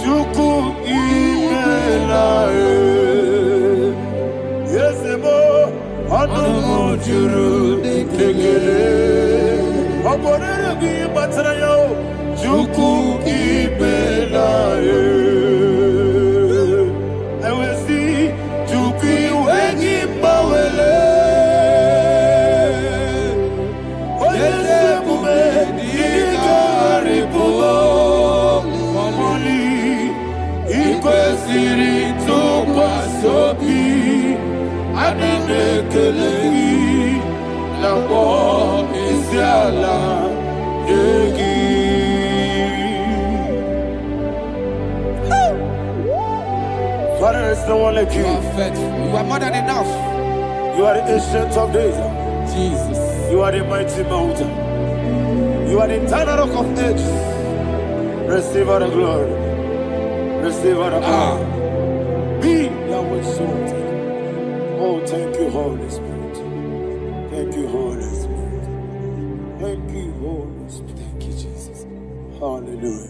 Chuku imelae. Yesemo onumujuru nekele. Oborere gi batrayo. Chuku imelae. Father, there's no one like you. You are faithful. You are more than enough. You are the Ancient of Days. Jesus. You are the mighty mountain. You are the eternal rock of ages. Receive all the glory. Receive all the honor. Be thou exalted. Oh, thank you, Holy Spirit. Thank you, Holy Spirit. Thank you, Holy Spirit. Thank you, Jesus. Hallelujah.